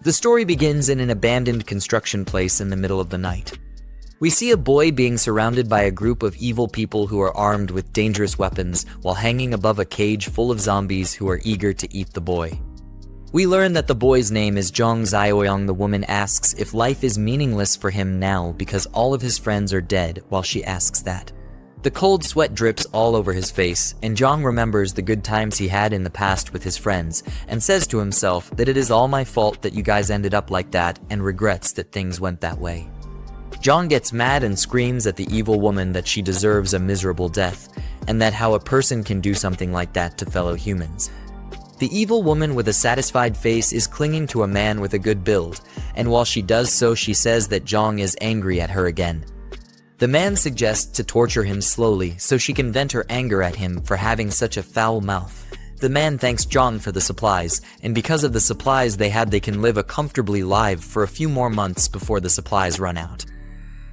The story begins in an abandoned construction place in the middle of the night. We see a boy being surrounded by a group of evil people who are armed with dangerous weapons while hanging above a cage full of zombies who are eager to eat the boy. We learn that the boy's name is Jiang Zioyong. The woman asks if life is meaningless for him now because all of his friends are dead while she asks that. The cold sweat drips all over his face, and Jiang remembers the good times he had in the past with his friends, and says to himself that it is all my fault that you guys ended up like that, and regrets that things went that way. Jiang gets mad and screams at the evil woman that she deserves a miserable death, and that how a person can do something like that to fellow humans. The evil woman with a satisfied face is clinging to a man with a good build, and while she does so, she says that Jiang is angry at her again. The man suggests to torture him slowly so she can vent her anger at him for having such a foul mouth. The man thanks Jiang for the supplies, and because of the supplies they had, they can live a comfortably life for a few more months before the supplies run out.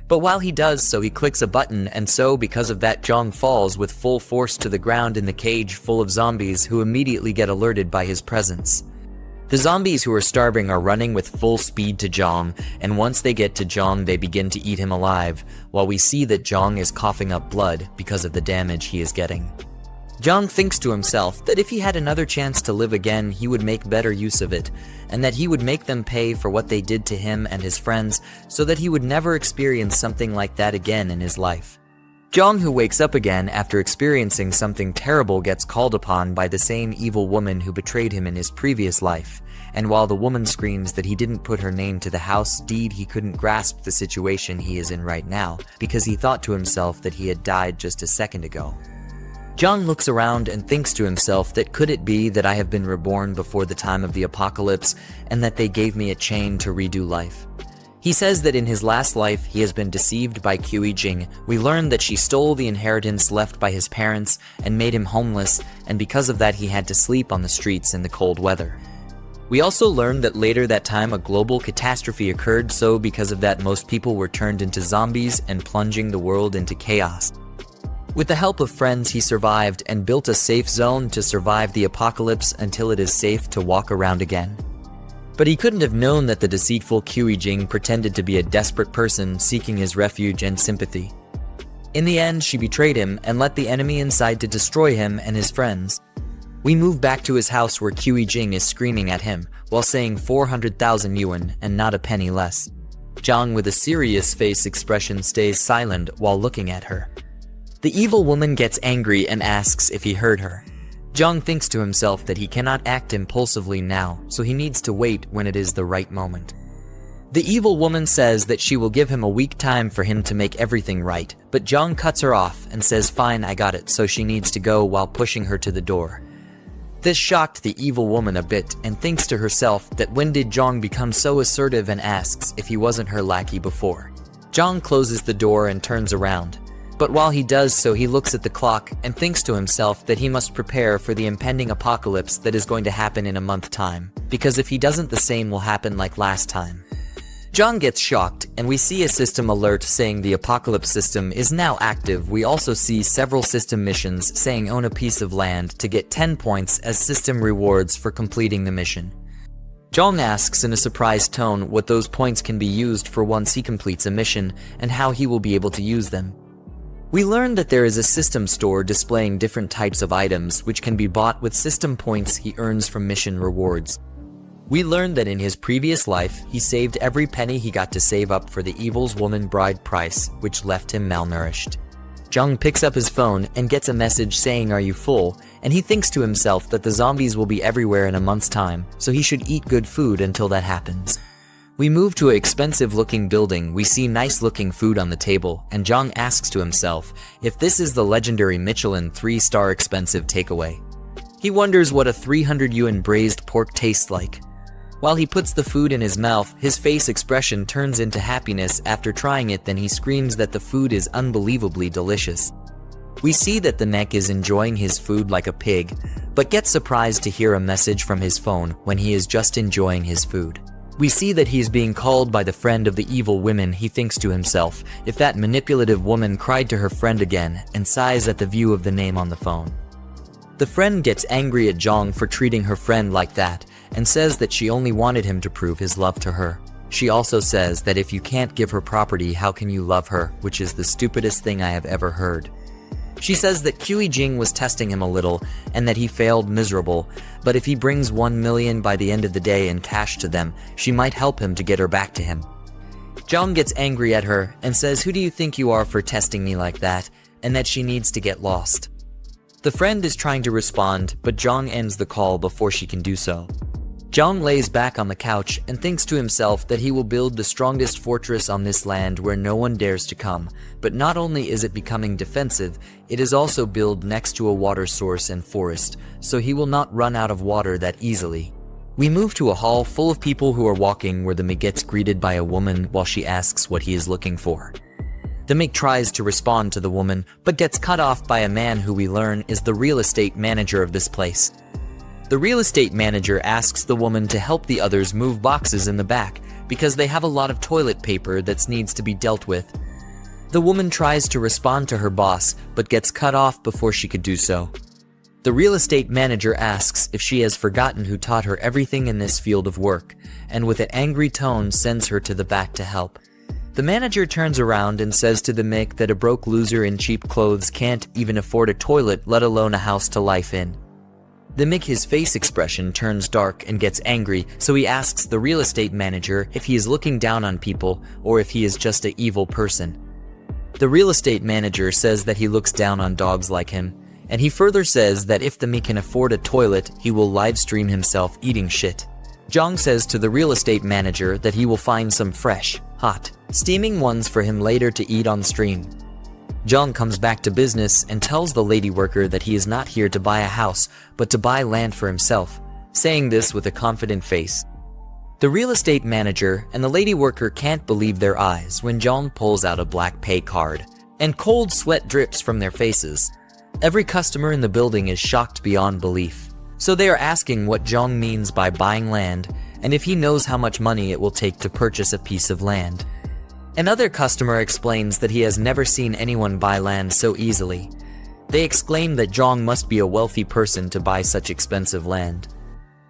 But while he does so, he clicks a button, and so because of that, Jiang falls with full force to the ground in the cage full of zombies who immediately get alerted by his presence. The zombies who are starving are running with full speed to Jiang, and once they get to Jiang, they begin to eat him alive, while we see that Jiang is coughing up blood because of the damage he is getting. Jiang thinks to himself that if he had another chance to live again, he would make better use of it, and that he would make them pay for what they did to him and his friends so that he would never experience something like that again in his life. Jiang, who wakes up again after experiencing something terrible, gets called upon by the same evil woman who betrayed him in his previous life, and while the woman screams that he didn't put her name to the house deed, he couldn't grasp the situation he is in right now because he thought to himself that he had died just a second ago. Jiang looks around and thinks to himself that could it be that I have been reborn before the time of the apocalypse and that they gave me a chain to redo life. He says that in his last life he has been deceived by Jing. We learn that she stole the inheritance left by his parents and made him homeless, and because of that he had to sleep on the streets in the cold weather. We also learned that later that time a global catastrophe occurred, so because of that most people were turned into zombies and plunging the world into chaos. With the help of friends he survived and built a safe zone to survive the apocalypse until it is safe to walk around again. But he couldn't have known that the deceitful Jing pretended to be a desperate person seeking his refuge and sympathy. In the end, she betrayed him and let the enemy inside to destroy him and his friends. We move back to his house where Jing is screaming at him while saying 400,000 yuan and not a penny less. Jiang, with a serious face expression, stays silent while looking at her. The evil woman gets angry and asks if he heard her. Jiang thinks to himself that he cannot act impulsively now, so he needs to wait when it is the right moment. The evil woman says that she will give him a week time for him to make everything right, but Jiang cuts her off and says fine, I got it, so she needs to go while pushing her to the door. This shocked the evil woman a bit and thinks to herself that when did Jiang become so assertive, and asks if he wasn't her lackey before. Jiang closes the door and turns around. But while he does so, he looks at the clock and thinks to himself that he must prepare for the impending apocalypse that is going to happen in a month's time, because if he doesn't, the same will happen like last time. Jiang gets shocked, and we see a system alert saying the apocalypse system is now active. We also see several system missions saying own a piece of land to get 10 points as system rewards for completing the mission. Jiang asks in a surprised tone what those points can be used for once he completes a mission, and how he will be able to use them. We learn that there is a system store displaying different types of items which can be bought with system points he earns from mission rewards. We learn that in his previous life, he saved every penny he got to save up for the evil's woman bride price, which left him malnourished. Jiang picks up his phone and gets a message saying, "Are you full?" And he thinks to himself that the zombies will be everywhere in a month's time, so he should eat good food until that happens. We move to an expensive-looking building. We see nice-looking food on the table, and Jiang asks to himself if this is the legendary Michelin 3-star expensive takeaway. He wonders what a 300 yuan braised pork tastes like. While he puts the food in his mouth, his face expression turns into happiness after trying it. Then he screams that the food is unbelievably delicious. We see that the neck is enjoying his food like a pig, but gets surprised to hear a message from his phone when he is just enjoying his food. We see that he is being called by the friend of the evil women. He thinks to himself if that manipulative woman cried to her friend again, and sighs at the view of the name on the phone. The friend gets angry at Jiang for treating her friend like that, and says that she only wanted him to prove his love to her. She also says that if you can't give her property, how can you love her, which is the stupidest thing I have ever heard. She says that Jiang was testing him a little and that he failed miserable, but if he brings 1 million by the end of the day in cash to them, she might help him to get her back to him. Jiang gets angry at her and says, "Who do you think you are for testing me like that?" and that she needs to get lost. The friend is trying to respond, but Jiang ends the call before she can do so. Jiang lays back on the couch and thinks to himself that he will build the strongest fortress on this land where no one dares to come, but not only is it becoming defensive, it is also built next to a water source and forest, so he will not run out of water that easily. We move to a hall full of people who are walking where the Mig gets greeted by a woman while she asks what he is looking for. The Mig tries to respond to the woman, but gets cut off by a man who we learn is the real estate manager of this place. The real estate manager asks the woman to help the others move boxes in the back because they have a lot of toilet paper that needs to be dealt with. The woman tries to respond to her boss, but gets cut off before she could do so. The real estate manager asks if she has forgotten who taught her everything in this field of work, and with an angry tone sends her to the back to help. The manager turns around and says to the Mick that a broke loser in cheap clothes can't even afford a toilet, let alone a house to life in. The Mick, his face expression turns dark and gets angry, so he asks the real estate manager if he is looking down on people or if he is just an evil person. The real estate manager says that he looks down on dogs like him, and he further says that if the Mick can afford a toilet, he will live stream himself eating shit. Jiang says to the real estate manager that he will find some fresh, hot, steaming ones for him later to eat on stream. Jiang comes back to business and tells the lady worker that he is not here to buy a house, but to buy land for himself, saying this with a confident face. The real estate manager and the lady worker can't believe their eyes when Jiang pulls out a black pay card, and cold sweat drips from their faces. Every customer in the building is shocked beyond belief, so they are asking what Jiang means by buying land and if he knows how much money it will take to purchase a piece of land. Another customer explains that he has never seen anyone buy land so easily. They exclaim that Jiang must be a wealthy person to buy such expensive land.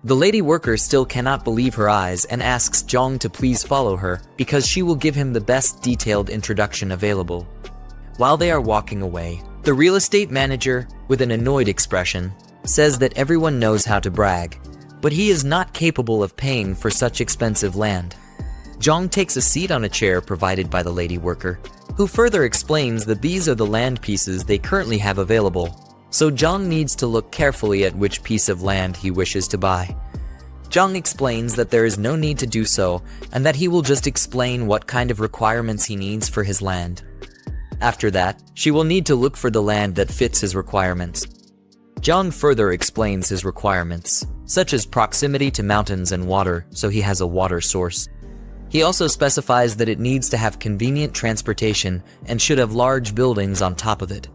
The lady worker still cannot believe her eyes and asks Jiang to please follow her because she will give him the best detailed introduction available. While they are walking away, the real estate manager, with an annoyed expression, says that everyone knows how to brag, but he is not capable of paying for such expensive land. Jiang takes a seat on a chair provided by the lady worker, who further explains that these are the land pieces they currently have available, so Jiang needs to look carefully at which piece of land he wishes to buy. Jiang explains that there is no need to do so, and that he will just explain what kind of requirements he needs for his land. After that, she will need to look for the land that fits his requirements. Jiang further explains his requirements, such as proximity to mountains and water, so he has a water source. He also specifies that it needs to have convenient transportation and should have large buildings on top of it.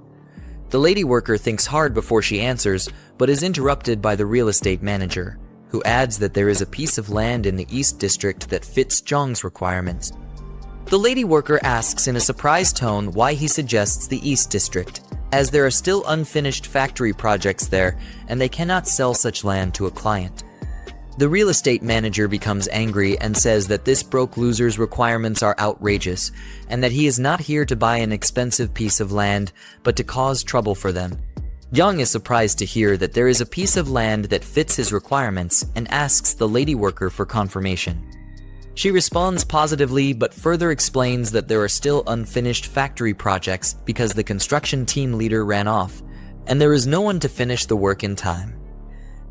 The lady worker thinks hard before she answers, but is interrupted by the real estate manager, who adds that there is a piece of land in the East District that fits Jiang's requirements. The lady worker asks in a surprised tone why he suggests the East District, as there are still unfinished factory projects there and they cannot sell such land to a client. The real estate manager becomes angry and says that this broke loser's requirements are outrageous and that he is not here to buy an expensive piece of land, but to cause trouble for them. Jiang is surprised to hear that there is a piece of land that fits his requirements and asks the lady worker for confirmation. She responds positively but further explains that there are still unfinished factory projects because the construction team leader ran off, and there is no one to finish the work in time.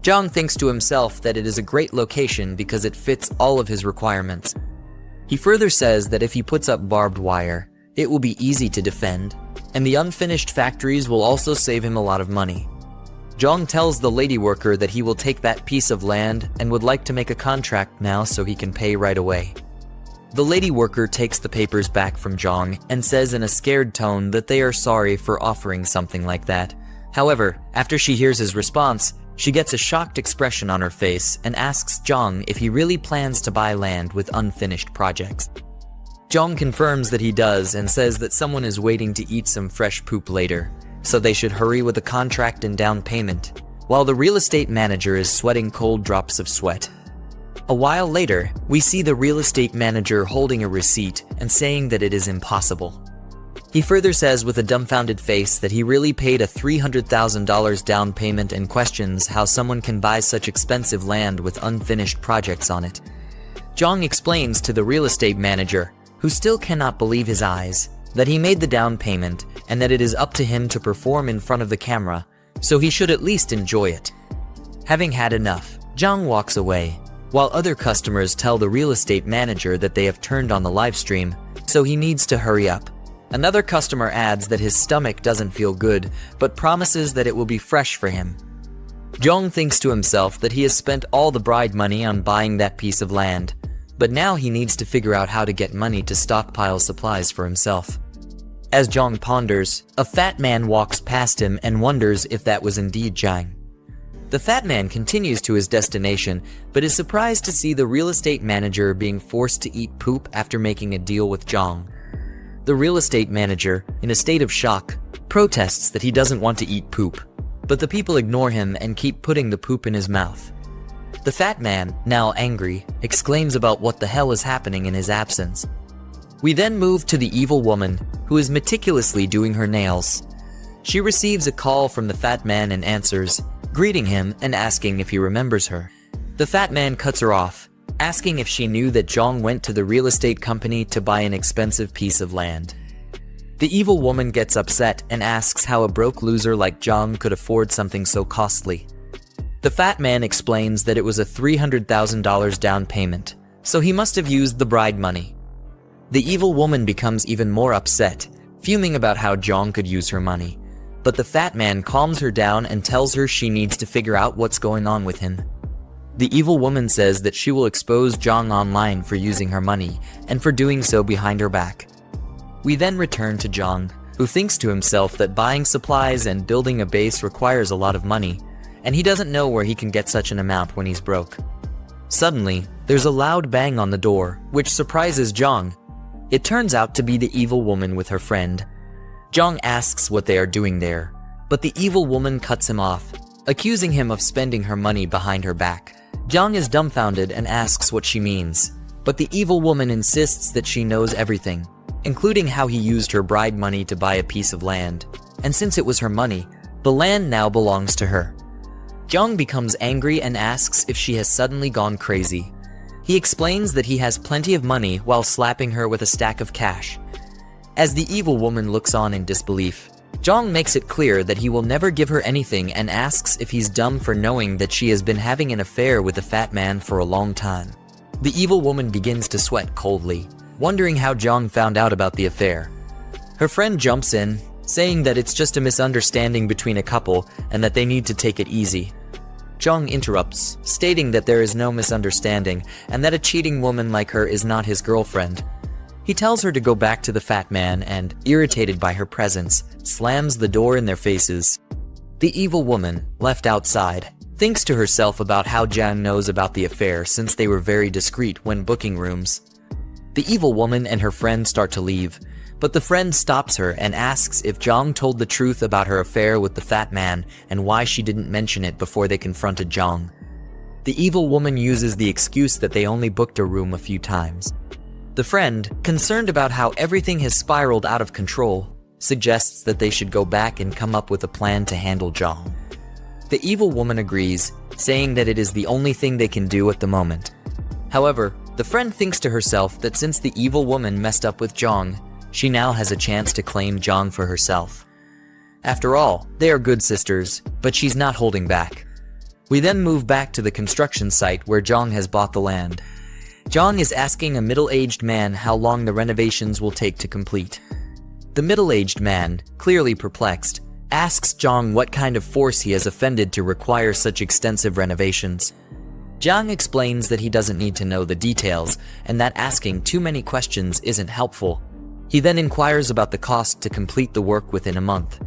Jiang thinks to himself that it is a great location because it fits all of his requirements. He further says that if he puts up barbed wire, it will be easy to defend, and the unfinished factories will also save him a lot of money. Jiang tells the lady worker that he will take that piece of land and would like to make a contract now so he can pay right away. The lady worker takes the papers back from Jiang and says in a scared tone that they are sorry for offering something like that. However, after she hears his response, she gets a shocked expression on her face and asks Jiang if he really plans to buy land with unfinished projects. Jiang confirms that he does and says that someone is waiting to eat some fresh poop later, so they should hurry with the contract and down payment, while the real estate manager is sweating cold drops of sweat. A while later, we see the real estate manager holding a receipt and saying that it is impossible. He further says with a dumbfounded face that he really paid a $300,000 down payment and questions how someone can buy such expensive land with unfinished projects on it. Jiang explains to the real estate manager, who still cannot believe his eyes, that he made the down payment and that it is up to him to perform in front of the camera, so he should at least enjoy it. Having had enough, Jiang walks away, while other customers tell the real estate manager that they have turned on the live stream, so he needs to hurry up. Another customer adds that his stomach doesn't feel good, but promises that it will be fresh for him. Jiang thinks to himself that he has spent all the bride money on buying that piece of land, but now he needs to figure out how to get money to stockpile supplies for himself. As Jiang ponders, a fat man walks past him and wonders if that was indeed Jiang. The fat man continues to his destination, but is surprised to see the real estate manager being forced to eat poop after making a deal with Jiang. The real estate manager, in a state of shock, protests that he doesn't want to eat poop, but the people ignore him and keep putting the poop in his mouth. The fat man, now angry, exclaims about what the hell is happening in his absence. We then move to the evil woman, who is meticulously doing her nails. She receives a call from the fat man and answers, greeting him and asking if he remembers her. The fat man cuts her off, asking if she knew that Jiang went to the real estate company to buy an expensive piece of land. The evil woman gets upset and asks how a broke loser like Jiang could afford something so costly. The fat man explains that it was a $300,000 down payment, so he must have used the bride money. The evil woman becomes even more upset, fuming about how Jiang could use her money, but the fat man calms her down and tells her she needs to figure out what's going on with him. The evil woman says that she will expose Jiang online for using her money, and for doing so behind her back. We then return to Jiang, who thinks to himself that buying supplies and building a base requires a lot of money, and he doesn't know where he can get such an amount when he's broke. Suddenly, there's a loud bang on the door, which surprises Jiang. It turns out to be the evil woman with her friend. Jiang asks what they are doing there, but the evil woman cuts him off, accusing him of spending her money behind her back. Jiang is dumbfounded and asks what she means, but the evil woman insists that she knows everything, including how he used her bride money to buy a piece of land, and since it was her money, the land now belongs to her. Jiang becomes angry and asks if she has suddenly gone crazy. He explains that he has plenty of money while slapping her with a stack of cash. As the evil woman looks on in disbelief, Jiang makes it clear that he will never give her anything and asks if he's dumb for knowing that she has been having an affair with the fat man for a long time. The evil woman begins to sweat coldly, wondering how Jiang found out about the affair. Her friend jumps in, saying that it's just a misunderstanding between a couple and that they need to take it easy. Jiang interrupts, stating that there is no misunderstanding and that a cheating woman like her is not his girlfriend. He tells her to go back to the fat man and, irritated by her presence, slams the door in their faces. The evil woman, left outside, thinks to herself about how Jiang knows about the affair since they were very discreet when booking rooms. The evil woman and her friend start to leave, but the friend stops her and asks if Jiang told the truth about her affair with the fat man and why she didn't mention it before they confronted Jiang. The evil woman uses the excuse that they only booked a room a few times. The friend, concerned about how everything has spiraled out of control, suggests that they should go back and come up with a plan to handle Jiang. The evil woman agrees, saying that it is the only thing they can do at the moment. However, the friend thinks to herself that since the evil woman messed up with Jiang, she now has a chance to claim Jiang for herself. After all, they are good sisters, but she's not holding back. We then move back to the construction site where Jiang has bought the land. Jiang is asking a middle-aged man how long the renovations will take to complete. The middle-aged man, clearly perplexed, asks Jiang what kind of force he has offended to require such extensive renovations. Jiang explains that he doesn't need to know the details and that asking too many questions isn't helpful. He then inquires about the cost to complete the work within a month.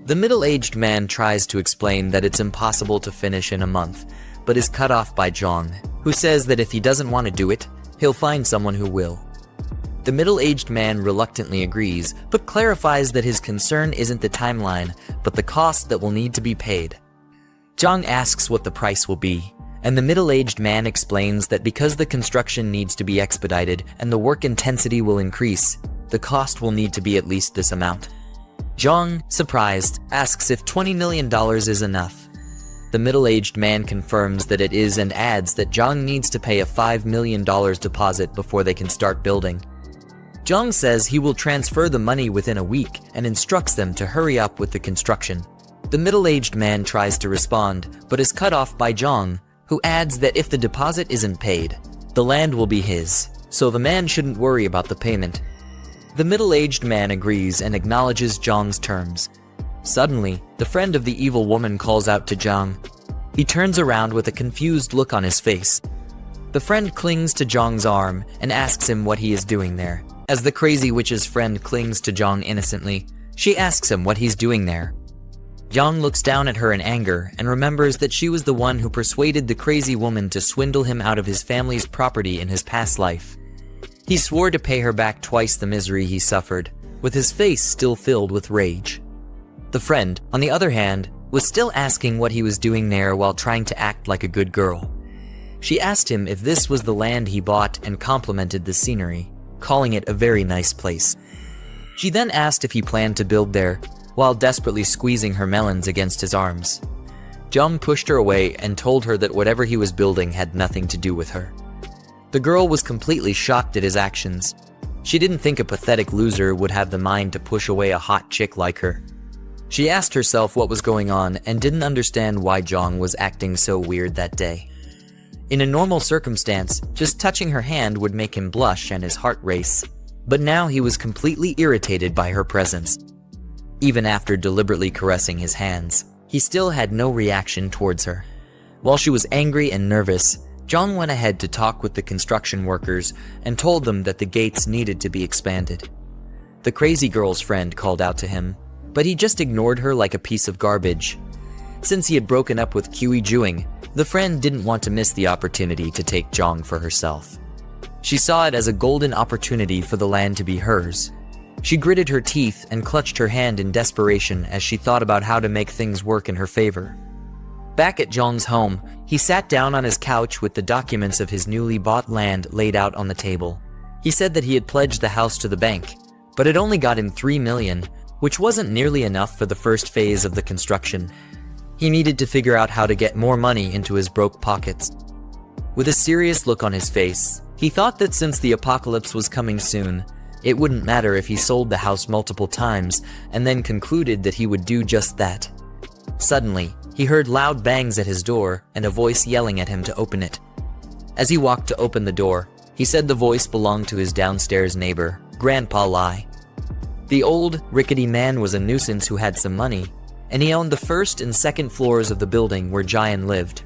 The middle-aged man tries to explain that it's impossible to finish in a month, but is cut off by Jiang, who says that if he doesn't want to do it, he'll find someone who will. The middle-aged man reluctantly agrees, but clarifies that his concern isn't the timeline, but the cost that will need to be paid. Jiang asks what the price will be, and the middle-aged man explains that because the construction needs to be expedited and the work intensity will increase, the cost will need to be at least this amount. Jiang, surprised, asks if $20 million is enough. The middle-aged man confirms that it is and adds that Jiang needs to pay a $5 million deposit before they can start building. Jiang says he will transfer the money within a week and instructs them to hurry up with the construction. The middle-aged man tries to respond, but is cut off by Jiang, who adds that if the deposit isn't paid, the land will be his, so the man shouldn't worry about the payment. The middle-aged man agrees and acknowledges Jiang's terms. Suddenly, the friend of the evil woman calls out to Jiang. He turns around with a confused look on his face. The friend clings to Jiang's arm and asks him what he is doing there. As the crazy witch's friend clings to Jiang innocently, she asks him what he's doing there. Jiang looks down at her in anger and remembers that she was the one who persuaded the crazy woman to swindle him out of his family's property in his past life. He swore to pay her back twice the misery he suffered, with his face still filled with rage. The friend, on the other hand, was still asking what he was doing there while trying to act like a good girl. She asked him if this was the land he bought and complimented the scenery, calling it a very nice place. She then asked if he planned to build there, while desperately squeezing her melons against his arms. Jiang pushed her away and told her that whatever he was building had nothing to do with her. The girl was completely shocked at his actions. She didn't think a pathetic loser would have the mind to push away a hot chick like her. She asked herself what was going on and didn't understand why Jiang was acting so weird that day. In a normal circumstance, just touching her hand would make him blush and his heart race. But now he was completely irritated by her presence. Even after deliberately caressing his hands, he still had no reaction towards her. While she was angry and nervous, Jiang went ahead to talk with the construction workers and told them that the gates needed to be expanded. The crazy girl's friend called out to him, but he just ignored her like a piece of garbage. Since he had broken up with Jiang, the friend didn't want to miss the opportunity to take Jiang for herself. She saw it as a golden opportunity for the land to be hers. She gritted her teeth and clutched her hand in desperation as she thought about how to make things work in her favor. Back at Jiang's home, he sat down on his couch with the documents of his newly bought land laid out on the table. He said that he had pledged the house to the bank, but it only got him $3 million, which wasn't nearly enough for the first phase of the construction. He needed to figure out how to get more money into his broke pockets. With a serious look on his face, he thought that since the apocalypse was coming soon, it wouldn't matter if he sold the house multiple times, and then concluded that he would do just that. Suddenly, he heard loud bangs at his door and a voice yelling at him to open it. As he walked to open the door, he said the voice belonged to his downstairs neighbor, Grandpa Lai. The old, rickety man was a nuisance who had some money, and he owned the first and second floors of the building where Jiang lived.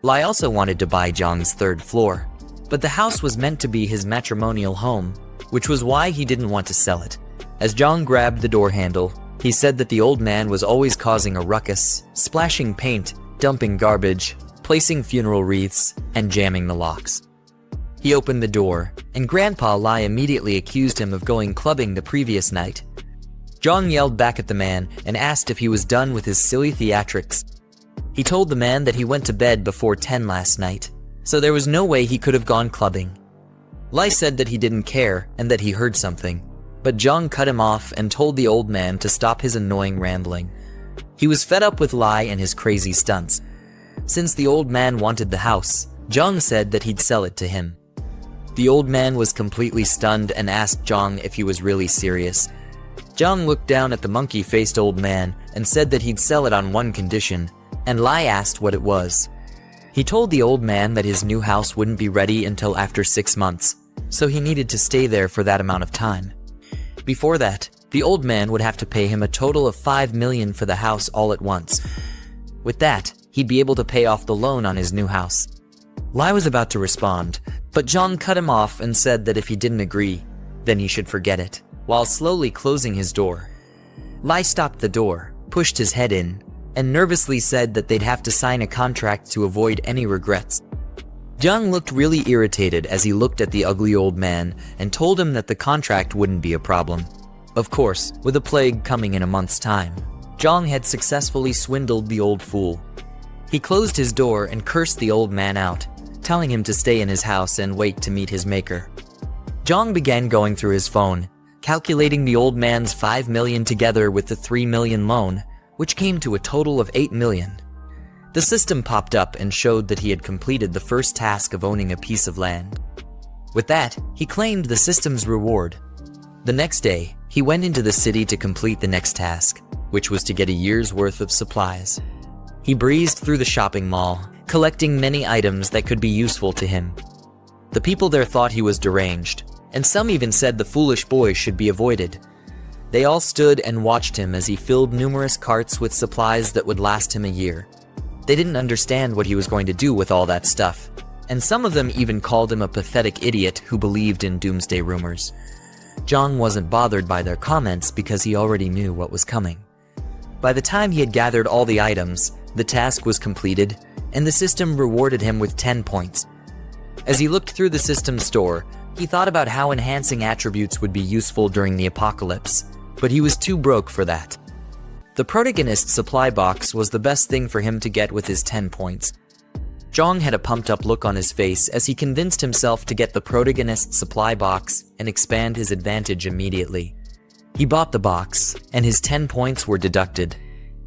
Lai also wanted to buy Jiang's third floor, but the house was meant to be his matrimonial home, which was why he didn't want to sell it. As Jiang grabbed the door handle, he said that the old man was always causing a ruckus, splashing paint, dumping garbage, placing funeral wreaths, and jamming the locks. He opened the door, and Grandpa Lai immediately accused him of going clubbing the previous night. Jiang yelled back at the man and asked if he was done with his silly theatrics. He told the man that he went to bed before 10 last night, so there was no way he could have gone clubbing. Lai said that he didn't care and that he heard something, but Jiang cut him off and told the old man to stop his annoying rambling. He was fed up with Lai and his crazy stunts. Since the old man wanted the house, Jiang said that he'd sell it to him. The old man was completely stunned and asked Jiang if he was really serious. Jiang looked down at the monkey-faced old man and said that he'd sell it on one condition, and Lai asked what it was. He told the old man that his new house wouldn't be ready until after 6 months, so he needed to stay there for that amount of time. Before that, the old man would have to pay him a total of $5 million for the house all at once. With that, he'd be able to pay off the loan on his new house. Lai was about to respond, but Jiang cut him off and said that if he didn't agree, then he should forget it, while slowly closing his door. Lai stopped the door, pushed his head in, and nervously said that they'd have to sign a contract to avoid any regrets. Jiang looked really irritated as he looked at the ugly old man and told him that the contract wouldn't be a problem. Of course, with a plague coming in a month's time, Jiang had successfully swindled the old fool. He closed his door and cursed the old man out, telling him to stay in his house and wait to meet his maker. Jiang began going through his phone, calculating the old man's 5 million together with the 3 million loan, which came to a total of 8 million. The system popped up and showed that he had completed the first task of owning a piece of land. With that, he claimed the system's reward. The next day, he went into the city to complete the next task, which was to get a year's worth of supplies. He breezed through the shopping mall, collecting many items that could be useful to him. The people there thought he was deranged, and some even said the foolish boy should be avoided. They all stood and watched him as he filled numerous carts with supplies that would last him a year. They didn't understand what he was going to do with all that stuff, and some of them even called him a pathetic idiot who believed in doomsday rumors. Jiang wasn't bothered by their comments because he already knew what was coming. By the time he had gathered all the items, the task was completed, and the system rewarded him with 10 points. As he looked through the system's store, he thought about how enhancing attributes would be useful during the apocalypse, but he was too broke for that. The protagonist's supply box was the best thing for him to get with his 10 points. Jiang had a pumped-up look on his face as he convinced himself to get the protagonist's supply box and expand his advantage immediately. He bought the box, and his 10 points were deducted.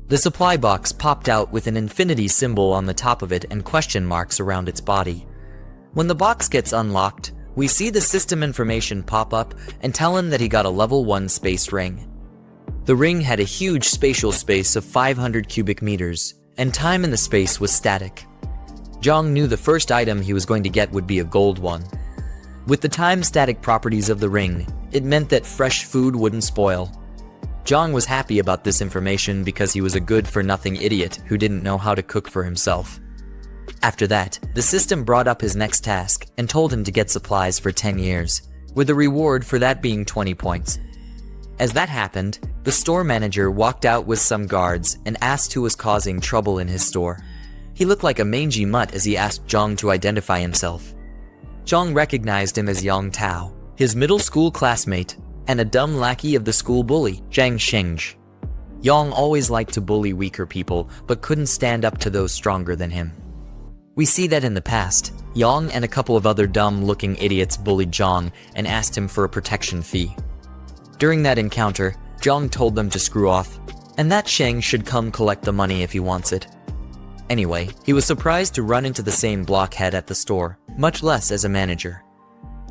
The supply box popped out with an infinity symbol on the top of it and question marks around its body. When the box gets unlocked, we see the system information pop up and tell him that he got a level 1 space ring. The ring had a huge spatial space of 500 cubic meters, and time in the space was static. Jiang knew the first item he was going to get would be a gold one. With the time-static properties of the ring, it meant that fresh food wouldn't spoil. Jiang was happy about this information because he was a good-for-nothing idiot who didn't know how to cook for himself. After that, the system brought up his next task and told him to get supplies for 10 years, with the reward for that being 20 points. As that happened, the store manager walked out with some guards and asked who was causing trouble in his store. He looked like a mangy mutt as he asked Jiang to identify himself. Jiang recognized him as Yang Tao, his middle school classmate, and a dumb lackey of the school bully, Zhang Xingzhi. Yang always liked to bully weaker people, but couldn't stand up to those stronger than him. We see that in the past, Yang and a couple of other dumb-looking idiots bullied Jiang and asked him for a protection fee. During that encounter, Jiang told them to screw off, and that Sheng should come collect the money if he wants it. Anyway, he was surprised to run into the same blockhead at the store, much less as a manager.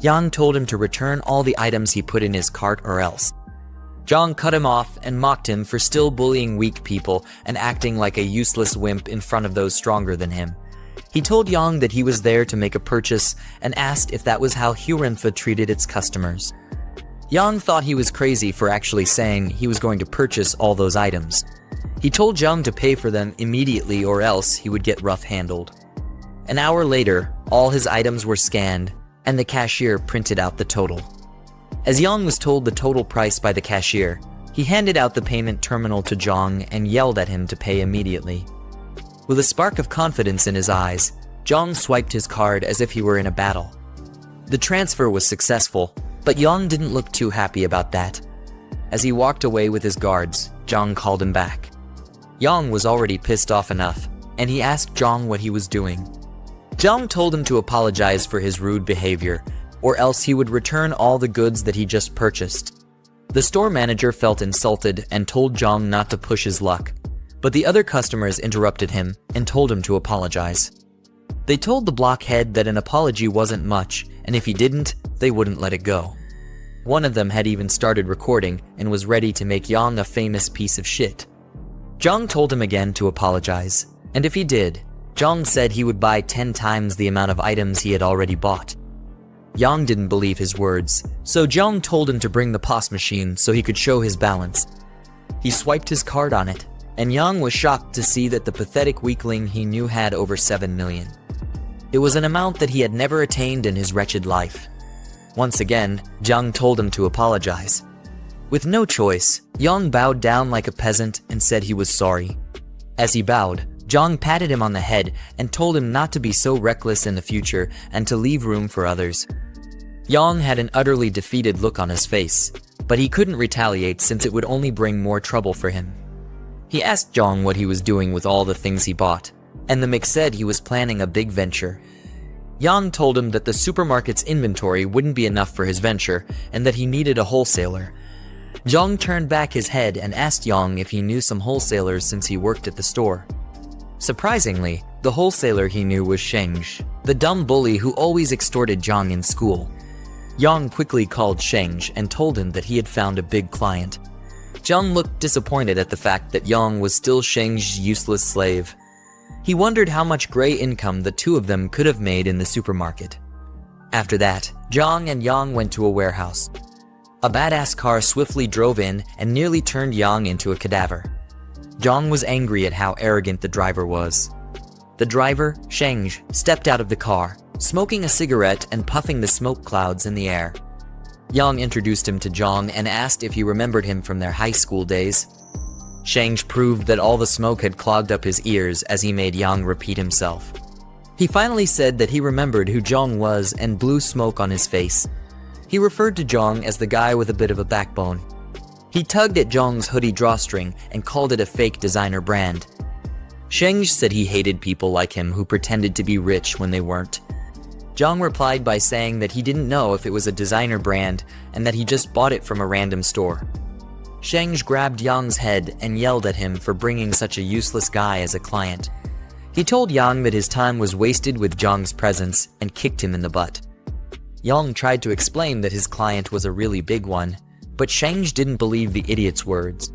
Yang told him to return all the items he put in his cart or else. Jiang cut him off and mocked him for still bullying weak people and acting like a useless wimp in front of those stronger than him. He told Yang that he was there to make a purchase and asked if that was how Hurenfa treated its customers. Yang thought he was crazy for actually saying he was going to purchase all those items. He told Jiang to pay for them immediately or else he would get rough-handled. An hour later, all his items were scanned, and the cashier printed out the total. As Yang was told the total price by the cashier, he handed out the payment terminal to Jiang and yelled at him to pay immediately. With a spark of confidence in his eyes, Jiang swiped his card as if he were in a battle. The transfer was successful, but Yang didn't look too happy about that. As he walked away with his guards, Jiang called him back. Yang was already pissed off enough, and he asked Jiang what he was doing. Jiang told him to apologize for his rude behavior, or else he would return all the goods that he just purchased. The store manager felt insulted and told Jiang not to push his luck, but the other customers interrupted him and told him to apologize. They told the blockhead that an apology wasn't much, and if he didn't, they wouldn't let it go. One of them had even started recording and was ready to make Yang a famous piece of shit. Jiang told him again to apologize, and if he did, Jiang said he would buy 10 times the amount of items he had already bought. Yang didn't believe his words, so Jiang told him to bring the POS machine so he could show his balance. He swiped his card on it, and Yang was shocked to see that the pathetic weakling he knew had over 7 million. It was an amount that he had never attained in his wretched life. Once again, Jiang told him to apologize. With no choice, Yang bowed down like a peasant and said he was sorry. As he bowed, Jiang patted him on the head and told him not to be so reckless in the future and to leave room for others. Yang had an utterly defeated look on his face, but he couldn't retaliate since it would only bring more trouble for him. He asked Jiang what he was doing with all the things he bought, and the mix said he was planning a big venture. Jiang told him that the supermarket's inventory wouldn't be enough for his venture and that he needed a wholesaler. Jiang turned back his head and asked Jiang if he knew some wholesalers since he worked at the store. Surprisingly, the wholesaler he knew was Sheng, the dumb bully who always extorted Jiang in school. Jiang quickly called Sheng and told him that he had found a big client. Jiang looked disappointed at the fact that Jiang was still Sheng's useless slave. He wondered how much gray income the two of them could have made in the supermarket. After that, Jiang and Jiang went to a warehouse. A badass car swiftly drove in and nearly turned Jiang into a cadaver. Jiang was angry at how arrogant the driver was. The driver, Sheng, stepped out of the car, smoking a cigarette and puffing the smoke clouds in the air. Jiang introduced him to Jiang and asked if he remembered him from their high school days. Sheng proved that all the smoke had clogged up his ears as he made Jiang repeat himself. He finally said that he remembered who Jiang was and blew smoke on his face. He referred to Jiang as the guy with a bit of a backbone. He tugged at Jiang's hoodie drawstring and called it a fake designer brand. Sheng said he hated people like him who pretended to be rich when they weren't. Jiang replied by saying that he didn't know if it was a designer brand and that he just bought it from a random store. Sheng grabbed Jiang's head and yelled at him for bringing such a useless guy as a client. He told Jiang that his time was wasted with Jiang's presence and kicked him in the butt. Jiang tried to explain that his client was a really big one, but Sheng didn't believe the idiot's words.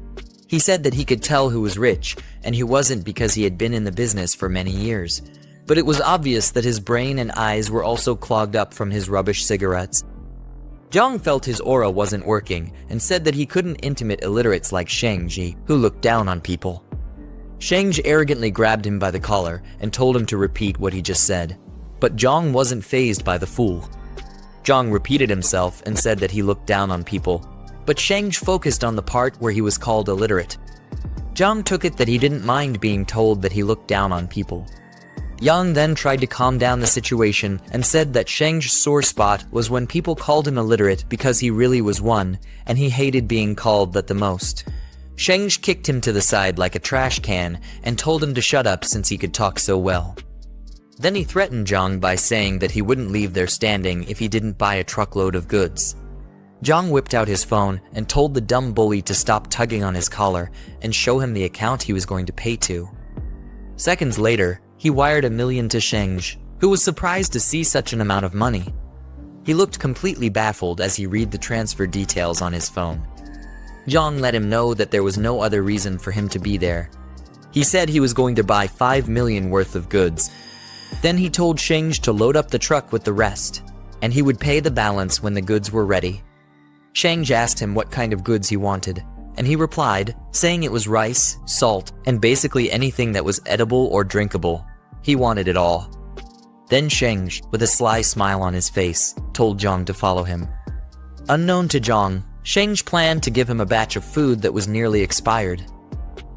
He said that he could tell who was rich, and he wasn't because he had been in the business for many years. But it was obvious that his brain and eyes were also clogged up from his rubbish cigarettes. Jiang felt his aura wasn't working and said that he couldn't intimidate illiterates like Sheng, who looked down on people. Sheng arrogantly grabbed him by the collar and told him to repeat what he just said. But Jiang wasn't fazed by the fool. Jiang repeated himself and said that he looked down on people, but Sheng focused on the part where he was called illiterate. Jiang took it that he didn't mind being told that he looked down on people. Jiang then tried to calm down the situation and said that Sheng's sore spot was when people called him illiterate because he really was one, and he hated being called that the most. Sheng kicked him to the side like a trash can and told him to shut up since he could talk so well. Then he threatened Jiang by saying that he wouldn't leave there standing if he didn't buy a truckload of goods. Jiang whipped out his phone and told the dumb bully to stop tugging on his collar and show him the account he was going to pay to. Seconds later, he wired $1 million to Sheng, who was surprised to see such an amount of money. He looked completely baffled as he read the transfer details on his phone. Jiang let him know that there was no other reason for him to be there. He said he was going to buy $5 million worth of goods. Then he told Sheng to load up the truck with the rest, and he would pay the balance when the goods were ready. Sheng asked him what kind of goods he wanted, and he replied, saying it was rice, salt, and basically anything that was edible or drinkable. He wanted it all. Then Sheng, with a sly smile on his face, told Jiang to follow him. Unknown to Jiang, Sheng planned to give him a batch of food that was nearly expired.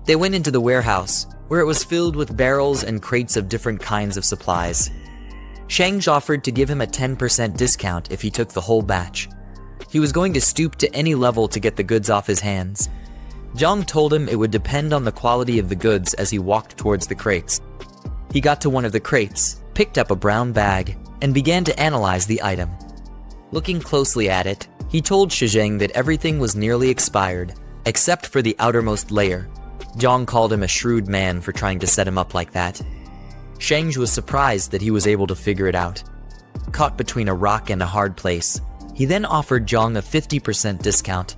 They went into the warehouse, where it was filled with barrels and crates of different kinds of supplies. Sheng offered to give him a 10% discount if he took the whole batch. He was going to stoop to any level to get the goods off his hands. Jiang told him it would depend on the quality of the goods as he walked towards the crates. He got to one of the crates, picked up a brown bag, and began to analyze the item. Looking closely at it, he told Sheng that everything was nearly expired, except for the outermost layer. Jiang called him a shrewd man for trying to set him up like that. Sheng was surprised that he was able to figure it out. Caught between a rock and a hard place, he then offered Jiang a 50% discount.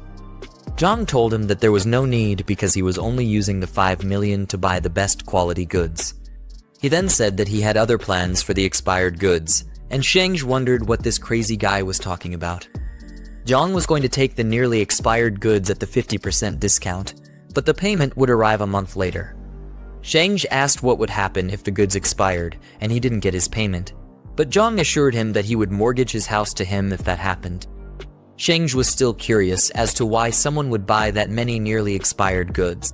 Jiang told him that there was no need because he was only using the $5 million to buy the best quality goods. He then said that he had other plans for the expired goods, and Sheng wondered what this crazy guy was talking about. Jiang was going to take the nearly expired goods at the 50% discount, but the payment would arrive a month later. Sheng asked what would happen if the goods expired, and he didn't get his payment, but Jiang assured him that he would mortgage his house to him if that happened. Sheng was still curious as to why someone would buy that many nearly expired goods.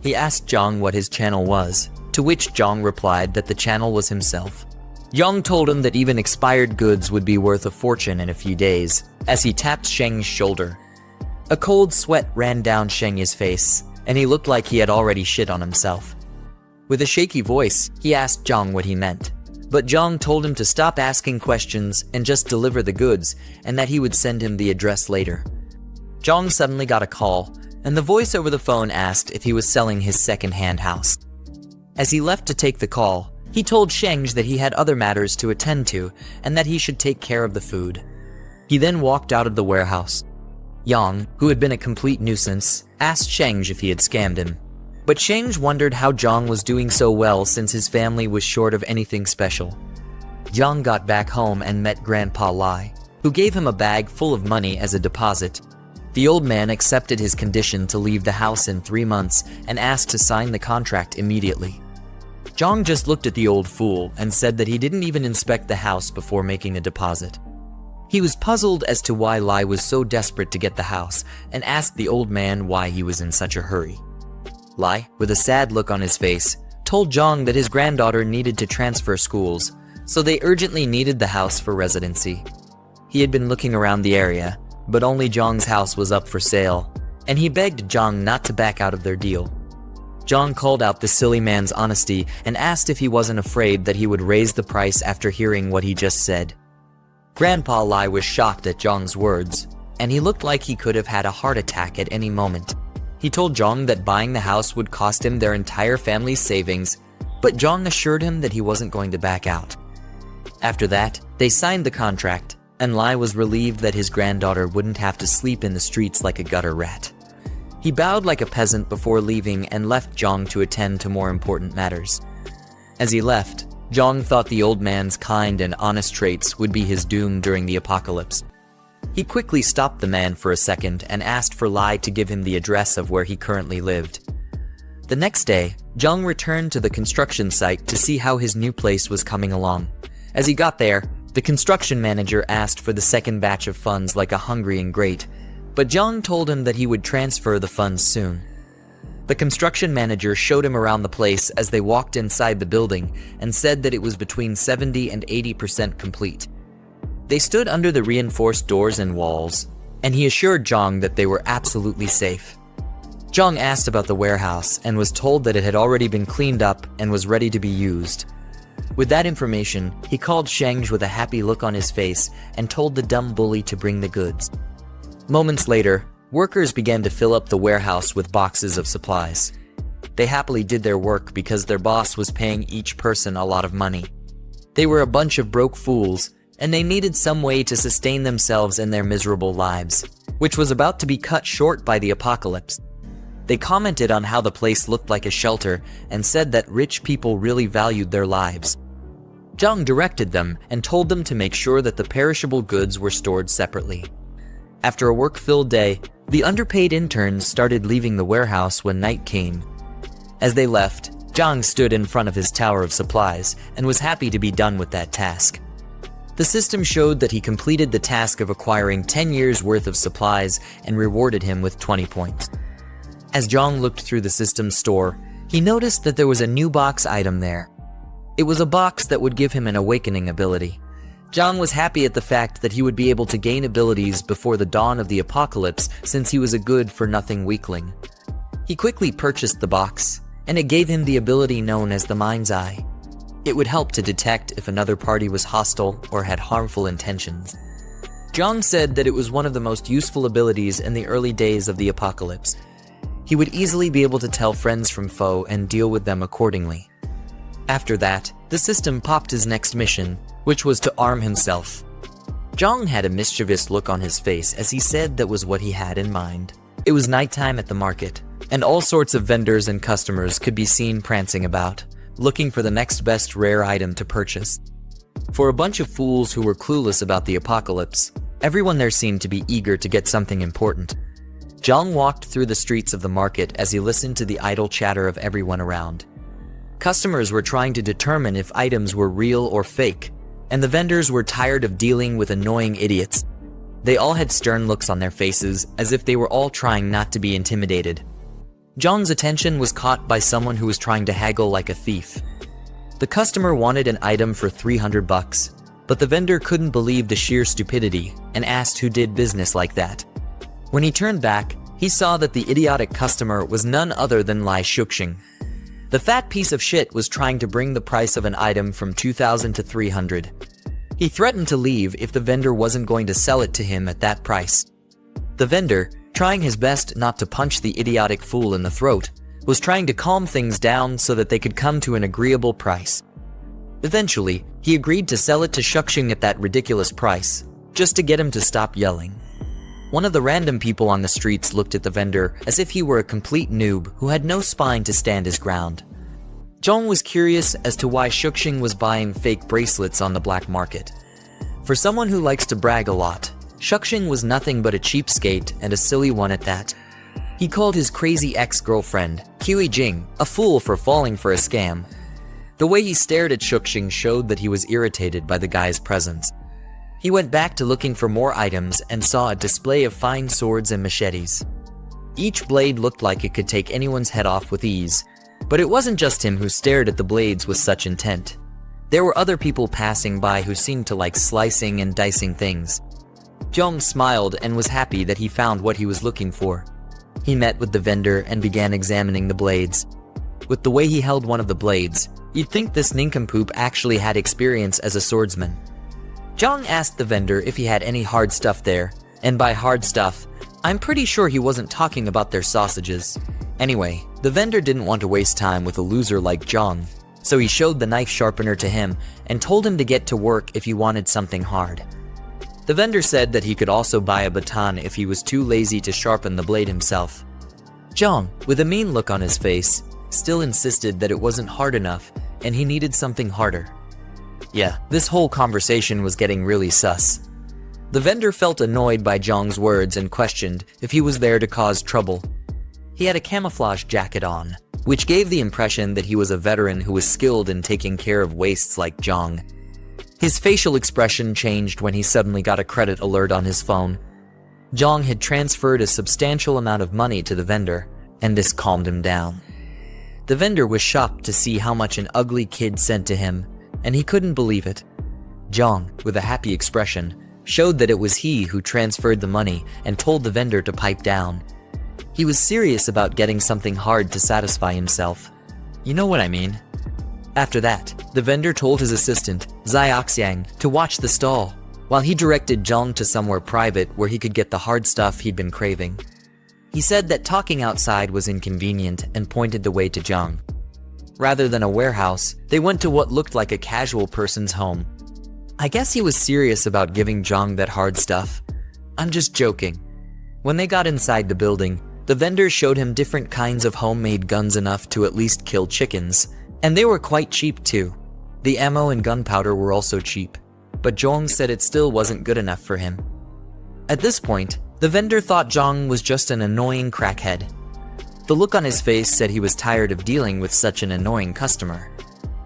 He asked Jiang what his channel was, to which Jiang replied that the channel was himself. Jiang told him that even expired goods would be worth a fortune in a few days, as he tapped Sheng's shoulder. A cold sweat ran down Sheng's face, and he looked like he had already shit on himself. With a shaky voice, he asked Jiang what he meant. But Jiang told him to stop asking questions and just deliver the goods, and that he would send him the address later. Jiang suddenly got a call, and the voice over the phone asked if he was selling his second-hand house. As he left to take the call, he told Sheng that he had other matters to attend to and that he should take care of the food. He then walked out of the warehouse. Yang, who had been a complete nuisance, asked Sheng if he had scammed him. But Sheng wondered how Jiang was doing so well since his family was short of anything special. Jiang got back home and met Grandpa Lai, who gave him a bag full of money as a deposit. The old man accepted his condition to leave the house in 3 months and asked to sign the contract immediately. Jiang just looked at the old fool and said that he didn't even inspect the house before making a deposit. He was puzzled as to why Lai was so desperate to get the house and asked the old man why he was in such a hurry. Lai, with a sad look on his face, told Jiang that his granddaughter needed to transfer schools, so they urgently needed the house for residency. He had been looking around the area, but only Jiang's house was up for sale, and he begged Jiang not to back out of their deal. Jiang called out the silly man's honesty and asked if he wasn't afraid that he would raise the price after hearing what he just said. Grandpa Lai was shocked at Jiang's words, and he looked like he could have had a heart attack at any moment. He told Jiang that buying the house would cost him their entire family's savings, but Jiang assured him that he wasn't going to back out. After that, they signed the contract, and Lai was relieved that his granddaughter wouldn't have to sleep in the streets like a gutter rat. He bowed like a peasant before leaving and left Jiang to attend to more important matters. As he left, Jiang thought the old man's kind and honest traits would be his doom during the apocalypse. He quickly stopped the man for a second and asked for Lai to give him the address of where he currently lived. The next day, Jiang returned to the construction site to see how his new place was coming along. As he got there, the construction manager asked for the second batch of funds like a hungry ingrate, but Jiang told him that he would transfer the funds soon. The construction manager showed him around the place as they walked inside the building and said that it was between 70 and 80% complete. They stood under the reinforced doors and walls, and he assured Jiang that they were absolutely safe. Jiang asked about the warehouse and was told that it had already been cleaned up and was ready to be used. With that information, he called Sheng with a happy look on his face and told the dumb bully to bring the goods. Moments later, workers began to fill up the warehouse with boxes of supplies. They happily did their work because their boss was paying each person a lot of money. They were a bunch of broke fools, and they needed some way to sustain themselves in their miserable lives, which was about to be cut short by the apocalypse. They commented on how the place looked like a shelter and said that rich people really valued their lives. Jiang directed them and told them to make sure that the perishable goods were stored separately. After a work-filled day, the underpaid interns started leaving the warehouse when night came. As they left, Jiang stood in front of his tower of supplies and was happy to be done with that task. The system showed that he completed the task of acquiring 10 years' worth of supplies and rewarded him with 20 points. As Jiang looked through the system's store, he noticed that there was a new box item there. It was a box that would give him an awakening ability. Jiang was happy at the fact that he would be able to gain abilities before the dawn of the apocalypse since he was a good-for-nothing weakling. He quickly purchased the box, and it gave him the ability known as the Mind's Eye. It would help to detect if another party was hostile or had harmful intentions. Jiang said that it was one of the most useful abilities in the early days of the apocalypse. He would easily be able to tell friends from foe and deal with them accordingly. After that, the system popped his next mission, which was to arm himself. Jiang had a mischievous look on his face as he said that was what he had in mind. It was nighttime at the market, and all sorts of vendors and customers could be seen prancing about, looking for the next best rare item to purchase. For a bunch of fools who were clueless about the apocalypse, everyone there seemed to be eager to get something important. Jiang walked through the streets of the market as he listened to the idle chatter of everyone around. Customers were trying to determine if items were real or fake, and the vendors were tired of dealing with annoying idiots. They all had stern looks on their faces, as if they were all trying not to be intimidated. Jiang's attention was caught by someone who was trying to haggle like a thief. The customer wanted an item for $300, but the vendor couldn't believe the sheer stupidity and asked who did business like that. When he turned back, he saw that the idiotic customer was none other than Lai Shuxing. The fat piece of shit was trying to bring the price of an item from 2,000 to 300. He threatened to leave if the vendor wasn't going to sell it to him at that price. The vendor, trying his best not to punch the idiotic fool in the throat, was trying to calm things down so that they could come to an agreeable price. Eventually, he agreed to sell it to Shuxing at that ridiculous price, just to get him to stop yelling. One of the random people on the streets looked at the vendor as if he were a complete noob who had no spine to stand his ground. Jiang was curious as to why Shuxing was buying fake bracelets on the black market. For someone who likes to brag a lot, Shuxing was nothing but a cheapskate and a silly one at that. He called his crazy ex-girlfriend, Qi Jing, a fool for falling for a scam. The way he stared at Shuxing showed that he was irritated by the guy's presence. He went back to looking for more items and saw a display of fine swords and machetes. Each blade looked like it could take anyone's head off with ease, but it wasn't just him who stared at the blades with such intent. There were other people passing by who seemed to like slicing and dicing things. Jiang smiled and was happy that he found what he was looking for. He met with the vendor and began examining the blades. With the way he held one of the blades, you'd think this nincompoop actually had experience as a swordsman. Jiang asked the vendor if he had any hard stuff there, and by hard stuff, I'm pretty sure he wasn't talking about their sausages. Anyway, the vendor didn't want to waste time with a loser like Jiang, so he showed the knife sharpener to him and told him to get to work if he wanted something hard. The vendor said that he could also buy a baton if he was too lazy to sharpen the blade himself. Jiang, with a mean look on his face, still insisted that it wasn't hard enough and he needed something harder. Yeah, this whole conversation was getting really sus. The vendor felt annoyed by Jiang's words and questioned if he was there to cause trouble. He had a camouflage jacket on, which gave the impression that he was a veteran who was skilled in taking care of wastes like Jiang. His facial expression changed when he suddenly got a credit alert on his phone. Jiang had transferred a substantial amount of money to the vendor, and this calmed him down. The vendor was shocked to see how much an ugly kid sent to him, and he couldn't believe it. Jiang, with a happy expression, showed that it was he who transferred the money and told the vendor to pipe down. He was serious about getting something hard to satisfy himself. You know what I mean? After that, the vendor told his assistant, Xiaoxiang, to watch the stall, while he directed Jiang to somewhere private where he could get the hard stuff he'd been craving. He said that talking outside was inconvenient and pointed the way to Jiang. Rather than a warehouse, they went to what looked like a casual person's home. I guess he was serious about giving Jiang that hard stuff. I'm just joking. When they got inside the building, the vendor showed him different kinds of homemade guns enough to at least kill chickens, and they were quite cheap too. The ammo and gunpowder were also cheap, but Jiang said it still wasn't good enough for him. At this point, the vendor thought Jiang was just an annoying crackhead. The look on his face said he was tired of dealing with such an annoying customer.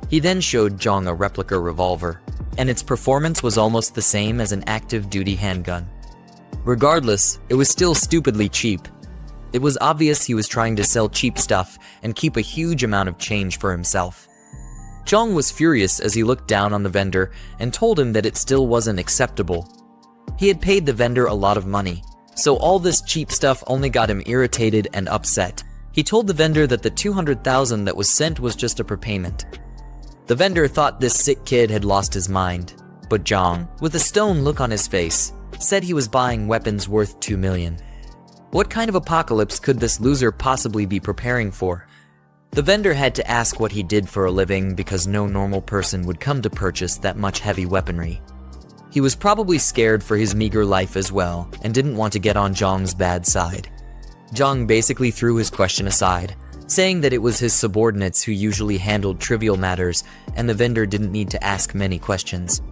He then showed Jiang a replica revolver, and its performance was almost the same as an active-duty handgun. Regardless, it was still stupidly cheap. It was obvious he was trying to sell cheap stuff and keep a huge amount of change for himself. Jiang was furious as he looked down on the vendor and told him that it still wasn't acceptable. He had paid the vendor a lot of money, so all this cheap stuff only got him irritated and upset. He told the vendor that the 200,000 that was sent was just a prepayment. The vendor thought this sick kid had lost his mind, but Jiang, with a stone look on his face, said he was buying weapons worth 2 million. What kind of apocalypse could this loser possibly be preparing for? The vendor had to ask what he did for a living because no normal person would come to purchase that much heavy weaponry. He was probably scared for his meager life as well and didn't want to get on Jiang's bad side. Jiang basically threw his question aside, saying that it was his subordinates who usually handled trivial matters and the vendor didn't need to ask many questions.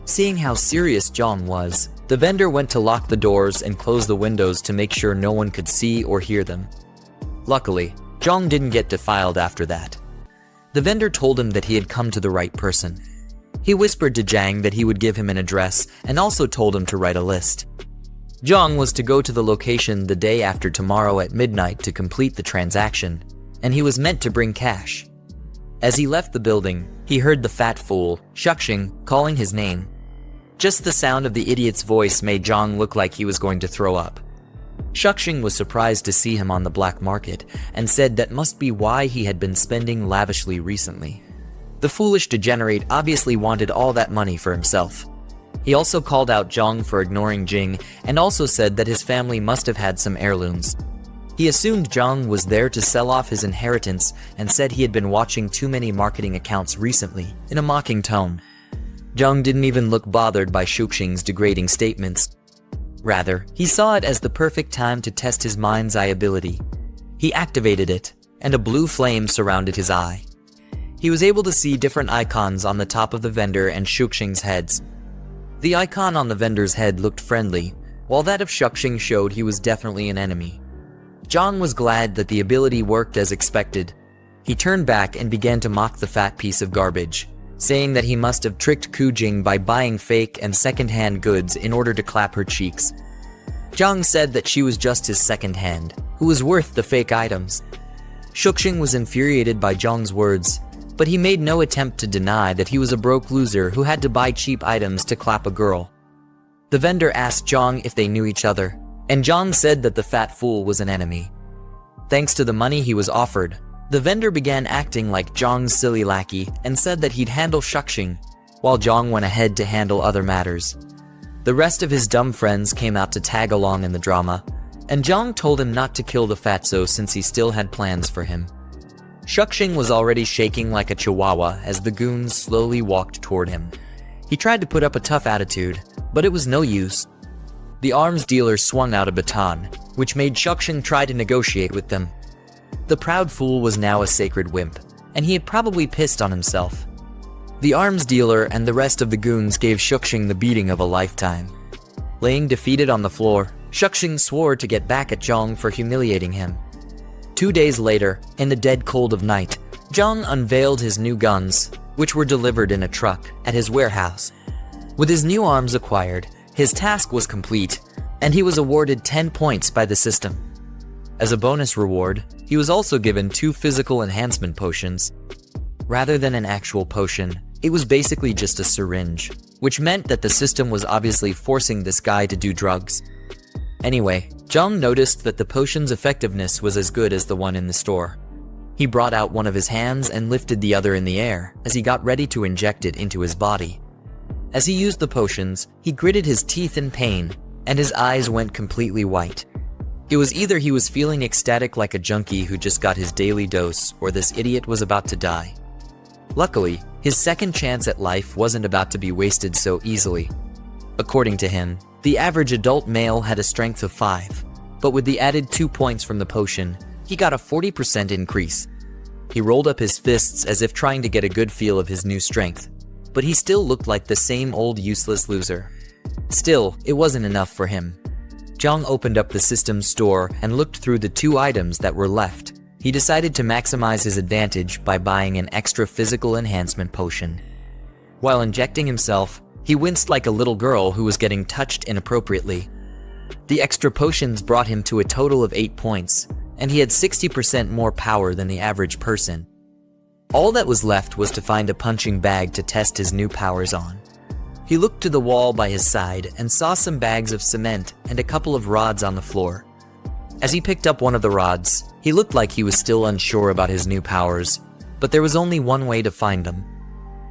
Seeing how serious Jiang was, the vendor went to lock the doors and close the windows to make sure no one could see or hear them. Luckily, Jiang didn't get defiled after that. The vendor told him that he had come to the right person. He whispered to Jiang that he would give him an address and also told him to write a list. Jiang was to go to the location the day after tomorrow at midnight to complete the transaction, and he was meant to bring cash. As he left the building, he heard the fat fool, Shuxing, calling his name. Just the sound of the idiot's voice made Jiang look like he was going to throw up. Shuxing was surprised to see him on the black market and said that must be why he had been spending lavishly recently. The foolish degenerate obviously wanted all that money for himself. He also called out Jiang for ignoring Jing and also said that his family must have had some heirlooms. He assumed Jiang was there to sell off his inheritance and said he had been watching too many marketing accounts recently, in a mocking tone. Jiang didn't even look bothered by Shuxing's degrading statements. Rather, he saw it as the perfect time to test his mind's eye ability. He activated it, and a blue flame surrounded his eye. He was able to see different icons on the top of the vendor and Shuxing's heads. The icon on the vendor's head looked friendly, while that of Shuxing showed he was definitely an enemy. Jiang was glad that the ability worked as expected. He turned back and began to mock the fat piece of garbage, saying that he must have tricked Ku Jing by buying fake and second-hand goods in order to clap her cheeks. Jiang said that she was just his second hand, who was worth the fake items. Shuxing was infuriated by Jiang's words, but he made no attempt to deny that he was a broke loser who had to buy cheap items to clap a girl. The vendor asked Jiang if they knew each other, and Jiang said that the fat fool was an enemy. Thanks to the money he was offered, the vendor began acting like Jiang's silly lackey and said that he'd handle Shuxing, while Jiang went ahead to handle other matters. The rest of his dumb friends came out to tag along in the drama, and Jiang told him not to kill the fatso since he still had plans for him. Shuxing was already shaking like a chihuahua as the goons slowly walked toward him. He tried to put up a tough attitude, but it was no use. The arms dealer swung out a baton, which made Shuxing try to negotiate with them. The proud fool was now a sacred wimp, and he had probably pissed on himself. The arms dealer and the rest of the goons gave Shuxing the beating of a lifetime. Laying defeated on the floor, Shuxing swore to get back at Jiang for humiliating him. 2 days later, in the dead cold of night, Jiang unveiled his new guns, which were delivered in a truck at his warehouse. With his new arms acquired, his task was complete, and he was awarded 10 points by the system. As a bonus reward, he was also given 2 physical enhancement potions. Rather than an actual potion, it was basically just a syringe, which meant that the system was obviously forcing this guy to do drugs. Anyway, Jiang noticed that the potion's effectiveness was as good as the one in the store. He brought out one of his hands and lifted the other in the air as he got ready to inject it into his body. As he used the potions, he gritted his teeth in pain, and his eyes went completely white. It was either he was feeling ecstatic like a junkie who just got his daily dose, or this idiot was about to die. Luckily, his second chance at life wasn't about to be wasted so easily. According to him, the average adult male had a strength of 5, but with the added 2 points from the potion, he got a 40% increase. He rolled up his fists as if trying to get a good feel of his new strength, but he still looked like the same old useless loser. Still, it wasn't enough for him. Jiang opened up the system's store and looked through the 2 items that were left. He decided to maximize his advantage by buying an extra physical enhancement potion. While injecting himself, he winced like a little girl who was getting touched inappropriately. The extra potions brought him to a total of 8 points, and he had 60% more power than the average person. All that was left was to find a punching bag to test his new powers on. He looked to the wall by his side and saw some bags of cement and a couple of rods on the floor. As he picked up one of the rods, he looked like he was still unsure about his new powers, but there was only one way to find them.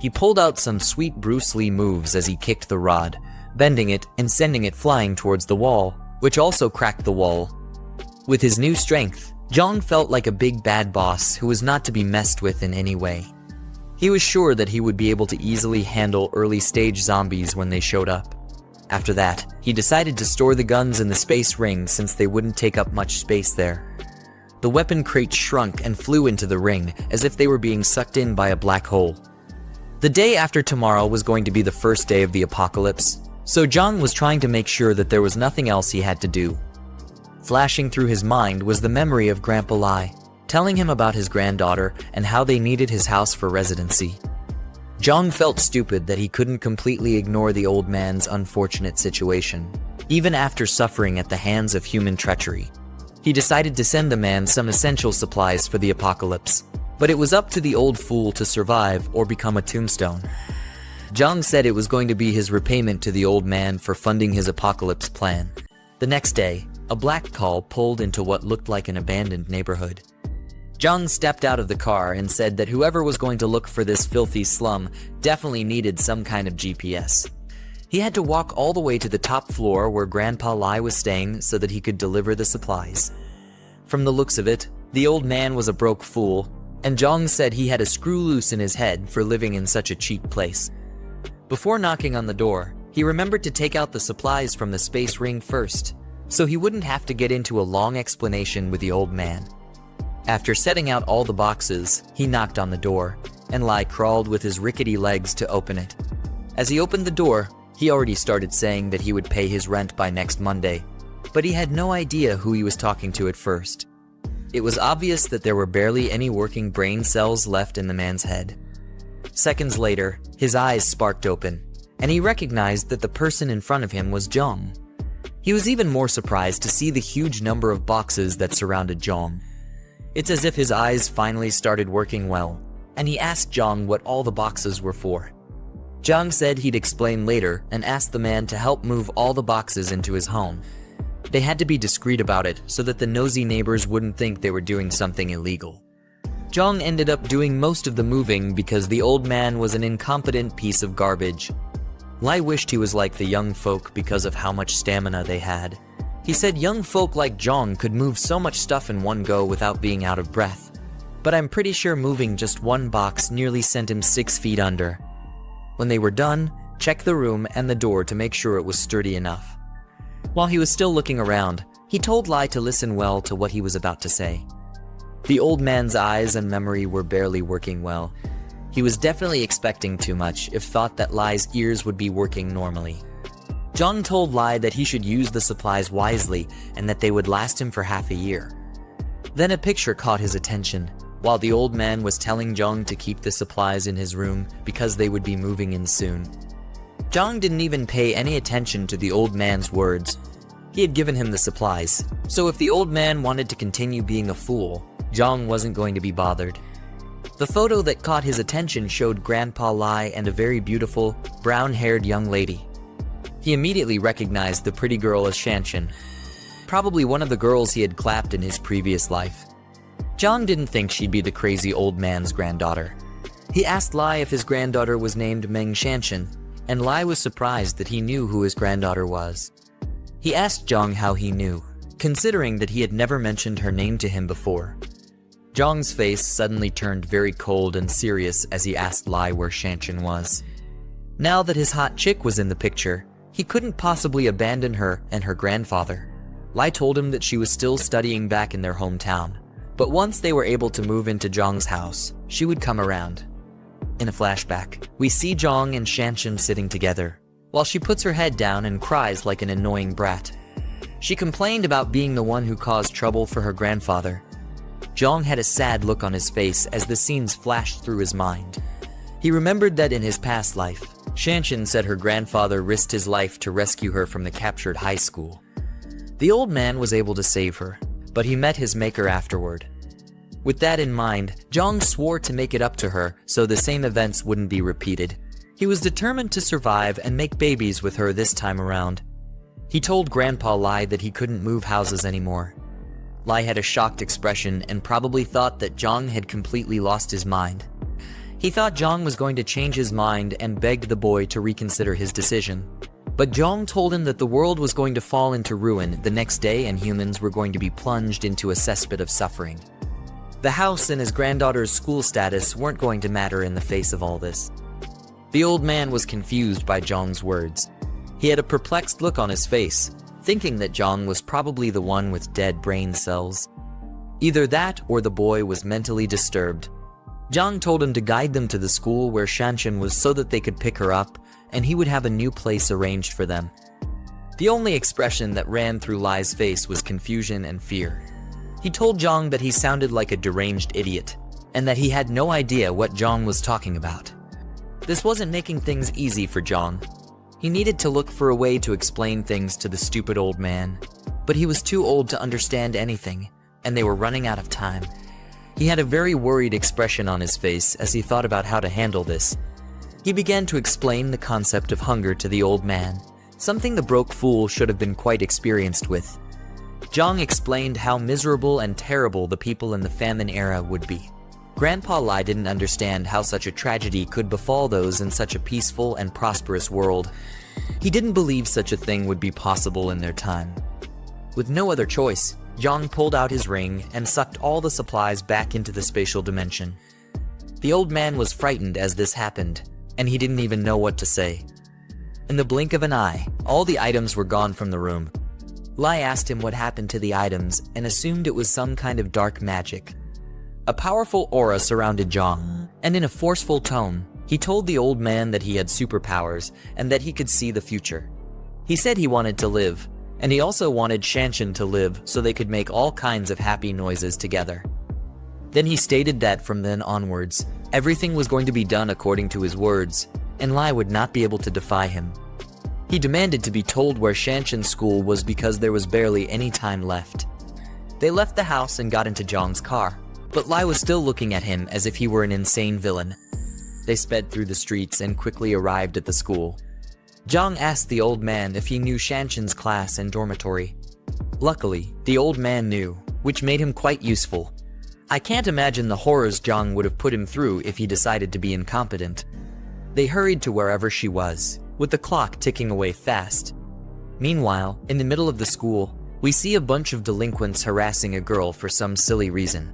He pulled out some sweet Bruce Lee moves as he kicked the rod, bending it and sending it flying towards the wall, which also cracked the wall. With his new strength, Jiang felt like a big bad boss who was not to be messed with in any way. He was sure that he would be able to easily handle early-stage zombies when they showed up. After that, he decided to store the guns in the space ring since they wouldn't take up much space there. The weapon crates shrunk and flew into the ring as if they were being sucked in by a black hole. The day after tomorrow was going to be the first day of the apocalypse, so Jiang was trying to make sure that there was nothing else he had to do. Flashing through his mind was the memory of Grandpa Lai, telling him about his granddaughter and how they needed his house for residency. Jiang felt stupid that he couldn't completely ignore the old man's unfortunate situation, even after suffering at the hands of human treachery. He decided to send the man some essential supplies for the apocalypse, but it was up to the old fool to survive or become a tombstone. Jiang said it was going to be his repayment to the old man for funding his apocalypse plan. The next day, a black call pulled into what looked like an abandoned neighborhood. Jiang stepped out of the car and said that whoever was going to look for this filthy slum definitely needed some kind of GPS. He had to walk all the way to the top floor where Grandpa Lai was staying so that he could deliver the supplies. From the looks of it, the old man was a broke fool, and Jiang said he had a screw loose in his head for living in such a cheap place. Before knocking on the door, he remembered to take out the supplies from the space ring first, so he wouldn't have to get into a long explanation with the old man. After setting out all the boxes, he knocked on the door, and Lai crawled with his rickety legs to open it. As he opened the door, he already started saying that he would pay his rent by next Monday, but he had no idea who he was talking to at first. It was obvious that there were barely any working brain cells left in the man's head. Seconds later, his eyes sparked open, and he recognized that the person in front of him was Jiang. He was even more surprised to see the huge number of boxes that surrounded Jiang. It's as if his eyes finally started working well, and he asked Jiang what all the boxes were for. Jiang said he'd explain later and asked the man to help move all the boxes into his home. They had to be discreet about it so that the nosy neighbors wouldn't think they were doing something illegal. Jiang ended up doing most of the moving because the old man was an incompetent piece of garbage. Lai wished he was like the young folk because of how much stamina they had. He said young folk like Jiang could move so much stuff in one go without being out of breath. But I'm pretty sure moving just one box nearly sent him 6 feet under. When they were done, check the room and the door to make sure it was sturdy enough. While he was still looking around, he told Lai to listen well to what he was about to say. The old man's eyes and memory were barely working well. He was definitely expecting too much if thought that Lai's ears would be working normally. Jiang told Lai that he should use the supplies wisely and that they would last him for half a year. Then a picture caught his attention, while the old man was telling Jiang to keep the supplies in his room because they would be moving in soon. Jiang didn't even pay any attention to the old man's words. He had given him the supplies, so if the old man wanted to continue being a fool, Jiang wasn't going to be bothered. The photo that caught his attention showed Grandpa Lai and a very beautiful, brown-haired young lady. He immediately recognized the pretty girl as Shanshan, probably one of the girls he had clapped in his previous life. Jiang didn't think she'd be the crazy old man's granddaughter. He asked Lai if his granddaughter was named Meng Shanshan, and Lai was surprised that he knew who his granddaughter was. He asked Jiang how he knew, considering that he had never mentioned her name to him before. Jiang's face suddenly turned very cold and serious as he asked Lai where Shanshan was. Now that his hot chick was in the picture, he couldn't possibly abandon her and her grandfather. Lai told him that she was still studying back in their hometown, but once they were able to move into Jiang's house, she would come around. In a flashback, we see Jiang and Shanshan sitting together, while she puts her head down and cries like an annoying brat. She complained about being the one who caused trouble for her grandfather. Jiang had a sad look on his face as the scenes flashed through his mind. He remembered that in his past life, Shanshan said her grandfather risked his life to rescue her from the captured high school. The old man was able to save her, but he met his maker afterward. With that in mind, Jiang swore to make it up to her so the same events wouldn't be repeated. He was determined to survive and make babies with her this time around. He told Grandpa Lai that he couldn't move houses anymore. Lai had a shocked expression and probably thought that Jiang had completely lost his mind. He thought Jiang was going to change his mind and begged the boy to reconsider his decision. But Jiang told him that the world was going to fall into ruin the next day and humans were going to be plunged into a cesspit of suffering. The house and his granddaughter's school status weren't going to matter in the face of all this. The old man was confused by Jiang's words. He had a perplexed look on his face, thinking that Jiang was probably the one with dead brain cells. Either that or the boy was mentally disturbed. Jiang told him to guide them to the school where Shanshan was so that they could pick her up, and he would have a new place arranged for them. The only expression that ran through Lai's face was confusion and fear. He told Jiang that he sounded like a deranged idiot, and that he had no idea what Jiang was talking about. This wasn't making things easy for Jiang. He needed to look for a way to explain things to the stupid old man, but he was too old to understand anything, and they were running out of time. He had a very worried expression on his face as he thought about how to handle this. He began to explain the concept of hunger to the old man, something the broke fool should have been quite experienced with. Jiang explained how miserable and terrible the people in the famine era would be. Grandpa Lai didn't understand how such a tragedy could befall those in such a peaceful and prosperous world. He didn't believe such a thing would be possible in their time. With no other choice, Jiang pulled out his ring and sucked all the supplies back into the spatial dimension. The old man was frightened as this happened, and he didn't even know what to say. In the blink of an eye, all the items were gone from the room. Lai asked him what happened to the items and assumed it was some kind of dark magic. A powerful aura surrounded Jiang, and in a forceful tone, he told the old man that he had superpowers and that he could see the future. He said he wanted to live, and he also wanted Shanshan to live so they could make all kinds of happy noises together. Then he stated that from then onwards, everything was going to be done according to his words, and Lai would not be able to defy him. He demanded to be told where Shanshan's school was because there was barely any time left. They left the house and got into Jiang's car, but Lai was still looking at him as if he were an insane villain. They sped through the streets and quickly arrived at the school. Jiang asked the old man if he knew Shanshan's class and dormitory. Luckily, the old man knew, which made him quite useful. I can't imagine the horrors Jiang would have put him through if he decided to be incompetent. They hurried to wherever she was, with the clock ticking away fast. Meanwhile, in the middle of the school, we see a bunch of delinquents harassing a girl for some silly reason.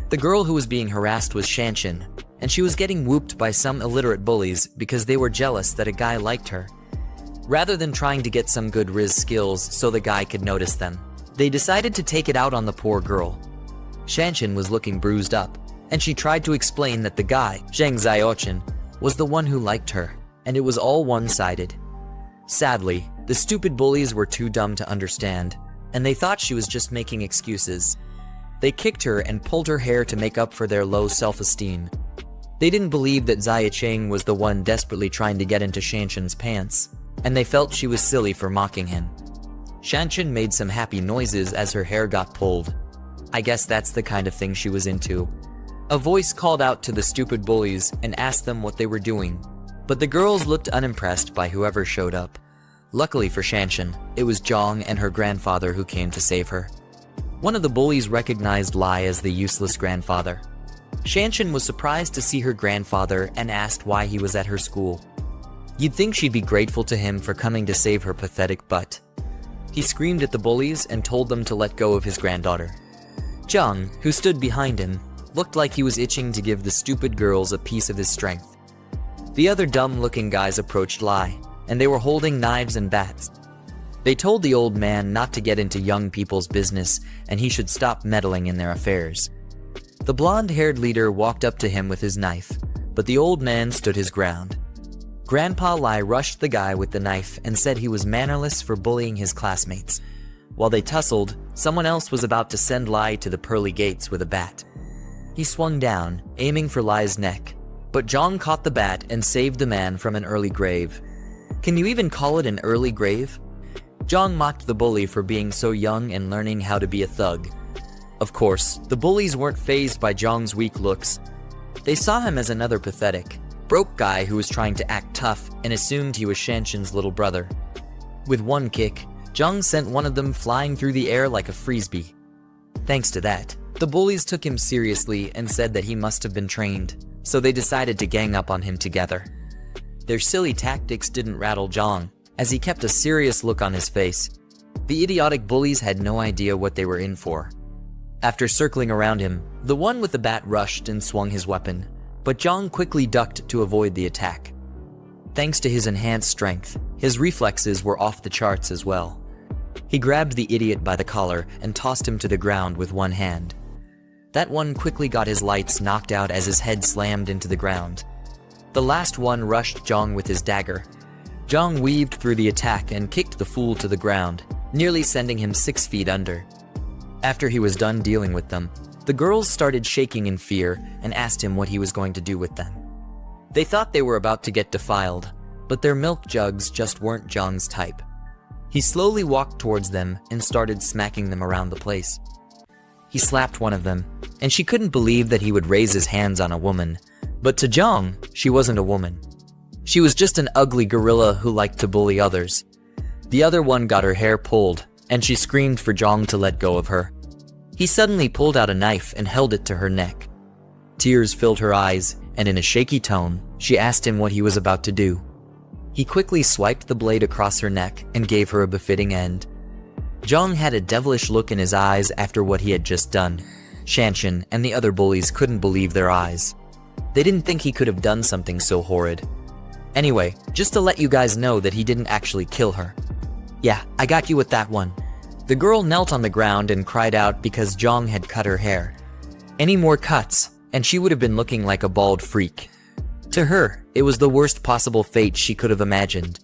The girl who was being harassed was Shanshan, and she was getting whooped by some illiterate bullies because they were jealous that a guy liked her. Rather than trying to get some good Riz skills so the guy could notice them, they decided to take it out on the poor girl. Shanshan was looking bruised up, and she tried to explain that the guy, Zheng Xiaochen, was the one who liked her, and it was all one-sided. Sadly, the stupid bullies were too dumb to understand, and they thought she was just making excuses. They kicked her and pulled her hair to make up for their low self-esteem. They didn't believe that Xia Cheng was the one desperately trying to get into Shanshan's pants, and they felt she was silly for mocking him. Shanshan made some happy noises as her hair got pulled. I guess that's the kind of thing she was into. A voice called out to the stupid bullies and asked them what they were doing, but the girls looked unimpressed by whoever showed up. Luckily for Shanshan, it was Jiang and her grandfather who came to save her. One of the bullies recognized Lai as the useless grandfather. Shanshan was surprised to see her grandfather and asked why he was at her school. You'd think she'd be grateful to him for coming to save her pathetic butt. He screamed at the bullies and told them to let go of his granddaughter. Jiang, who stood behind him, looked like he was itching to give the stupid girls a piece of his strength. The other dumb-looking guys approached Lai, and they were holding knives and bats. They told the old man not to get into young people's business and he should stop meddling in their affairs. The blonde-haired leader walked up to him with his knife, but the old man stood his ground. Grandpa Lai rushed the guy with the knife and said he was mannerless for bullying his classmates. While they tussled, someone else was about to send Lai to the pearly gates with a bat. He swung down, aiming for Lai's neck, but Jiang caught the bat and saved the man from an early grave. Can you even call it an early grave? Jiang mocked the bully for being so young and learning how to be a thug. Of course, the bullies weren't fazed by Jiang's weak looks. They saw him as another pathetic, broke guy who was trying to act tough and assumed he was Shanshan's little brother. With one kick, Jiang sent one of them flying through the air like a frisbee. Thanks to that, the bullies took him seriously and said that he must have been trained, so they decided to gang up on him together. Their silly tactics didn't rattle Jiang, as he kept a serious look on his face. The idiotic bullies had no idea what they were in for. After circling around him, the one with the bat rushed and swung his weapon, but Jiang quickly ducked to avoid the attack. Thanks to his enhanced strength, his reflexes were off the charts as well. He grabbed the idiot by the collar and tossed him to the ground with one hand. That one quickly got his lights knocked out as his head slammed into the ground. The last one rushed Jiang with his dagger. Jiang weaved through the attack and kicked the fool to the ground, nearly sending him 6 feet under. After he was done dealing with them, the girls started shaking in fear and asked him what he was going to do with them. They thought they were about to get defiled, but their milk jugs just weren't Jiang's type. He slowly walked towards them and started smacking them around the place. He slapped one of them, and she couldn't believe that he would raise his hands on a woman. But to Jiang, she wasn't a woman. She was just an ugly gorilla who liked to bully others. The other one got her hair pulled, and she screamed for Jiang to let go of her. He suddenly pulled out a knife and held it to her neck. Tears filled her eyes, and in a shaky tone, she asked him what he was about to do. He quickly swiped the blade across her neck and gave her a befitting end. Jiang had a devilish look in his eyes after what he had just done. Shanshan and the other bullies couldn't believe their eyes. They didn't think he could have done something so horrid. Anyway, just to let you guys know that he didn't actually kill her. Yeah, I got you with that one. The girl knelt on the ground and cried out because Jiang had cut her hair. Any more cuts, and she would have been looking like a bald freak. To her, it was the worst possible fate she could have imagined.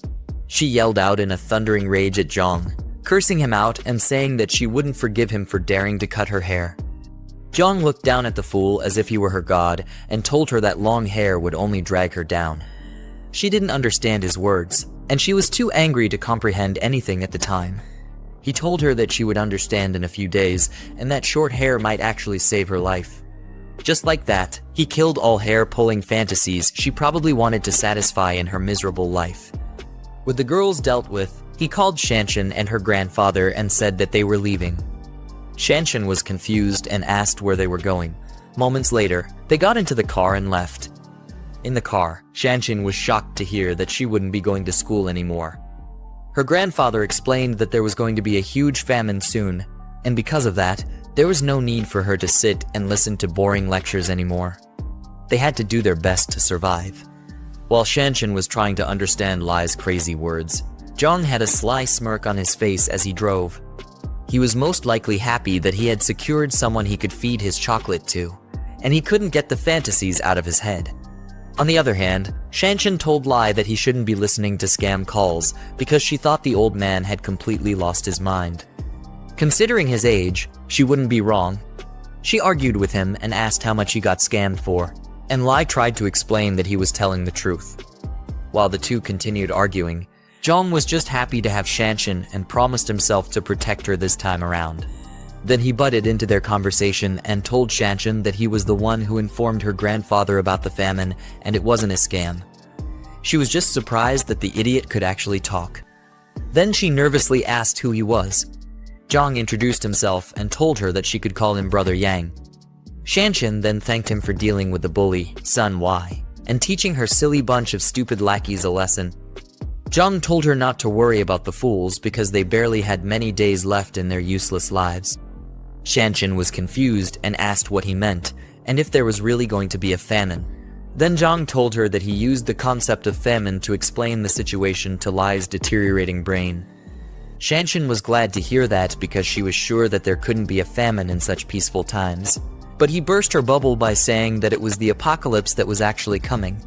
She yelled out in a thundering rage at Jiang, cursing him out and saying that she wouldn't forgive him for daring to cut her hair. Jiang looked down at the fool as if he were her god and told her that long hair would only drag her down. She didn't understand his words, and she was too angry to comprehend anything at the time. He told her that she would understand in a few days and that short hair might actually save her life. Just like that, he killed all hair-pulling fantasies she probably wanted to satisfy in her miserable life. With the girls dealt with, he called Shanshan and her grandfather and said that they were leaving. Shanshan was confused and asked where they were going. Moments later, they got into the car and left. In the car, Shanshan was shocked to hear that she wouldn't be going to school anymore. Her grandfather explained that there was going to be a huge famine soon, and because of that, there was no need for her to sit and listen to boring lectures anymore. They had to do their best to survive. While Shanshan was trying to understand Lai's crazy words, Jiang had a sly smirk on his face as he drove. He was most likely happy that he had secured someone he could feed his chocolate to, and he couldn't get the fantasies out of his head. On the other hand, Shanshan told Lai that he shouldn't be listening to scam calls because she thought the old man had completely lost his mind. Considering his age, she wouldn't be wrong. She argued with him and asked how much he got scammed for, and Lai tried to explain that he was telling the truth. While the two continued arguing, Jiang was just happy to have Shanshan and promised himself to protect her this time around. Then he butted into their conversation and told Shanshan that he was the one who informed her grandfather about the famine and it wasn't a scam. She was just surprised that the idiot could actually talk. Then she nervously asked who he was. Jiang introduced himself and told her that she could call him Brother Yang. Shanshan then thanked him for dealing with the bully, Sun Y, and teaching her silly bunch of stupid lackeys a lesson. Jiang told her not to worry about the fools because they barely had many days left in their useless lives. Shanshan was confused and asked what he meant, and if there was really going to be a famine. Then Jiang told her that he used the concept of famine to explain the situation to Lai's deteriorating brain. Shanshan was glad to hear that because she was sure that there couldn't be a famine in such peaceful times. But he burst her bubble by saying that it was the apocalypse that was actually coming.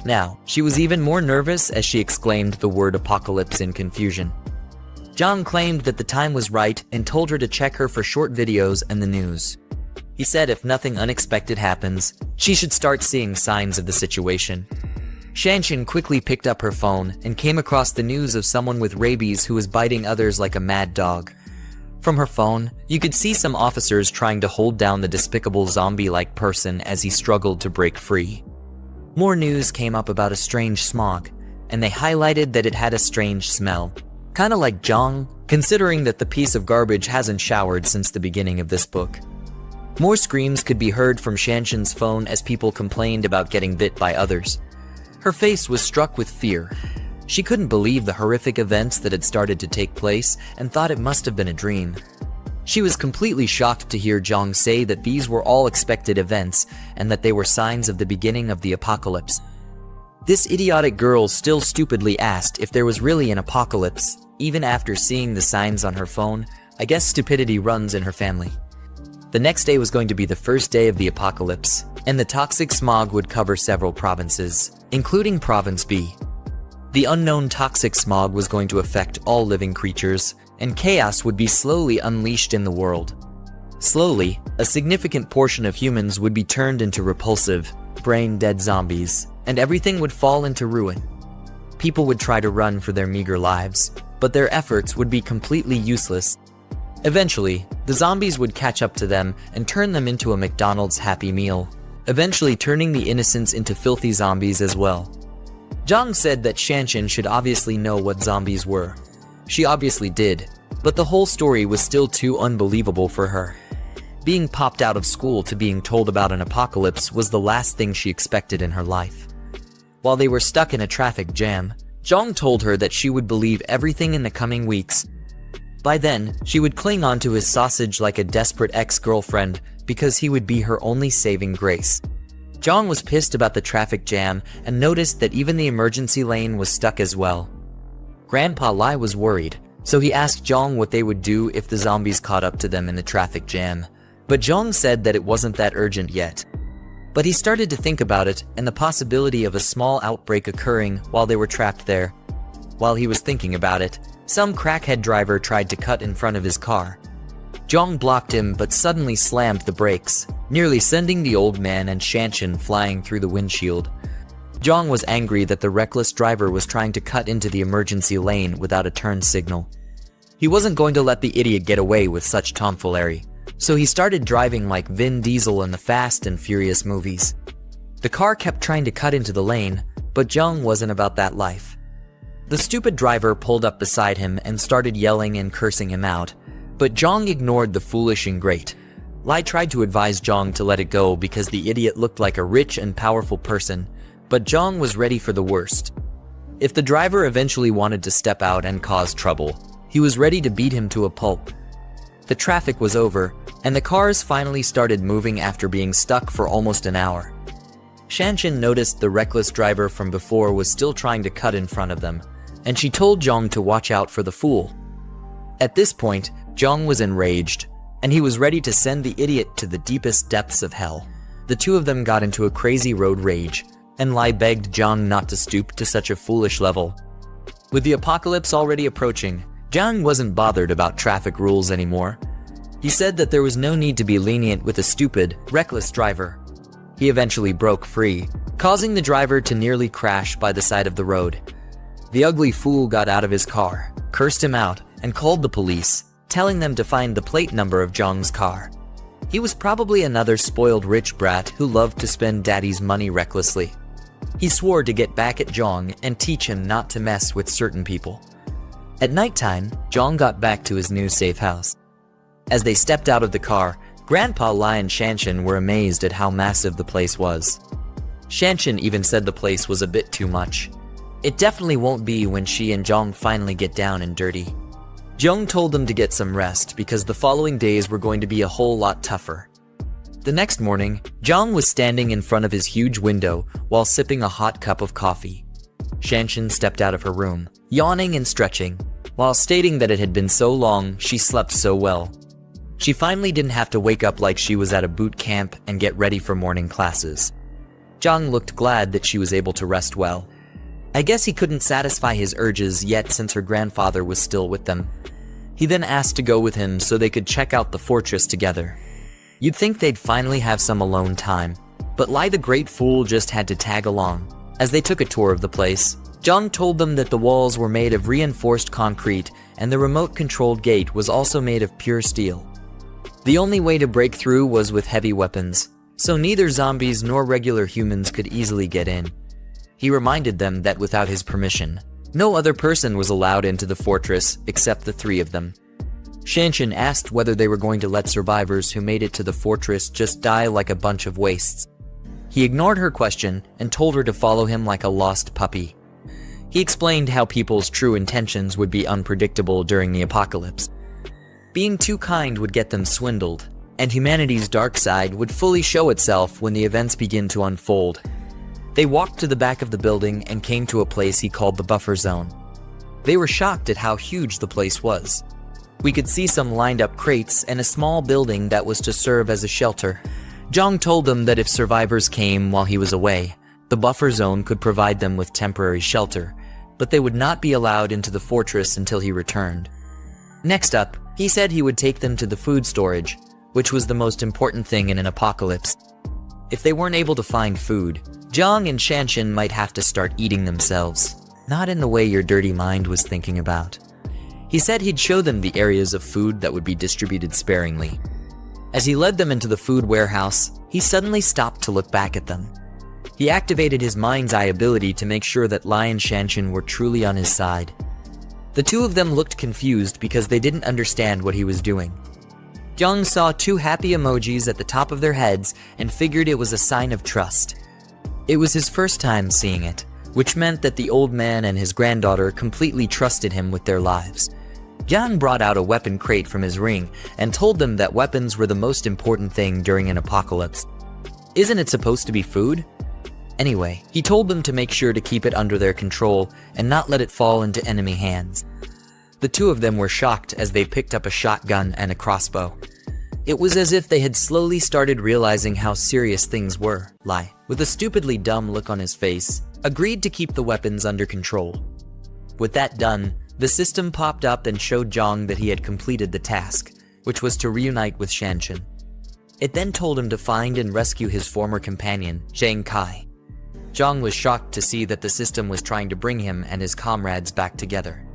Now, she was even more nervous as she exclaimed the word apocalypse in confusion. Jiang claimed that the time was right and told her to check her for short videos and the news. He said if nothing unexpected happens, she should start seeing signs of the situation. Shanshan quickly picked up her phone and came across the news of someone with rabies who was biting others like a mad dog. From her phone, you could see some officers trying to hold down the despicable zombie-like person as he struggled to break free. More news came up about a strange smog, and they highlighted that it had a strange smell. Kinda like Jiang, considering that the piece of garbage hasn't showered since the beginning of this book. More screams could be heard from Shanshan's phone as people complained about getting bit by others. Her face was struck with fear. She couldn't believe the horrific events that had started to take place and thought it must have been a dream. She was completely shocked to hear Jiang say that these were all expected events and that they were signs of the beginning of the apocalypse. This idiotic girl still stupidly asked if there was really an apocalypse, even after seeing the signs on her phone. I guess stupidity runs in her family. The next day was going to be the first day of the apocalypse, and the toxic smog would cover several provinces, including Province B. The unknown toxic smog was going to affect all living creatures, and chaos would be slowly unleashed in the world. Slowly, a significant portion of humans would be turned into repulsive, brain-dead zombies, and everything would fall into ruin. People would try to run for their meager lives, but their efforts would be completely useless. Eventually, the zombies would catch up to them and turn them into a McDonald's Happy Meal, eventually turning the innocents into filthy zombies as well. Jiang said that Shanshan should obviously know what zombies were. She obviously did, But the whole story was still too unbelievable for her. Being popped out of school to being told about an apocalypse was the last thing she expected in her life. While they were stuck in a traffic jam, Jiang told her that she would believe everything in the coming weeks. By then, she would cling onto his sausage like a desperate ex-girlfriend because he would be her only saving grace. Jiang was pissed about the traffic jam and noticed that even the emergency lane was stuck as well. Grandpa Lai was worried, so he asked Jiang what they would do if the zombies caught up to them in the traffic jam. But Jiang said that it wasn't that urgent yet. But he started to think about it and the possibility of a small outbreak occurring while they were trapped there. While he was thinking about it, some crackhead driver tried to cut in front of his car. Jiang blocked him but suddenly slammed the brakes, nearly sending the old man and Shanshan flying through the windshield. Jiang was angry that the reckless driver was trying to cut into the emergency lane without a turn signal. He wasn't going to let the idiot get away with such tomfoolery, so he started driving like Vin Diesel in the Fast and Furious movies. The car kept trying to cut into the lane, but Jiang wasn't about that life. The stupid driver pulled up beside him and started yelling and cursing him out, but Jiang ignored the foolish ingrate. Lai tried to advise Jiang to let it go because the idiot looked like a rich and powerful person, but Jiang was ready for the worst. If the driver eventually wanted to step out and cause trouble, he was ready to beat him to a pulp. The traffic was over, and the cars finally started moving after being stuck for almost an hour. Shanshan noticed the reckless driver from before was still trying to cut in front of them, and she told Jiang to watch out for the fool. At this point, Jiang was enraged, and he was ready to send the idiot to the deepest depths of hell. The two of them got into a crazy road rage, and Lai begged Jiang not to stoop to such a foolish level. With the apocalypse already approaching, Jiang wasn't bothered about traffic rules anymore. He said that there was no need to be lenient with a stupid, reckless driver. He eventually broke free, causing the driver to nearly crash by the side of the road. The ugly fool got out of his car, cursed him out, and called the police, telling them to find the plate number of Jiang's car. He was probably another spoiled rich brat who loved to spend daddy's money recklessly. He swore to get back at Jiang and teach him not to mess with certain people. At nighttime, Jiang got back to his new safe house. As they stepped out of the car, Grandpa Lai and Shanshan were amazed at how massive the place was. Shanshan even said the place was a bit too much. It definitely won't be when she and Jiang finally get down and dirty. Jiang told them to get some rest because the following days were going to be a whole lot tougher. The next morning, Jiang was standing in front of his huge window while sipping a hot cup of coffee. Shanshan stepped out of her room, yawning and stretching, while stating that it had been so long she slept so well. She finally didn't have to wake up like she was at a boot camp and get ready for morning classes. Jiang looked glad that she was able to rest well. I guess he couldn't satisfy his urges yet since her grandfather was still with them. He then asked to go with him so they could check out the fortress together. You'd think they'd finally have some alone time, but Lai the Great Fool just had to tag along. As they took a tour of the place, Jiang told them that the walls were made of reinforced concrete and the remote-controlled gate was also made of pure steel. The only way to break through was with heavy weapons, so neither zombies nor regular humans could easily get in. He reminded them that without his permission, no other person was allowed into the fortress except the three of them. Shanshan asked whether they were going to let survivors who made it to the fortress just die like a bunch of wastes. He ignored her question and told her to follow him like a lost puppy. He explained how people's true intentions would be unpredictable during the apocalypse. Being too kind would get them swindled, and humanity's dark side would fully show itself when the events begin to unfold. They walked to the back of the building and came to a place he called the buffer zone. They were shocked at how huge the place was. We could see some lined up crates and a small building that was to serve as a shelter. Jiang told them that if survivors came while he was away, the buffer zone could provide them with temporary shelter, but they would not be allowed into the fortress until he returned. Next up, he said he would take them to the food storage, which was the most important thing in an apocalypse. If they weren't able to find food, Jiang and Shanshan might have to start eating themselves, not in the way your dirty mind was thinking about. He said he'd show them the areas of food that would be distributed sparingly. As he led them into the food warehouse, he suddenly stopped to look back at them. He activated his mind's eye ability to make sure that Lai and Shanshan were truly on his side. The two of them looked confused because they didn't understand what he was doing. Jiang saw two happy emojis at the top of their heads and figured it was a sign of trust. It was his first time seeing it, which meant that the old man and his granddaughter completely trusted him with their lives. Jiang brought out a weapon crate from his ring and told them that weapons were the most important thing during an apocalypse. Isn't it supposed to be food? Anyway, he told them to make sure to keep it under their control and not let it fall into enemy hands. The two of them were shocked as they picked up a shotgun and a crossbow. It was as if they had slowly started realizing how serious things were. Lai, with a stupidly dumb look on his face, agreed to keep the weapons under control. With that done, the system popped up and showed Jiang that he had completed the task, which was to reunite with Shanshan. It then told him to find and rescue his former companion, Zhang Kai. Jiang was shocked to see that the system was trying to bring him and his comrades back together.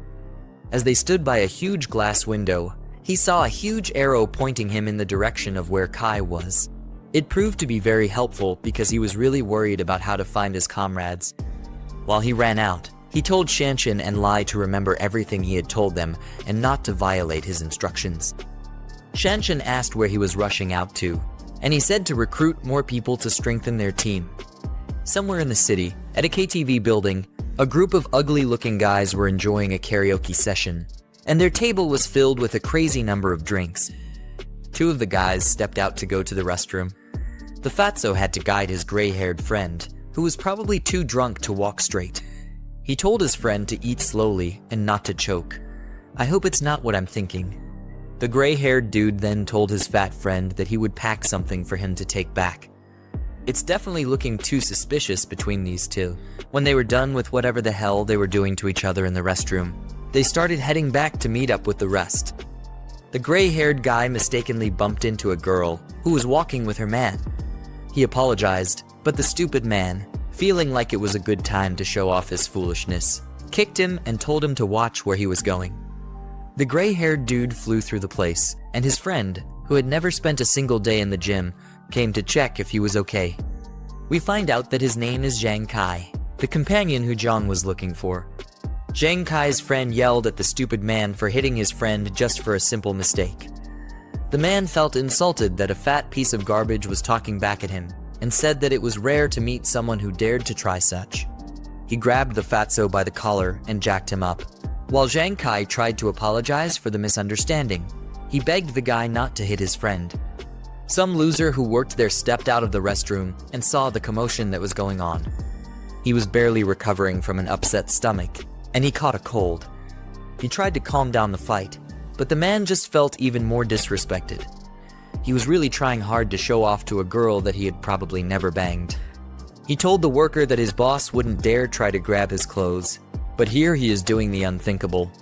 As they stood by a huge glass window, he saw a huge arrow pointing him in the direction of where Kai was. It proved to be very helpful because he was really worried about how to find his comrades. While he ran out, he told Shanshan and Lai to remember everything he had told them and not to violate his instructions. Shanshan asked where he was rushing out to, and he said to recruit more people to strengthen their team. Somewhere in the city, at a KTV building, a group of ugly-looking guys were enjoying a karaoke session, and their table was filled with a crazy number of drinks. Two of the guys stepped out to go to the restroom. The fatso had to guide his gray-haired friend, who was probably too drunk to walk straight. He told his friend to eat slowly and not to choke. I hope it's not what I'm thinking. The gray-haired dude then told his fat friend that he would pack something for him to take back. It's definitely looking too suspicious between these two. When they were done with whatever the hell they were doing to each other in the restroom, they started heading back to meet up with the rest. The gray-haired guy mistakenly bumped into a girl who was walking with her man. He apologized, but the stupid man, feeling like it was a good time to show off his foolishness, kicked him and told him to watch where he was going. The gray-haired dude flew through the place, and his friend, who had never spent a single day in the gym, came to check if he was okay. We find out that his name is Zhang Kai, the companion who Jiang was looking for. Zhang Kai's friend yelled at the stupid man for hitting his friend just for a simple mistake. The man felt insulted that a fat piece of garbage was talking back at him and said that it was rare to meet someone who dared to try such. He grabbed the fatso by the collar and jacked him up. While Zhang Kai tried to apologize for the misunderstanding, he begged the guy not to hit his friend. Some loser who worked there stepped out of the restroom and saw the commotion that was going on. He was barely recovering from an upset stomach, and he caught a cold. He tried to calm down the fight, but the man just felt even more disrespected. He was really trying hard to show off to a girl that he had probably never banged. He told the worker that his boss wouldn't dare try to grab his clothes, but here he is doing the unthinkable.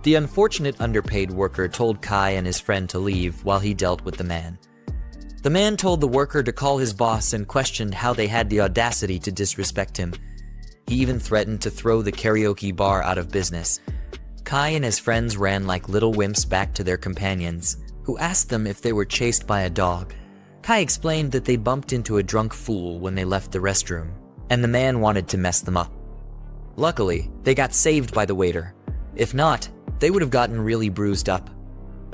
The unfortunate underpaid worker told Kai and his friend to leave while he dealt with the man. The man told the worker to call his boss and questioned how they had the audacity to disrespect him. He even threatened to throw the karaoke bar out of business. Kai and his friends ran like little wimps back to their companions, who asked them if they were chased by a dog. Kai explained that they bumped into a drunk fool when they left the restroom, and the man wanted to mess them up. Luckily, they got saved by the waiter. If not, they would have gotten really bruised up.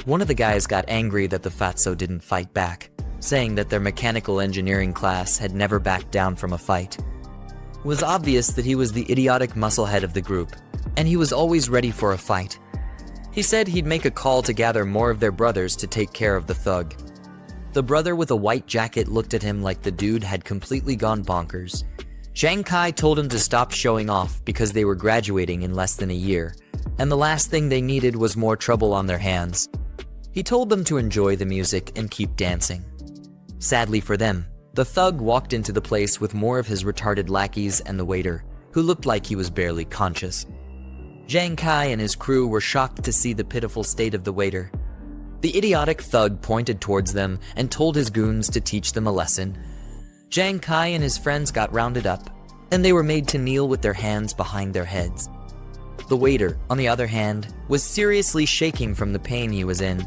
One of the guys got angry that the fatso didn't fight back, saying that their mechanical engineering class had never backed down from a fight. It was obvious that he was the idiotic musclehead of the group, and he was always ready for a fight. He said he'd make a call to gather more of their brothers to take care of the thug. The brother with a white jacket looked at him like the dude had completely gone bonkers. Zhang Kai told him to stop showing off because they were graduating in less than a year, and the last thing they needed was more trouble on their hands. He told them to enjoy the music and keep dancing. Sadly for them, the thug walked into the place with more of his retarded lackeys and the waiter, who looked like he was barely conscious. Zhang Kai and his crew were shocked to see the pitiful state of the waiter. The idiotic thug pointed towards them and told his goons to teach them a lesson. Zhang Kai and his friends got rounded up, and they were made to kneel with their hands behind their heads. The waiter, on the other hand, was seriously shaking from the pain he was in.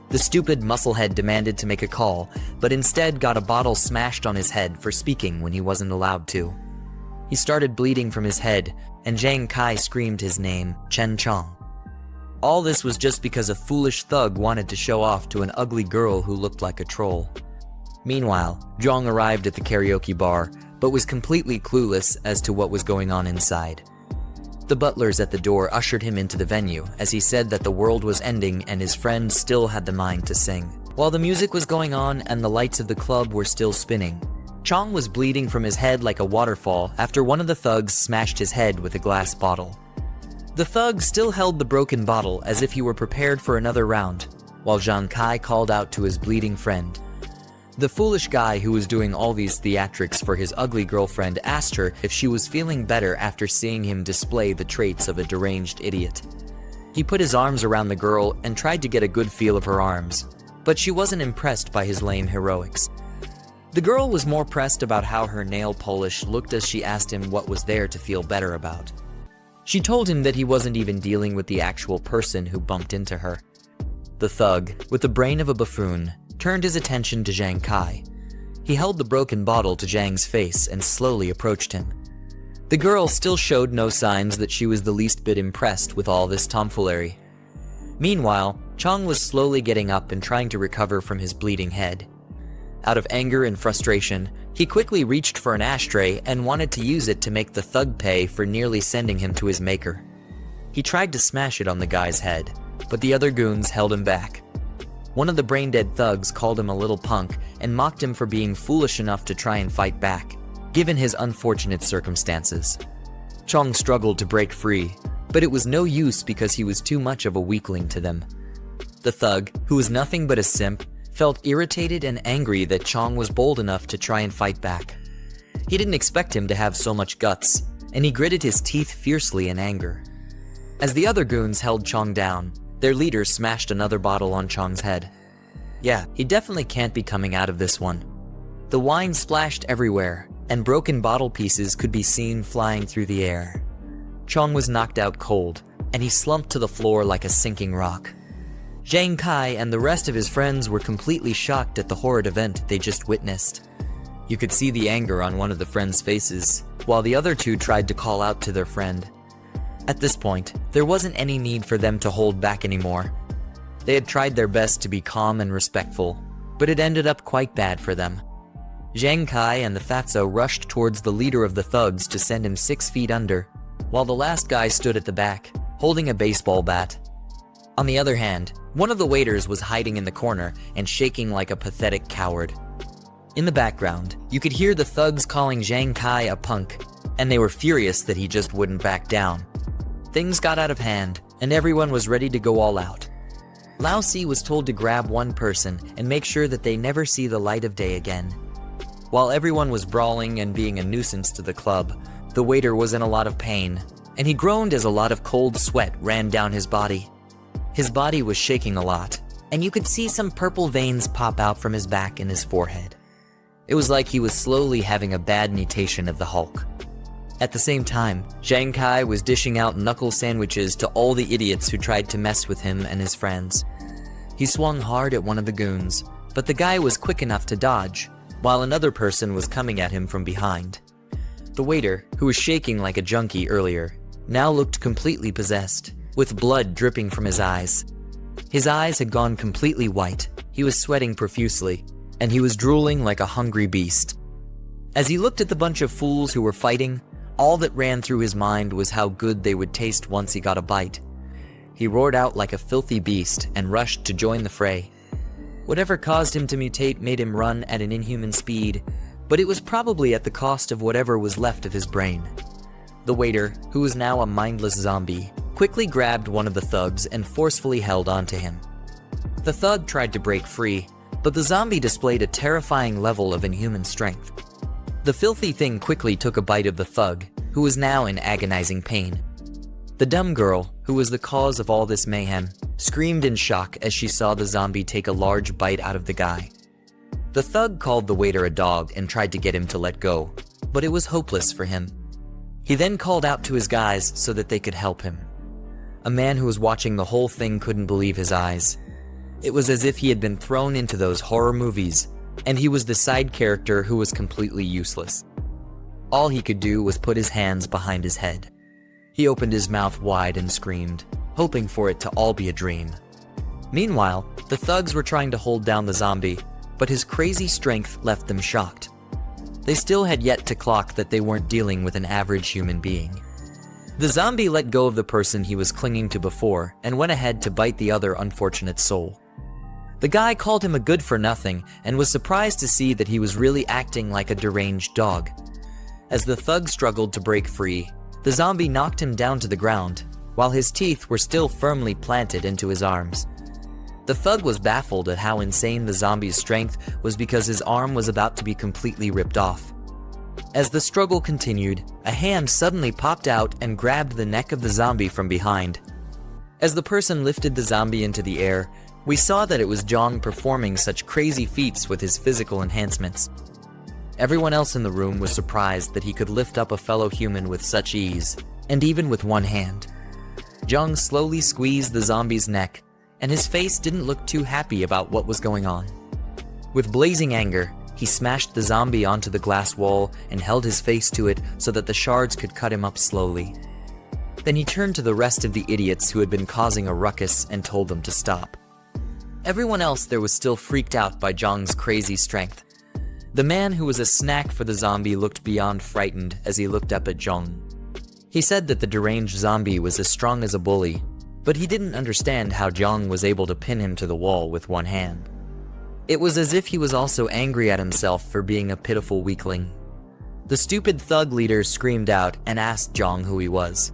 The stupid musclehead demanded to make a call, but instead got a bottle smashed on his head for speaking when he wasn't allowed to. He started bleeding from his head, and Zhang Kai screamed his name, Chen Chong. All this was just because a foolish thug wanted to show off to an ugly girl who looked like a troll. Meanwhile, Jiang arrived at the karaoke bar, but was completely clueless as to what was going on inside. The butlers at the door ushered him into the venue as he said that the world was ending and his friend still had the mind to sing. While the music was going on and the lights of the club were still spinning, Jiang was bleeding from his head like a waterfall after one of the thugs smashed his head with a glass bottle. The thug still held the broken bottle as if he were prepared for another round, while Jiang Kai called out to his bleeding friend. The foolish guy who was doing all these theatrics for his ugly girlfriend asked her if she was feeling better after seeing him display the traits of a deranged idiot. He put his arms around the girl and tried to get a good feel of her arms, but she wasn't impressed by his lame heroics. The girl was more pressed about how her nail polish looked as she asked him what was there to feel better about. She told him that he wasn't even dealing with the actual person who bumped into her. The thug, with the brain of a buffoon, turned his attention to Jiang Kai. He held the broken bottle to Jiang's face and slowly approached him. The girl still showed no signs that she was the least bit impressed with all this tomfoolery. Meanwhile, Jiang was slowly getting up and trying to recover from his bleeding head. Out of anger and frustration, he quickly reached for an ashtray and wanted to use it to make the thug pay for nearly sending him to his maker. He tried to smash it on the guy's head, but the other goons held him back. One of the brain-dead thugs called him a little punk and mocked him for being foolish enough to try and fight back, given his unfortunate circumstances. Jiang struggled to break free, but it was no use because he was too much of a weakling to them. The thug, who was nothing but a simp, felt irritated and angry that Jiang was bold enough to try and fight back. He didn't expect him to have so much guts, and he gritted his teeth fiercely in anger. As the other goons held Jiang down, their leader smashed another bottle on Jiang's head. Yeah, he definitely can't be coming out of this one. The wine splashed everywhere, and broken bottle pieces could be seen flying through the air. Jiang was knocked out cold, and he slumped to the floor like a sinking rock. Jiang Kai and the rest of his friends were completely shocked at the horrid event they just witnessed. You could see the anger on one of the friends' faces, while the other two tried to call out to their friend. At this point, there wasn't any need for them to hold back anymore. They had tried their best to be calm and respectful, but it ended up quite bad for them. Jiang Kai and the fatso rushed towards the leader of the thugs to send him 6 feet under, while the last guy stood at the back, holding a baseball bat. On the other hand, one of the waiters was hiding in the corner and shaking like a pathetic coward. In the background, you could hear the thugs calling Jiang Kai a punk, and they were furious that he just wouldn't back down. Things got out of hand, and everyone was ready to go all out. Lao Si was told to grab one person and make sure that they never see the light of day again. While everyone was brawling and being a nuisance to the club, the waiter was in a lot of pain, and he groaned as a lot of cold sweat ran down his body. His body was shaking a lot, and you could see some purple veins pop out from his back and his forehead. It was like he was slowly having a bad mutation of the Hulk. At the same time, Jiang Kai was dishing out knuckle sandwiches to all the idiots who tried to mess with him and his friends. He swung hard at one of the goons, but the guy was quick enough to dodge, while another person was coming at him from behind. The waiter, who was shaking like a junkie earlier, now looked completely possessed, with blood dripping from his eyes. His eyes had gone completely white, he was sweating profusely, and he was drooling like a hungry beast. As he looked at the bunch of fools who were fighting, all that ran through his mind was how good they would taste once he got a bite. He roared out like a filthy beast and rushed to join the fray. Whatever caused him to mutate made him run at an inhuman speed, but it was probably at the cost of whatever was left of his brain. The waiter, who was now a mindless zombie, quickly grabbed one of the thugs and forcefully held onto him. The thug tried to break free, but the zombie displayed a terrifying level of inhuman strength. The filthy thing quickly took a bite of the thug, who was now in agonizing pain. The dumb girl, who was the cause of all this mayhem, screamed in shock as she saw the zombie take a large bite out of the guy. The thug called the waiter a dog and tried to get him to let go, but it was hopeless for him. He then called out to his guys so that they could help him. A man who was watching the whole thing couldn't believe his eyes. It was as if he had been thrown into those horror movies, and he was the side character who was completely useless. All he could do was put his hands behind his head. He opened his mouth wide and screamed, hoping for it to all be a dream. Meanwhile, the thugs were trying to hold down the zombie, but his crazy strength left them shocked. They still had yet to clock that they weren't dealing with an average human being. The zombie let go of the person he was clinging to before and went ahead to bite the other unfortunate soul. The guy called him a good-for-nothing and was surprised to see that he was really acting like a deranged dog. As the thug struggled to break free, the zombie knocked him down to the ground, while his teeth were still firmly planted into his arms. The thug was baffled at how insane the zombie's strength was because his arm was about to be completely ripped off. As the struggle continued, a hand suddenly popped out and grabbed the neck of the zombie from behind. As the person lifted the zombie into the air, we saw that it was Jiang performing such crazy feats with his physical enhancements. Everyone else in the room was surprised that he could lift up a fellow human with such ease, and even with one hand. Jiang slowly squeezed the zombie's neck, and his face didn't look too happy about what was going on. With blazing anger, he smashed the zombie onto the glass wall and held his face to it so that the shards could cut him up slowly. Then he turned to the rest of the idiots who had been causing a ruckus and told them to stop. Everyone else there was still freaked out by Jiang's crazy strength. The man who was a snack for the zombie looked beyond frightened as he looked up at Jiang. He said that the deranged zombie was as strong as a bully, but he didn't understand how Jiang was able to pin him to the wall with one hand. It was as if he was also angry at himself for being a pitiful weakling. The stupid thug leader screamed out and asked Jiang who he was.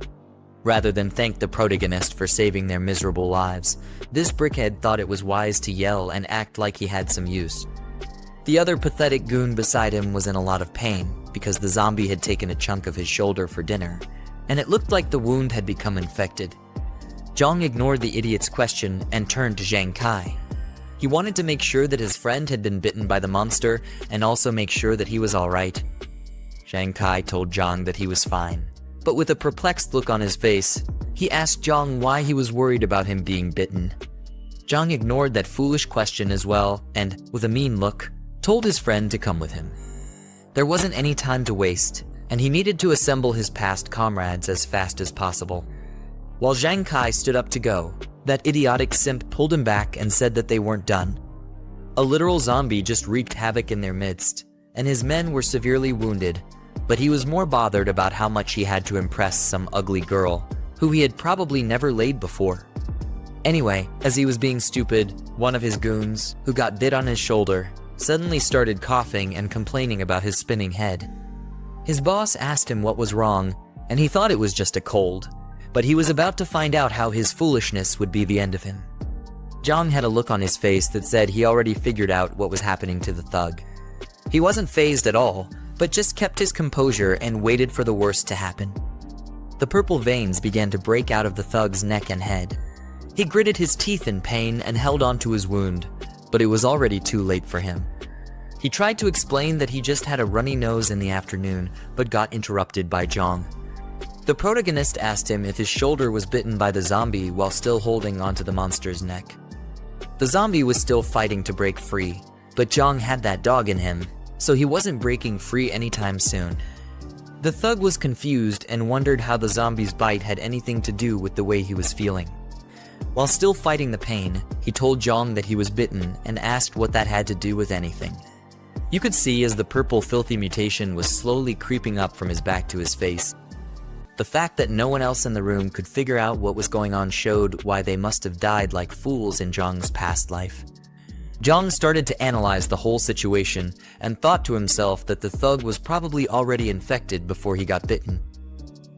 Rather than thank the protagonist for saving their miserable lives, this brickhead thought it was wise to yell and act like he had some use. The other pathetic goon beside him was in a lot of pain because the zombie had taken a chunk of his shoulder for dinner, and it looked like the wound had become infected. Jiang ignored the idiot's question and turned to Zhang Kai. He wanted to make sure that his friend had been bitten by the monster and also make sure that he was alright. Zhang Kai told Jiang that he was fine, but with a perplexed look on his face, he asked Jiang why he was worried about him being bitten. Jiang ignored that foolish question as well and, with a mean look, told his friend to come with him. There wasn't any time to waste, and he needed to assemble his past comrades as fast as possible. While Zhang Kai stood up to go, that idiotic simp pulled him back and said that they weren't done. A literal zombie just wreaked havoc in their midst, and his men were severely wounded, but he was more bothered about how much he had to impress some ugly girl, who he had probably never laid before. Anyway, as he was being stupid, one of his goons, who got bit on his shoulder, suddenly started coughing and complaining about his spinning head. His boss asked him what was wrong, and he thought it was just a cold, but he was about to find out how his foolishness would be the end of him. Jiang had a look on his face that said he already figured out what was happening to the thug. He wasn't fazed at all, but just kept his composure and waited for the worst to happen. The purple veins began to break out of the thug's neck and head. He gritted his teeth in pain and held onto his wound, but it was already too late for him. He tried to explain that he just had a runny nose in the afternoon, but got interrupted by Jiang. The protagonist asked him if his shoulder was bitten by the zombie while still holding onto the monster's neck. The zombie was still fighting to break free, but Jiang had that dog in him, so he wasn't breaking free anytime soon. The thug was confused and wondered how the zombie's bite had anything to do with the way he was feeling. While still fighting the pain, he told Jiang that he was bitten and asked what that had to do with anything. You could see as the purple filthy mutation was slowly creeping up from his back to his face. The fact that no one else in the room could figure out what was going on showed why they must have died like fools in Jiang's past life. Jiang started to analyze the whole situation and thought to himself that the thug was probably already infected before he got bitten.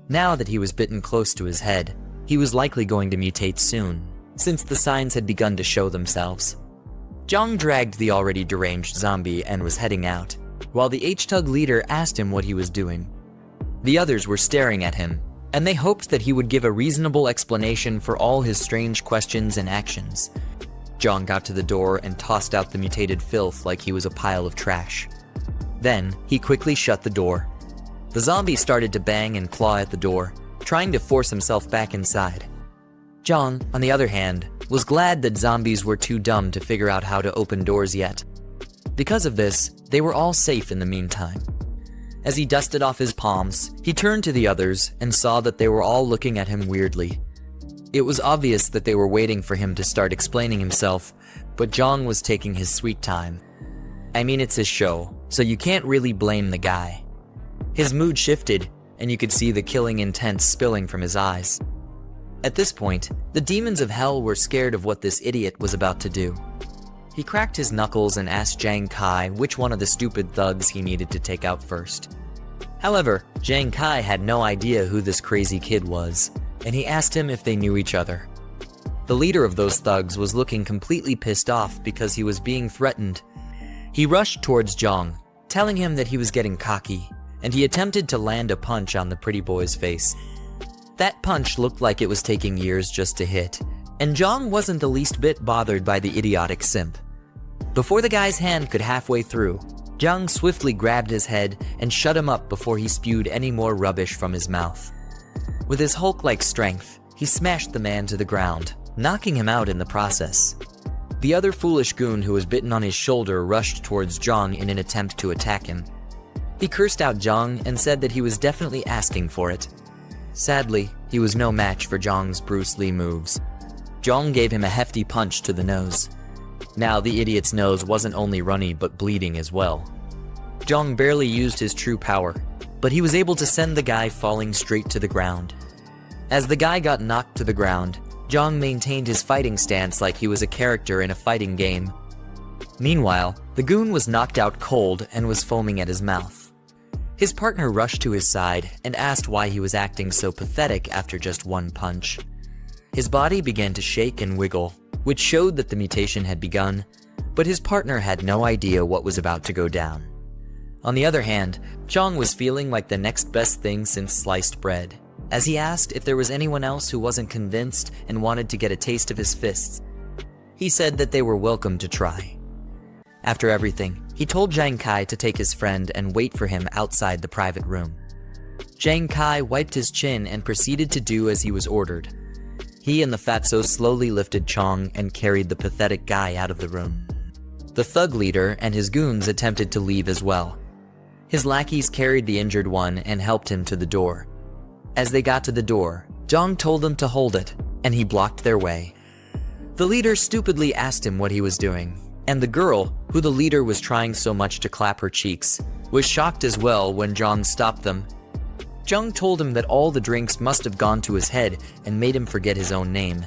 Now that he was bitten close to his head, he was likely going to mutate soon, since the signs had begun to show themselves. Jiang dragged the already deranged zombie and was heading out, while the H-Tug leader asked him what he was doing. The others were staring at him, and they hoped that he would give a reasonable explanation for all his strange questions and actions. Jiang got to the door and tossed out the mutated filth like he was a pile of trash. Then, he quickly shut the door. The zombie started to bang and claw at the door, trying to force himself back inside. Jiang, on the other hand, was glad that zombies were too dumb to figure out how to open doors yet. Because of this, they were all safe in the meantime. As he dusted off his palms, he turned to the others and saw that they were all looking at him weirdly. It was obvious that they were waiting for him to start explaining himself, but Jiang was taking his sweet time. I mean, it's his show, so you can't really blame the guy. His mood shifted, and you could see the killing intent spilling from his eyes. At this point, the demons of hell were scared of what this idiot was about to do. He cracked his knuckles and asked Jiang Kai which one of the stupid thugs he needed to take out first. However, Jiang Kai had no idea who this crazy kid was, and he asked him if they knew each other. The leader of those thugs was looking completely pissed off because he was being threatened. He rushed towards Jiang, telling him that he was getting cocky, and he attempted to land a punch on the pretty boy's face. That punch looked like it was taking years just to hit, and Jiang wasn't the least bit bothered by the idiotic simp. Before the guy's hand could halfway through, Jiang swiftly grabbed his head and shut him up before he spewed any more rubbish from his mouth. With his Hulk-like strength, he smashed the man to the ground, knocking him out in the process. The other foolish goon who was bitten on his shoulder rushed towards Jiang in an attempt to attack him. He cursed out Jiang and said that he was definitely asking for it. Sadly, he was no match for Jiang's Bruce Lee moves. Jiang gave him a hefty punch to the nose. Now the idiot's nose wasn't only runny but bleeding as well. Jiang barely used his true power, but he was able to send the guy falling straight to the ground. As the guy got knocked to the ground, Jiang maintained his fighting stance like he was a character in a fighting game. Meanwhile, the goon was knocked out cold and was foaming at his mouth. His partner rushed to his side and asked why he was acting so pathetic after just one punch. His body began to shake and wiggle, which showed that the mutation had begun, but his partner had no idea what was about to go down. On the other hand, Jiang was feeling like the next best thing since sliced bread, as he asked if there was anyone else who wasn't convinced and wanted to get a taste of his fists. He said that they were welcome to try. After everything, he told Jiang Kai to take his friend and wait for him outside the private room. Jiang Kai wiped his chin and proceeded to do as he was ordered. He and the fatso slowly lifted Jiang and carried the pathetic guy out of the room. The thug leader and his goons attempted to leave as well. His lackeys carried the injured one and helped him to the door. As they got to the door, Jiang told them to hold it, and he blocked their way. The leader stupidly asked him what he was doing, and the girl, who the leader was trying so much to clap her cheeks, was shocked as well when Jiang stopped them. Jiang told him that all the drinks must have gone to his head and made him forget his own name.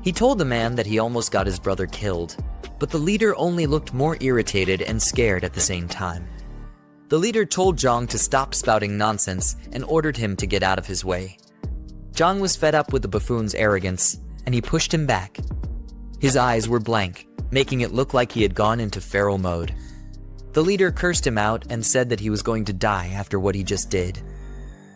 He told the man that he almost got his brother killed, but the leader only looked more irritated and scared at the same time. The leader told Jiang to stop spouting nonsense and ordered him to get out of his way. Jiang was fed up with the buffoon's arrogance, and he pushed him back. His eyes were blank, making it look like he had gone into feral mode. The leader cursed him out and said that he was going to die after what he just did.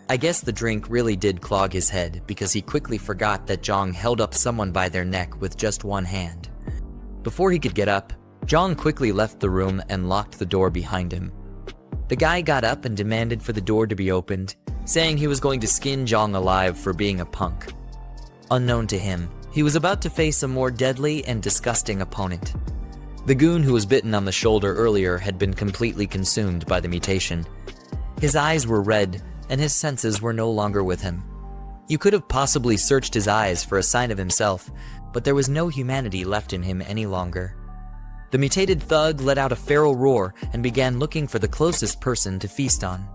I guess the drink really did clog his head because he quickly forgot that Jiang held up someone by their neck with just one hand. Before he could get up, Jiang quickly left the room and locked the door behind him. The guy got up and demanded for the door to be opened, saying he was going to skin Jiang alive for being a punk. Unknown to him, he was about to face a more deadly and disgusting opponent. The goon who was bitten on the shoulder earlier had been completely consumed by the mutation. His eyes were red, and his senses were no longer with him. You could have possibly searched his eyes for a sign of himself, but there was no humanity left in him any longer. The mutated thug let out a feral roar and began looking for the closest person to feast on.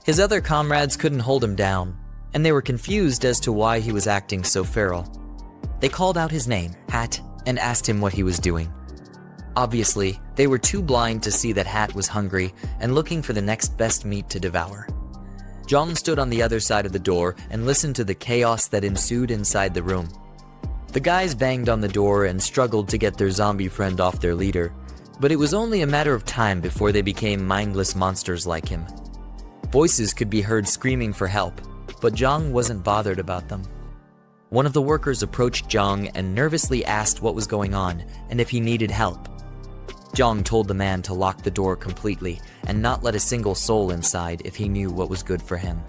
His other comrades couldn't hold him down, and they were confused as to why he was acting so feral. They called out his name, Hat, and asked him what he was doing. Obviously, they were too blind to see that Hat was hungry and looking for the next best meat to devour. Jiang stood on the other side of the door and listened to the chaos that ensued inside the room. The guys banged on the door and struggled to get their zombie friend off their leader, but it was only a matter of time before they became mindless monsters like him. Voices could be heard screaming for help, but Jiang wasn't bothered about them. One of the workers approached Jiang and nervously asked what was going on and if he needed help. Jiang told the man to lock the door completely and not let a single soul inside if he knew what was good for him.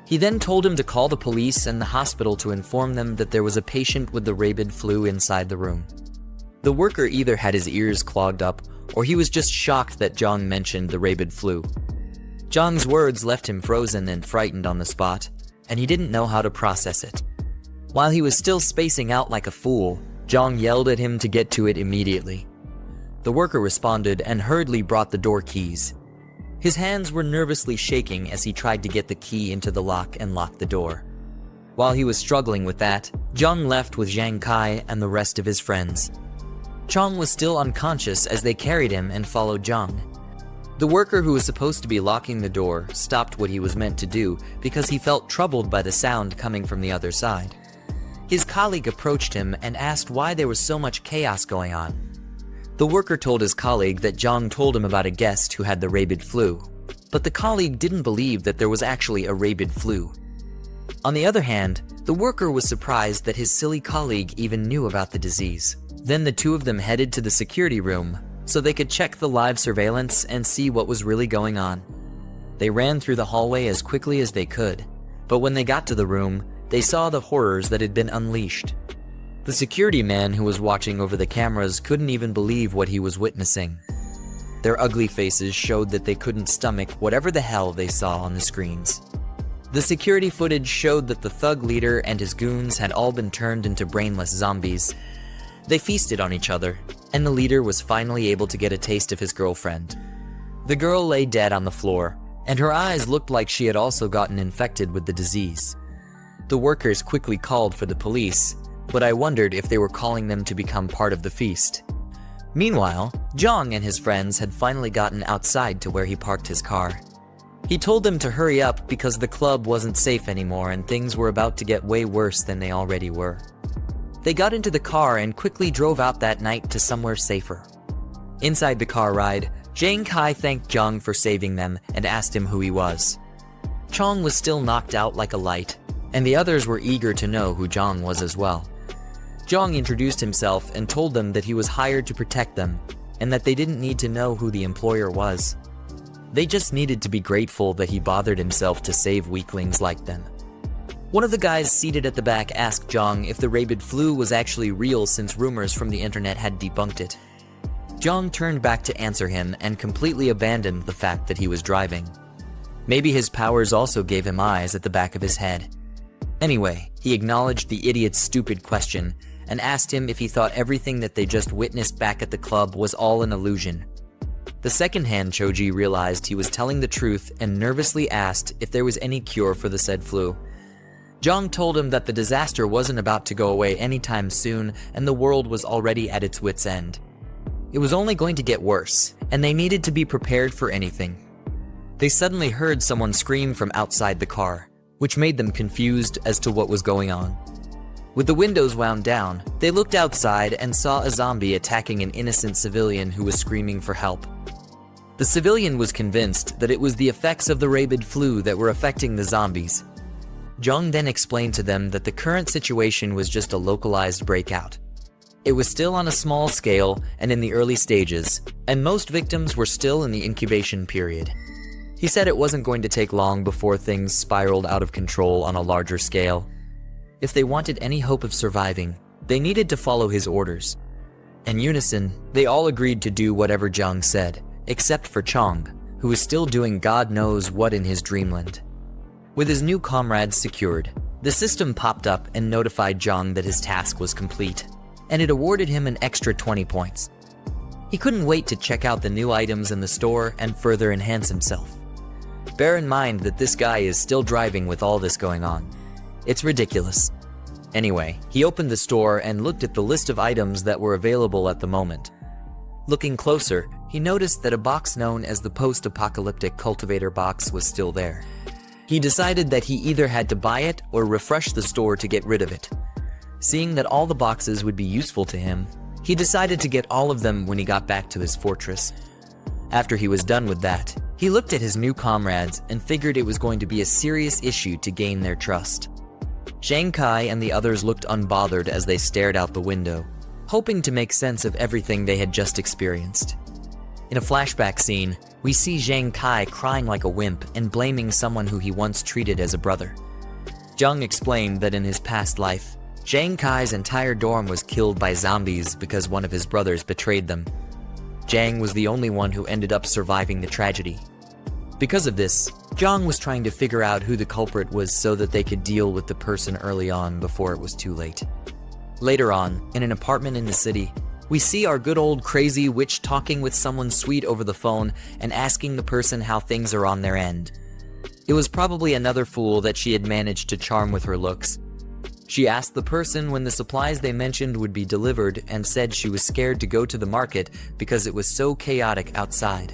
He then told him to call the police and the hospital to inform them that there was a patient with the rabid flu inside the room. The worker either had his ears clogged up or he was just shocked that Jiang mentioned the rabid flu. Jiang's words left him frozen and frightened on the spot, and he didn't know how to process it. While he was still spacing out like a fool, Jiang yelled at him to get to it immediately. The worker responded and hurriedly brought the door keys. His hands were nervously shaking as he tried to get the key into the lock and lock the door. While he was struggling with that, Jiang left with Zhang Kai and the rest of his friends. Chong was still unconscious as they carried him and followed Jiang. The worker who was supposed to be locking the door stopped what he was meant to do because he felt troubled by the sound coming from the other side. His colleague approached him and asked why there was so much chaos going on. The worker told his colleague that Jiang told him about a guest who had the rabid flu, but the colleague didn't believe that there was actually a rabid flu. On the other hand, the worker was surprised that his silly colleague even knew about the disease. Then the two of them headed to the security room so they could check the live surveillance and see what was really going on. They ran through the hallway as quickly as they could, but when they got to the room, they saw the horrors that had been unleashed. The security man who was watching over the cameras couldn't even believe what he was witnessing. Their ugly faces showed that they couldn't stomach whatever the hell they saw on the screens. The security footage showed that the thug leader and his goons had all been turned into brainless zombies. They feasted on each other, and the leader was finally able to get a taste of his girlfriend. The girl lay dead on the floor, and her eyes looked like she had also gotten infected with the disease. The workers quickly called for the police, but I wondered if they were calling them to become part of the feast. Meanwhile, Jiang and his friends had finally gotten outside to where he parked his car. He told them to hurry up because the club wasn't safe anymore and things were about to get way worse than they already were. They got into the car and quickly drove out that night to somewhere safer. Inside the car ride, Zhang Kai thanked Jiang for saving them and asked him who he was. Chong was still knocked out like a light, and the others were eager to know who Jiang was as well. Jiang introduced himself and told them that he was hired to protect them, and that they didn't need to know who the employer was. They just needed to be grateful that he bothered himself to save weaklings like them. One of the guys seated at the back asked Jiang if the rabid flu was actually real since rumors from the internet had debunked it. Jiang turned back to answer him and completely abandoned the fact that he was driving. Maybe his powers also gave him eyes at the back of his head. Anyway, he acknowledged the idiot's stupid question and asked him if he thought everything that they just witnessed back at the club was all an illusion. The second-hand Choji realized he was telling the truth and nervously asked if there was any cure for the said flu. Jiang told him that the disaster wasn't about to go away anytime soon and the world was already at its wit's end. It was only going to get worse, and they needed to be prepared for anything. They suddenly heard someone scream from outside the car, which made them confused as to what was going on. With the windows wound down, they looked outside and saw a zombie attacking an innocent civilian who was screaming for help. The civilian was convinced that it was the effects of the rabid flu that were affecting the zombies. Jiang then explained to them that the current situation was just a localized breakout. It was still on a small scale and in the early stages, and most victims were still in the incubation period. He said it wasn't going to take long before things spiraled out of control on a larger scale. If they wanted any hope of surviving, they needed to follow his orders. In unison, they all agreed to do whatever Jiang said, except for Chong, who was still doing God knows what in his dreamland. With his new comrades secured, the system popped up and notified Jiang that his task was complete, and it awarded him an extra 20 points. He couldn't wait to check out the new items in the store and further enhance himself. Bear in mind that this guy is still driving with all this going on. It's ridiculous. Anyway, he opened the store and looked at the list of items that were available at the moment. Looking closer, he noticed that a box known as the post-apocalyptic cultivator box was still there. He decided that he either had to buy it or refresh the store to get rid of it. Seeing that all the boxes would be useful to him, he decided to get all of them when he got back to his fortress. After he was done with that, he looked at his new comrades and figured it was going to be a serious issue to gain their trust. Zhang Kai and the others looked unbothered as they stared out the window, hoping to make sense of everything they had just experienced. In a flashback scene, we see Zhang Kai crying like a wimp and blaming someone who he once treated as a brother. Jiang explained that in his past life, Zhang Kai's entire dorm was killed by zombies because one of his brothers betrayed them. Jiang was the only one who ended up surviving the tragedy. Because of this, Jiang was trying to figure out who the culprit was so that they could deal with the person early on before it was too late. Later on, in an apartment in the city, we see our good old crazy witch talking with someone sweet over the phone and asking the person how things are on their end. It was probably another fool that she had managed to charm with her looks. She asked the person when the supplies they mentioned would be delivered and said she was scared to go to the market because it was so chaotic outside.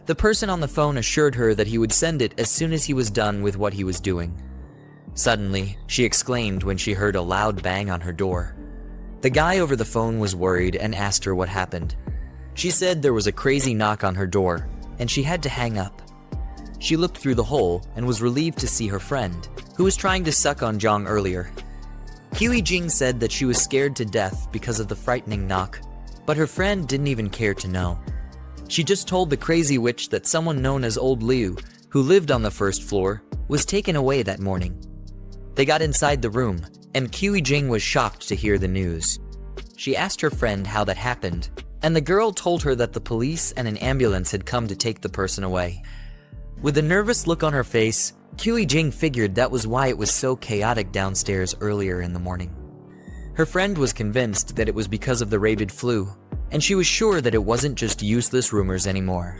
The person on the phone assured her that he would send it as soon as he was done with what he was doing. Suddenly, she exclaimed when she heard a loud bang on her door. The guy over the phone was worried and asked her what happened. She said there was a crazy knock on her door, and she had to hang up. She looked through the hole and was relieved to see her friend, who was trying to suck on Jiang earlier. Jiang said that she was scared to death because of the frightening knock, but her friend didn't even care to know. She just told the crazy witch that someone known as Old Liu, who lived on the first floor, was taken away that morning. They got inside the room, and Jiang was shocked to hear the news. She asked her friend how that happened, and the girl told her that the police and an ambulance had come to take the person away. With a nervous look on her face, Jiang figured that was why it was so chaotic downstairs earlier in the morning. Her friend was convinced that it was because of the rabid flu, and she was sure that it wasn't just useless rumors anymore.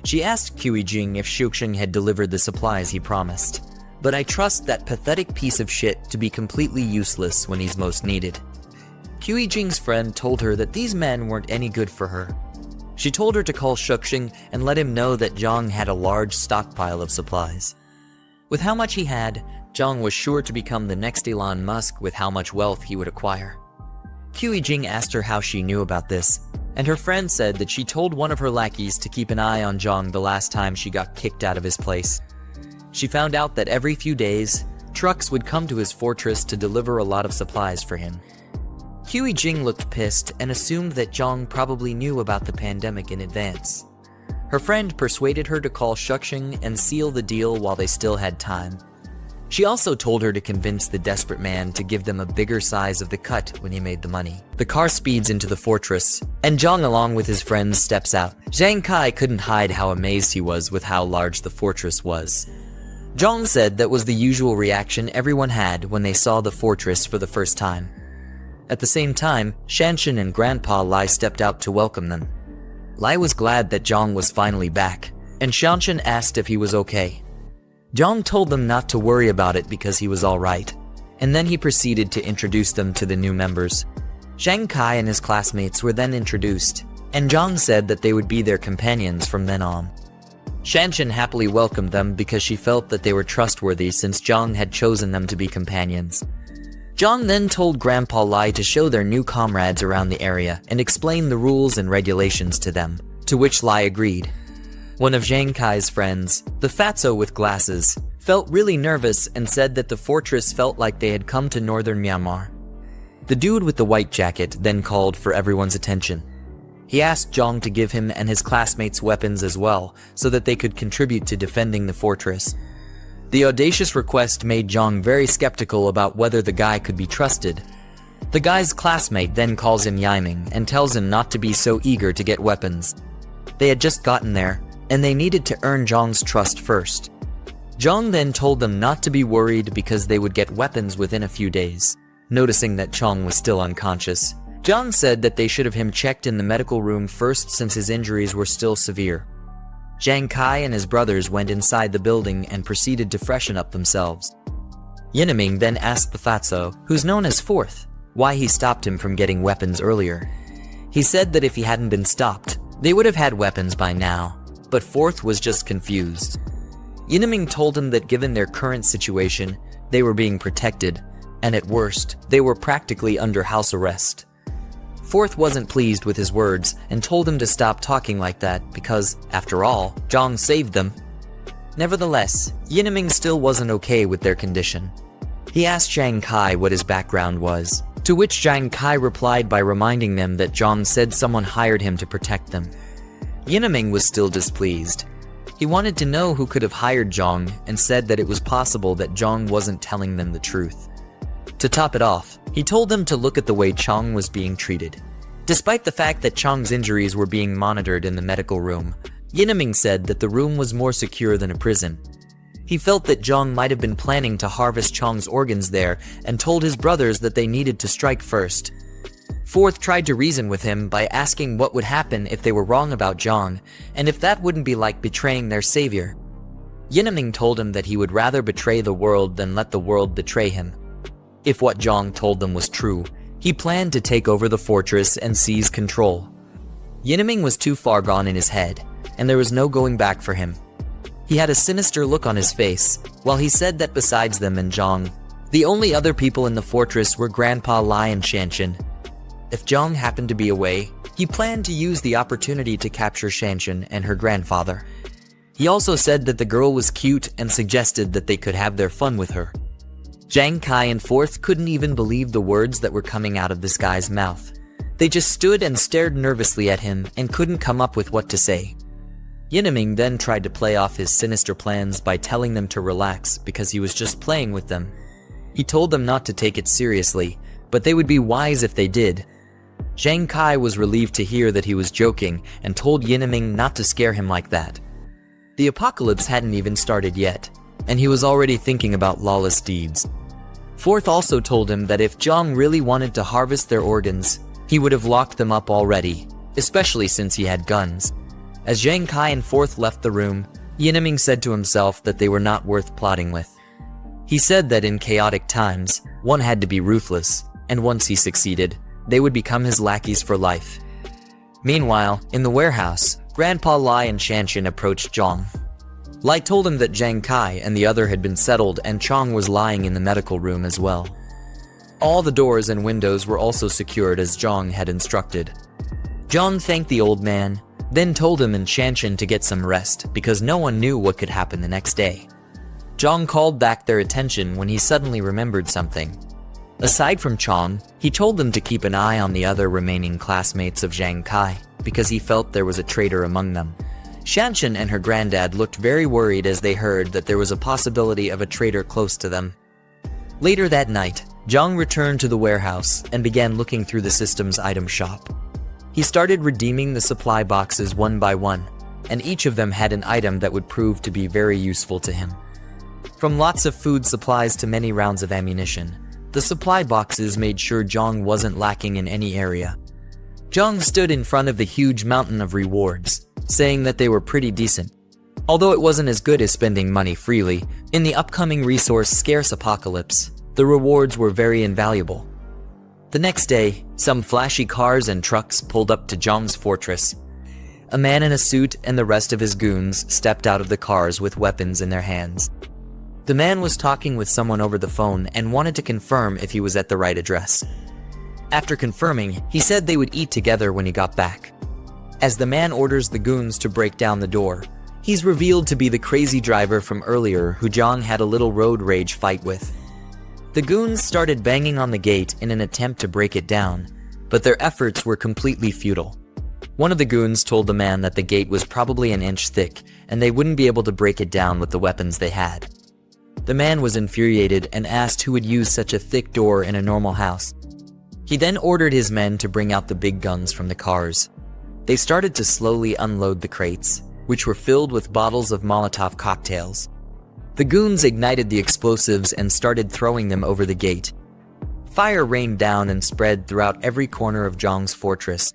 She asked Jiang if Shuxing had delivered the supplies he promised, but I trust that pathetic piece of shit to be completely useless when he's most needed. Jiang's friend told her that these men weren't any good for her. She told her to call Shuxing and let him know that Jiang had a large stockpile of supplies. With how much he had, Jiang was sure to become the next Elon Musk with how much wealth he would acquire. Jiang asked her how she knew about this, and her friend said that she told one of her lackeys to keep an eye on Jiang the last time she got kicked out of his place. She found out that every few days, trucks would come to his fortress to deliver a lot of supplies for him. Jiang looked pissed and assumed that Jiang probably knew about the pandemic in advance. Her friend persuaded her to call Shuxing and seal the deal while they still had time. She also told her to convince the desperate man to give them a bigger size of the cut when he made the money. The car speeds into the fortress, and Jiang along with his friends steps out. Zhang Kai couldn't hide how amazed he was with how large the fortress was. Jiang said that was the usual reaction everyone had when they saw the fortress for the first time. At the same time, Shanshan and Grandpa Lai stepped out to welcome them. Lai was glad that Jiang was finally back, and Shanshan asked if he was okay. Jiang told them not to worry about it because he was alright, and then he proceeded to introduce them to the new members. Zhang Kai and his classmates were then introduced, and Jiang said that they would be their companions from then on. Shanshan happily welcomed them because she felt that they were trustworthy since Jiang had chosen them to be companions. Jiang then told Grandpa Lai to show their new comrades around the area and explain the rules and regulations to them, to which Lai agreed. One of Zhang Kai's friends, the fatso with glasses, felt really nervous and said that the fortress felt like they had come to northern Myanmar. The dude with the white jacket then called for everyone's attention. He asked Jiang to give him and his classmates weapons as well, so that they could contribute to defending the fortress. The audacious request made Jiang very skeptical about whether the guy could be trusted. The guy's classmate then calls him Yiming and tells him not to be so eager to get weapons. They had just gotten there, and they needed to earn Jiang's trust first. Jiang then told them not to be worried because they would get weapons within a few days. Noticing that Jiang was still unconscious, Jiang said that they should have him checked in the medical room first since his injuries were still severe. Zhang Kai and his brothers went inside the building and proceeded to freshen up themselves. Yinming then asked the fatso, who's known as Fourth, why he stopped him from getting weapons earlier. He said that if he hadn't been stopped, they would have had weapons by now, but Fourth was just confused. Yinming told him that given their current situation, they were being protected, and at worst, they were practically under house arrest. Fourth wasn't pleased with his words and told him to stop talking like that because, after all, Jiang saved them. Nevertheless, Yinming still wasn't okay with their condition. He asked Zhang Kai what his background was, to which Zhang Kai replied by reminding them that Jiang said someone hired him to protect them. Yinming was still displeased. He wanted to know who could have hired Jiang and said that it was possible that Jiang wasn't telling them the truth. To top it off, he told them to look at the way Chang was being treated. Despite the fact that Chang's injuries were being monitored in the medical room, Yineming said that the room was more secure than a prison. He felt that Jiang might have been planning to harvest Chang's organs there and told his brothers that they needed to strike first. Fourth tried to reason with him by asking what would happen if they were wrong about Jiang, and if that wouldn't be like betraying their savior. Yineming told him that he would rather betray the world than let the world betray him. If what Jiang told them was true, he planned to take over the fortress and seize control. Yineming was too far gone in his head, and there was no going back for him. He had a sinister look on his face, while he said that besides them and Jiang, the only other people in the fortress were Grandpa Lai and Shanshan. If Jiang happened to be away, he planned to use the opportunity to capture Shanshan and her grandfather. He also said that the girl was cute and suggested that they could have their fun with her. Jiang Kai and Fourth couldn't even believe the words that were coming out of this guy's mouth. They just stood and stared nervously at him and couldn't come up with what to say. Yineming then tried to play off his sinister plans by telling them to relax because he was just playing with them. He told them not to take it seriously, but they would be wise if they did. Jiang Kai was relieved to hear that he was joking and told Yineming not to scare him like that. The apocalypse hadn't even started yet, and he was already thinking about lawless deeds. Fourth also told him that if Jiang really wanted to harvest their organs, he would have locked them up already, especially since he had guns. As Jiang Kai and Fourth left the room, Yineming said to himself that they were not worth plotting with. He said that in chaotic times, one had to be ruthless, and once he succeeded, they would become his lackeys for life. Meanwhile, in the warehouse, Grandpa Lai and Shanshan approached Jiang. Lai told him that Jiang Kai and the other had been settled and Chang was lying in the medical room as well. All the doors and windows were also secured as Jiang had instructed. Jiang thanked the old man, then told him and Shanshan to get some rest because no one knew what could happen the next day. Jiang called back their attention when he suddenly remembered something. Aside from Chang, he told them to keep an eye on the other remaining classmates of Jiang Kai because he felt there was a traitor among them. Shanshan and her granddad looked very worried as they heard that there was a possibility of a traitor close to them. Later that night, Jiang returned to the warehouse and began looking through the system's item shop. He started redeeming the supply boxes one by one, and each of them had an item that would prove to be very useful to him. From lots of food supplies to many rounds of ammunition, the supply boxes made sure Jiang wasn't lacking in any area. Jiang stood in front of the huge mountain of rewards, saying that they were pretty decent. Although it wasn't as good as spending money freely, in the upcoming resource-scarce apocalypse, the rewards were very invaluable. The next day, some flashy cars and trucks pulled up to Jiang's fortress. A man in a suit and the rest of his goons stepped out of the cars with weapons in their hands. The man was talking with someone over the phone and wanted to confirm if he was at the right address. After confirming, he said they would eat together when he got back. As the man orders the goons to break down the door, he's revealed to be the crazy driver from earlier who Jiang had a little road rage fight with. The goons started banging on the gate in an attempt to break it down, but their efforts were completely futile. One of the goons told the man that the gate was probably an inch thick and they wouldn't be able to break it down with the weapons they had. The man was infuriated and asked who would use such a thick door in a normal house. He then ordered his men to bring out the big guns from the cars. They started to slowly unload the crates, which were filled with bottles of Molotov cocktails. The goons ignited the explosives and started throwing them over the gate. Fire rained down and spread throughout every corner of Jiang's fortress.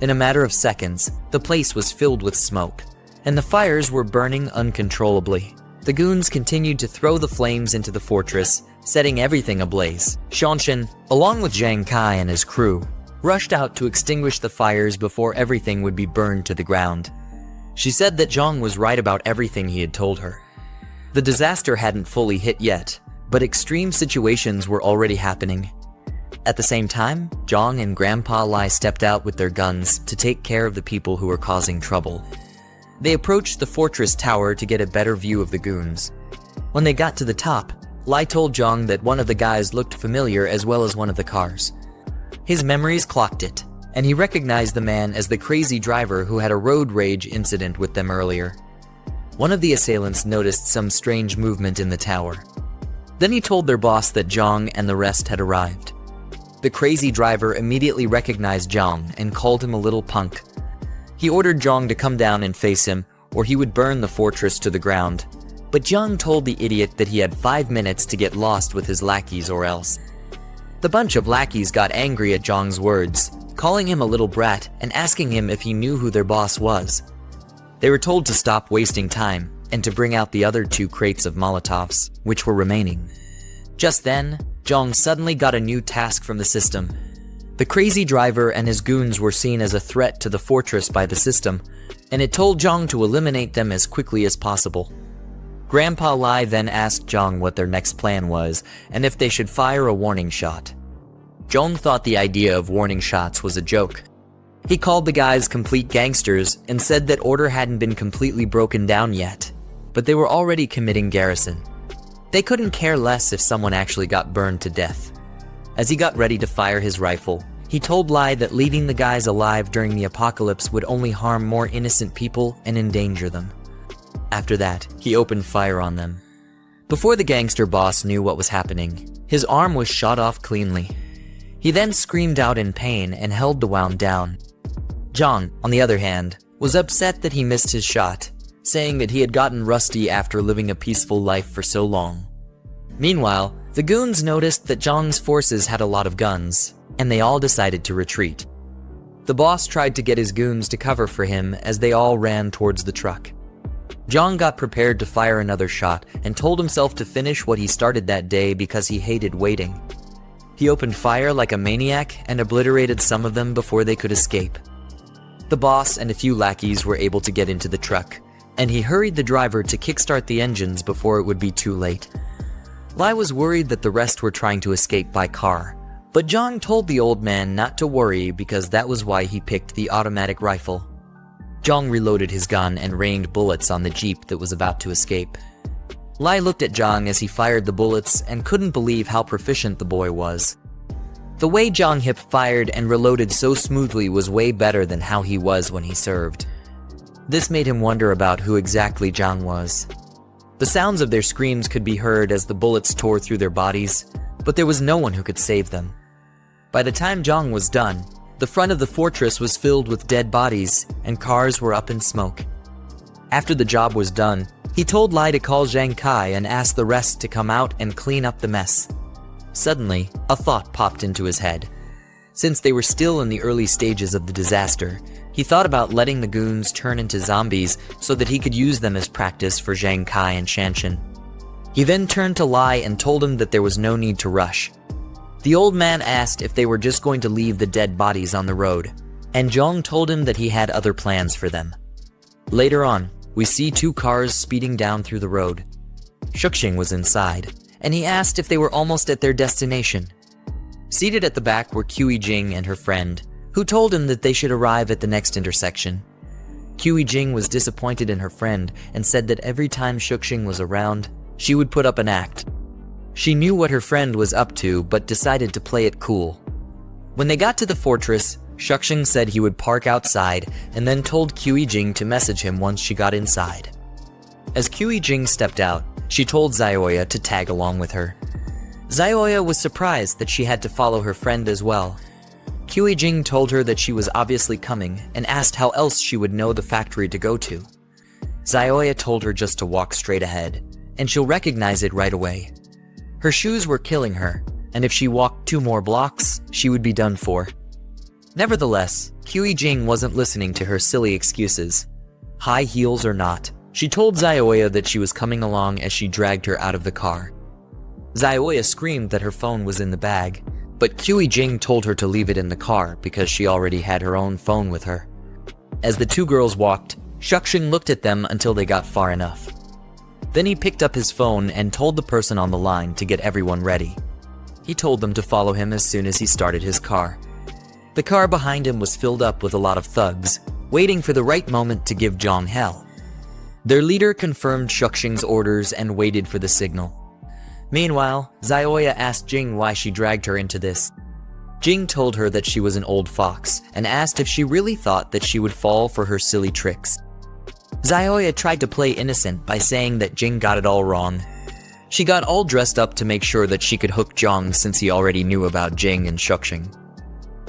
In a matter of seconds, the place was filled with smoke, and the fires were burning uncontrollably. The goons continued to throw the flames into the fortress, setting everything ablaze. Shanshan, along with Jiang Kai and his crew, rushed out to extinguish the fires before everything would be burned to the ground. She said that Jiang was right about everything he had told her. The disaster hadn't fully hit yet, but extreme situations were already happening. At the same time, Jiang and Grandpa Lai stepped out with their guns to take care of the people who were causing trouble. They approached the fortress tower to get a better view of the goons. When they got to the top, Lai told Jiang that one of the guys looked familiar as well as one of the cars. His memories clocked it, and he recognized the man as the crazy driver who had a road rage incident with them earlier. One of the assailants noticed some strange movement in the tower. Then he told their boss that Jiang and the rest had arrived. The crazy driver immediately recognized Jiang and called him a little punk. He ordered Jiang to come down and face him, or he would burn the fortress to the ground. But Jiang told the idiot that he had 5 minutes to get lost with his lackeys or else. The bunch of lackeys got angry at Jiang's words, calling him a little brat and asking him if he knew who their boss was. They were told to stop wasting time and to bring out the other 2 crates of Molotovs, which were remaining. Just then, Jiang suddenly got a new task from the system. The crazy driver and his goons were seen as a threat to the fortress by the system, and it told Jiang to eliminate them as quickly as possible. Grandpa Lai then asked Jiang what their next plan was and if they should fire a warning shot. Jiang thought the idea of warning shots was a joke. He called the guys complete gangsters and said that order hadn't been completely broken down yet, but they were already committing garrison. They couldn't care less if someone actually got burned to death. As he got ready to fire his rifle, he told Lai that leaving the guys alive during the apocalypse would only harm more innocent people and endanger them. After that, he opened fire on them. Before the gangster boss knew what was happening, his arm was shot off cleanly. He then screamed out in pain and held the wound down. Jiang, on the other hand, was upset that he missed his shot, saying that he had gotten rusty after living a peaceful life for so long. Meanwhile, the goons noticed that Jiang's forces had a lot of guns, and they all decided to retreat. The boss tried to get his goons to cover for him as they all ran towards the truck. Jiang got prepared to fire another shot and told himself to finish what he started that day because he hated waiting. He opened fire like a maniac and obliterated some of them before they could escape. The boss and a few lackeys were able to get into the truck, and he hurried the driver to kickstart the engines before it would be too late. Lai was worried that the rest were trying to escape by car, but Jiang told the old man not to worry because that was why he picked the automatic rifle. Jiang reloaded his gun and rained bullets on the jeep that was about to escape. Lai looked at Jiang as he fired the bullets and couldn't believe how proficient the boy was. The way Jiang hip fired and reloaded so smoothly was way better than how he was when he served. This made him wonder about who exactly Jiang was. The sounds of their screams could be heard as the bullets tore through their bodies, but there was no one who could save them. By the time Jiang was done, the front of the fortress was filled with dead bodies, and cars were up in smoke. After the job was done, he told Lai to call Zhang Kai and ask the rest to come out and clean up the mess. Suddenly, a thought popped into his head. Since they were still in the early stages of the disaster, he thought about letting the goons turn into zombies so that he could use them as practice for Zhang Kai and Shanshan. He then turned to Lai and told him that there was no need to rush. The old man asked if they were just going to leave the dead bodies on the road, and Jiang told him that he had other plans for them. Later on, we see 2 cars speeding down through the road. Shuxing was inside, and he asked if they were almost at their destination. Seated at the back were Jing and her friend, who told him that they should arrive at the next intersection. Jing was disappointed in her friend and said that every time Shuxing was around, she would put up an act. She knew what her friend was up to, but decided to play it cool. When they got to the fortress, Shuxing said he would park outside and then told Jing to message him once she got inside. As Jing stepped out, she told Xiaoya to tag along with her. Xiaoya was surprised that she had to follow her friend as well. Jing told her that she was obviously coming and asked how else she would know the factory to go to. Xiaoya told her just to walk straight ahead, and she'll recognize it right away. Her shoes were killing her, and if she walked 2 more blocks, she would be done for. Nevertheless, Jing wasn't listening to her silly excuses. High heels or not, she told Xiaoya that she was coming along as she dragged her out of the car. Xiaoya screamed that her phone was in the bag, but Jing told her to leave it in the car because she already had her own phone with her. As the 2 girls walked, Shuxing looked at them until they got far enough. Then he picked up his phone and told the person on the line to get everyone ready. He told them to follow him as soon as he started his car. The car behind him was filled up with a lot of thugs, waiting for the right moment to give Jiang hell. Their leader confirmed Shuxing's orders and waited for the signal. Meanwhile, Xiaoya asked Jing why she dragged her into this. Jing told her that she was an old fox and asked if she really thought that she would fall for her silly tricks. Xiaoya tried to play innocent by saying that Jing got it all wrong. She got all dressed up to make sure that she could hook Jiang since he already knew about Jing and Shuxing.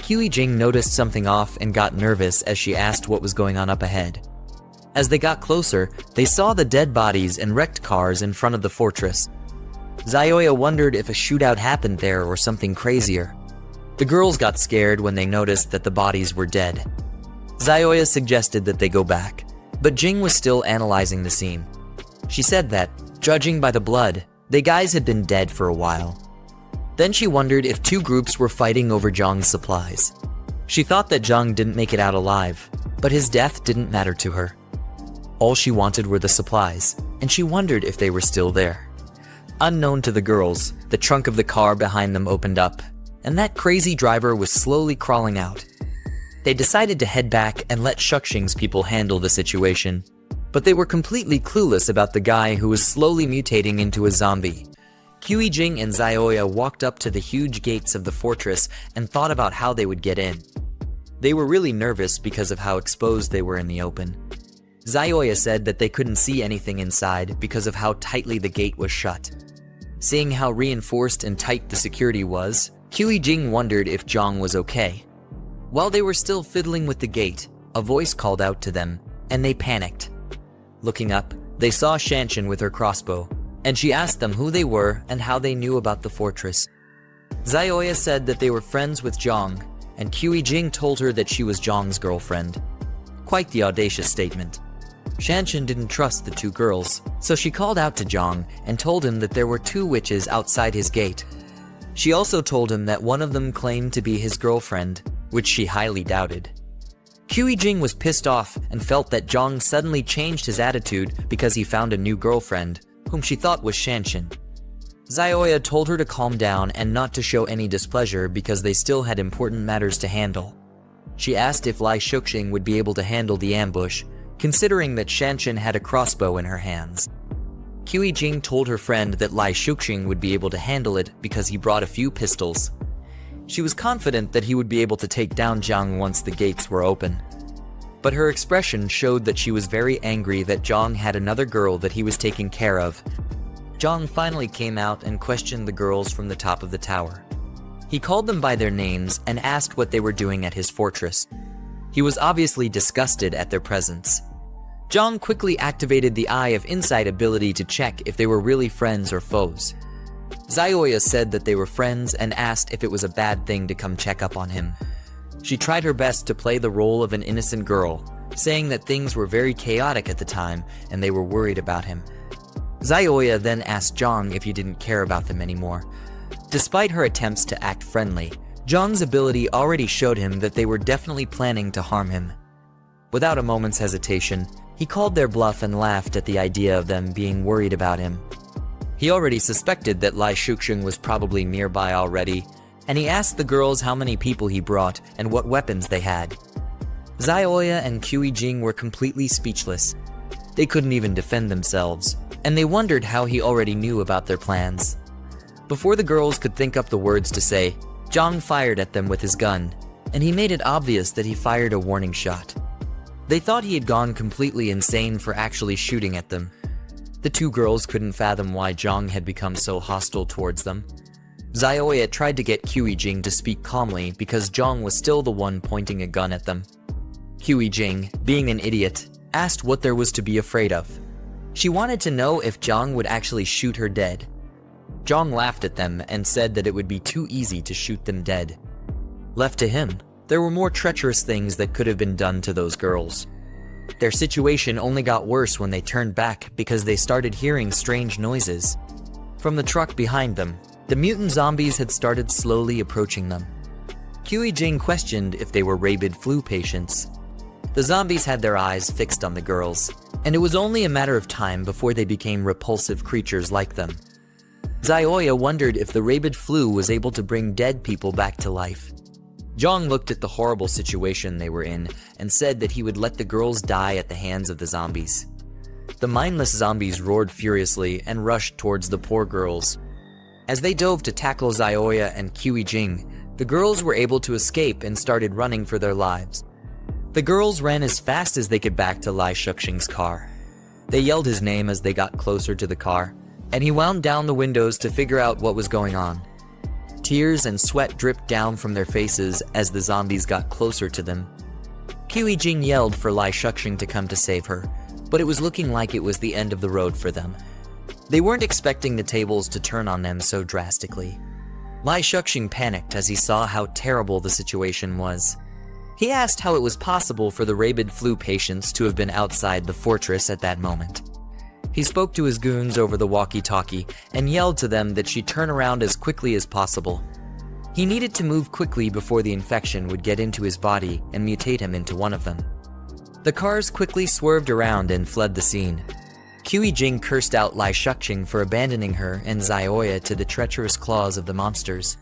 Jing noticed something off and got nervous as she asked what was going on up ahead. As they got closer, they saw the dead bodies and wrecked cars in front of the fortress. Zioya wondered if a shootout happened there or something crazier. The girls got scared when they noticed that the bodies were dead. Zioya suggested that they go back, but Jing was still analyzing the scene. She said that, judging by the blood, the guys had been dead for a while. Then she wondered if two groups were fighting over Jiang's supplies. She thought that Jiang didn't make it out alive, but his death didn't matter to her. All she wanted were the supplies, and she wondered if they were still there. Unknown to the girls, the trunk of the car behind them opened up, and that crazy driver was slowly crawling out. They decided to head back and let Shuxing's people handle the situation, but they were completely clueless about the guy who was slowly mutating into a zombie. Jing and Zioya walked up to the huge gates of the fortress and thought about how they would get in. They were really nervous because of how exposed they were in the open. Zioya said that they couldn't see anything inside because of how tightly the gate was shut. Seeing how reinforced and tight the security was, Jing wondered if Jiang was okay. While they were still fiddling with the gate, a voice called out to them, and they panicked. Looking up, they saw Shanshan with her crossbow, and she asked them who they were and how they knew about the fortress. Zioya said that they were friends with Jiang, and Jing told her that she was Jiang's girlfriend. Quite the audacious statement. Shanshan didn't trust the two girls, so she called out to Jiang and told him that there were two witches outside his gate. She also told him that one of them claimed to be his girlfriend, which she highly doubted. Jing was pissed off and felt that Jiang suddenly changed his attitude because he found a new girlfriend, whom she thought was Shanshan. Zioya told her to calm down and not to show any displeasure because they still had important matters to handle. She asked if Lai Shuxing would be able to handle the ambush, considering that Shanshan had a crossbow in her hands. Jing told her friend that Lai Shuxing would be able to handle it because he brought a few pistols. She was confident that he would be able to take down Jiang once the gates were open. But her expression showed that she was very angry that Jiang had another girl that he was taking care of. Jiang finally came out and questioned the girls from the top of the tower. He called them by their names and asked what they were doing at his fortress. He was obviously disgusted at their presence. Jiang quickly activated the Eye of Insight ability to check if they were really friends or foes. Zioya said that they were friends and asked if it was a bad thing to come check up on him. She tried her best to play the role of an innocent girl, saying that things were very chaotic at the time and they were worried about him. Zioya then asked Jiang if he didn't care about them anymore. Despite her attempts to act friendly, Jiang's ability already showed him that they were definitely planning to harm him. Without a moment's hesitation, he called their bluff and laughed at the idea of them being worried about him. He already suspected that Lai Shuxing was probably nearby already, and he asked the girls how many people he brought and what weapons they had. Zioya and Jing were completely speechless. They couldn't even defend themselves, and they wondered how he already knew about their plans. Before the girls could think up the words to say, Jiang fired at them with his gun, and he made it obvious that he fired a warning shot. They thought he had gone completely insane for actually shooting at them. The two girls couldn't fathom why Jiang had become so hostile towards them. Zioya tried to get Jing to speak calmly because Jiang was still the one pointing a gun at them. Jing, being an idiot, asked what there was to be afraid of. She wanted to know if Jiang would actually shoot her dead. Jiang laughed at them and said that it would be too easy to shoot them dead. Left to him, there were more treacherous things that could have been done to those girls. Their situation only got worse when they turned back because they started hearing strange noises. From the truck behind them, the mutant zombies had started slowly approaching them. Jing questioned if they were rabid flu patients. The zombies had their eyes fixed on the girls, and it was only a matter of time before they became repulsive creatures like them. Zioya wondered if the rabid flu was able to bring dead people back to life. Jiang looked at the horrible situation they were in and said that he would let the girls die at the hands of the zombies. The mindless zombies roared furiously and rushed towards the poor girls. As they dove to tackle Zioya and Jing, the girls were able to escape and started running for their lives. The girls ran as fast as they could back to Lai Shuxing's car. They yelled his name as they got closer to the car, and he wound down the windows to figure out what was going on. Tears and sweat dripped down from their faces as the zombies got closer to them. Jing yelled for Lai Shuxing to come to save her, but it was looking like it was the end of the road for them. They weren't expecting the tables to turn on them so drastically. Lai Shuxing panicked as he saw how terrible the situation was. He asked how it was possible for the rabid flu patients to have been outside the fortress at that moment. He spoke to his goons over the walkie-talkie and yelled to them that she turn around as quickly as possible. He needed to move quickly before the infection would get into his body and mutate him into one of them. The cars quickly swerved around and fled the scene. Jing cursed out Lai Shuxing for abandoning her and Xiaoya to the treacherous claws of the monsters.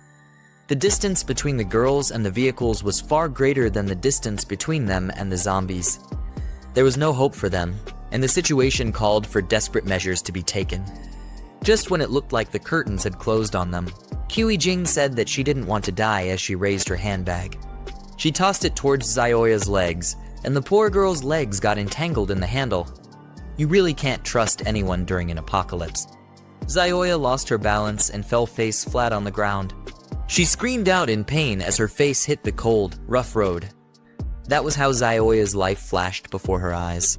The distance between the girls and the vehicles was far greater than the distance between them and the zombies. There was no hope for them, and the situation called for desperate measures to be taken. Just when it looked like the curtains had closed on them, Jing said that she didn't want to die as she raised her handbag. She tossed it towards Xiaoya's legs, and the poor girl's legs got entangled in the handle. You really can't trust anyone during an apocalypse. Xiaoya lost her balance and fell face flat on the ground. She screamed out in pain as her face hit the cold, rough road. That was how Xiaoya's life flashed before her eyes.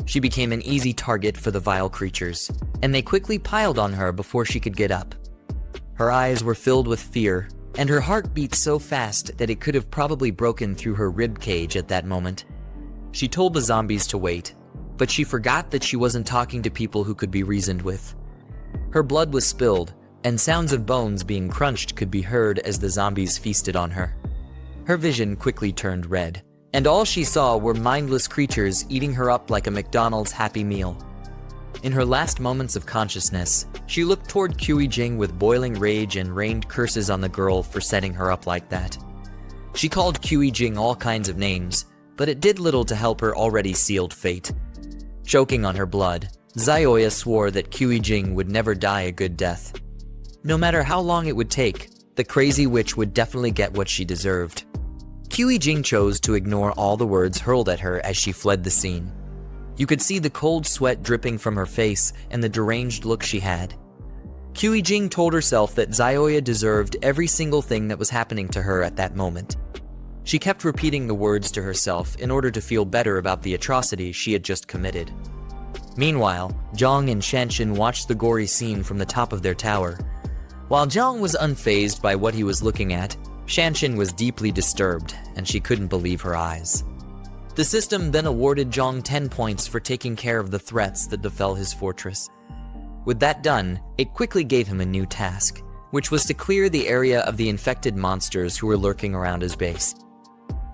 She became an easy target for the vile creatures, and they quickly piled on her before she could get up. Her eyes were filled with fear, and her heart beat so fast that it could have probably broken through her rib cage at that moment. She told the zombies to wait, but she forgot that she wasn't talking to people who could be reasoned with. Her blood was spilled, and sounds of bones being crunched could be heard as the zombies feasted on her. Her vision quickly turned red, and all she saw were mindless creatures eating her up like a McDonald's Happy Meal. In her last moments of consciousness, she looked toward Jing with boiling rage and rained curses on the girl for setting her up like that. She called Jing all kinds of names, but it did little to help her already sealed fate. Choking on her blood, Xiaoya swore that Jing would never die a good death. No matter how long it would take, the crazy witch would definitely get what she deserved. Jing chose to ignore all the words hurled at her as she fled the scene. You could see the cold sweat dripping from her face and the deranged look she had. Jing told herself that Xiaoya deserved every single thing that was happening to her at that moment. She kept repeating the words to herself in order to feel better about the atrocity she had just committed. Meanwhile, Jiang and Shanshan watched the gory scene from the top of their tower. While Jiang was unfazed by what he was looking at, Shanshan was deeply disturbed, and she couldn't believe her eyes. The system then awarded Jiang 10 points for taking care of the threats that befell his fortress. With that done, it quickly gave him a new task, which was to clear the area of the infected monsters who were lurking around his base.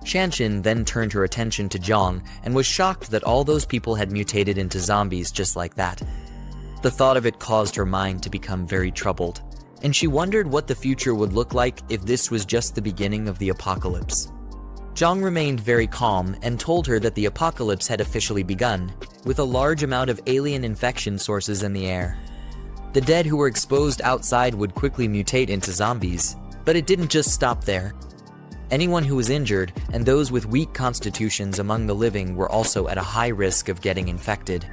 Shanshan then turned her attention to Jiang and was shocked that all those people had mutated into zombies just like that. The thought of it caused her mind to become very troubled, and she wondered what the future would look like if this was just the beginning of the apocalypse. Jiang remained very calm and told her that the apocalypse had officially begun, with a large amount of alien infection sources in the air. The dead who were exposed outside would quickly mutate into zombies, but it didn't just stop there. Anyone who was injured and those with weak constitutions among the living were also at a high risk of getting infected.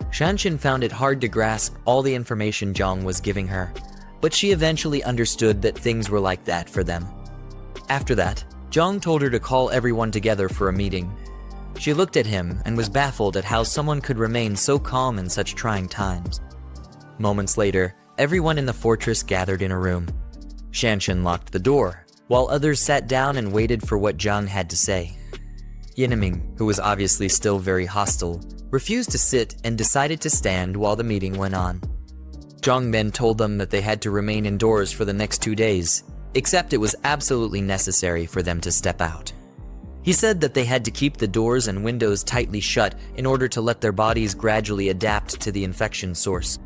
Shanshan found it hard to grasp all the information Jiang was giving her, but she eventually understood that things were like that for them. After that, Jiang told her to call everyone together for a meeting. She looked at him and was baffled at how someone could remain so calm in such trying times. Moments later, everyone in the fortress gathered in a room. Shanshan locked the door, while others sat down and waited for what Jiang had to say. Yinming, who was obviously still very hostile, refused to sit and decided to stand while the meeting went on. Jiang then told them that they had to remain indoors for the next 2 days, except it was absolutely necessary for them to step out. He said that they had to keep the doors and windows tightly shut in order to let their bodies gradually adapt to the infection source.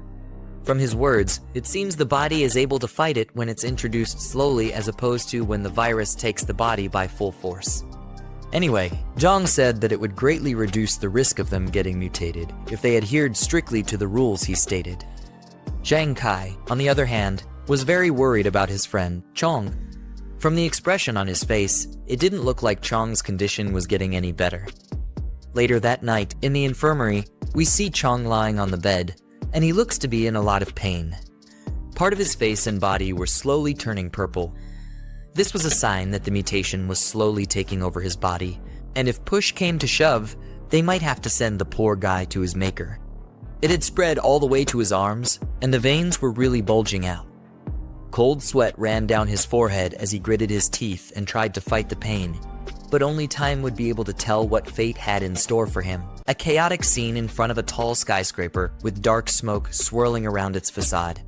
From his words, it seems the body is able to fight it when it's introduced slowly as opposed to when the virus takes the body by full force. Anyway, Jiang said that it would greatly reduce the risk of them getting mutated if they adhered strictly to the rules he stated. Zhang Kai, on the other hand, was very worried about his friend, Chong. From the expression on his face, it didn't look like Chong's condition was getting any better. Later that night, in the infirmary, we see Chong lying on the bed, and he looks to be in a lot of pain. Part of his face and body were slowly turning purple. This was a sign that the mutation was slowly taking over his body, and if push came to shove, they might have to send the poor guy to his maker. It had spread all the way to his arms, and the veins were really bulging out. Cold sweat ran down his forehead as he gritted his teeth and tried to fight the pain, but only time would be able to tell what fate had in store for him. A chaotic scene in front of a tall skyscraper with dark smoke swirling around its facade.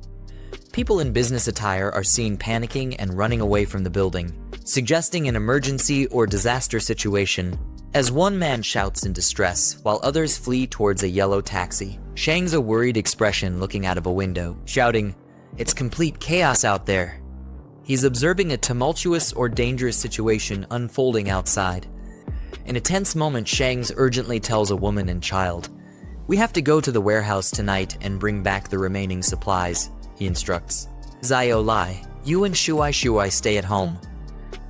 People in business attire are seen panicking and running away from the building, suggesting an emergency or disaster situation, as one man shouts in distress while others flee towards a yellow taxi. Shang's a worried expression looking out of a window, shouting, "It's complete chaos out there." He's observing a tumultuous or dangerous situation unfolding outside. In a tense moment, Shang's urgently tells a woman and child, "We have to go to the warehouse tonight and bring back the remaining supplies," he instructs. "Zio Lai, you and Shui stay at home.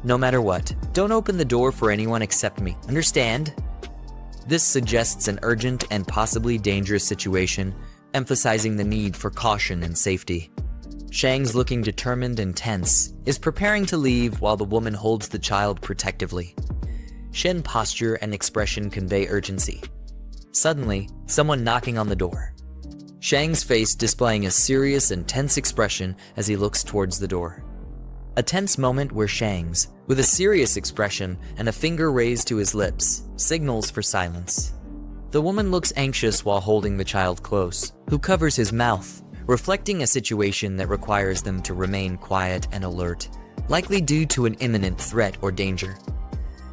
No matter what, don't open the door for anyone except me, understand?" This suggests an urgent and possibly dangerous situation, emphasizing the need for caution and safety. Shang's looking determined and tense, is preparing to leave while the woman holds the child protectively. Shen posture and expression convey urgency. Suddenly, someone knocking on the door. Shang's face displaying a serious and tense expression as he looks towards the door. A tense moment where Shang's, with a serious expression and a finger raised to his lips, signals for silence. The woman looks anxious while holding the child close, who covers his mouth, reflecting a situation that requires them to remain quiet and alert, likely due to an imminent threat or danger.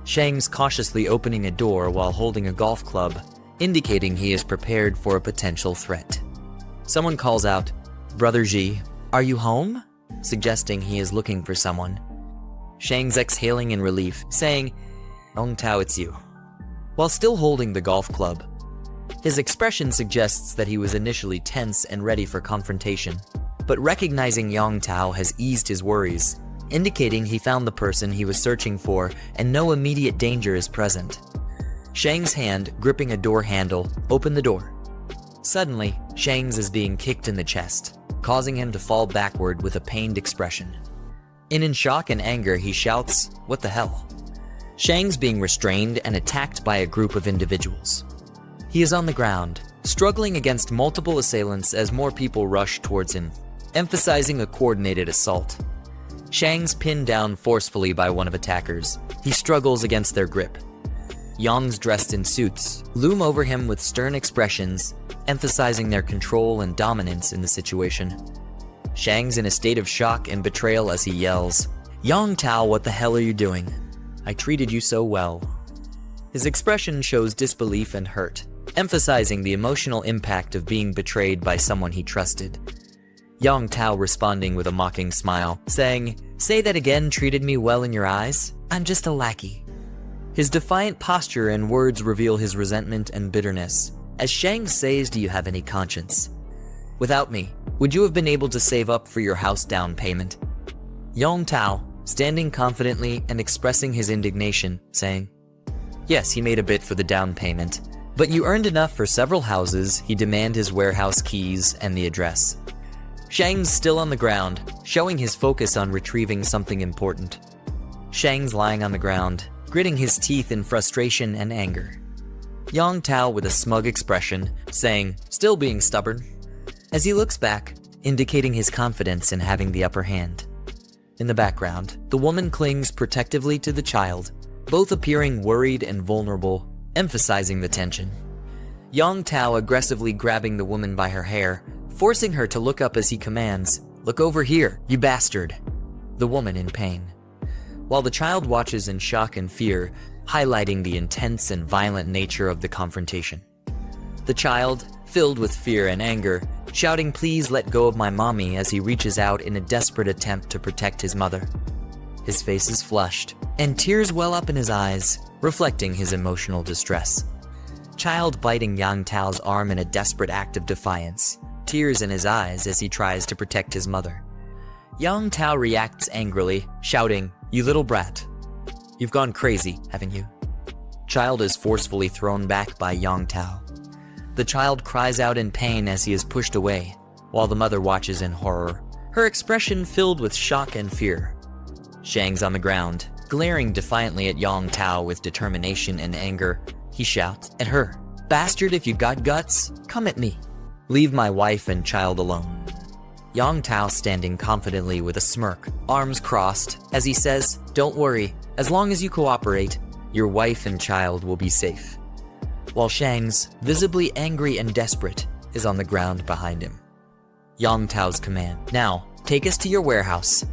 Shang's cautiously opening a door while holding a golf club, indicating he is prepared for a potential threat. Someone calls out, "Brother Ji, are you home?" suggesting he is looking for someone. Shang's exhaling in relief, saying, "Ong Tao, it's you," while still holding the golf club. His expression suggests that he was initially tense and ready for confrontation, but recognizing Yang Tao has eased his worries, indicating he found the person he was searching for and no immediate danger is present. Shang's hand, gripping a door handle, opened the door. Suddenly, Shang's is being kicked in the chest, causing him to fall backward with a pained expression. In shock and anger, he shouts, "What the hell?" Shang's being restrained and attacked by a group of individuals. He is on the ground, struggling against multiple assailants as more people rush towards him, emphasizing a coordinated assault. Shang's pinned down forcefully by one of attackers. He struggles against their grip. Yang's dressed in suits loom over him with stern expressions, emphasizing their control and dominance in the situation. Shang's in a state of shock and betrayal as he yells, "Yang Tao, what the hell are you doing? I treated you so well." His expression shows disbelief and hurt, emphasizing the emotional impact of being betrayed by someone he trusted. Yang Tao responding with a mocking smile, saying, "Say that again, treated me well in your eyes? I'm just a lackey." His defiant posture and words reveal his resentment and bitterness, as Shang says, "Do you have any conscience? Without me, would you have been able to save up for your house down payment?" Yang Tao, standing confidently and expressing his indignation, saying, "Yes, he made a bit for the down payment, but you earned enough for several houses." He demand his warehouse keys and the address. Shang's still on the ground, showing his focus on retrieving something important. Shang's lying on the ground, gritting his teeth in frustration and anger. Yang Tao with a smug expression, saying, "Still being stubborn," as he looks back, indicating his confidence in having the upper hand. In the background, the woman clings protectively to the child, both appearing worried and vulnerable, emphasizing the tension. Yang Tao aggressively grabbing the woman by her hair, forcing her to look up as he commands, "Look over here, you bastard!" The woman in pain, while the child watches in shock and fear, highlighting the intense and violent nature of the confrontation. The child, filled with fear and anger, shouting, "Please let go of my mommy," as he reaches out in a desperate attempt to protect his mother. His face is flushed, and tears well up in his eyes, reflecting his emotional distress. Child biting Yang Tao's arm in a desperate act of defiance, tears in his eyes as he tries to protect his mother. Yang Tao reacts angrily, shouting, "You little brat. You've gone crazy, haven't you?" Child is forcefully thrown back by Yang Tao. The child cries out in pain as he is pushed away, while the mother watches in horror, her expression filled with shock and fear. Shang's on the ground, glaring defiantly at Yang Tao with determination and anger. He shouts at her, "Bastard, if you got guts, come at me. Leave my wife and child alone." Yang Tao standing confidently with a smirk, arms crossed, as he says, "Don't worry, as long as you cooperate, your wife and child will be safe." While Shang's, visibly angry and desperate, is on the ground behind him. Yang Tao's command, "Now, take us to your warehouse."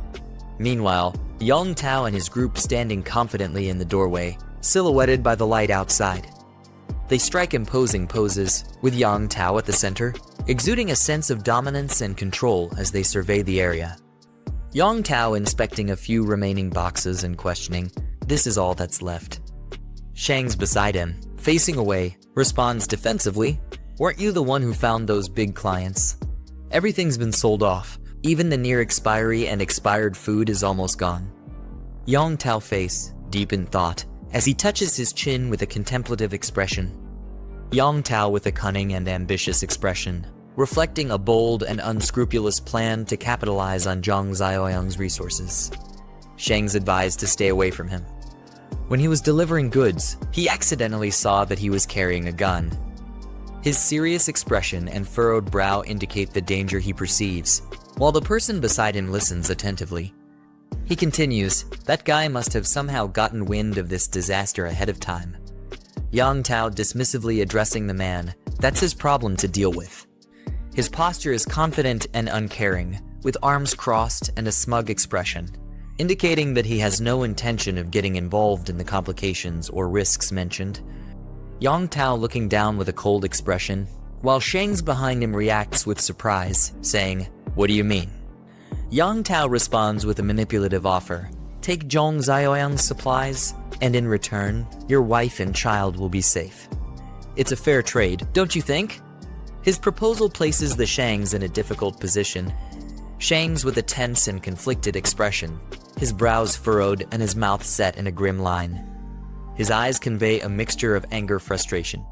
Meanwhile, Yang Tao and his group standing confidently in the doorway, silhouetted by the light outside. They strike imposing poses, with Yang Tao at the center, exuding a sense of dominance and control as they survey the area. Yang Tao inspecting a few remaining boxes and questioning, "This is all that's left." Shang's beside him, facing away, responds defensively, "Weren't you the one who found those big clients? Everything's been sold off. Even the near expiry and expired food is almost gone." Yang Tao face, deep in thought, as he touches his chin with a contemplative expression. Yang Tao with a cunning and ambitious expression, reflecting a bold and unscrupulous plan to capitalize on Zhang Xiaoyang's resources. Shang's advised to stay away from him. When he was delivering goods, he accidentally saw that he was carrying a gun. His serious expression and furrowed brow indicate the danger he perceives, while the person beside him listens attentively. He continues, "That guy must have somehow gotten wind of this disaster ahead of time." Yang Tao dismissively addressing the man, "That's his problem to deal with." His posture is confident and uncaring, with arms crossed and a smug expression, indicating that he has no intention of getting involved in the complications or risks mentioned. Yang Tao looking down with a cold expression, while Shang's behind him reacts with surprise, saying, "What do you mean?" Yang Tao responds with a manipulative offer, "Take Zhang Xiaoyang's supplies, and in return, your wife and child will be safe." It's a fair trade, don't you think? His proposal places the Shangs in a difficult position. Shangs with a tense and conflicted expression, his brows furrowed and his mouth set in a grim line. His eyes convey a mixture of anger, frustration.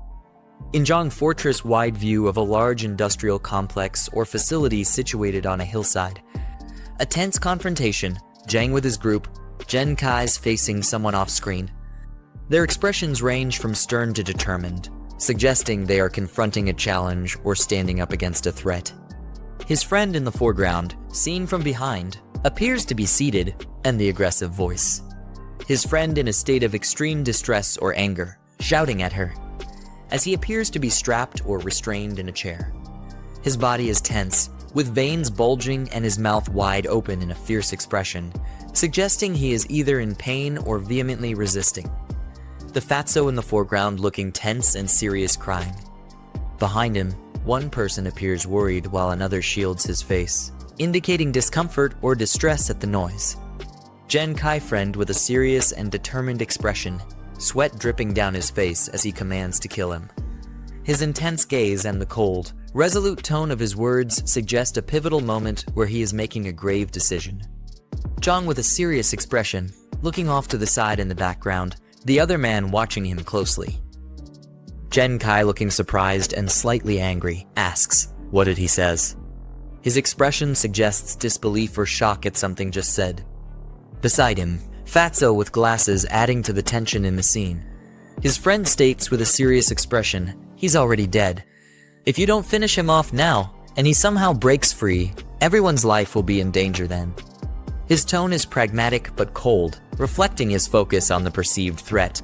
In Jiang Fortress wide view of a large industrial complex or facility situated on a hillside. A tense confrontation, Jiang with his group, Jen Kai's facing someone off screen. Their expressions range from stern to determined, suggesting they are confronting a challenge or standing up against a threat. His friend in the foreground, seen from behind, appears to be seated, and the aggressive voice. His friend in a state of extreme distress or anger, shouting at her, as he appears to be strapped or restrained in a chair. His body is tense, with veins bulging and his mouth wide open in a fierce expression, suggesting he is either in pain or vehemently resisting. The fatso in the foreground looking tense and serious, crying. Behind him, one person appears worried while another shields his face, indicating discomfort or distress at the noise. Jen Kai friend with a serious and determined expression, sweat dripping down his face as he commands to kill him. His intense gaze and the cold, resolute tone of his words suggest a pivotal moment where he is making a grave decision. Zhang with a serious expression, looking off to the side in the background, the other man watching him closely. Jen Kai looking surprised and slightly angry, asks, "What did he says?" His expression suggests disbelief or shock at something just said. Beside him, Fatso with glasses adding to the tension in the scene. His friend states with a serious expression, "He's already dead. If you don't finish him off now, and he somehow breaks free, everyone's life will be in danger then." His tone is pragmatic but cold, reflecting his focus on the perceived threat.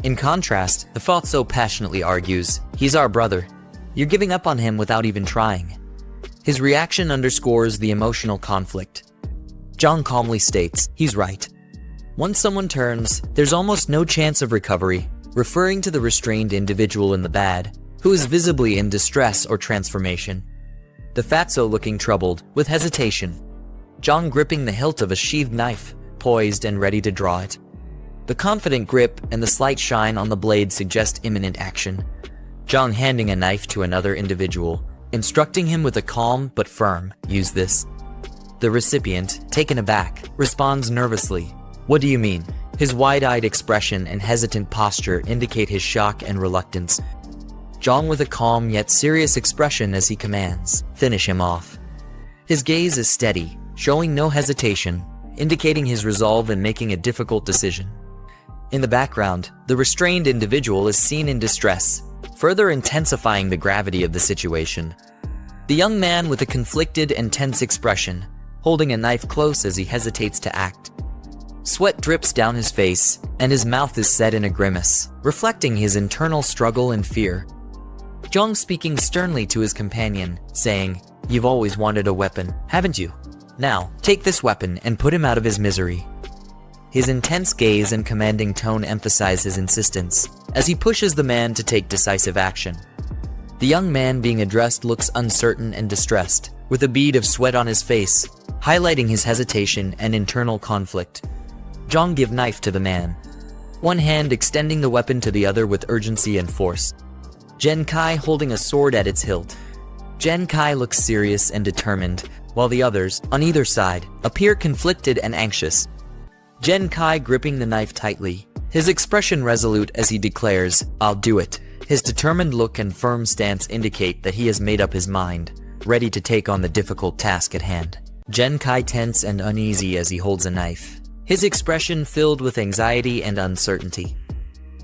In contrast, the Fatso passionately argues, "He's our brother. You're giving up on him without even trying." His reaction underscores the emotional conflict. Zhang calmly states, "He's right. Once someone turns, there's almost no chance of recovery," referring to the restrained individual in the bad, who is visibly in distress or transformation. The Fatso looking troubled, with hesitation. Zhang gripping the hilt of a sheathed knife, poised and ready to draw it. The confident grip and the slight shine on the blade suggest imminent action. Zhang handing a knife to another individual, instructing him with a calm but firm, "Use this." The recipient, taken aback, responds nervously, "What do you mean?" His wide-eyed expression and hesitant posture indicate his shock and reluctance. Zhang with a calm yet serious expression as he commands, "Finish him off." His gaze is steady, showing no hesitation, indicating his resolve in making a difficult decision. In the background, the restrained individual is seen in distress, further intensifying the gravity of the situation. The young man with a conflicted and tense expression, holding a knife close as he hesitates to act. Sweat drips down his face, and his mouth is set in a grimace, reflecting his internal struggle and fear. Jiang speaking sternly to his companion, saying, "You've always wanted a weapon, haven't you? Now, take this weapon and put him out of his misery." His intense gaze and commanding tone emphasize his insistence, as he pushes the man to take decisive action. The young man being addressed looks uncertain and distressed, with a bead of sweat on his face, highlighting his hesitation and internal conflict. Jiang gives knife to the man, one hand extending the weapon to the other with urgency and force. Jen Kai holding a sword at its hilt. Jen Kai looks serious and determined, while the others, on either side, appear conflicted and anxious. Jen Kai gripping the knife tightly, his expression resolute as he declares, "I'll do it." His determined look and firm stance indicate that he has made up his mind, ready to take on the difficult task at hand. Jen Kai tense and uneasy as he holds a knife, his expression filled with anxiety and uncertainty.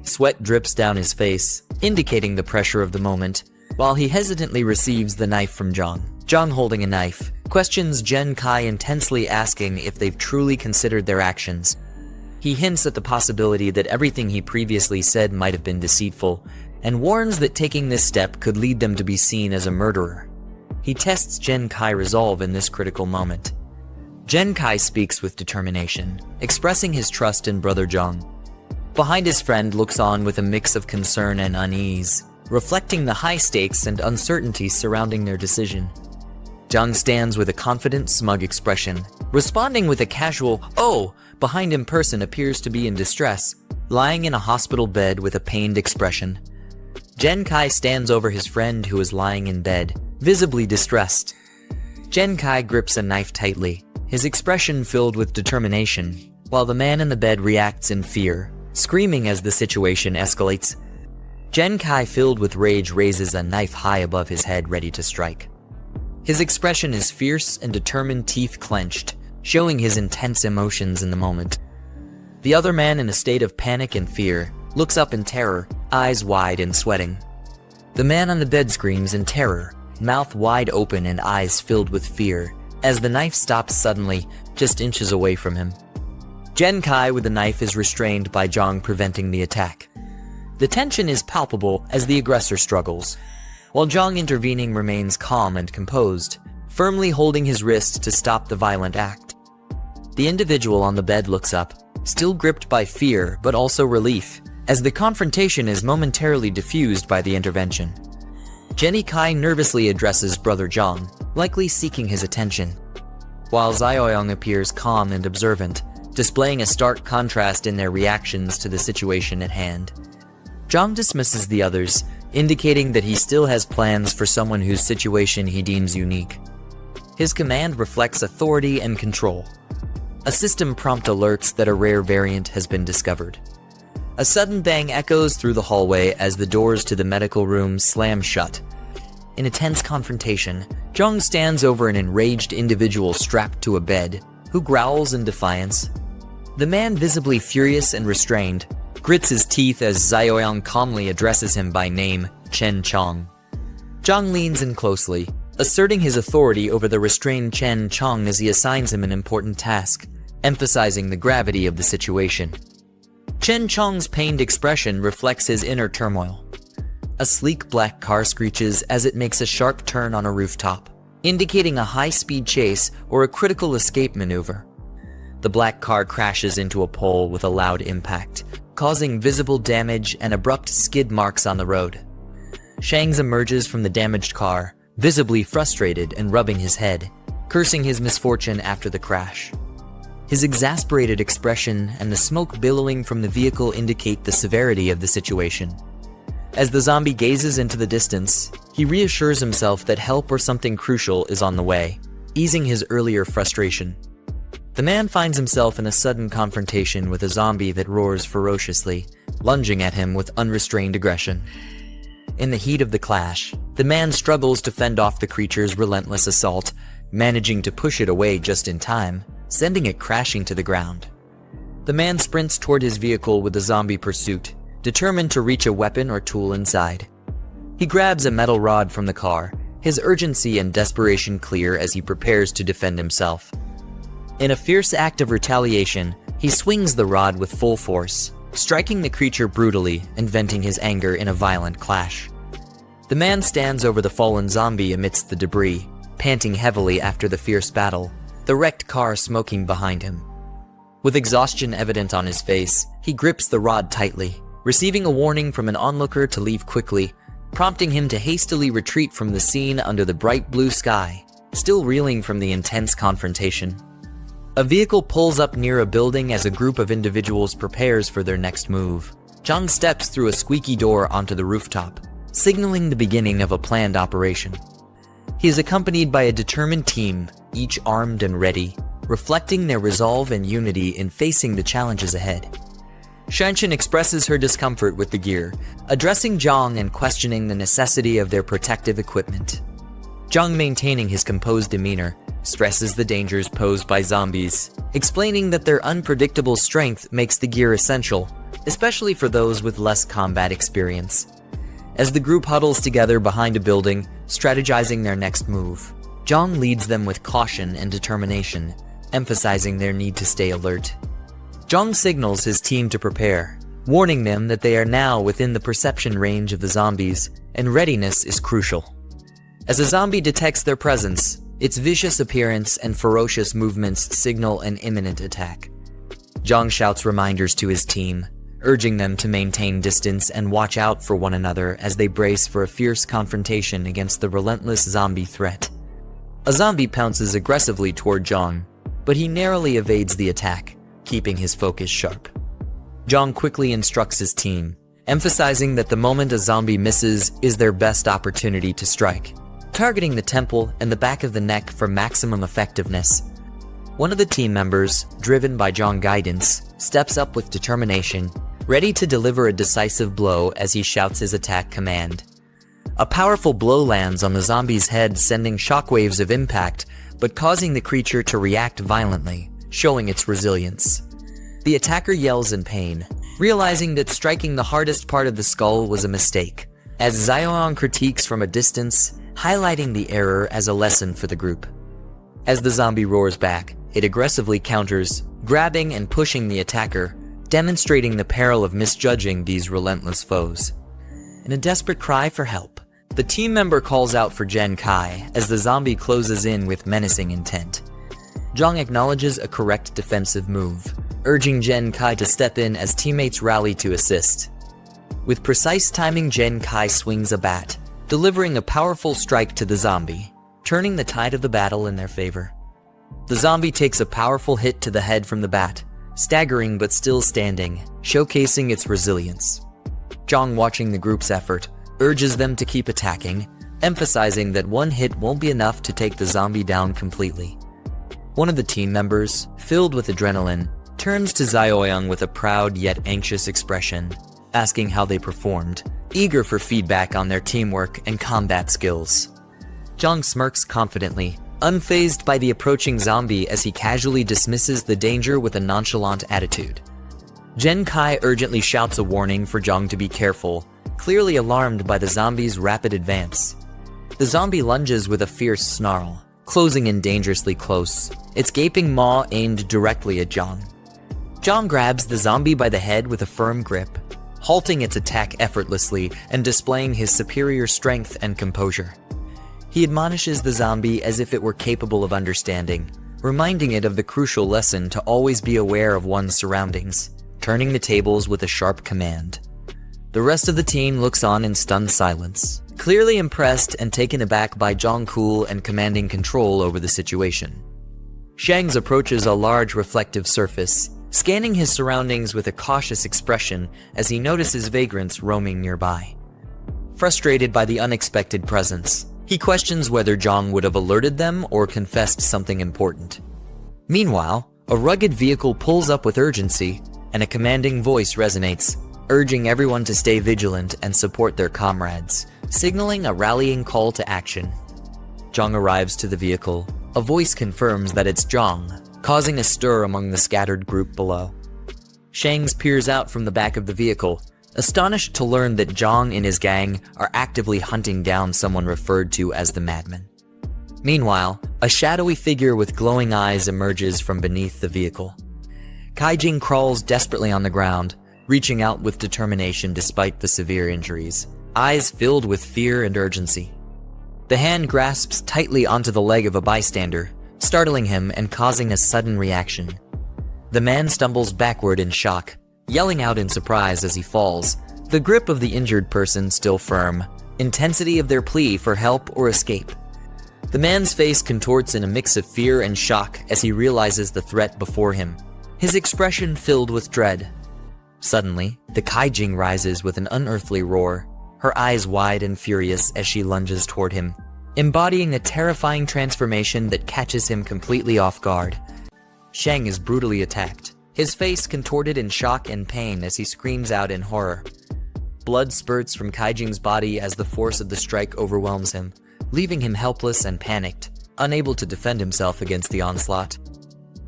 Sweat drips down his face, indicating the pressure of the moment, while he hesitantly receives the knife from Jiang. Jiang, holding a knife, questions Jen Kai intensely, asking if they've truly considered their actions. He hints at the possibility that everything he previously said might have been deceitful, and warns that taking this step could lead them to be seen as a murderer. He tests Jen Kai's resolve in this critical moment. Jen Kai speaks with determination, expressing his trust in brother Jiang. Behind his friend looks on with a mix of concern and unease, reflecting the high stakes and uncertainty surrounding their decision. Jiang stands with a confident, smug expression, responding with a casual, "Oh!" Behind him person appears to be in distress, lying in a hospital bed with a pained expression. Jen Kai stands over his friend who is lying in bed, visibly distressed. Jen Kai grips a knife tightly, his expression filled with determination, while the man in the bed reacts in fear, screaming as the situation escalates. Jen Kai, filled with rage, raises a knife high above his head, ready to strike. His expression is fierce and determined, teeth clenched, showing his intense emotions in the moment. The other man, in a state of panic and fear, looks up in terror, eyes wide and sweating. The man on the bed screams in terror, mouth wide open and eyes filled with fear, as the knife stops suddenly, just inches away from him. Jen Kai with the knife is restrained by Jiang, preventing the attack. The tension is palpable as the aggressor struggles, while Jiang, intervening, remains calm and composed, firmly holding his wrist to stop the violent act. The individual on the bed looks up, still gripped by fear but also relief, as the confrontation is momentarily diffused by the intervention. Jenny Kai nervously addresses brother Jiang, likely seeking his attention, while Zioyong appears calm and observant, displaying a stark contrast in their reactions to the situation at hand. Jiang dismisses the others, indicating that he still has plans for someone whose situation he deems unique. His command reflects authority and control. A system prompt alerts that a rare variant has been discovered. A sudden bang echoes through the hallway as the doors to the medical room slam shut. In a tense confrontation, Jiang stands over an enraged individual strapped to a bed, who growls in defiance. The man, visibly furious and restrained, grits his teeth as Zioyang calmly addresses him by name, Chen Chong. Jiang leans in closely, asserting his authority over the restrained Chen Chong as he assigns him an important task, emphasizing the gravity of the situation. Chen Chong's pained expression reflects his inner turmoil. A sleek black car screeches as it makes a sharp turn on a rooftop, indicating a high-speed chase or a critical escape maneuver. The black car crashes into a pole with a loud impact, causing visible damage and abrupt skid marks on the road. Shangs emerges from the damaged car, visibly frustrated and rubbing his head, cursing his misfortune after the crash. His exasperated expression and the smoke billowing from the vehicle indicate the severity of the situation. As the zombie gazes into the distance, he reassures himself that help or something crucial is on the way, easing his earlier frustration. The man finds himself in a sudden confrontation with a zombie that roars ferociously, lunging at him with unrestrained aggression. In the heat of the clash, the man struggles to fend off the creature's relentless assault, managing to push it away just in time, sending it crashing to the ground. The man sprints toward his vehicle with the zombie pursuit, determined to reach a weapon or tool inside. He grabs a metal rod from the car, his urgency and desperation clear as he prepares to defend himself. In a fierce act of retaliation, he swings the rod with full force, striking the creature brutally and venting his anger in a violent clash. The man stands over the fallen zombie amidst the debris, panting heavily after the fierce battle, the wrecked car smoking behind him. With exhaustion evident on his face, he grips the rod tightly, receiving a warning from an onlooker to leave quickly, prompting him to hastily retreat from the scene under the bright blue sky, still reeling from the intense confrontation. A vehicle pulls up near a building as a group of individuals prepares for their next move. Jiang steps through a squeaky door onto the rooftop, signaling the beginning of a planned operation. He is accompanied by a determined team, each armed and ready, reflecting their resolve and unity in facing the challenges ahead. Shanshan expresses her discomfort with the gear, addressing Jiang and questioning the necessity of their protective equipment. Jiang, maintaining his composed demeanor, stresses the dangers posed by zombies, explaining that their unpredictable strength makes the gear essential, especially for those with less combat experience. As the group huddles together behind a building, strategizing their next move, Jiang leads them with caution and determination, emphasizing their need to stay alert. Jiang signals his team to prepare, warning them that they are now within the perception range of the zombies, and readiness is crucial. As a zombie detects their presence, its vicious appearance and ferocious movements signal an imminent attack. Jiang shouts reminders to his team, urging them to maintain distance and watch out for one another as they brace for a fierce confrontation against the relentless zombie threat. A zombie pounces aggressively toward Jiang, but he narrowly evades the attack, keeping his focus sharp. Jiang quickly instructs his team, emphasizing that the moment a zombie misses is their best opportunity to strike, targeting the temple and the back of the neck for maximum effectiveness. One of the team members, driven by Jiang's guidance, steps up with determination, ready to deliver a decisive blow as he shouts his attack command. A powerful blow lands on the zombie's head, sending shockwaves of impact, but causing the creature to react violently, showing its resilience. The attacker yells in pain, realizing that striking the hardest part of the skull was a mistake, as Xiaoyang critiques from a distance, highlighting the error as a lesson for the group. As the zombie roars back, it aggressively counters, grabbing and pushing the attacker, demonstrating the peril of misjudging these relentless foes. In a desperate cry for help, the team member calls out for Zhen Kai as the zombie closes in with menacing intent. Jiang acknowledges a correct defensive move, urging Zhen Kai to step in as teammates rally to assist. With precise timing, Zhen Kai swings a bat, delivering a powerful strike to the zombie, turning the tide of the battle in their favor. The zombie takes a powerful hit to the head from the bat, staggering but still standing, showcasing its resilience. Jiang, watching the group's effort, urges them to keep attacking, emphasizing that one hit won't be enough to take the zombie down completely. One of the team members, filled with adrenaline, turns to Xiaoyang with a proud yet anxious expression, asking how they performed, eager for feedback on their teamwork and combat skills. Jiang smirks confidently, unfazed by the approaching zombie as he casually dismisses the danger with a nonchalant attitude. Zhen Kai urgently shouts a warning for Jiang to be careful, clearly alarmed by the zombie's rapid advance. The zombie lunges with a fierce snarl, closing in dangerously close, its gaping maw aimed directly at Jiang. Jiang grabs the zombie by the head with a firm grip, halting its attack effortlessly and displaying his superior strength and composure. He admonishes the zombie as if it were capable of understanding, reminding it of the crucial lesson to always be aware of one's surroundings, turning the tables with a sharp command. The rest of the team looks on in stunned silence, clearly impressed and taken aback by Jiang's cool and commanding control over the situation. Shang approaches a large reflective surface, scanning his surroundings with a cautious expression as he notices vagrants roaming nearby. Frustrated by the unexpected presence, he questions whether Jiang would have alerted them or confessed something important. Meanwhile, a rugged vehicle pulls up with urgency, and a commanding voice resonates, urging everyone to stay vigilant and support their comrades, signaling a rallying call to action. Jiang arrives to the vehicle, a voice confirms that it's Jiang, causing a stir among the scattered group below. Shang peers out from the back of the vehicle, astonished to learn that Jiang and his gang are actively hunting down someone referred to as the Madman. Meanwhile, a shadowy figure with glowing eyes emerges from beneath the vehicle. Kaijing crawls desperately on the ground, reaching out with determination despite the severe injuries, eyes filled with fear and urgency. The hand grasps tightly onto the leg of a bystander, startling him and causing a sudden reaction. The man stumbles backward in shock, yelling out in surprise as he falls, the grip of the injured person still firm, intensity of their plea for help or escape. The man's face contorts in a mix of fear and shock as he realizes the threat before him, his expression filled with dread. Suddenly, the Kaijing rises with an unearthly roar, her eyes wide and furious as she lunges toward him, embodying a terrifying transformation that catches him completely off guard. Shang is brutally attacked, his face contorted in shock and pain as he screams out in horror. Blood spurts from Kaijing's body as the force of the strike overwhelms him, leaving him helpless and panicked, unable to defend himself against the onslaught.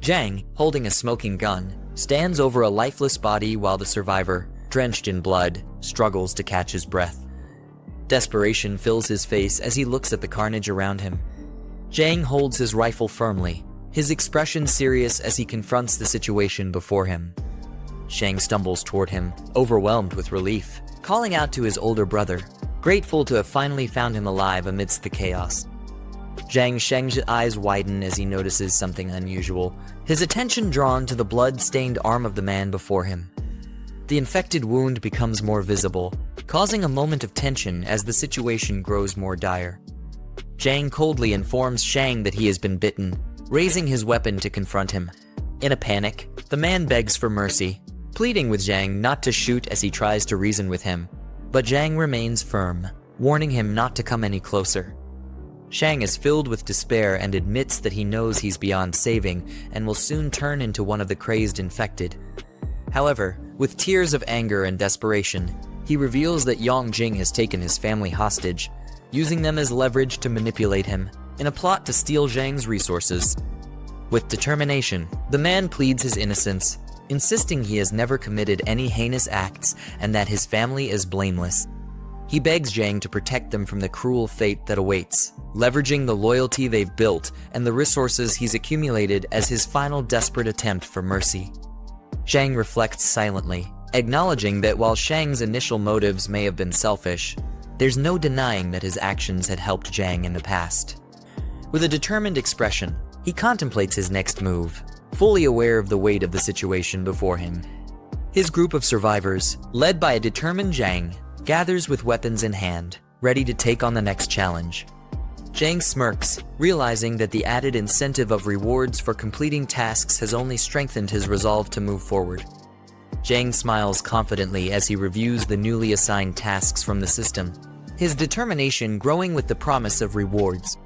Jiang, holding a smoking gun, stands over a lifeless body while the survivor, drenched in blood, struggles to catch his breath. Desperation fills his face as he looks at the carnage around him. Jiang holds his rifle firmly, his expression serious as he confronts the situation before him. Shang stumbles toward him, overwhelmed with relief, calling out to his older brother, grateful to have finally found him alive amidst the chaos. Shang's eyes widen as he notices something unusual, his attention drawn to the blood-stained arm of the man before him. The infected wound becomes more visible, causing a moment of tension as the situation grows more dire. Jiang coldly informs Shang that he has been bitten, raising his weapon to confront him. In a panic, the man begs for mercy, pleading with Jiang not to shoot as he tries to reason with him, but Jiang remains firm, warning him not to come any closer. Shang is filled with despair and admits that he knows he's beyond saving and will soon turn into one of the crazed infected. However, with tears of anger and desperation, he reveals that Yongjing has taken his family hostage, using them as leverage to manipulate him, in a plot to steal Zhang's resources. With determination, the man pleads his innocence, insisting he has never committed any heinous acts and that his family is blameless. He begs Jiang to protect them from the cruel fate that awaits, leveraging the loyalty they've built and the resources he's accumulated as his final desperate attempt for mercy. Jiang reflects silently, acknowledging that while Shang's initial motives may have been selfish, there's no denying that his actions had helped Jiang in the past. With a determined expression, he contemplates his next move, fully aware of the weight of the situation before him. His group of survivors, led by a determined Jiang, gathers with weapons in hand, ready to take on the next challenge. Jiang smirks, realizing that the added incentive of rewards for completing tasks has only strengthened his resolve to move forward. Jiang smiles confidently as he reviews the newly assigned tasks from the system, his determination growing with the promise of rewards.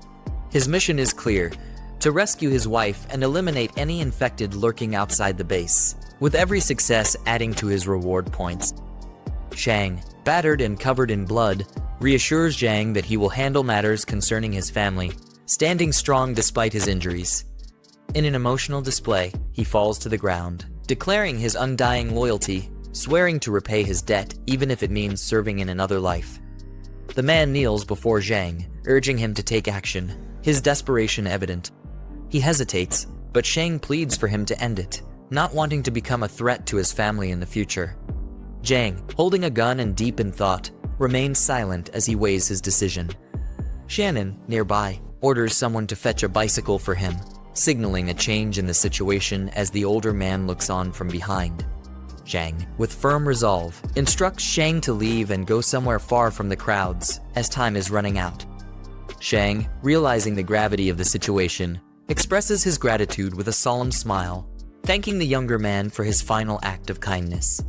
His mission is clear: to rescue his wife and eliminate any infected lurking outside the base, with every success adding to his reward points. Shang, battered and covered in blood, reassures Jiang that he will handle matters concerning his family, standing strong despite his injuries. In an emotional display, he falls to the ground, declaring his undying loyalty, swearing to repay his debt even if it means serving in another life. The man kneels before Jiang, urging him to take action, his desperation evident. He hesitates, but Shang pleads for him to end it, not wanting to become a threat to his family in the future. Jiang, holding a gun and deep in thought, remains silent as he weighs his decision. Shannon, nearby, orders someone to fetch a bicycle for him, signaling a change in the situation as the older man looks on from behind. Jiang, with firm resolve, instructs Shang to leave and go somewhere far from the crowds, as time is running out. Shang, realizing the gravity of the situation, expresses his gratitude with a solemn smile, thanking the younger man for his final act of kindness.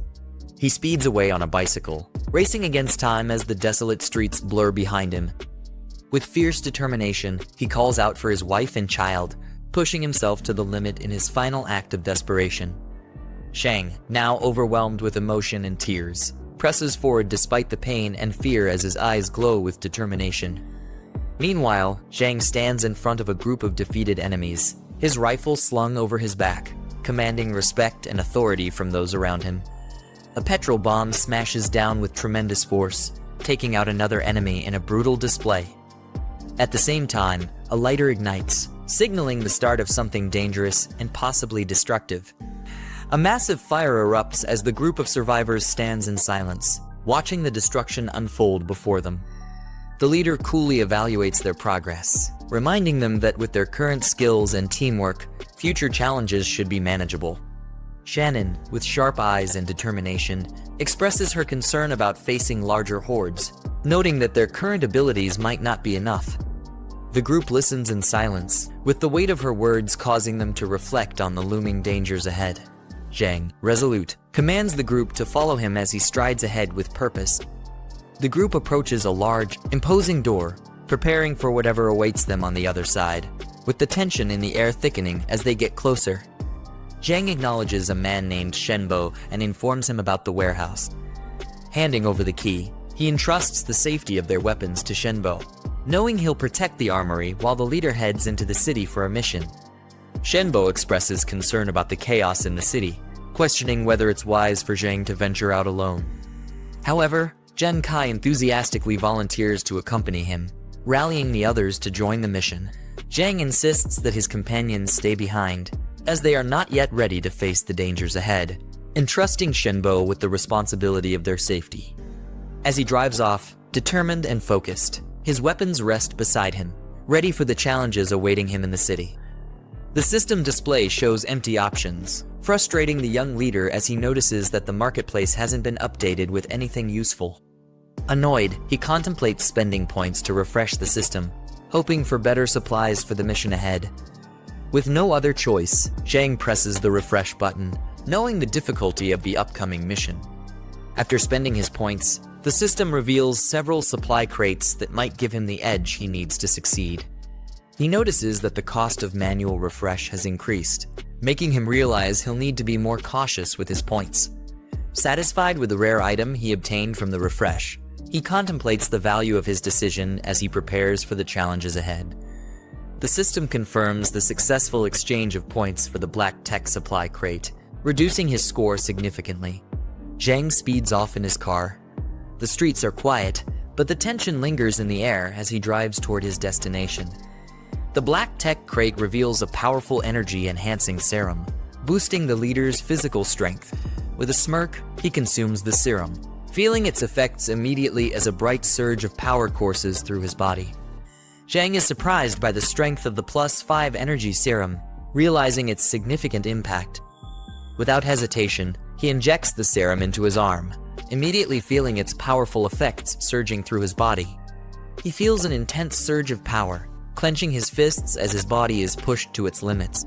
He speeds away on a bicycle, racing against time as the desolate streets blur behind him. With fierce determination, he calls out for his wife and child, pushing himself to the limit in his final act of desperation. Shang, now overwhelmed with emotion and tears, presses forward despite the pain and fear as his eyes glow with determination. Meanwhile, Jiang stands in front of a group of defeated enemies, his rifle slung over his back, commanding respect and authority from those around him. A petrol bomb smashes down with tremendous force, taking out another enemy in a brutal display. At the same time, a lighter ignites, signaling the start of something dangerous and possibly destructive. A massive fire erupts as the group of survivors stands in silence, watching the destruction unfold before them. The leader coolly evaluates their progress, reminding them that with their current skills and teamwork, future challenges should be manageable. Shannon, with sharp eyes and determination, expresses her concern about facing larger hordes, noting that their current abilities might not be enough. The group listens in silence, with the weight of her words causing them to reflect on the looming dangers ahead. Jiang, resolute, commands the group to follow him as he strides ahead with purpose. The group approaches a large, imposing door, preparing for whatever awaits them on the other side, with the tension in the air thickening as they get closer. Jiang acknowledges a man named Shenbo and informs him about the warehouse. Handing over the key, he entrusts the safety of their weapons to Shenbo, knowing he'll protect the armory while the leader heads into the city for a mission. Shenbo expresses concern about the chaos in the city, questioning whether it's wise for Jiang to venture out alone. However, Zhen Kai enthusiastically volunteers to accompany him, rallying the others to join the mission. Jiang insists that his companions stay behind, as they are not yet ready to face the dangers ahead, entrusting Shenbo with the responsibility of their safety. As he drives off, determined and focused, his weapons rest beside him, ready for the challenges awaiting him in the city. The system display shows empty options, frustrating the young leader as he notices that the marketplace hasn't been updated with anything useful. Annoyed, he contemplates spending points to refresh the system, hoping for better supplies for the mission ahead. With no other choice, Jiang presses the refresh button, knowing the difficulty of the upcoming mission. After spending his points, the system reveals several supply crates that might give him the edge he needs to succeed. He notices that the cost of manual refresh has increased, making him realize he'll need to be more cautious with his points. Satisfied with the rare item he obtained from the refresh, he contemplates the value of his decision as he prepares for the challenges ahead. The system confirms the successful exchange of points for the black tech supply crate, reducing his score significantly. Jiang speeds off in his car. The streets are quiet, but the tension lingers in the air as he drives toward his destination. The black tech crate reveals a powerful energy-enhancing serum, boosting the leader's physical strength. With a smirk, he consumes the serum, feeling its effects immediately as a bright surge of power courses through his body. Jiang is surprised by the strength of the +5 energy serum, realizing its significant impact. Without hesitation, he injects the serum into his arm, immediately feeling its powerful effects surging through his body. He feels an intense surge of power, clenching his fists as his body is pushed to its limits.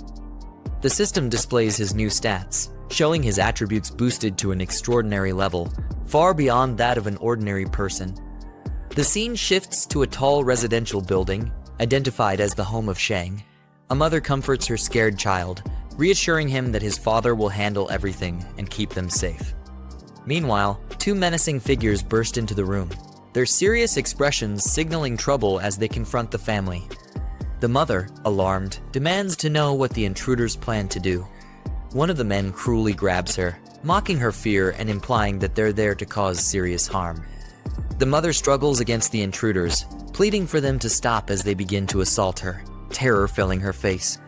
The system displays his new stats, showing his attributes boosted to an extraordinary level, far beyond that of an ordinary person. The scene shifts to a tall residential building, identified as the home of Jiang. A mother comforts her scared child, reassuring him that his father will handle everything and keep them safe. Meanwhile, two menacing figures burst into the room, their serious expressions signaling trouble as they confront the family. The mother, alarmed, demands to know what the intruders plan to do. One of the men cruelly grabs her, mocking her fear and implying that they're there to cause serious harm. The mother struggles against the intruders, pleading for them to stop as they begin to assault her, terror filling her face.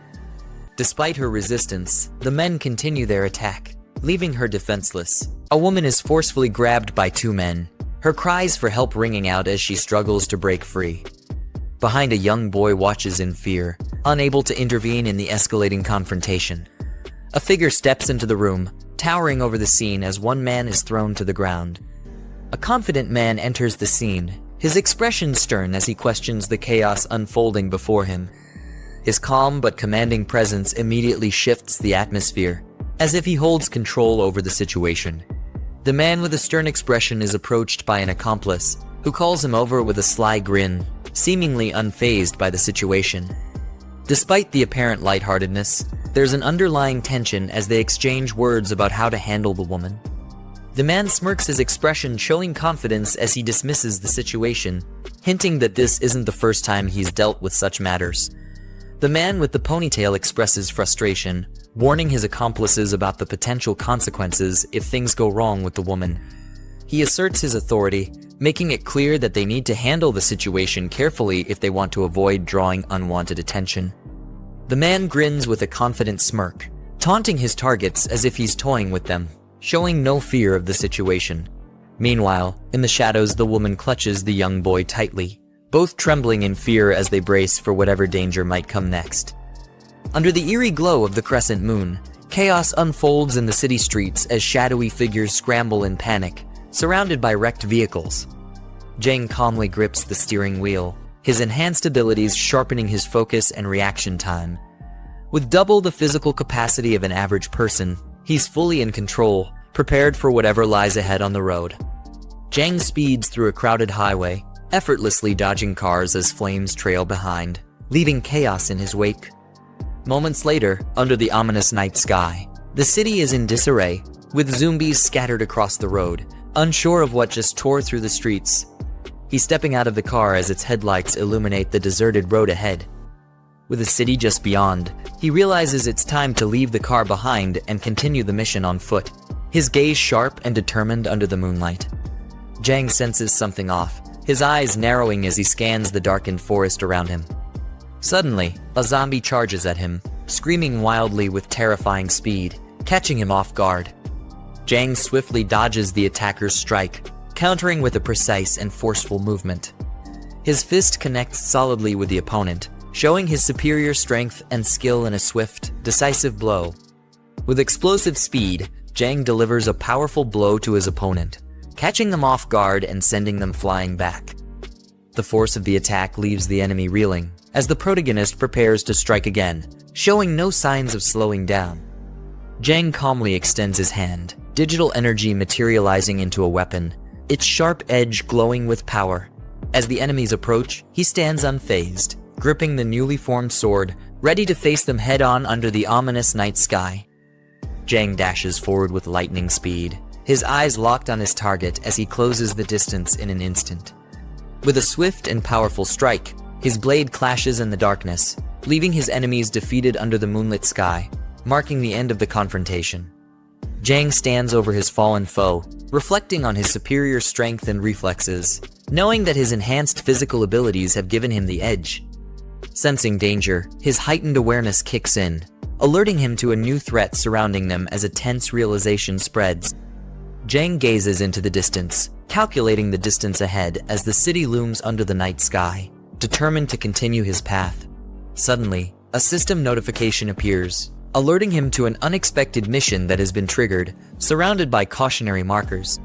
Despite her resistance, the men continue their attack, leaving her defenseless. A woman is forcefully grabbed by two men, her cries for help ringing out as she struggles to break free. Behind, a young boy watches in fear, unable to intervene in the escalating confrontation. A figure steps into the room, towering over the scene as one man is thrown to the ground. A confident man enters the scene, his expression stern as he questions the chaos unfolding before him. His calm but commanding presence immediately shifts the atmosphere, as if he holds control over the situation. The man with a stern expression is approached by an accomplice, who calls him over with a sly grin, seemingly unfazed by the situation. Despite the apparent lightheartedness, there's an underlying tension as they exchange words about how to handle the woman. The man smirks, his expression showing confidence as he dismisses the situation, hinting that this isn't the first time he's dealt with such matters. The man with the ponytail expresses frustration, warning his accomplices about the potential consequences if things go wrong with the woman. He asserts his authority, making it clear that they need to handle the situation carefully if they want to avoid drawing unwanted attention. The man grins with a confident smirk, taunting his targets as if he's toying with them, showing no fear of the situation. Meanwhile, in the shadows, the woman clutches the young boy tightly, both trembling in fear as they brace for whatever danger might come next. Under the eerie glow of the crescent moon, chaos unfolds in the city streets as shadowy figures scramble in panic, surrounded by wrecked vehicles. Jiang calmly grips the steering wheel, his enhanced abilities sharpening his focus and reaction time. With double the physical capacity of an average person, he's fully in control, prepared for whatever lies ahead on the road. Jiang speeds through a crowded highway, effortlessly dodging cars as flames trail behind, leaving chaos in his wake. Moments later, under the ominous night sky, the city is in disarray, with zombies scattered across the road, unsure of what just tore through the streets. He's stepping out of the car as its headlights illuminate the deserted road ahead. With the city just beyond, he realizes it's time to leave the car behind and continue the mission on foot, his gaze sharp and determined under the moonlight. Jiang senses something off, his eyes narrowing as he scans the darkened forest around him. Suddenly, a zombie charges at him, screaming wildly with terrifying speed, catching him off guard. Jiang swiftly dodges the attacker's strike, countering with a precise and forceful movement. His fist connects solidly with the opponent, showing his superior strength and skill in a swift, decisive blow. With explosive speed, Jiang delivers a powerful blow to his opponent, catching them off guard and sending them flying back. The force of the attack leaves the enemy reeling, as the protagonist prepares to strike again, showing no signs of slowing down. Jiang calmly extends his hand, digital energy materializing into a weapon, its sharp edge glowing with power. As the enemies approach, he stands unfazed, gripping the newly formed sword, ready to face them head-on under the ominous night sky. Jiang dashes forward with lightning speed, his eyes locked on his target as he closes the distance in an instant. With a swift and powerful strike, his blade clashes in the darkness, leaving his enemies defeated under the moonlit sky, marking the end of the confrontation. Jiang stands over his fallen foe, reflecting on his superior strength and reflexes, knowing that his enhanced physical abilities have given him the edge. Sensing danger, his heightened awareness kicks in, alerting him to a new threat surrounding them as a tense realization spreads. Jiang gazes into the distance, calculating the distance ahead as the city looms under the night sky, determined to continue his path. Suddenly, a system notification appears, alerting him to an unexpected mission that has been triggered, surrounded by cautionary markers.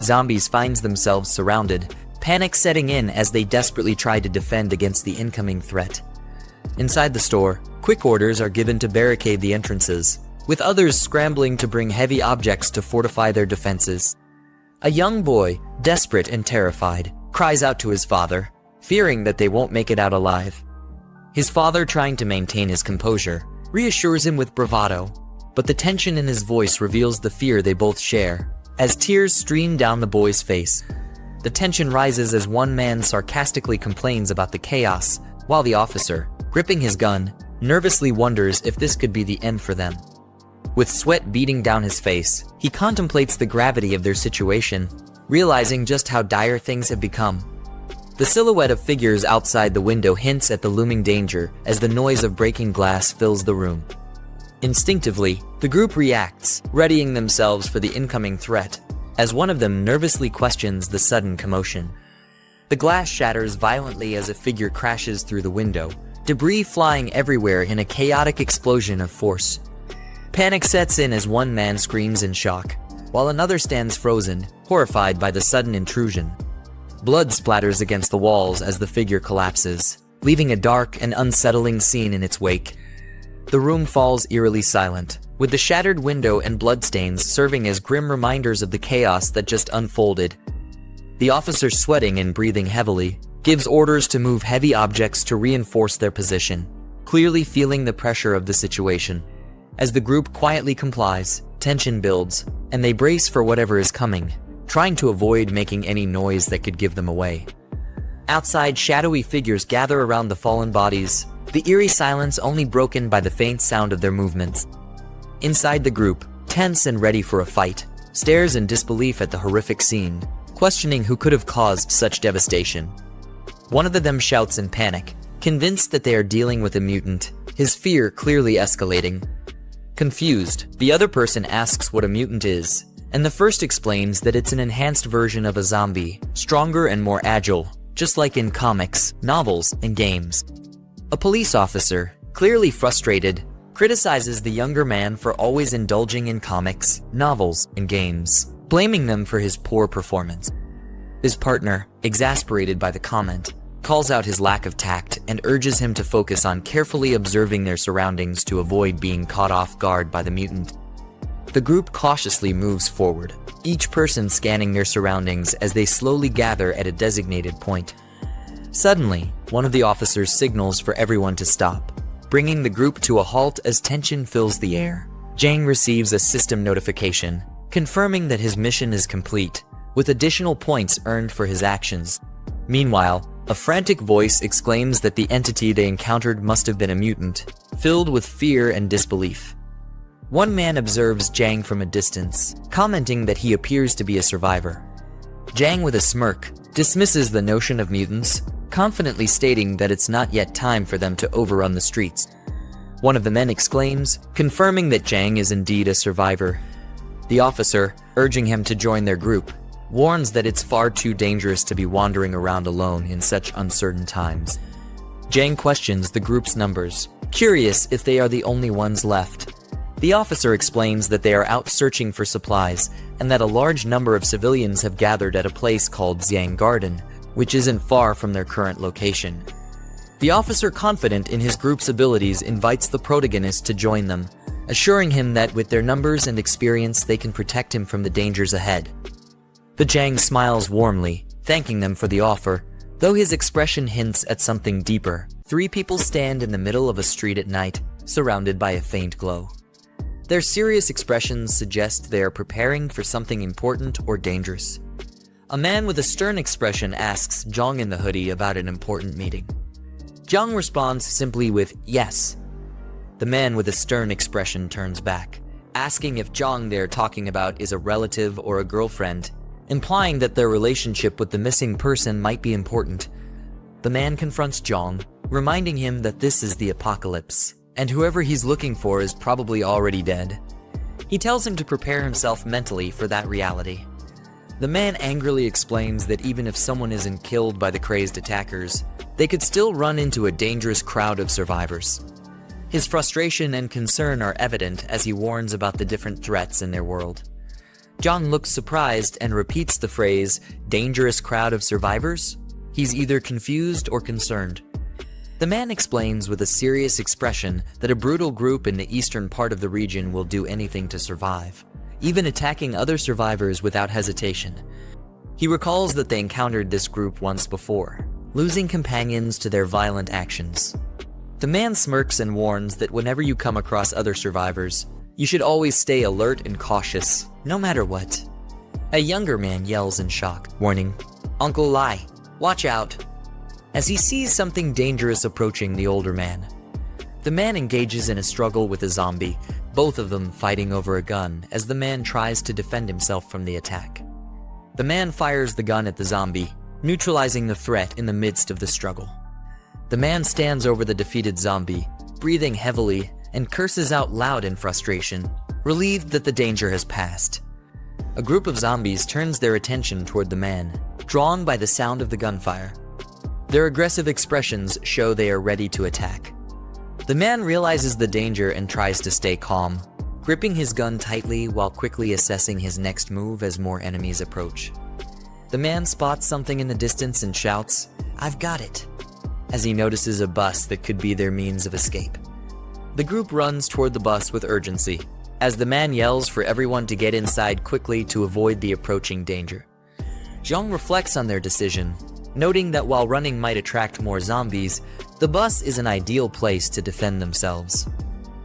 Zombies find themselves surrounded, panic setting in as they desperately try to defend against the incoming threat. Inside the store, quick orders are given to barricade the entrances, with others scrambling to bring heavy objects to fortify their defenses. A young boy, desperate and terrified, cries out to his father, fearing that they won't make it out alive. His father, trying to maintain his composure, reassures him with bravado, but the tension in his voice reveals the fear they both share, as tears stream down the boy's face. The tension rises as one man sarcastically complains about the chaos, while the officer, gripping his gun, nervously wonders if this could be the end for them. With sweat beading down his face, he contemplates the gravity of their situation, realizing just how dire things have become. The silhouette of figures outside the window hints at the looming danger as the noise of breaking glass fills the room. Instinctively, the group reacts, readying themselves for the incoming threat, as one of them nervously questions the sudden commotion. The glass shatters violently as a figure crashes through the window, debris flying everywhere in a chaotic explosion of force. Panic sets in as one man screams in shock, while another stands frozen, horrified by the sudden intrusion. Blood splatters against the walls as the figure collapses, leaving a dark and unsettling scene in its wake. The room falls eerily silent, with the shattered window and bloodstains serving as grim reminders of the chaos that just unfolded. The officer, sweating and breathing heavily, gives orders to move heavy objects to reinforce their position, clearly feeling the pressure of the situation. As the group quietly complies, tension builds, and they brace for whatever is coming, trying to avoid making any noise that could give them away. Outside, shadowy figures gather around the fallen bodies, the eerie silence only broken by the faint sound of their movements. Inside the group, tense and ready for a fight, stares in disbelief at the horrific scene, questioning who could have caused such devastation. One of them shouts in panic, convinced that they are dealing with a mutant, his fear clearly escalating. Confused, the other person asks what a mutant is, and the first explains that it's an enhanced version of a zombie, stronger and more agile, just like in comics, novels, and games. A police officer, clearly frustrated, criticizes the younger man for always indulging in comics, novels, and games, blaming them for his poor performance. His partner, exasperated by the comment, calls out his lack of tact and urges him to focus on carefully observing their surroundings to avoid being caught off guard by the mutant. The group cautiously moves forward, each person scanning their surroundings as they slowly gather at a designated point. Suddenly, one of the officers signals for everyone to stop, bringing the group to a halt as tension fills the air. Jiang receives a system notification, confirming that his mission is complete, with additional points earned for his actions. Meanwhile, a frantic voice exclaims that the entity they encountered must have been a mutant, filled with fear and disbelief. One man observes Jiang from a distance, commenting that he appears to be a survivor. Jiang, with a smirk, dismisses the notion of mutants, confidently stating that it's not yet time for them to overrun the streets. One of the men exclaims, confirming that Jiang is indeed a survivor. The officer, urging him to join their group, warns that it's far too dangerous to be wandering around alone in such uncertain times. Jiang questions the group's numbers, curious if they are the only ones left. The officer explains that they are out searching for supplies and that a large number of civilians have gathered at a place called Xiang Garden, which isn't far from their current location. The officer, confident in his group's abilities, invites the protagonist to join them, assuring him that with their numbers and experience they can protect him from the dangers ahead. The Jiang smiles warmly, thanking them for the offer, though his expression hints at something deeper. Three people stand in the middle of a street at night, surrounded by a faint glow. Their serious expressions suggest they are preparing for something important or dangerous. A man with a stern expression asks Jiang in the hoodie about an important meeting. Jiang responds simply with yes. The man with a stern expression turns back, asking if Jiang they're talking about is a relative or a girlfriend, implying that their relationship with the missing person might be important. The man confronts Jiang, reminding him that this is the apocalypse, and whoever he's looking for is probably already dead. He tells him to prepare himself mentally for that reality. The man angrily explains that even if someone isn't killed by the crazed attackers, they could still run into a dangerous crowd of survivors. His frustration and concern are evident as he warns about the different threats in their world. Jiang looks surprised and repeats the phrase, dangerous crowd of survivors? He's either confused or concerned. The man explains with a serious expression that a brutal group in the eastern part of the region will do anything to survive, even attacking other survivors without hesitation. He recalls that they encountered this group once before, losing companions to their violent actions. The man smirks and warns that whenever you come across other survivors, you should always stay alert and cautious, no matter what. A younger man yells in shock, warning, "Uncle Lai, watch out," as he sees something dangerous approaching the older man. The man engages in a struggle with a zombie, both of them fighting over a gun as the man tries to defend himself from the attack. The man fires the gun at the zombie, neutralizing the threat in the midst of the struggle. The man stands over the defeated zombie, breathing heavily, and curses out loud in frustration, relieved that the danger has passed. A group of zombies turns their attention toward the man, drawn by the sound of the gunfire. Their aggressive expressions show they are ready to attack. The man realizes the danger and tries to stay calm, gripping his gun tightly while quickly assessing his next move as more enemies approach. The man spots something in the distance and shouts, "I've got it," as he notices a bus that could be their means of escape. The group runs toward the bus with urgency, as the man yells for everyone to get inside quickly to avoid the approaching danger. Jiang reflects on their decision, noting that while running might attract more zombies, the bus is an ideal place to defend themselves.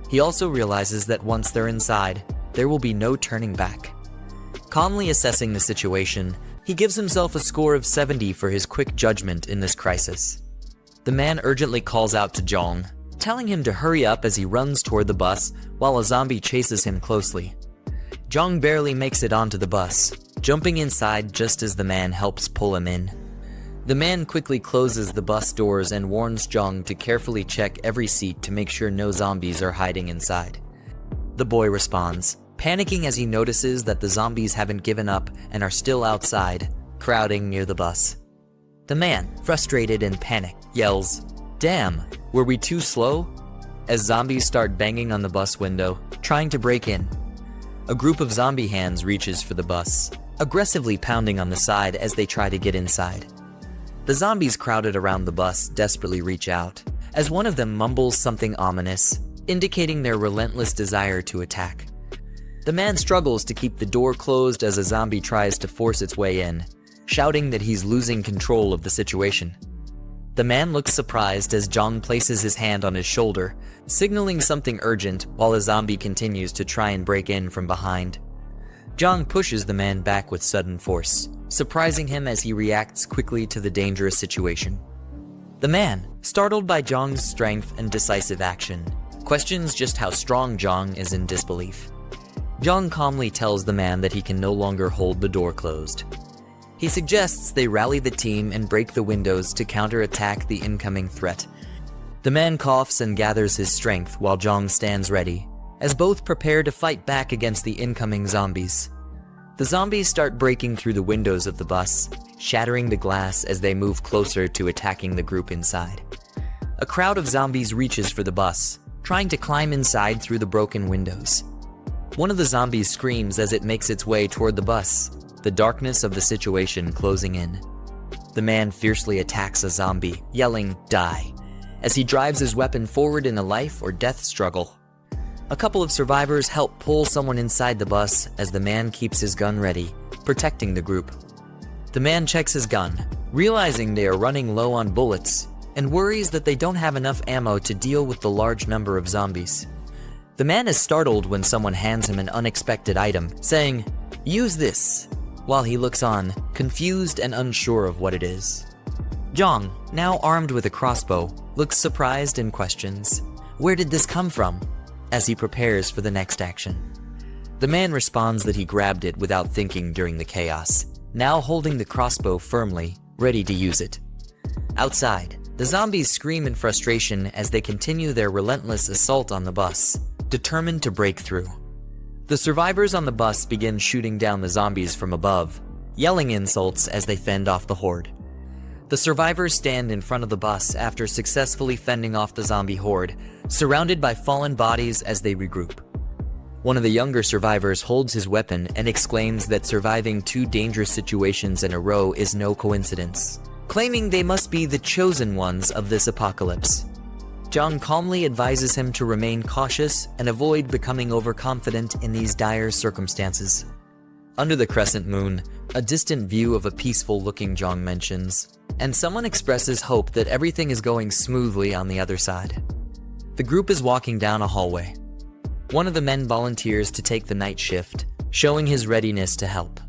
He also realizes that once they're inside, there will be no turning back. Calmly assessing the situation, he gives himself a score of 70 for his quick judgment in this crisis. The man urgently calls out to Jiang, telling him to hurry up as he runs toward the bus while a zombie chases him closely. Jiang barely makes it onto the bus, jumping inside just as the man helps pull him in. The man quickly closes the bus doors and warns Jiang to carefully check every seat to make sure no zombies are hiding inside. The boy responds, panicking as he notices that the zombies haven't given up and are still outside, crowding near the bus. The man, frustrated and panicked, yells, "Damn, were we too slow?" as zombies start banging on the bus window, trying to break in. A group of zombie hands reaches for the bus, aggressively pounding on the side as they try to get inside. The zombies crowded around the bus desperately reach out, as one of them mumbles something ominous, indicating their relentless desire to attack. The man struggles to keep the door closed as a zombie tries to force its way in, shouting that he's losing control of the situation. The man looks surprised as Jiang places his hand on his shoulder, signaling something urgent while a zombie continues to try and break in from behind. Jiang pushes the man back with sudden force, surprising him as he reacts quickly to the dangerous situation. The man, startled by Jiang's strength and decisive action, questions just how strong Jiang is in disbelief. Jiang calmly tells the man that he can no longer hold the door closed. He suggests they rally the team and break the windows to counterattack the incoming threat. The man coughs and gathers his strength while Jiang stands ready, as both prepare to fight back against the incoming zombies. The zombies start breaking through the windows of the bus, shattering the glass as they move closer to attacking the group inside. A crowd of zombies reaches for the bus, trying to climb inside through the broken windows. One of the zombies screams as it makes its way toward the bus, the darkness of the situation closing in. The man fiercely attacks a zombie, yelling, "Die," as he drives his weapon forward in a life or death struggle. A couple of survivors help pull someone inside the bus as the man keeps his gun ready, protecting the group. The man checks his gun, realizing they are running low on bullets, and worries that they don't have enough ammo to deal with the large number of zombies. The man is startled when someone hands him an unexpected item, saying, "Use this," while he looks on, confused and unsure of what it is. Jiang, now armed with a crossbow, looks surprised and questions, "Where did this come from?" as he prepares for the next action. The man responds that he grabbed it without thinking during the chaos, now holding the crossbow firmly, ready to use it. Outside, the zombies scream in frustration as they continue their relentless assault on the bus, determined to break through. The survivors on the bus begin shooting down the zombies from above, yelling insults as they fend off the horde. The survivors stand in front of the bus after successfully fending off the zombie horde, surrounded by fallen bodies as they regroup. One of the younger survivors holds his weapon and exclaims that surviving 2 dangerous situations in a row is no coincidence, claiming they must be the chosen ones of this apocalypse. Jiang calmly advises him to remain cautious and avoid becoming overconfident in these dire circumstances. Under the crescent moon, a distant view of a peaceful-looking Jiang mentions, and someone expresses hope that everything is going smoothly on the other side. The group is walking down a hallway. One of the men volunteers to take the night shift, showing his readiness to help.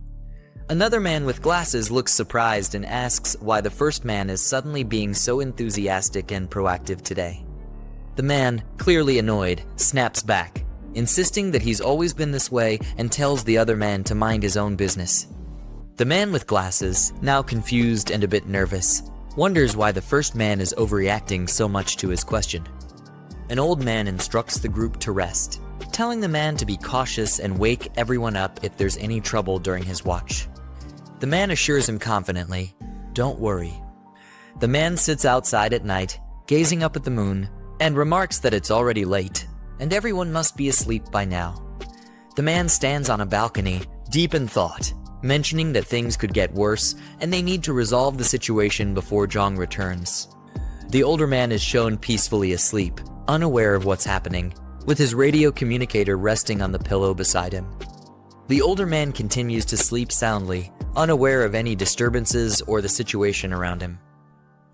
Another man with glasses looks surprised and asks why the first man is suddenly being so enthusiastic and proactive today. The man, clearly annoyed, snaps back, insisting that he's always been this way and tells the other man to mind his own business. The man with glasses, now confused and a bit nervous, wonders why the first man is overreacting so much to his question. An old man instructs the group to rest, telling the man to be cautious and wake everyone up if there's any trouble during his watch. The man assures him confidently, "Don't worry." The man sits outside at night, gazing up at the moon, and remarks that it's already late, and everyone must be asleep by now. The man stands on a balcony, deep in thought, mentioning that things could get worse and they need to resolve the situation before Jiang returns. The older man is shown peacefully asleep, unaware of what's happening, with his radio communicator resting on the pillow beside him. The older man continues to sleep soundly, unaware of any disturbances or the situation around him.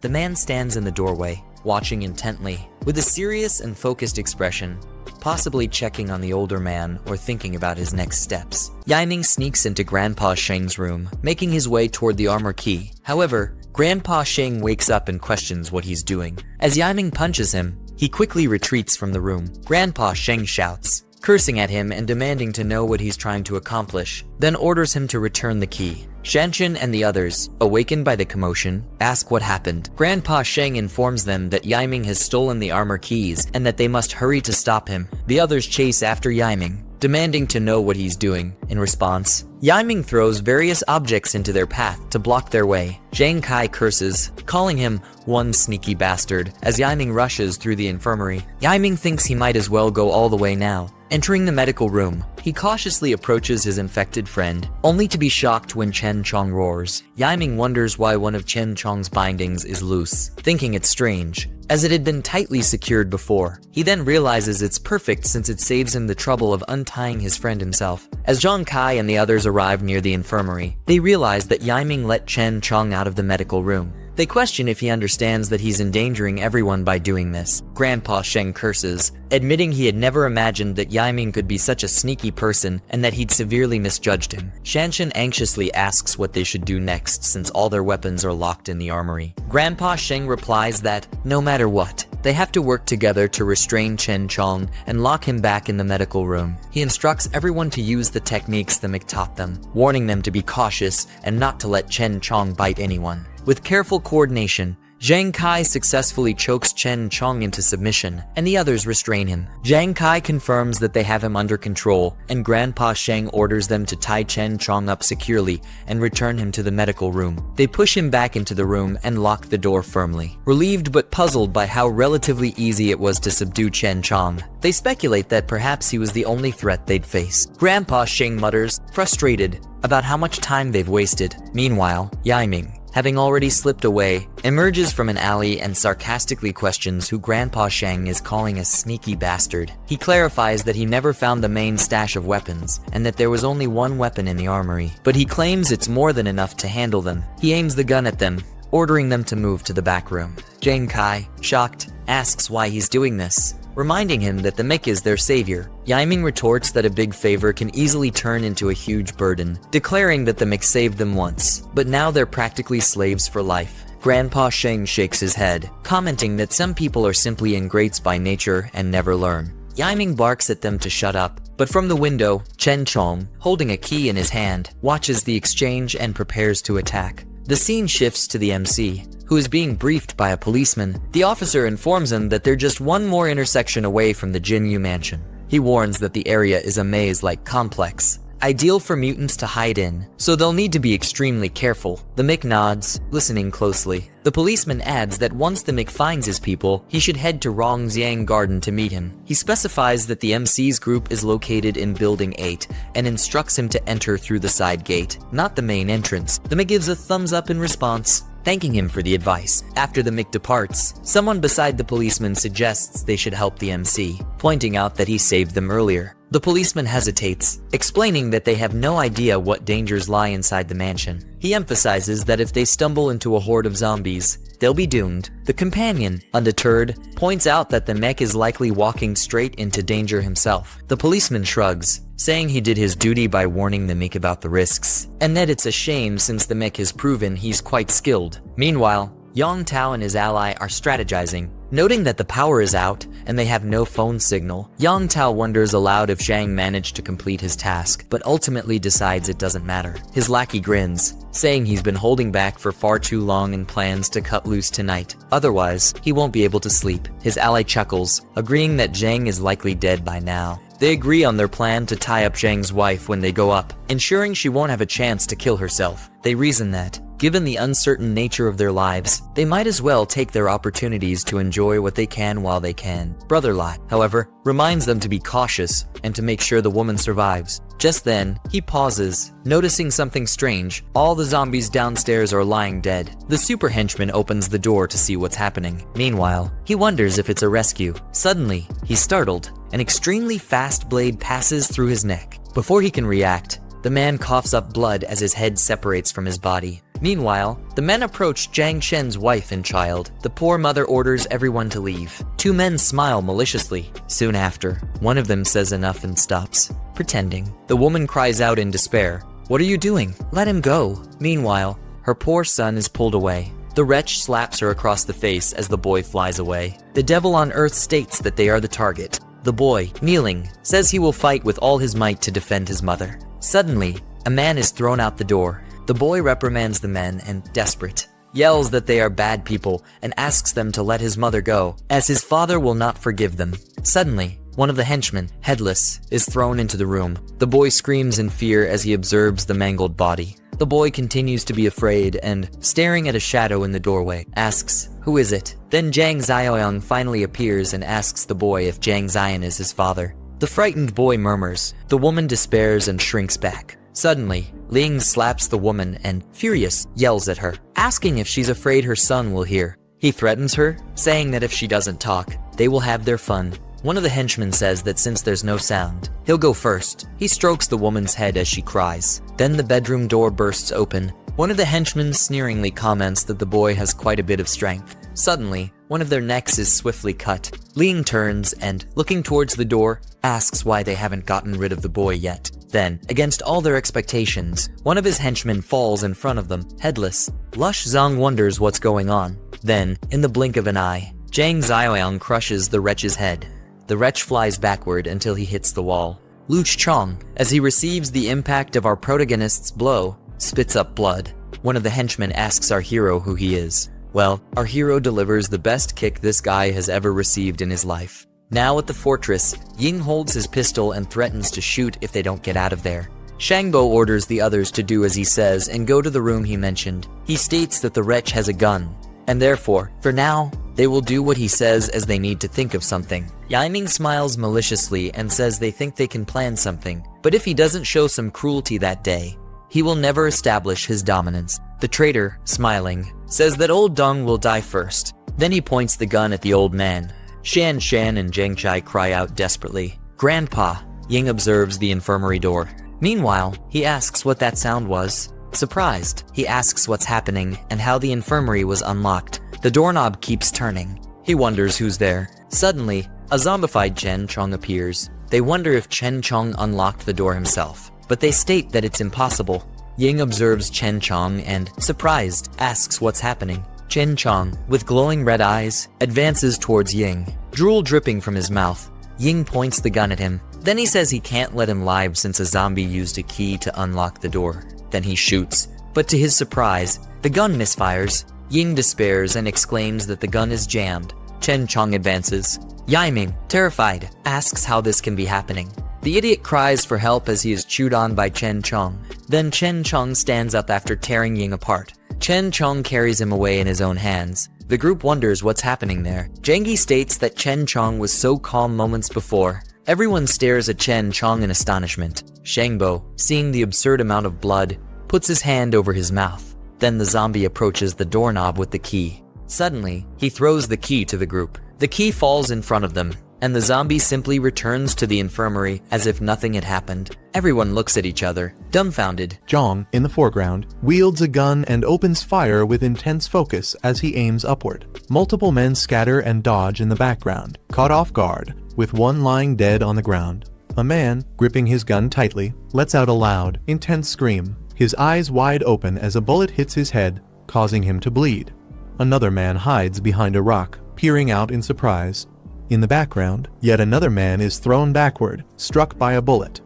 The man stands in the doorway, watching intently, with a serious and focused expression, possibly checking on the older man or thinking about his next steps. Yiming sneaks into Grandpa Sheng's room, making his way toward the armor key. However, Grandpa Sheng wakes up and questions what he's doing. As Yiming punches him, he quickly retreats from the room. Grandpa Sheng shouts, cursing at him and demanding to know what he's trying to accomplish, then orders him to return the key. Shanshan and the others, awakened by the commotion, ask what happened. Grandpa Sheng informs them that Yiming has stolen the armor keys and that they must hurry to stop him. The others chase after Yiming, demanding to know what he's doing. In response, Yiming throws various objects into their path to block their way. Jiang Kai curses, calling him one sneaky bastard, as Yiming rushes through the infirmary. Yiming thinks he might as well go all the way now. Entering the medical room, he cautiously approaches his infected friend, only to be shocked when Chen Chong roars. Yiming wonders why one of Chen Chong's bindings is loose, thinking it's strange, as it had been tightly secured before. He then realizes it's perfect since it saves him the trouble of untying his friend himself. As Zhang Kai and the others arrive near the infirmary, they realize that Yiming let Chen Chong out of the medical room. They question if he understands that he's endangering everyone by doing this. Grandpa Sheng curses, admitting he had never imagined that Yiming could be such a sneaky person and that he'd severely misjudged him. Shanshan anxiously asks what they should do next since all their weapons are locked in the armory. Grandpa Sheng replies that, no matter what, they have to work together to restrain Chen Chong and lock him back in the medical room. He instructs everyone to use the techniques the Mick taught them, warning them to be cautious and not to let Chen Chong bite anyone. With careful coordination, Jiang Kai successfully chokes Chen Chong into submission, and the others restrain him. Jiang Kai confirms that they have him under control, and Grandpa Sheng orders them to tie Chen Chong up securely and return him to the medical room. They push him back into the room and lock the door firmly. Relieved but puzzled by how relatively easy it was to subdue Chen Chong, they speculate that perhaps he was the only threat they'd face. Grandpa Sheng mutters, frustrated about how much time they've wasted. Meanwhile, Yiming, having already slipped away, emerges from an alley and sarcastically questions who Grandpa Sheng is calling a sneaky bastard. He clarifies that he never found the main stash of weapons, and that there was only one weapon in the armory, but he claims it's more than enough to handle them. He aims the gun at them, ordering them to move to the back room. Jiang Kai, shocked, asks why he's doing this, reminding him that the Mick is their savior. Yiming retorts that a big favor can easily turn into a huge burden, declaring that the Mick saved them once, but now they're practically slaves for life. Grandpa Sheng shakes his head, commenting that some people are simply ingrates by nature and never learn. Yiming barks at them to shut up, but from the window, Chen Chong, holding a key in his hand, watches the exchange and prepares to attack. The scene shifts to the MC, who is being briefed by a policeman. The officer informs him that they're just one more intersection away from the Jinyu mansion. He warns that the area is a maze-like complex, ideal for mutants to hide in, so they'll need to be extremely careful. The Mick nods, listening closely. The policeman adds that once the Mick finds his people, he should head to Rongxiang Garden to meet him. He specifies that the MC's group is located in Building 8 and instructs him to enter through the side gate, not the main entrance. The Mick gives a thumbs up in response, thanking him for the advice. After the Mick departs, someone beside the policeman suggests they should help the MC, pointing out that he saved them earlier. The policeman hesitates, explaining that they have no idea what dangers lie inside the mansion. He emphasizes that if they stumble into a horde of zombies, they'll be doomed. The companion, undeterred, points out that the mech is likely walking straight into danger himself. The policeman shrugs, saying he did his duty by warning the mech about the risks, and that it's a shame since the mech has proven he's quite skilled. Meanwhile, Yang Tao and his ally are strategizing. Noting that the power is out and they have no phone signal, Yang Tao wonders aloud if Zhang managed to complete his task, but ultimately decides it doesn't matter. His lackey grins, saying he's been holding back for far too long and plans to cut loose tonight. Otherwise, he won't be able to sleep. His ally chuckles, agreeing that Zhang is likely dead by now. They agree on their plan to tie up Zhang's wife when they go up, ensuring she won't have a chance to kill herself. They reason that, given the uncertain nature of their lives, they might as well take their opportunities to enjoy what they can while they can. Brother Lot, however, reminds them to be cautious and to make sure the woman survives. Just then, he pauses, noticing something strange. All the zombies downstairs are lying dead. The super henchman opens the door to see what's happening. Meanwhile, he wonders if it's a rescue. Suddenly, he's startled. An extremely fast blade passes through his neck. Before he can react, the man coughs up blood as his head separates from his body. Meanwhile, the men approach Jiang Shen's wife and child. The poor mother orders everyone to leave. Two men smile maliciously. Soon after, one of them says enough and stops, pretending. The woman cries out in despair, "What are you doing? Let him go." Meanwhile, her poor son is pulled away. The wretch slaps her across the face as the boy flies away. The devil on earth states that they are the target. The boy, kneeling, says he will fight with all his might to defend his mother. Suddenly, a man is thrown out the door. The boy reprimands the men and, desperate, yells that they are bad people and asks them to let his mother go, as his father will not forgive them. Suddenly, one of the henchmen, headless, is thrown into the room. The boy screams in fear as he observes the mangled body. The boy continues to be afraid and, staring at a shadow in the doorway, asks, "Who is it?" Then Jiang Xiaoyang finally appears and asks the boy if Jiang Xian is his father. The frightened boy murmurs. The woman despairs and shrinks back. Suddenly, Ling slaps the woman and, furious, yells at her, asking if she's afraid her son will hear. He threatens her, saying that if she doesn't talk, they will have their fun. One of the henchmen says that since there's no sound, he'll go first. He strokes the woman's head as she cries. Then the bedroom door bursts open. One of the henchmen sneeringly comments that the boy has quite a bit of strength. Suddenly, one of their necks is swiftly cut. Ling turns and, looking towards the door, asks why they haven't gotten rid of the boy yet. Then, against all their expectations, one of his henchmen falls in front of them, headless. Lush Zhang wonders what's going on. Then, in the blink of an eye, Jiang Xiaoyang crushes the wretch's head. The wretch flies backward until he hits the wall. Lu Chong, as he receives the impact of our protagonist's blow, spits up blood. One of the henchmen asks our hero who he is. Well, our hero delivers the best kick this guy has ever received in his life. Now at the fortress, Ying holds his pistol and threatens to shoot if they don't get out of there. Shangbo orders the others to do as he says and go to the room he mentioned. He states that the wretch has a gun, and therefore, for now, they will do what he says as they need to think of something. Yiming smiles maliciously and says they think they can plan something, but if he doesn't show some cruelty that day, he will never establish his dominance. The traitor, smiling, says that old Dong will die first. Then he points the gun at the old man. Shan and Zheng Chai cry out desperately. "Grandpa!" Ying observes the infirmary door. Meanwhile, he asks what that sound was. Surprised, he asks what's happening and how the infirmary was unlocked. The doorknob keeps turning. He wonders who's there. Suddenly, a zombified Chen Chong appears. They wonder if Chen Chong unlocked the door himself, but they state that it's impossible. Ying observes Chen Chong and, surprised, asks what's happening. Chen Chong, with glowing red eyes, advances towards Ying, drool dripping from his mouth. Ying points the gun at him. Then he says he can't let him live since a zombie used a key to unlock the door. Then he shoots. But to his surprise, the gun misfires. Ying despairs and exclaims that the gun is jammed. Chen Chong advances. Yiming, terrified, asks how this can be happening. The idiot cries for help as he is chewed on by Chen Chong. Then Chen Chong stands up after tearing Ying apart. Chen Chong carries him away in his own hands. The group wonders what's happening there. Zhengyi states that Chen Chong was so calm moments before. Everyone stares at Chen Chong in astonishment. Shangbo, seeing the absurd amount of blood, puts his hand over his mouth. Then the zombie approaches the doorknob with the key. Suddenly, he throws the key to the group. The key falls in front of them, and the zombie simply returns to the infirmary as if nothing had happened. Everyone looks at each other, dumbfounded. Jiang, in the foreground, wields a gun and opens fire with intense focus as he aims upward. Multiple men scatter and dodge in the background, caught off guard, with one lying dead on the ground. A man, gripping his gun tightly, lets out a loud, intense scream, his eyes wide open as a bullet hits his head, causing him to bleed. Another man hides behind a rock, peering out in surprise. In the background, yet another man is thrown backward, struck by a bullet.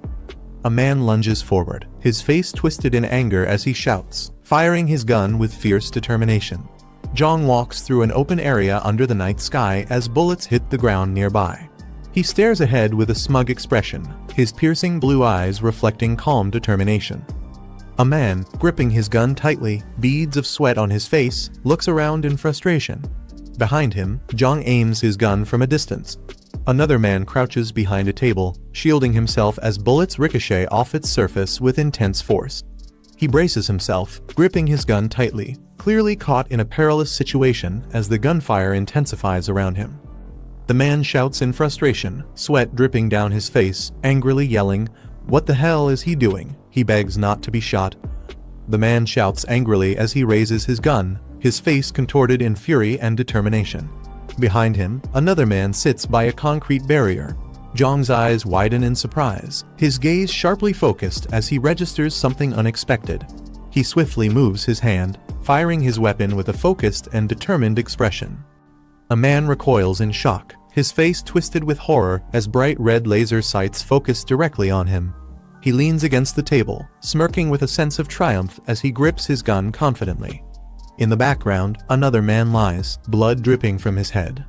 A man lunges forward, his face twisted in anger as he shouts, firing his gun with fierce determination. Jiang walks through an open area under the night sky as bullets hit the ground nearby. He stares ahead with a smug expression, his piercing blue eyes reflecting calm determination. A man, gripping his gun tightly, beads of sweat on his face, looks around in frustration. Behind him, Jiang aims his gun from a distance. Another man crouches behind a table, shielding himself as bullets ricochet off its surface with intense force. He braces himself, gripping his gun tightly, clearly caught in a perilous situation as the gunfire intensifies around him. The man shouts in frustration, sweat dripping down his face, angrily yelling, "What the hell is he doing?" He begs not to be shot. The man shouts angrily as he raises his gun, his face contorted in fury and determination. Behind him, another man sits by a concrete barrier. Jiang's eyes widen in surprise, his gaze sharply focused as he registers something unexpected. He swiftly moves his hand, firing his weapon with a focused and determined expression. A man recoils in shock, his face twisted with horror as bright red laser sights focus directly on him. He leans against the table, smirking with a sense of triumph as he grips his gun confidently. In the background, another man lies, blood dripping from his head.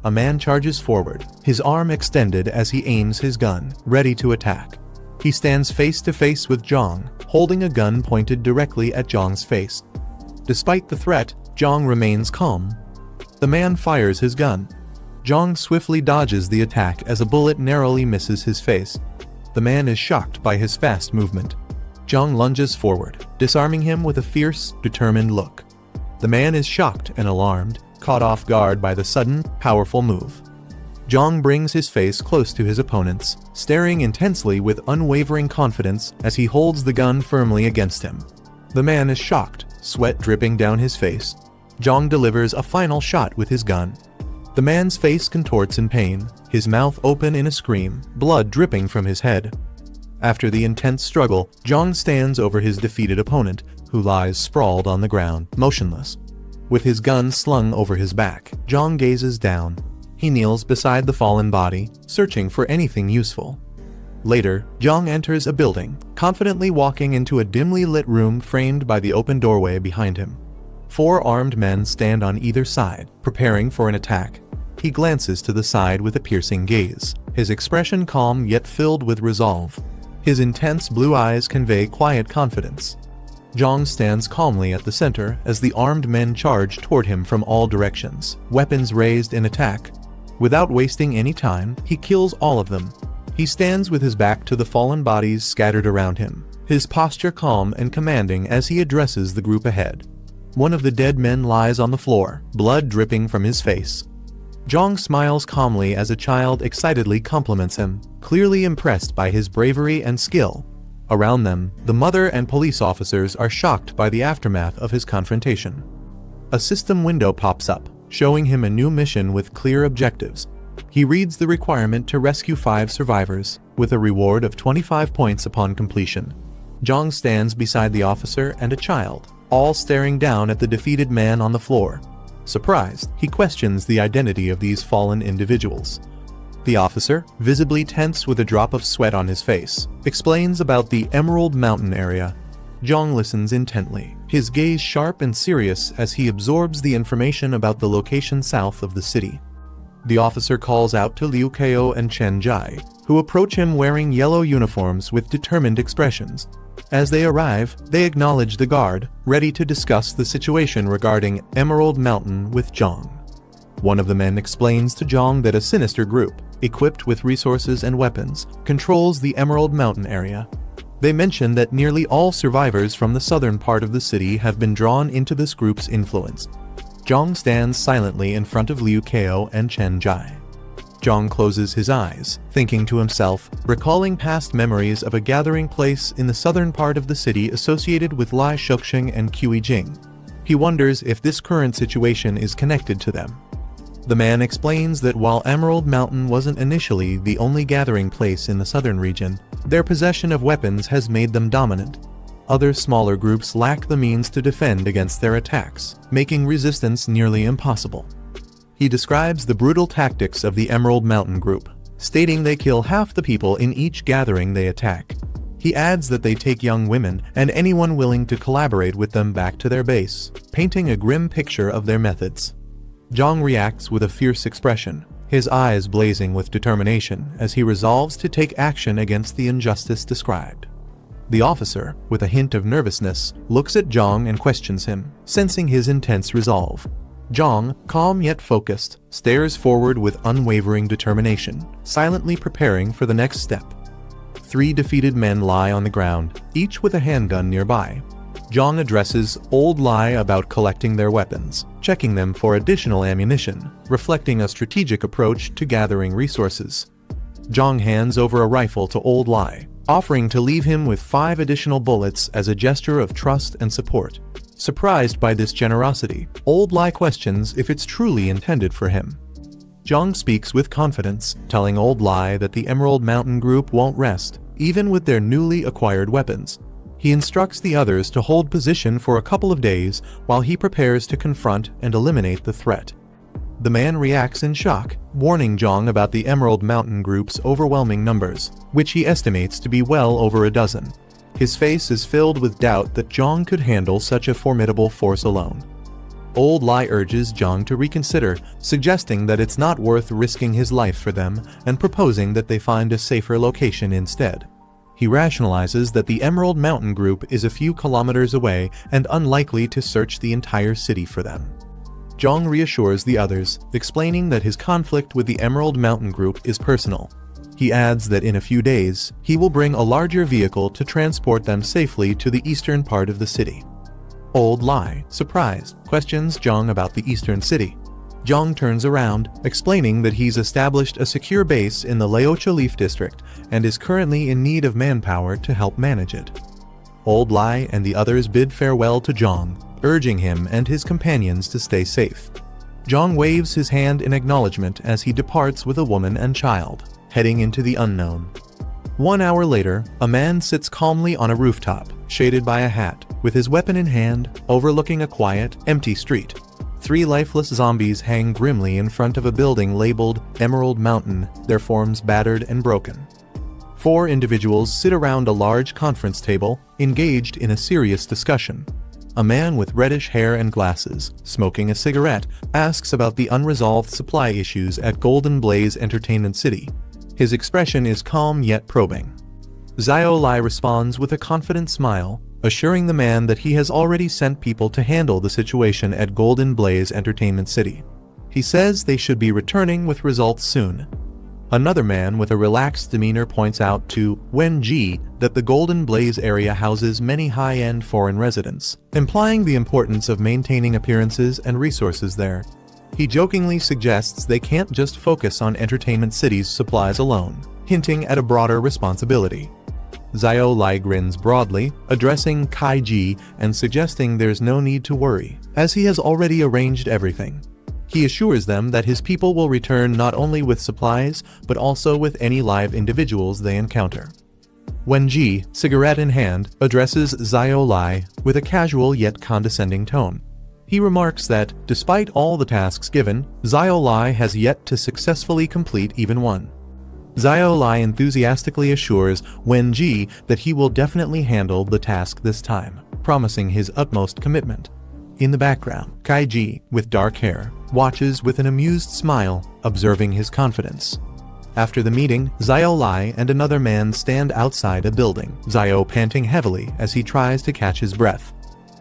A man charges forward, his arm extended as he aims his gun, ready to attack. He stands face to face with Jiang, holding a gun pointed directly at Jiang's face. Despite the threat, Jiang remains calm. The man fires his gun. Jiang swiftly dodges the attack as a bullet narrowly misses his face. The man is shocked by his fast movement. Jiang lunges forward, disarming him with a fierce, determined look. The man is shocked and alarmed, caught off guard by the sudden, powerful move. Jiang brings his face close to his opponent's, staring intensely with unwavering confidence as he holds the gun firmly against him. The man is shocked, sweat dripping down his face. Jiang delivers a final shot with his gun. The man's face contorts in pain, his mouth open in a scream, blood dripping from his head. After the intense struggle, Jiang stands over his defeated opponent, who lies sprawled on the ground, motionless. With his gun slung over his back, Jiang gazes down. He kneels beside the fallen body, searching for anything useful. Later, Jiang enters a building, confidently walking into a dimly lit room framed by the open doorway behind him. 4 armed men stand on either side, preparing for an attack. He glances to the side with a piercing gaze, his expression calm yet filled with resolve. His intense blue eyes convey quiet confidence. Jiang stands calmly at the center as the armed men charge toward him from all directions, weapons raised in attack. Without wasting any time, he kills all of them. He stands with his back to the fallen bodies scattered around him, his posture calm and commanding as he addresses the group ahead. One of the dead men lies on the floor, blood dripping from his face. Jiang smiles calmly as a child excitedly compliments him, clearly impressed by his bravery and skill. Around them, the mother and police officers are shocked by the aftermath of his confrontation. A system window pops up, showing him a new mission with clear objectives. He reads the requirement to rescue 5 survivors, with a reward of 25 points upon completion. Jiang stands beside the officer and a child, all staring down at the defeated man on the floor. Surprised, he questions the identity of these fallen individuals. The officer, visibly tense with a drop of sweat on his face, explains about the Emerald Mountain area. Jiang listens intently, his gaze sharp and serious as he absorbs the information about the location south of the city. The officer calls out to Liu Kao and Chen Jai, who approach him wearing yellow uniforms with determined expressions. As they arrive, they acknowledge the guard, ready to discuss the situation regarding Emerald Mountain with Jiang. One of the men explains to Jiang that a sinister group, equipped with resources and weapons, controls the Emerald Mountain area. They mention that nearly all survivors from the southern part of the city have been drawn into this group's influence. Jiang stands silently in front of Liu Kao and Chen Jai. Jiang closes his eyes, thinking to himself, recalling past memories of a gathering place in the southern part of the city associated with Lai Shuxing and Kui Jing. He wonders if this current situation is connected to them. The man explains that while Emerald Mountain wasn't initially the only gathering place in the southern region, their possession of weapons has made them dominant. Other smaller groups lack the means to defend against their attacks, making resistance nearly impossible. He describes the brutal tactics of the Emerald Mountain group, stating they kill half the people in each gathering they attack. He adds that they take young women and anyone willing to collaborate with them back to their base, painting a grim picture of their methods. Jiang reacts with a fierce expression, his eyes blazing with determination as he resolves to take action against the injustice described. The officer, with a hint of nervousness, looks at Jiang and questions him, sensing his intense resolve. Jiang, calm yet focused, stares forward with unwavering determination, silently preparing for the next step. 3 defeated men lie on the ground, each with a handgun nearby. Jiang addresses Old Lai about collecting their weapons, checking them for additional ammunition, reflecting a strategic approach to gathering resources. Jiang hands over a rifle to Old Lai, offering to leave him with 5 additional bullets as a gesture of trust and support. Surprised by this generosity, Old Lai questions if it's truly intended for him. Jiang speaks with confidence, telling Old Lai that the Emerald Mountain Group won't rest, even with their newly acquired weapons. He instructs the others to hold position for a couple of days while he prepares to confront and eliminate the threat. The man reacts in shock, warning Jiang about the Emerald Mountain Group's overwhelming numbers, which he estimates to be well over a dozen. His face is filled with doubt that Jiang could handle such a formidable force alone. Old Lai urges Jiang to reconsider, suggesting that it's not worth risking his life for them and proposing that they find a safer location instead. He rationalizes that the Emerald Mountain Group is a few kilometers away and unlikely to search the entire city for them. Jiang reassures the others, explaining that his conflict with the Emerald Mountain Group is personal. He adds that in a few days, he will bring a larger vehicle to transport them safely to the eastern part of the city. Old Lai, surprised, questions Jiang about the eastern city. Jiang turns around, explaining that he's established a secure base in the Laocha Leaf District and is currently in need of manpower to help manage it. Old Lai and the others bid farewell to Jiang, urging him and his companions to stay safe. Jiang waves his hand in acknowledgement as he departs with a woman and child, heading into the unknown. 1 hour later, a man sits calmly on a rooftop, shaded by a hat, with his weapon in hand, overlooking a quiet, empty street. 3 lifeless zombies hang grimly in front of a building labeled Emerald Mountain, their forms battered and broken. 4 individuals sit around a large conference table, engaged in a serious discussion. A man with reddish hair and glasses, smoking a cigarette, asks about the unresolved supply issues at Golden Blaze Entertainment City. His expression is calm yet probing. Xiao Lai responds with a confident smile, assuring the man that he has already sent people to handle the situation at Golden Blaze Entertainment City. He says they should be returning with results soon. Another man with a relaxed demeanor points out to Wen Ji that the Golden Blaze area houses many high-end foreign residents, implying the importance of maintaining appearances and resources there. He jokingly suggests they can't just focus on Entertainment City's supplies alone, hinting at a broader responsibility. Xiao Lai grins broadly, addressing Kai Ji and suggesting there's no need to worry, as he has already arranged everything. He assures them that his people will return not only with supplies, but also with any live individuals they encounter. Wen Ji, cigarette in hand, addresses Xiao Lai with a casual yet condescending tone. He remarks that, despite all the tasks given, Xiao Lai has yet to successfully complete even one. Xiao Lai enthusiastically assures Wen Ji that he will definitely handle the task this time, promising his utmost commitment. In the background, Kai Ji, with dark hair, watches with an amused smile, observing his confidence. After the meeting, Xiao Lai and another man stand outside a building, Xiao panting heavily as he tries to catch his breath.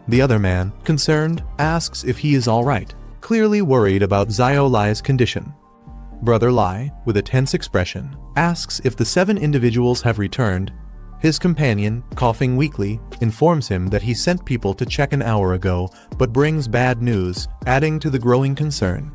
The other man, concerned, asks if he is alright, clearly worried about Xiao Lai's condition. Brother Lai, with a tense expression, asks if the 7 individuals have returned. His companion, coughing weakly, informs him that he sent people to check an hour ago, but brings bad news, adding to the growing concern.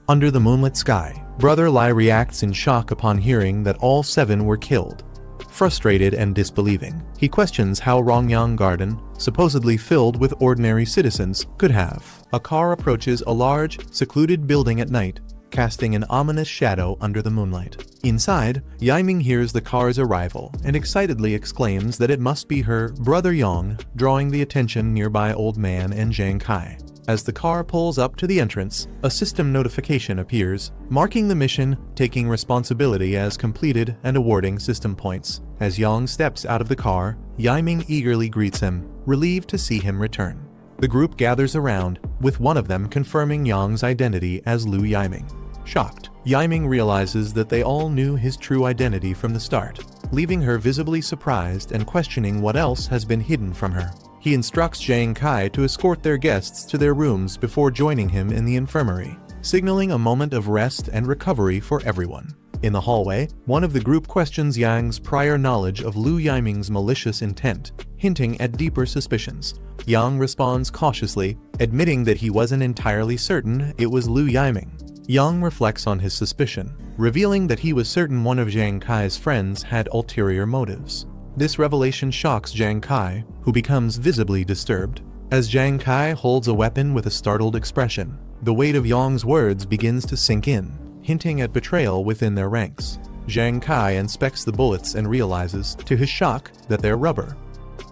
Under the moonlit sky, Brother Lai reacts in shock upon hearing that all 7 were killed. Frustrated and disbelieving, he questions how Rongyang Garden, supposedly filled with ordinary citizens, could have. A car approaches a large, secluded building at night, casting an ominous shadow under the moonlight. Inside, Yiming hears the car's arrival and excitedly exclaims that it must be her brother Yang, drawing the attention nearby Old Man and Jiang Kai. As the car pulls up to the entrance, a system notification appears, marking the mission, taking responsibility as completed and awarding system points. As Yang steps out of the car, Yiming eagerly greets him, relieved to see him return. The group gathers around, with one of them confirming Yang's identity as Lu Yiming. Shocked, Yiming realizes that they all knew his true identity from the start, leaving her visibly surprised and questioning what else has been hidden from her. He instructs Jiang Kai to escort their guests to their rooms before joining him in the infirmary, signaling a moment of rest and recovery for everyone. In the hallway, one of the group questions Yang's prior knowledge of Lu Yiming's malicious intent, hinting at deeper suspicions. Yang responds cautiously, admitting that he wasn't entirely certain it was Lu Yiming. Yang reflects on his suspicion, revealing that he was certain one of Jiang Kai's friends had ulterior motives. This revelation shocks Jiang Kai, who becomes visibly disturbed. As Jiang Kai holds a weapon with a startled expression, the weight of Yang's words begins to sink in, hinting at betrayal within their ranks. Jiang Kai inspects the bullets and realizes, to his shock, that they're rubber.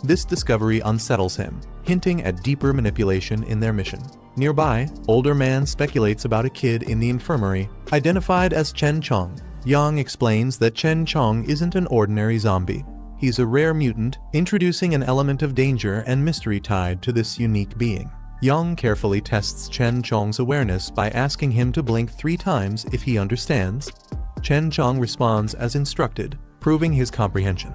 This discovery unsettles him, hinting at deeper manipulation in their mission. Nearby, older man speculates about a kid in the infirmary, identified as Chen Chong. Yang explains that Chen Chong isn't an ordinary zombie. He's a rare mutant, introducing an element of danger and mystery tied to this unique being. Yang carefully tests Chen Chong's awareness by asking him to blink 3 times if he understands. Chen Chong responds as instructed, proving his comprehension.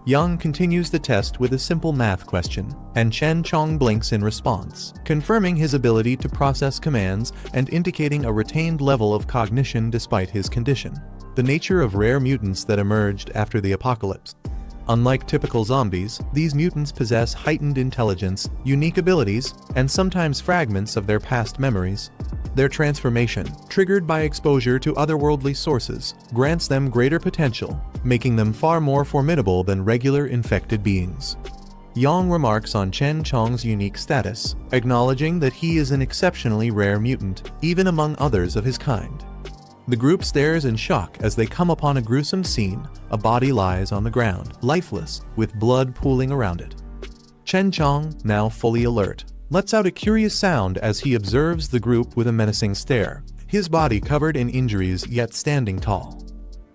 Yang continues the test with a simple math question, and Chen Chong blinks in response, confirming his ability to process commands and indicating a retained level of cognition despite his condition. The nature of rare mutants that emerged after the apocalypse. Unlike typical zombies, these mutants possess heightened intelligence, unique abilities, and sometimes fragments of their past memories. Their transformation, triggered by exposure to otherworldly sources, grants them greater potential, making them far more formidable than regular infected beings. Yang remarks on Chen Chong's unique status, acknowledging that he is an exceptionally rare mutant, even among others of his kind. The group stares in shock as they come upon a gruesome scene. A body lies on the ground, lifeless, with blood pooling around it. Chen Chong, now fully alert, lets out a curious sound as he observes the group with a menacing stare, his body covered in injuries yet standing tall.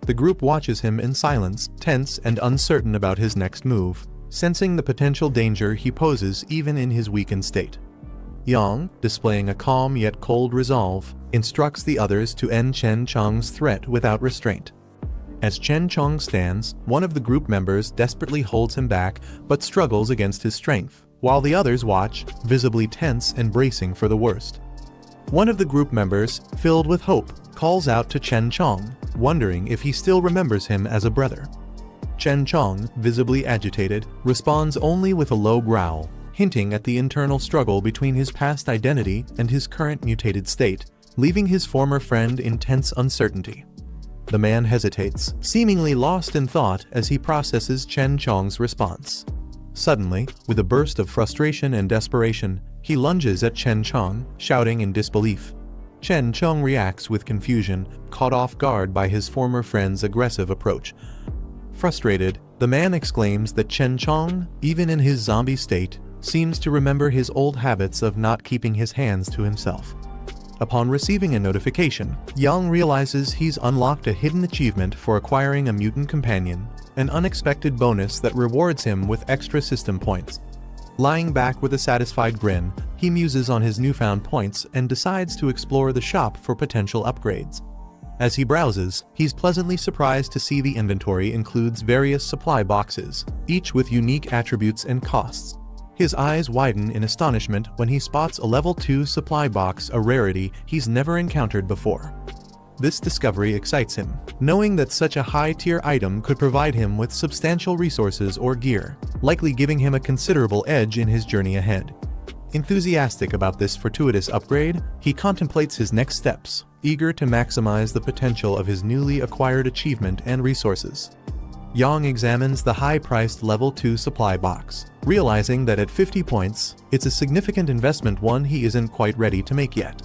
The group watches him in silence, tense and uncertain about his next move, sensing the potential danger he poses even in his weakened state. Yang, displaying a calm yet cold resolve, instructs the others to end Chen Chong's threat without restraint. As Chen Chong stands, one of the group members desperately holds him back but struggles against his strength, while the others watch, visibly tense and bracing for the worst. One of the group members, filled with hope, calls out to Chen Chong, wondering if he still remembers him as a brother. Chen Chong, visibly agitated, responds only with a low growl, hinting at the internal struggle between his past identity and his current mutated state, leaving his former friend in tense uncertainty. The man hesitates, seemingly lost in thought as he processes Chen Chong's response. Suddenly, with a burst of frustration and desperation, he lunges at Chen Chong, shouting in disbelief. Chen Chong reacts with confusion, caught off guard by his former friend's aggressive approach. Frustrated, the man exclaims that Chen Chong, even in his zombie state, seems to remember his old habits of not keeping his hands to himself. Upon receiving a notification, Yang realizes he's unlocked a hidden achievement for acquiring a mutant companion, an unexpected bonus that rewards him with extra system points. Lying back with a satisfied grin, he muses on his newfound points and decides to explore the shop for potential upgrades. As he browses, he's pleasantly surprised to see the inventory includes various supply boxes, each with unique attributes and costs. His eyes widen in astonishment when he spots a level 2 supply box, a rarity he's never encountered before. This discovery excites him, knowing that such a high-tier item could provide him with substantial resources or gear, likely giving him a considerable edge in his journey ahead. Enthusiastic about this fortuitous upgrade, he contemplates his next steps, eager to maximize the potential of his newly acquired achievement and resources. Yang examines the high-priced level 2 supply box, realizing that at 50 points, it's a significant investment, one he isn't quite ready to make yet.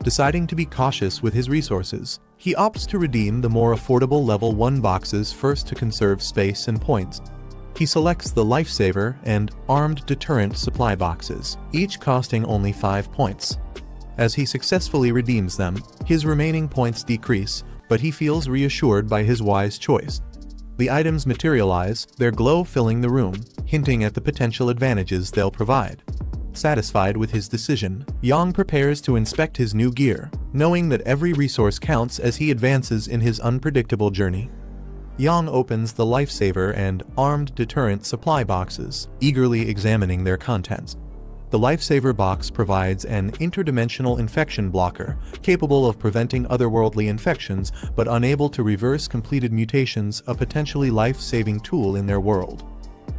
Deciding to be cautious with his resources, he opts to redeem the more affordable level 1 boxes first to conserve space and points. He selects the Lifesaver and Armed Deterrent supply boxes, each costing only 5 points. As he successfully redeems them, his remaining points decrease, but he feels reassured by his wise choice. The items materialize, their glow filling the room, hinting at the potential advantages they'll provide. Satisfied with his decision, Yang prepares to inspect his new gear, knowing that every resource counts as he advances in his unpredictable journey. Yang opens the Lifesaver and Armed Deterrent supply boxes, eagerly examining their contents. The Lifesaver box provides an interdimensional infection blocker, capable of preventing otherworldly infections but unable to reverse completed mutations, a potentially life-saving tool in their world.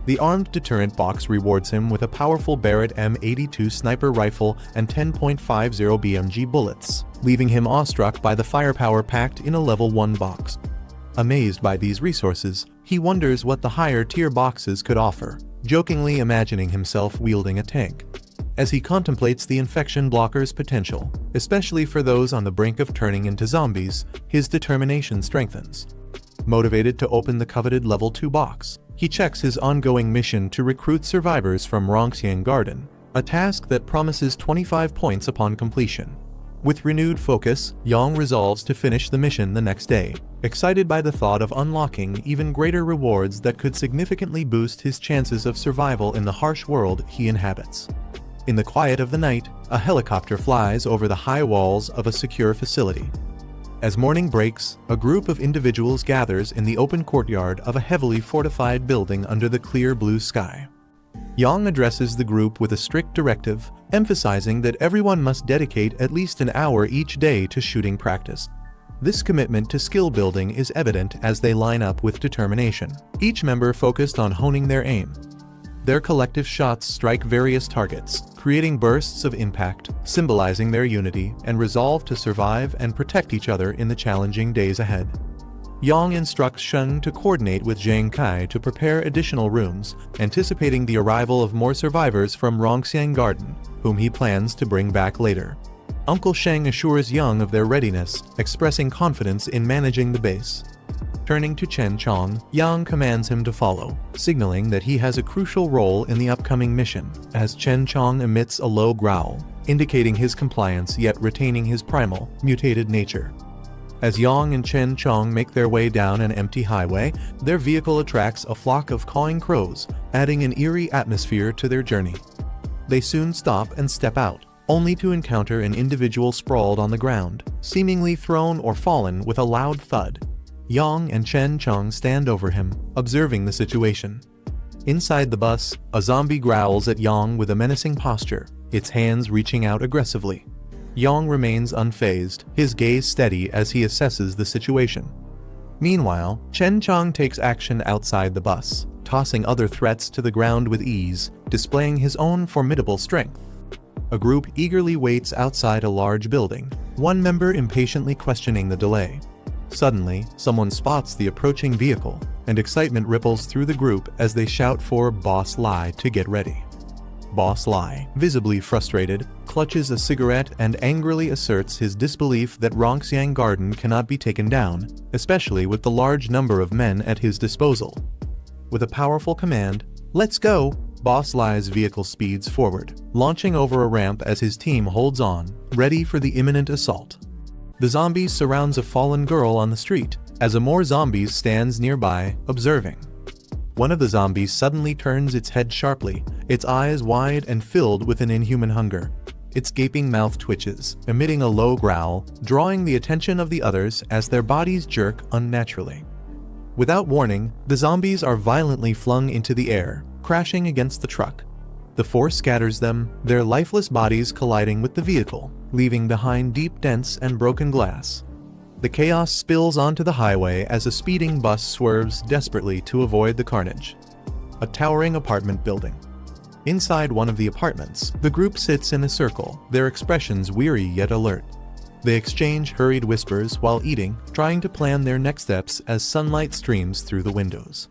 The Armed Deterrent box rewards him with a powerful Barrett M82 sniper rifle and 10.50 BMG bullets, leaving him awestruck by the firepower packed in a level 1 box. Amazed by these resources, he wonders what the higher-tier boxes could offer, jokingly imagining himself wielding a tank. As he contemplates the infection blocker's potential, especially for those on the brink of turning into zombies, his determination strengthens. Motivated to open the coveted Level 2 box, he checks his ongoing mission to recruit survivors from Rongxiang Garden, a task that promises 25 points upon completion. With renewed focus, Yang resolves to finish the mission the next day, excited by the thought of unlocking even greater rewards that could significantly boost his chances of survival in the harsh world he inhabits. In the quiet of the night, a helicopter flies over the high walls of a secure facility. As morning breaks, a group of individuals gathers in the open courtyard of a heavily fortified building under the clear blue sky. Yang addresses the group with a strict directive, emphasizing that everyone must dedicate at least an hour each day to shooting practice. This commitment to skill building is evident as they line up with determination, each member focused on honing their aim. Their collective shots strike various targets, creating bursts of impact, symbolizing their unity and resolve to survive and protect each other in the challenging days ahead. Yang instructs Sheng to coordinate with Jiang Kai to prepare additional rooms, anticipating the arrival of more survivors from Rongxiang Garden, whom he plans to bring back later. Uncle Sheng assures Yang of their readiness, expressing confidence in managing the base. Turning to Chen Chong, Yang commands him to follow, signaling that he has a crucial role in the upcoming mission, as Chen Chong emits a low growl, indicating his compliance yet retaining his primal, mutated nature. As Yang and Chen Chong make their way down an empty highway, their vehicle attracts a flock of cawing crows, adding an eerie atmosphere to their journey. They soon stop and step out, only to encounter an individual sprawled on the ground, seemingly thrown or fallen with a loud thud. Yang and Chen Chong stand over him, observing the situation. Inside the bus, a zombie growls at Yang with a menacing posture, its hands reaching out aggressively. Yang remains unfazed, his gaze steady as he assesses the situation. Meanwhile, Chen Chong takes action outside the bus, tossing other threats to the ground with ease, displaying his own formidable strength. A group eagerly waits outside a large building, one member impatiently questioning the delay. Suddenly, someone spots the approaching vehicle, and excitement ripples through the group as they shout for Boss Lai to get ready. Boss Lai, visibly frustrated, clutches a cigarette and angrily asserts his disbelief that Rongxiang Garden cannot be taken down, especially with the large number of men at his disposal. With a powerful command, "Let's go!" Boss Lai's vehicle speeds forward, launching over a ramp as his team holds on, ready for the imminent assault. The zombie surrounds a fallen girl on the street, as a more zombies stands nearby, observing. One of the zombies suddenly turns its head sharply, its eyes wide and filled with an inhuman hunger. Its gaping mouth twitches, emitting a low growl, drawing the attention of the others as their bodies jerk unnaturally. Without warning, the zombies are violently flung into the air, crashing against the truck. The force scatters them, their lifeless bodies colliding with the vehicle, leaving behind deep dents and broken glass. The chaos spills onto the highway as a speeding bus swerves desperately to avoid the carnage. A towering apartment building. Inside one of the apartments, the group sits in a circle, their expressions weary yet alert. They exchange hurried whispers while eating, trying to plan their next steps as sunlight streams through the windows.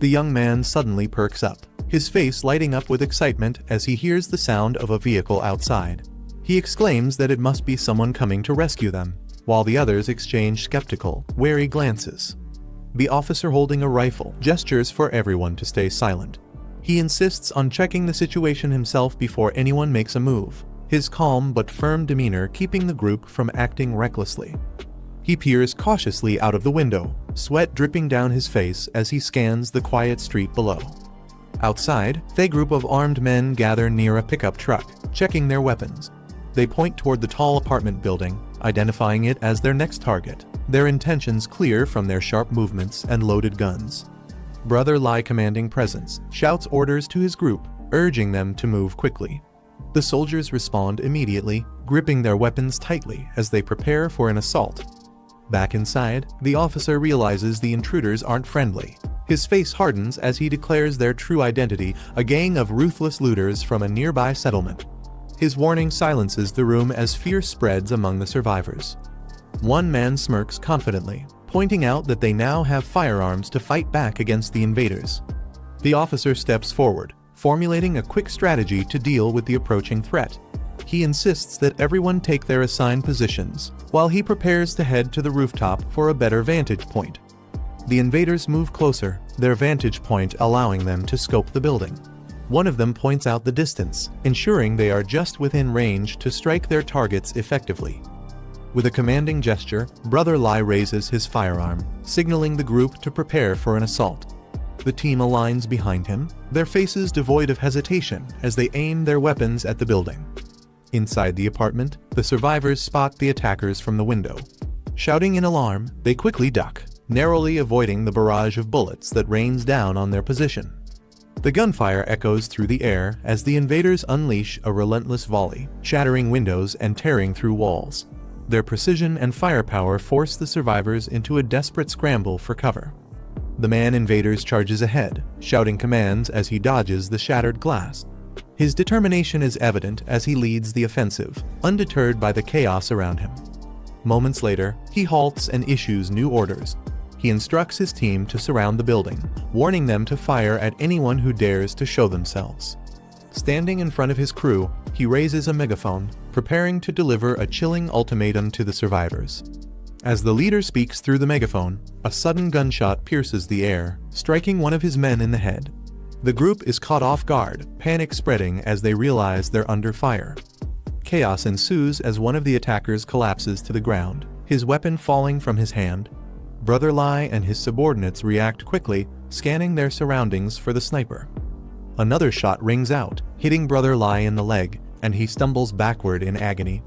The young man suddenly perks up, his face lighting up with excitement as he hears the sound of a vehicle outside. He exclaims that it must be someone coming to rescue them, while the others exchange skeptical, wary glances. The officer holding a rifle gestures for everyone to stay silent. He insists on checking the situation himself before anyone makes a move, his calm but firm demeanor keeping the group from acting recklessly. He peers cautiously out of the window, sweat dripping down his face as he scans the quiet street below. Outside, a group of armed men gather near a pickup truck, checking their weapons. They point toward the tall apartment building, identifying it as their next target, their intentions clear from their sharp movements and loaded guns. Brother Lai, commanding presence, shouts orders to his group, urging them to move quickly. The soldiers respond immediately, gripping their weapons tightly as they prepare for an assault. Back inside, the officer realizes the intruders aren't friendly. His face hardens as he declares their true identity, a gang of ruthless looters from a nearby settlement. His warning silences the room as fear spreads among the survivors. One man smirks confidently, pointing out that they now have firearms to fight back against the invaders. The officer steps forward, formulating a quick strategy to deal with the approaching threat. He insists that everyone take their assigned positions, while he prepares to head to the rooftop for a better vantage point. The invaders move closer, their vantage point allowing them to scope the building. One of them points out the distance, ensuring they are just within range to strike their targets effectively. With a commanding gesture, Brother Lai raises his firearm, signaling the group to prepare for an assault. The team aligns behind him, their faces devoid of hesitation as they aim their weapons at the building. Inside the apartment, the survivors spot the attackers from the window. Shouting in alarm, they quickly duck, narrowly avoiding the barrage of bullets that rains down on their position. The gunfire echoes through the air as the invaders unleash a relentless volley, shattering windows and tearing through walls. Their precision and firepower force the survivors into a desperate scramble for cover. The man invaders charges ahead, shouting commands as he dodges the shattered glass. His determination is evident as he leads the offensive, undeterred by the chaos around him. Moments later, he halts and issues new orders. He instructs his team to surround the building, warning them to fire at anyone who dares to show themselves. Standing in front of his crew, he raises a megaphone, preparing to deliver a chilling ultimatum to the survivors. As the leader speaks through the megaphone, a sudden gunshot pierces the air, striking one of his men in the head. The group is caught off guard, panic spreading as they realize they're under fire. Chaos ensues as one of the attackers collapses to the ground, his weapon falling from his hand. Brother Lai and his subordinates react quickly, scanning their surroundings for the sniper. Another shot rings out, hitting Brother Lai in the leg, and he stumbles backward in agony.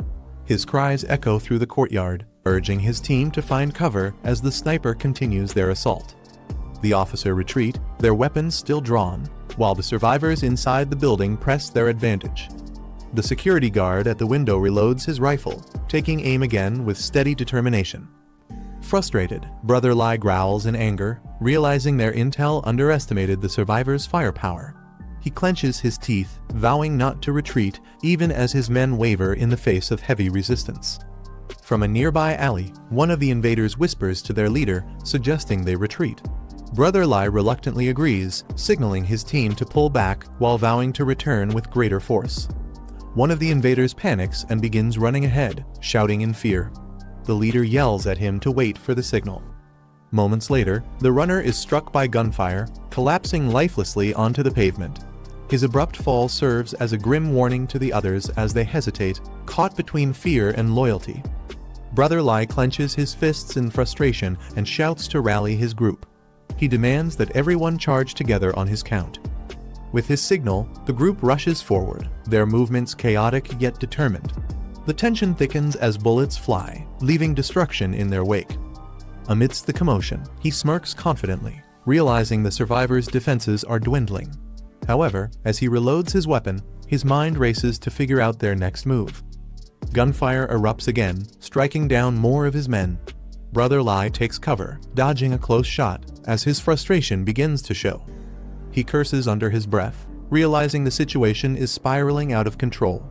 His cries echo through the courtyard, urging his team to find cover as the sniper continues their assault. The officer retreat, their weapons still drawn, while the survivors inside the building press their advantage. The security guard at the window reloads his rifle, taking aim again with steady determination. Frustrated, Brother Lai growls in anger, realizing their intel underestimated the survivors' firepower. He clenches his teeth, vowing not to retreat even as his men waver in the face of heavy resistance. From a nearby alley, one of the invaders whispers to their leader, suggesting they retreat. Brother Lai reluctantly agrees, signaling his team to pull back while vowing to return with greater force. One of the invaders panics and begins running ahead, shouting in fear. The leader yells at him to wait for the signal. Moments later, the runner is struck by gunfire, collapsing lifelessly onto the pavement. His abrupt fall serves as a grim warning to the others as they hesitate, caught between fear and loyalty. Brother Lai clenches his fists in frustration and shouts to rally his group. He demands that everyone charge together on his count. With his signal, the group rushes forward, their movements chaotic yet determined. The tension thickens as bullets fly, leaving destruction in their wake. Amidst the commotion, he smirks confidently, realizing the survivors' defenses are dwindling. However, as he reloads his weapon, his mind races to figure out their next move. Gunfire erupts again, striking down more of his men. Brother Lai takes cover, dodging a close shot, as his frustration begins to show. He curses under his breath, realizing the situation is spiraling out of control.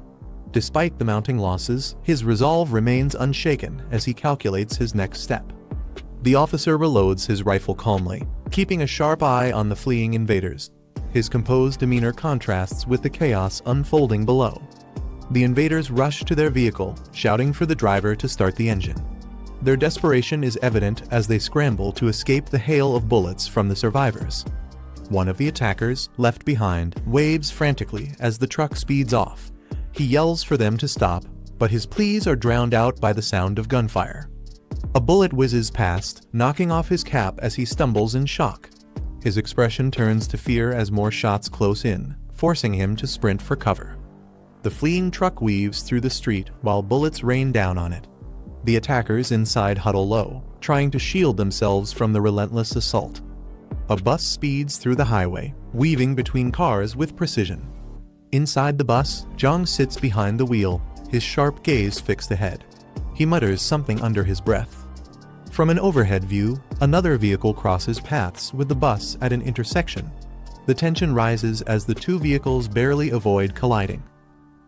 Despite the mounting losses, his resolve remains unshaken as he calculates his next step. The officer reloads his rifle calmly, keeping a sharp eye on the fleeing invaders. His composed demeanor contrasts with the chaos unfolding below. The invaders rush to their vehicle, shouting for the driver to start the engine. Their desperation is evident as they scramble to escape the hail of bullets from the survivors. One of the attackers, left behind, waves frantically as the truck speeds off. He yells for them to stop, but his pleas are drowned out by the sound of gunfire. A bullet whizzes past, knocking off his cap as he stumbles in shock. His expression turns to fear as more shots close in, forcing him to sprint for cover. The fleeing truck weaves through the street while bullets rain down on it. The attackers inside huddle low, trying to shield themselves from the relentless assault. A bus speeds through the highway, weaving between cars with precision. Inside the bus, Jiang sits behind the wheel, his sharp gaze fixed ahead. He mutters something under his breath. From an overhead view, another vehicle crosses paths with the bus at an intersection. The tension rises as the two vehicles barely avoid colliding.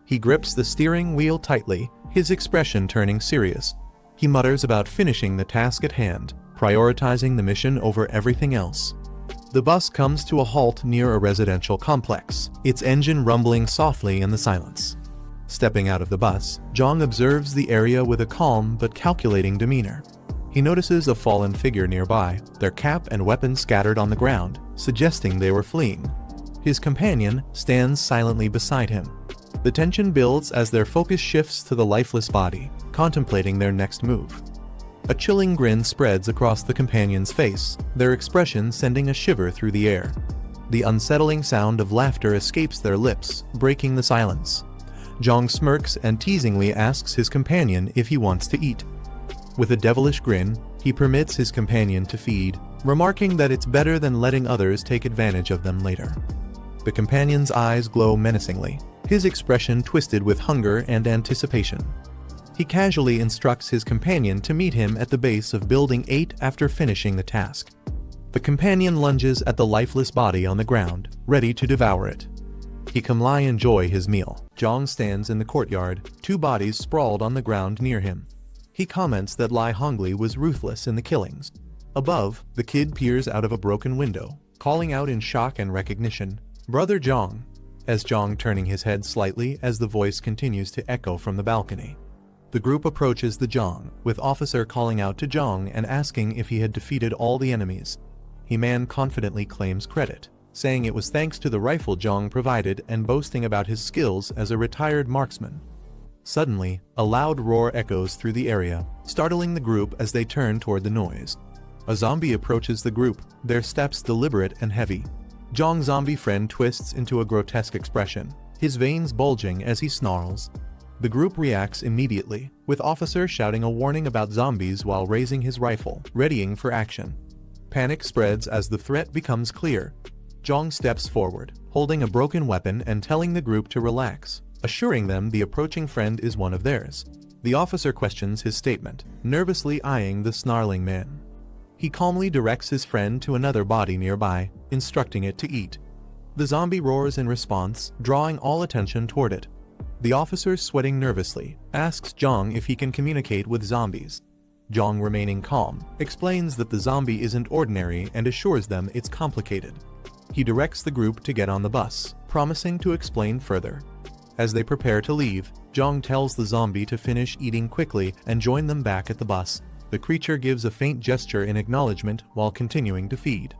He grips the steering wheel tightly, his expression turning serious. He mutters about finishing the task at hand, prioritizing the mission over everything else. The bus comes to a halt near a residential complex, its engine rumbling softly in the silence. Stepping out of the bus, Jiang observes the area with a calm but calculating demeanor. He notices a fallen figure nearby, their cap and weapons scattered on the ground, suggesting they were fleeing. His companion stands silently beside him. The tension builds as their focus shifts to the lifeless body, contemplating their next move. A chilling grin spreads across the companion's face, their expression sending a shiver through the air. The unsettling sound of laughter escapes their lips, breaking the silence. Jiang smirks and teasingly asks his companion if he wants to eat. With a devilish grin, he permits his companion to feed, remarking that it's better than letting others take advantage of them later. The companion's eyes glow menacingly, his expression twisted with hunger and anticipation. He casually instructs his companion to meet him at the base of Building 8 after finishing the task. The companion lunges at the lifeless body on the ground, ready to devour it. He calmly enjoys his meal. Jiang stands in the courtyard, two bodies sprawled on the ground near him. He comments that Lai Hongli was ruthless in the killings. Above, the kid peers out of a broken window, calling out in shock and recognition, "Brother Jiang," as Jiang turning his head slightly as the voice continues to echo from the balcony. The group approaches the Jiang, with officer calling out to Jiang and asking if he had defeated all the enemies. He man confidently claims credit, saying it was thanks to the rifle Jiang provided and boasting about his skills as a retired marksman. Suddenly, a loud roar echoes through the area, startling the group as they turn toward the noise. A zombie approaches the group, their steps deliberate and heavy. Jiang's zombie friend twists into a grotesque expression, his veins bulging as he snarls. The group reacts immediately, with officer shouting a warning about zombies while raising his rifle, readying for action. Panic spreads as the threat becomes clear. Jiang steps forward, holding a broken weapon and telling the group to relax, assuring them the approaching friend is one of theirs. The officer questions his statement, nervously eyeing the snarling man. He calmly directs his friend to another body nearby, instructing it to eat. The zombie roars in response, drawing all attention toward it. The officer, sweating nervously, asks Jiang if he can communicate with zombies. Jiang, remaining calm, explains that the zombie isn't ordinary and assures them it's complicated. He directs the group to get on the bus, promising to explain further. As they prepare to leave, Jiang tells the zombie to finish eating quickly and join them back at the bus. The creature gives a faint gesture in acknowledgement while continuing to feed.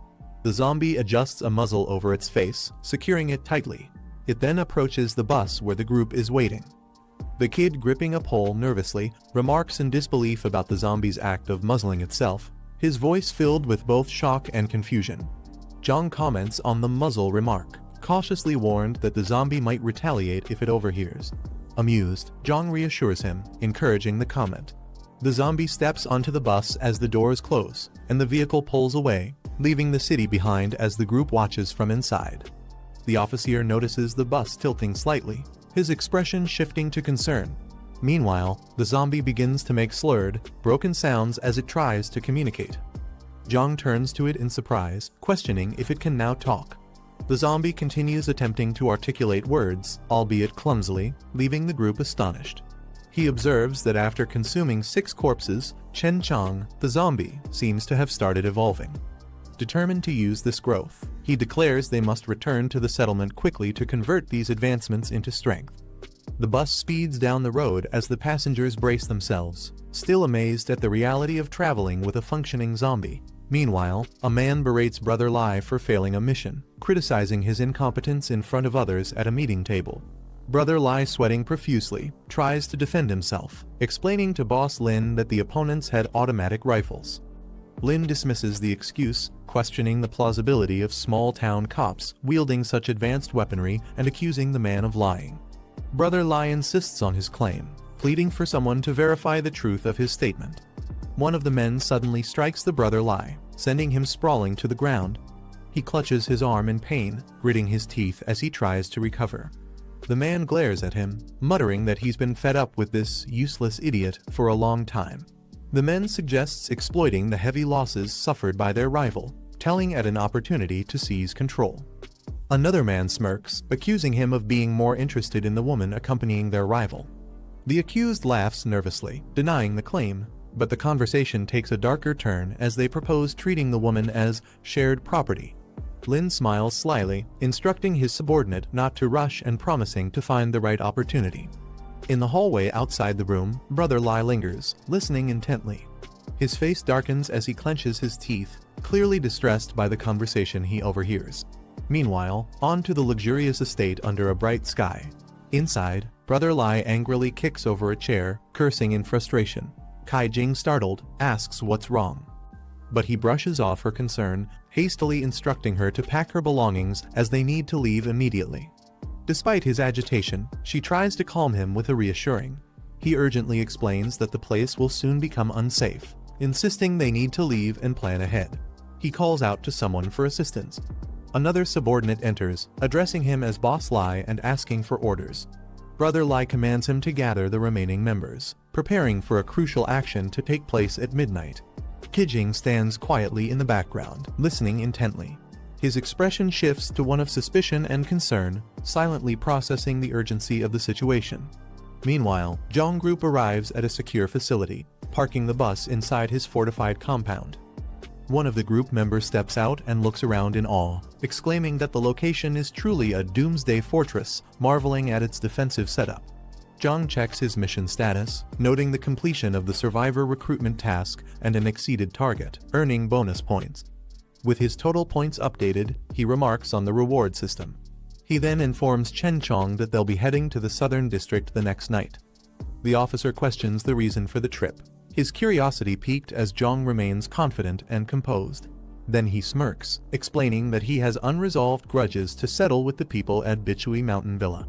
The zombie adjusts a muzzle over its face, securing it tightly. It then approaches the bus where the group is waiting. The kid, gripping a pole nervously, remarks in disbelief about the zombie's act of muzzling itself, his voice filled with both shock and confusion. Jiang comments on the muzzle remark, cautiously warned that the zombie might retaliate if it overhears. Amused, Jiang reassures him, encouraging the comment. The zombie steps onto the bus as the doors close, and the vehicle pulls away, leaving the city behind as the group watches from inside. The officer notices the bus tilting slightly, his expression shifting to concern. Meanwhile, the zombie begins to make slurred, broken sounds as it tries to communicate. Jiang turns to it in surprise, questioning if it can now talk. The zombie continues attempting to articulate words, albeit clumsily, leaving the group astonished. He observes that after consuming 6 corpses, Chen Chang, the zombie, seems to have started evolving. Determined to use this growth, he declares they must return to the settlement quickly to convert these advancements into strength. The bus speeds down the road as the passengers brace themselves, still amazed at the reality of traveling with a functioning zombie. Meanwhile, a man berates Brother Lai for failing a mission, criticizing his incompetence in front of others at a meeting table. Brother Lai, sweating profusely, tries to defend himself, explaining to Boss Lin that the opponents had automatic rifles. Lin dismisses the excuse, questioning the plausibility of small-town cops wielding such advanced weaponry and accusing the man of lying. Brother Lai insists on his claim, pleading for someone to verify the truth of his statement. One of the men suddenly strikes the Brother Lai, sending him sprawling to the ground. He clutches his arm in pain, gritting his teeth as he tries to recover. The man glares at him, muttering that he's been fed up with this useless idiot for a long time. The man suggests exploiting the heavy losses suffered by their rival, telling at an opportunity to seize control. Another man smirks, accusing him of being more interested in the woman accompanying their rival. The accused laughs nervously, denying the claim, But the conversation takes a darker turn as they propose treating the woman as shared property. Lin smiles slyly, instructing his subordinate not to rush and promising to find the right opportunity. In the hallway outside the room, Brother Lai lingers, listening intently. His face darkens as he clenches his teeth, clearly distressed by the conversation he overhears. Meanwhile, on to the luxurious estate under a bright sky. Inside, Brother Lai angrily kicks over a chair, cursing in frustration. Kai Jing, startled, asks what's wrong. But he brushes off her concern, hastily instructing her to pack her belongings as they need to leave immediately. Despite his agitation, she tries to calm him with a reassuring. He urgently explains that the place will soon become unsafe, insisting they need to leave and plan ahead. He calls out to someone for assistance. Another subordinate enters, addressing him as Boss Lai and asking for orders. Brother Lai commands him to gather the remaining members, preparing for a crucial action to take place at midnight. Kijing stands quietly in the background, listening intently. His expression shifts to one of suspicion and concern, silently processing the urgency of the situation. Meanwhile, Jiang Group arrives at a secure facility, parking the bus inside his fortified compound. One of the group members steps out and looks around in awe, exclaiming that the location is truly a doomsday fortress, marveling at its defensive setup. Jiang checks his mission status, noting the completion of the survivor recruitment task and an exceeded target, earning bonus points. With his total points updated, he remarks on the reward system. He then informs Chen Chong that they'll be heading to the southern district the next night. The officer questions the reason for the trip. His curiosity piqued as Jiang remains confident and composed. Then he smirks, explaining that he has unresolved grudges to settle with the people at Bichui Mountain Villa.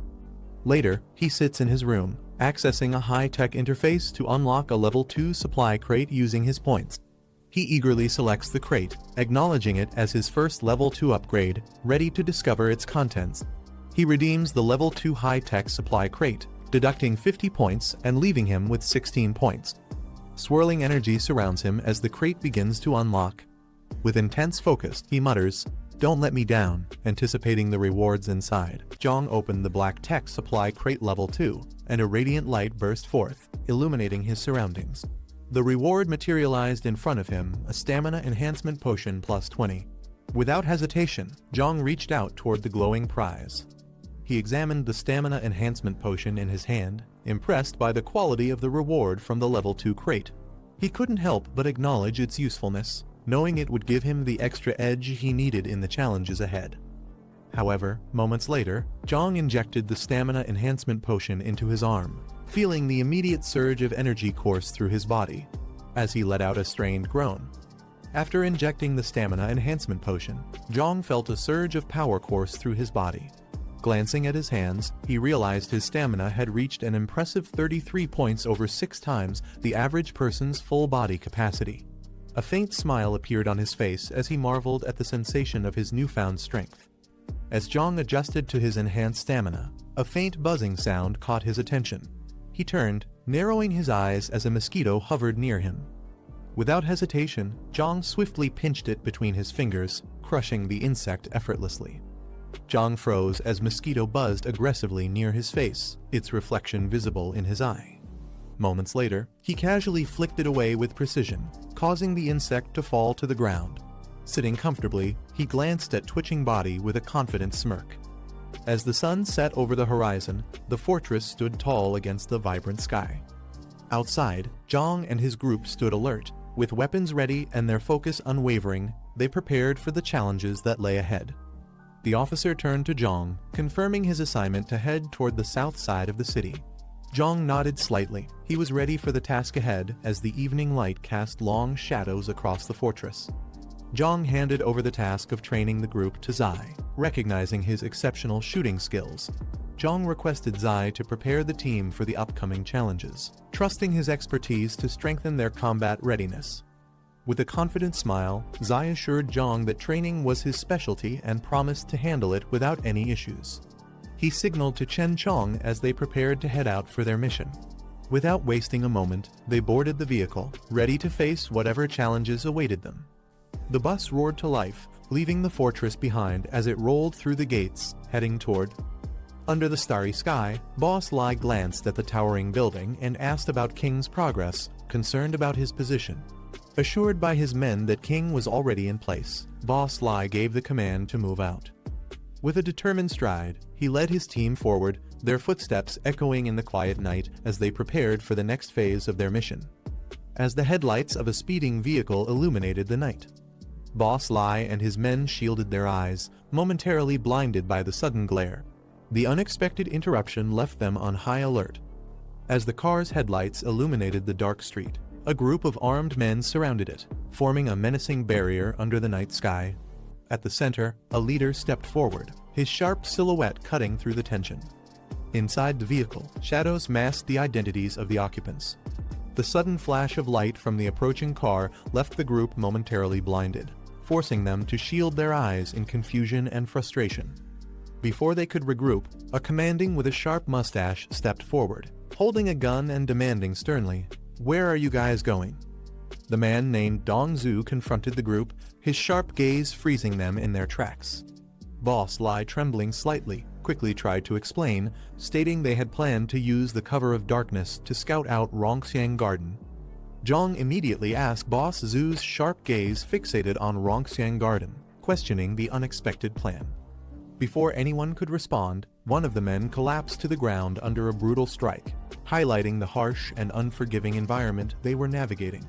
Later, he sits in his room, accessing a high-tech interface to unlock a level 2 supply crate using his points. He eagerly selects the crate, acknowledging it as his first level 2 upgrade, ready to discover its contents. He redeems the level 2 high-tech supply crate, deducting 50 points and leaving him with 16 points. Swirling energy surrounds him as the crate begins to unlock. With intense focus, he mutters, "Don't let me down," anticipating the rewards inside. Jiang opened the black tech supply crate level 2, and a radiant light burst forth, illuminating his surroundings. The reward materialized in front of him, a stamina enhancement potion plus 20. Without hesitation, Jiang reached out toward the glowing prize. He examined the stamina enhancement potion in his hand, impressed by the quality of the reward from the level 2 crate. He couldn't help but acknowledge its usefulness, knowing it would give him the extra edge he needed in the challenges ahead. However, moments later, Jiang injected the stamina enhancement potion into his arm, feeling the immediate surge of energy course through his body, as he let out a strained groan. After injecting the stamina enhancement potion, Jiang felt a surge of power course through his body. Glancing at his hands, he realized his stamina had reached an impressive 33 points, over 6 times the average person's full body capacity. A faint smile appeared on his face as he marveled at the sensation of his newfound strength. As Jiang adjusted to his enhanced stamina, a faint buzzing sound caught his attention. He turned, narrowing his eyes as a mosquito hovered near him. Without hesitation, Jiang swiftly pinched it between his fingers, crushing the insect effortlessly. Jiang froze as mosquito buzzed aggressively near his face, its reflection visible in his eye. Moments later, he casually flicked it away with precision, causing the insect to fall to the ground. Sitting comfortably, he glanced at twitching body with a confident smirk. As the sun set over the horizon, the fortress stood tall against the vibrant sky. Outside, Jiang and his group stood alert, with weapons ready and their focus unwavering. They prepared for the challenges that lay ahead. The officer turned to Jiang, confirming his assignment to head toward the south side of the city. Jiang nodded slightly. He was ready for the task ahead as the evening light cast long shadows across the fortress. Jiang handed over the task of training the group to Zai, recognizing his exceptional shooting skills. Jiang requested Zai to prepare the team for the upcoming challenges, trusting his expertise to strengthen their combat readiness. With a confident smile, Zai assured Jiang that training was his specialty and promised to handle it without any issues. He signaled to Chen Chong as they prepared to head out for their mission. Without wasting a moment, they boarded the vehicle, ready to face whatever challenges awaited them. The bus roared to life, leaving the fortress behind as it rolled through the gates, heading toward. Under the starry sky, Boss Lai glanced at the towering building and asked about King's progress, concerned about his position. Assured by his men that King was already in place, Boss Lai gave the command to move out. With a determined stride, he led his team forward, their footsteps echoing in the quiet night as they prepared for the next phase of their mission. As the headlights of a speeding vehicle illuminated the night, Boss Lai and his men shielded their eyes, momentarily blinded by the sudden glare. The unexpected interruption left them on high alert. As the car's headlights illuminated the dark street, a group of armed men surrounded it, forming a menacing barrier under the night sky. At the center, a leader stepped forward, his sharp silhouette cutting through the tension. Inside the vehicle, shadows masked the identities of the occupants. The sudden flash of light from the approaching car left the group momentarily blinded, forcing them to shield their eyes in confusion and frustration. Before they could regroup, a commanding with a sharp mustache stepped forward, holding a gun and demanding sternly, "Where are you guys going?" The man named Dongzu confronted the group, his sharp gaze freezing them in their tracks. Boss Lai, trembling slightly, quickly tried to explain, stating they had planned to use the cover of darkness to scout out Rongxiang Garden. Jiang immediately asked Boss Zhu's sharp gaze fixated on Rongxiang Garden, questioning the unexpected plan. Before anyone could respond, one of the men collapsed to the ground under a brutal strike, highlighting the harsh and unforgiving environment they were navigating.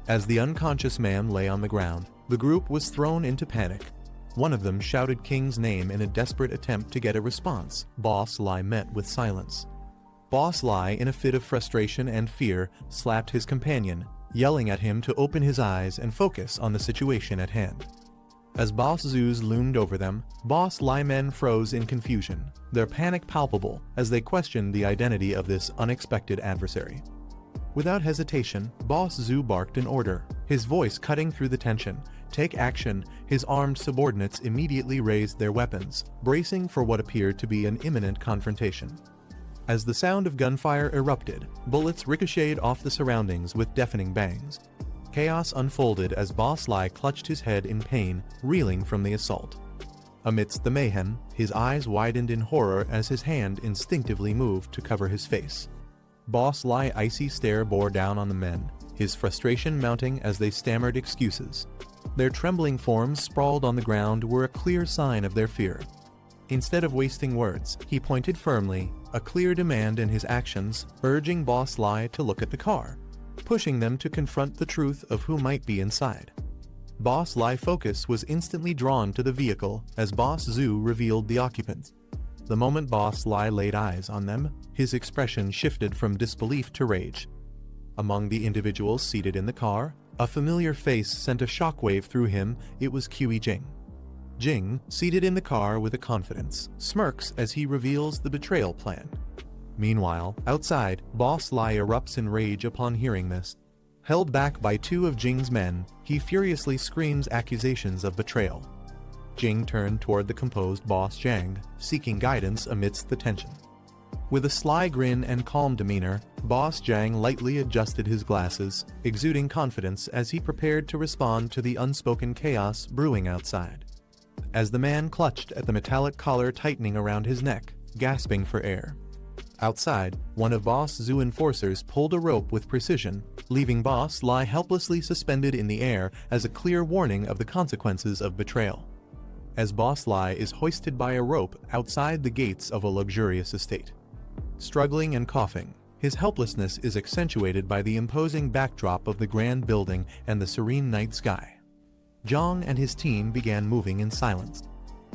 As the unconscious man lay on the ground, the group was thrown into panic. One of them shouted King's name in a desperate attempt to get a response. Boss Lai met with silence. Boss Lai, in a fit of frustration and fear, slapped his companion, yelling at him to open his eyes and focus on the situation at hand. As Boss Zhu's loomed over them, Boss Lai men froze in confusion, their panic palpable as they questioned the identity of this unexpected adversary. Without hesitation, Boss Zhu barked an order, his voice cutting through the tension. "Take action." His armed subordinates immediately raised their weapons, bracing for what appeared to be an imminent confrontation. As the sound of gunfire erupted, bullets ricocheted off the surroundings with deafening bangs. Chaos unfolded as Boss Lai clutched his head in pain, reeling from the assault. Amidst the mayhem, his eyes widened in horror as his hand instinctively moved to cover his face. Boss Lai's icy stare bore down on the men, his frustration mounting as they stammered excuses. Their trembling forms sprawled on the ground were a clear sign of their fear. Instead of wasting words, he pointed firmly, a clear demand in his actions, urging Boss Lai to look at the car, pushing them to confront the truth of who might be inside. Boss Lai's focus was instantly drawn to the vehicle as Boss Zhu revealed the occupants. The moment Boss Lai laid eyes on them, his expression shifted from disbelief to rage. Among the individuals seated in the car, a familiar face sent a shockwave through him. It was Qi Jing. Jing, seated in the car with a confidence, smirks as he reveals the betrayal plan. Meanwhile, outside, Boss Lai erupts in rage upon hearing this. Held back by two of Jing's men, he furiously screams accusations of betrayal. Jing turned toward the composed Boss Jiang, seeking guidance amidst the tension. With a sly grin and calm demeanor, Boss Jiang lightly adjusted his glasses, exuding confidence as he prepared to respond to the unspoken chaos brewing outside. As the man clutched at the metallic collar tightening around his neck, gasping for air. Outside, one of Boss Zhu's enforcers pulled a rope with precision, leaving Boss Lai helplessly suspended in the air as a clear warning of the consequences of betrayal. As Boss Lai is hoisted by a rope outside the gates of a luxurious estate. Struggling and coughing, his helplessness is accentuated by the imposing backdrop of the grand building and the serene night sky. Jiang and his team began moving in silence.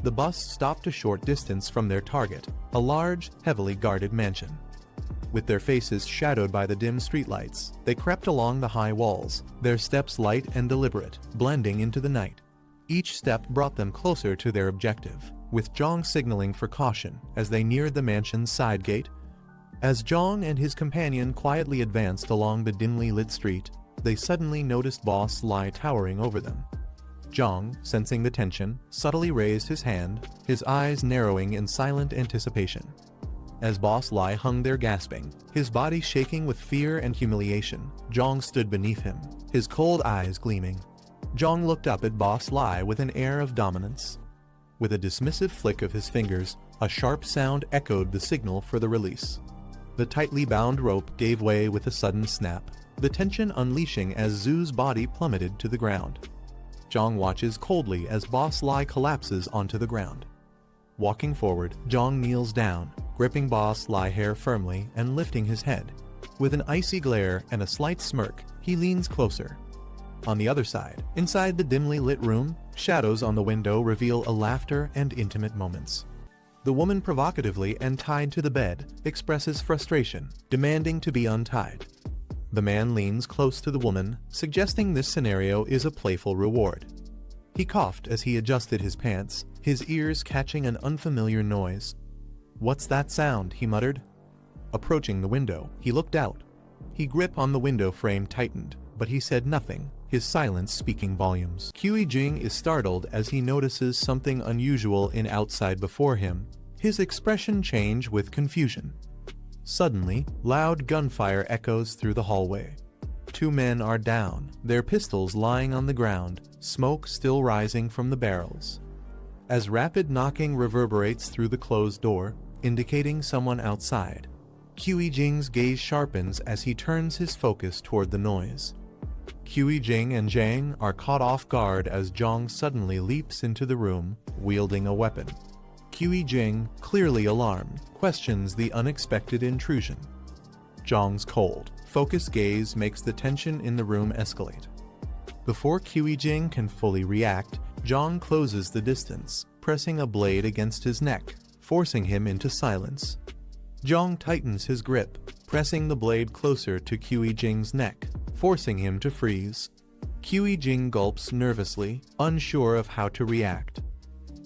The bus stopped a short distance from their target, a large, heavily guarded mansion. With their faces shadowed by the dim streetlights, they crept along the high walls, their steps light and deliberate, blending into the night. Each step brought them closer to their objective, with Jiang signaling for caution as they neared the mansion's side gate. As Jiang and his companion quietly advanced along the dimly lit street, they suddenly noticed Boss Lai towering over them. Jiang, sensing the tension, subtly raised his hand, his eyes narrowing in silent anticipation. As Boss Lai hung there gasping, his body shaking with fear and humiliation, Jiang stood beneath him, his cold eyes gleaming. Jiang looked up at Boss Lai with an air of dominance. With a dismissive flick of his fingers, a sharp sound echoed the signal for the release. The tightly bound rope gave way with a sudden snap, the tension unleashing as Zhu's body plummeted to the ground. Jiang watches coldly as Boss Lai collapses onto the ground. Walking forward, Jiang kneels down, gripping Boss Lai hair firmly and lifting his head. With an icy glare and a slight smirk, he leans closer. On the other side, inside the dimly lit room, shadows on the window reveal a laughter and intimate moments. The woman, provocatively and tied to the bed, expresses frustration, demanding to be untied. The man leans close to the woman, suggesting this scenario is a playful reward. He coughed as he adjusted his pants, his ears catching an unfamiliar noise. "What's that sound?" he muttered. Approaching the window, he looked out. His grip on the window frame tightened, but he said nothing, his silence speaking volumes. Jiang is startled as he notices something unusual in outside before him, his expression change with confusion. Suddenly, loud gunfire echoes through the hallway. Two men are down, their pistols lying on the ground, smoke still rising from the barrels. As rapid knocking reverberates through the closed door, indicating someone outside, Jiang's gaze sharpens as he turns his focus toward the noise. Jiang and Jiang are caught off guard as Jiang suddenly leaps into the room, wielding a weapon. Jiang, clearly alarmed, questions the unexpected intrusion. Jiang's cold, focused gaze makes the tension in the room escalate. Before Jiang can fully react, Jiang closes the distance, pressing a blade against his neck, forcing him into silence. Jiang tightens his grip, pressing the blade closer to Jiang's neck, forcing him to freeze. Jiang gulps nervously, unsure of how to react.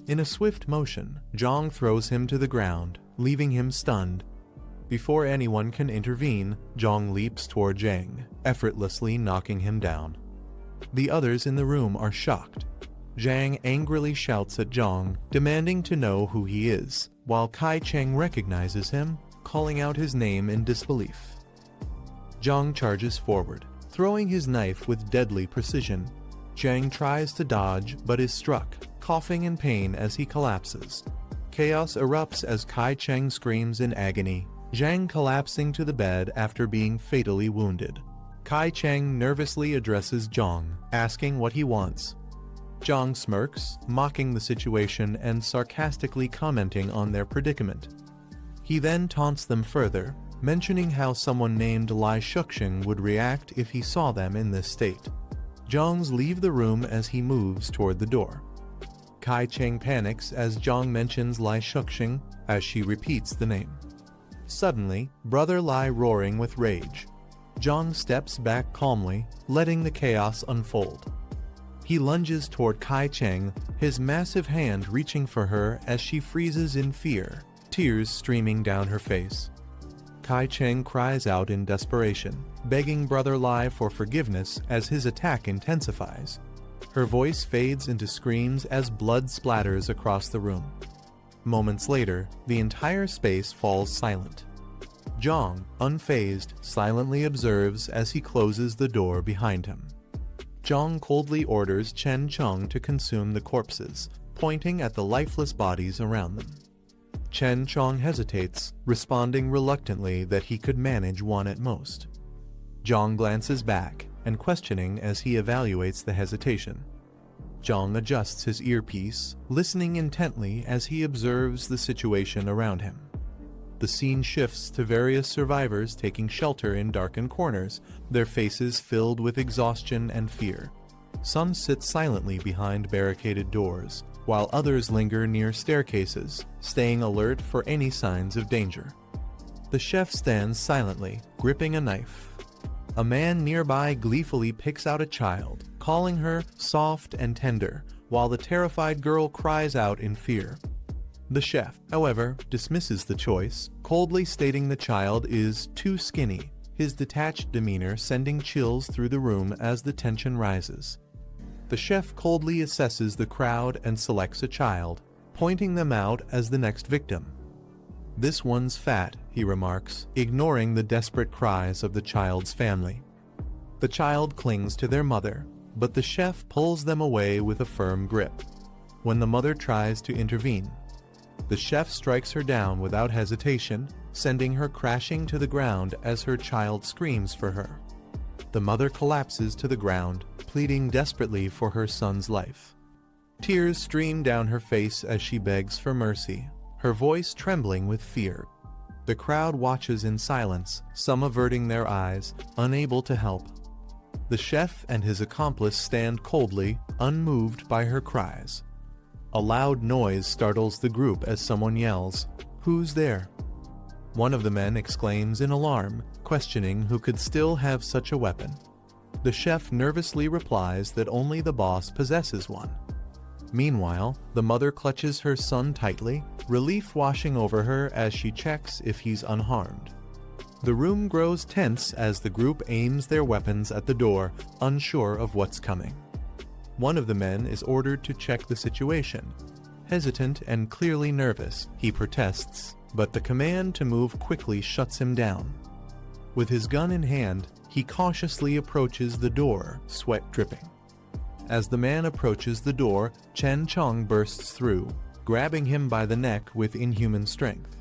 In a swift motion, Jiang throws him to the ground, leaving him stunned. Before anyone can intervene, Jiang leaps toward Jiang, effortlessly knocking him down. The others in the room are shocked. Jiang angrily shouts at Jiang, demanding to know who he is, while Kai Cheng recognizes him, calling out his name in disbelief. Jiang charges forward, throwing his knife with deadly precision. Jiang tries to dodge but is struck, coughing in pain as he collapses. Chaos erupts as Kai Cheng screams in agony, Jiang collapsing to the bed after being fatally wounded. Kai Cheng nervously addresses Jiang, asking what he wants. Jiang smirks, mocking the situation and sarcastically commenting on their predicament. He then taunts them further, mentioning how someone named Lai Shuxing would react if he saw them in this state. Jiang leaves the room as he moves toward the door. Kai Cheng panics as Jiang mentions Lai Shuxing as she repeats the name. Suddenly, Brother Lai roaring with rage. Jiang steps back calmly, letting the chaos unfold. He lunges toward Kai Cheng, his massive hand reaching for her as she freezes in fear, tears streaming down her face. Kai Cheng cries out in desperation, begging Brother Lai for forgiveness as his attack intensifies. Her voice fades into screams as blood splatters across the room. Moments later, the entire space falls silent. Jiang, unfazed, silently observes as he closes the door behind him. Jiang coldly orders Chen Cheng to consume the corpses, pointing at the lifeless bodies around them. Chen Cheng hesitates, responding reluctantly that he could manage one at most. Jiang glances back, and questioning as he evaluates the hesitation. Jiang adjusts his earpiece, listening intently as he observes the situation around him. The scene shifts to various survivors taking shelter in darkened corners, their faces filled with exhaustion and fear. Some sit silently behind barricaded doors, while others linger near staircases, staying alert for any signs of danger. The chef stands silently, gripping a knife. A man nearby gleefully picks out a child, calling her soft and tender, while the terrified girl cries out in fear. The chef, however, dismisses the choice, coldly stating the child is too skinny, his detached demeanor sending chills through the room as the tension rises. The chef coldly assesses the crowd and selects a child, pointing them out as the next victim. "This one's fat," he remarks, ignoring the desperate cries of the child's family. The child clings to their mother, but the chef pulls them away with a firm grip. When the mother tries to intervene, the chef strikes her down without hesitation, sending her crashing to the ground as her child screams for her. The mother collapses to the ground, pleading desperately for her son's life. Tears stream down her face as she begs for mercy, her voice trembling with fear. The crowd watches in silence, some averting their eyes, unable to help. The chef and his accomplice stand coldly, unmoved by her cries. A loud noise startles the group as someone yells, "Who's there?" One of the men exclaims in alarm, questioning who could still have such a weapon. The chef nervously replies that only the boss possesses one. Meanwhile, the mother clutches her son tightly, relief washing over her as she checks if he's unharmed. The room grows tense as the group aims their weapons at the door, unsure of what's coming. One of the men is ordered to check the situation. Hesitant and clearly nervous, he protests, but the command to move quickly shuts him down. With his gun in hand, he cautiously approaches the door, sweat dripping. As the man approaches the door, Chen Chong bursts through, grabbing him by the neck with inhuman strength.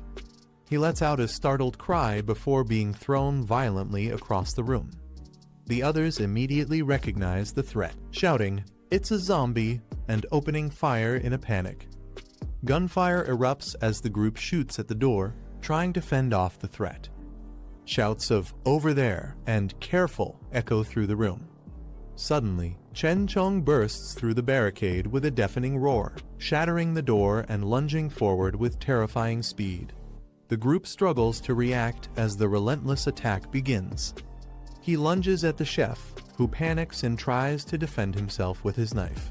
He lets out a startled cry before being thrown violently across the room. The others immediately recognize the threat, shouting, "It's a zombie," and opening fire in a panic. Gunfire erupts as the group shoots at the door, trying to fend off the threat. Shouts of "over there" and "careful" echo through the room. Suddenly, Chen Chong bursts through the barricade with a deafening roar, shattering the door and lunging forward with terrifying speed. The group struggles to react as the relentless attack begins. He lunges at the chef, who panics and tries to defend himself with his knife.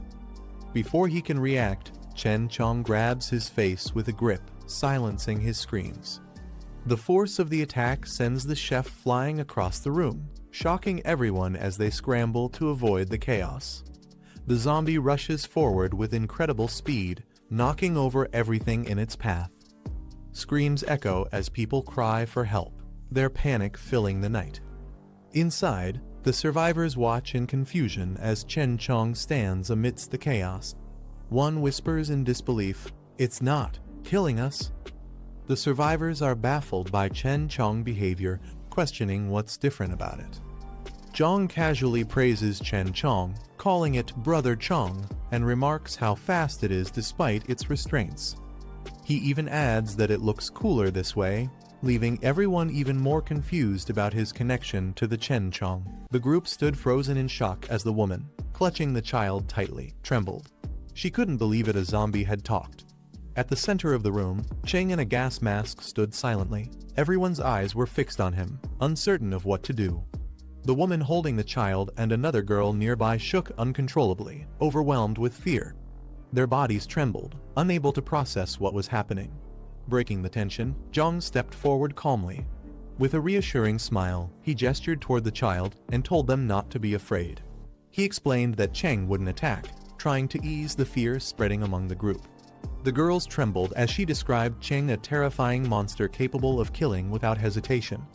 Before he can react, Chen Chong grabs his face with a grip, silencing his screams. The force of the attack sends the chef flying across the room, shocking everyone as they scramble to avoid the chaos. The zombie rushes forward with incredible speed, knocking over everything in its path. Screams echo as people cry for help, their panic filling the night. Inside, the survivors watch in confusion as Chen Chong stands amidst the chaos. One whispers in disbelief, "It's not killing us." The survivors are baffled by Chen Chong's behavior, questioning what's different about it. Jiang casually praises Chen Chong, calling it Brother Chong, and remarks how fast it is despite its restraints. He even adds that it looks cooler this way, leaving everyone even more confused about his connection to the Chen Chong. The group stood frozen in shock as the woman, clutching the child tightly, trembled. She couldn't believe it, a zombie had talked. At the center of the room, Cheng in a gas mask stood silently. Everyone's eyes were fixed on him, uncertain of what to do. The woman holding the child and another girl nearby shook uncontrollably, overwhelmed with fear. Their bodies trembled, unable to process what was happening. Breaking the tension, Jiang stepped forward calmly. With a reassuring smile, he gestured toward the child and told them not to be afraid. He explained that Cheng wouldn't attack, trying to ease the fear spreading among the group. The girls trembled as she described Cheng a terrifying monster capable of killing without hesitation.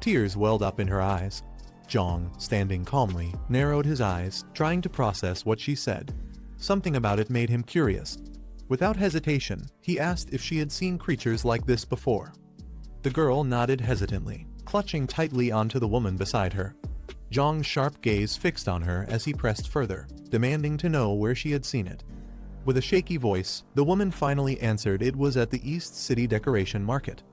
Tears welled up in her eyes. Jiang, standing calmly, narrowed his eyes, trying to process what she said. Something about it made him curious. Without hesitation, he asked if she had seen creatures like this before. The girl nodded hesitantly, clutching tightly onto the woman beside her. Jiang's sharp gaze fixed on her as he pressed further, demanding to know where she had seen it. With a shaky voice, the woman finally answered it was at the East City Decoration Market.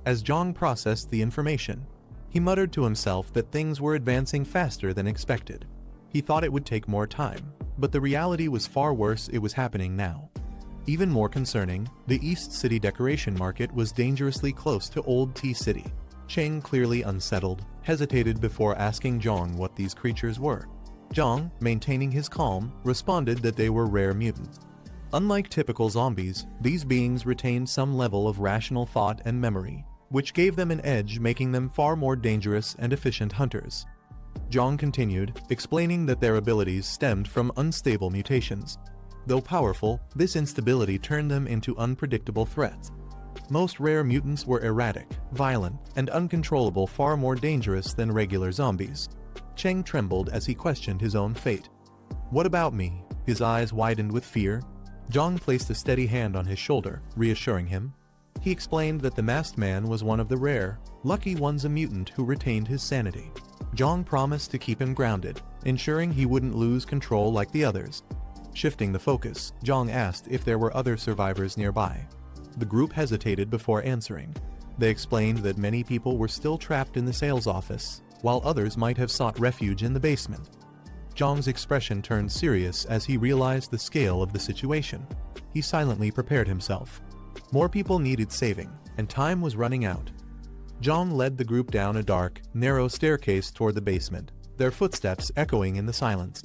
As Jiang processed the information, he muttered to himself that things were advancing faster than expected. He thought it would take more time, but the reality was far worse. It was happening now. Even more concerning, the East City Decoration Market was dangerously close to Old Tea City. Cheng, clearly unsettled, hesitated before asking Jiang what these creatures were. Jiang, maintaining his calm, responded that they were rare mutants. Unlike typical zombies, these beings retained some level of rational thought and memory, which gave them an edge, making them far more dangerous and efficient hunters. Jiang continued, explaining that their abilities stemmed from unstable mutations. Though powerful, this instability turned them into unpredictable threats. Most rare mutants were erratic, violent, and uncontrollable, far more dangerous than regular zombies. Cheng trembled as he questioned his own fate. "What about me?" His eyes widened with fear. Jiang placed a steady hand on his shoulder, reassuring him. He explained that the masked man was one of the rare, lucky ones, a mutant who retained his sanity. Jiang promised to keep him grounded, ensuring he wouldn't lose control like the others. Shifting the focus, Jiang asked if there were other survivors nearby. The group hesitated before answering. They explained that many people were still trapped in the sales office, while others might have sought refuge in the basement. Jiang's expression turned serious as he realized the scale of the situation. He silently prepared himself. More people needed saving, and time was running out. Jiang led the group down a dark, narrow staircase toward the basement, their footsteps echoing in the silence.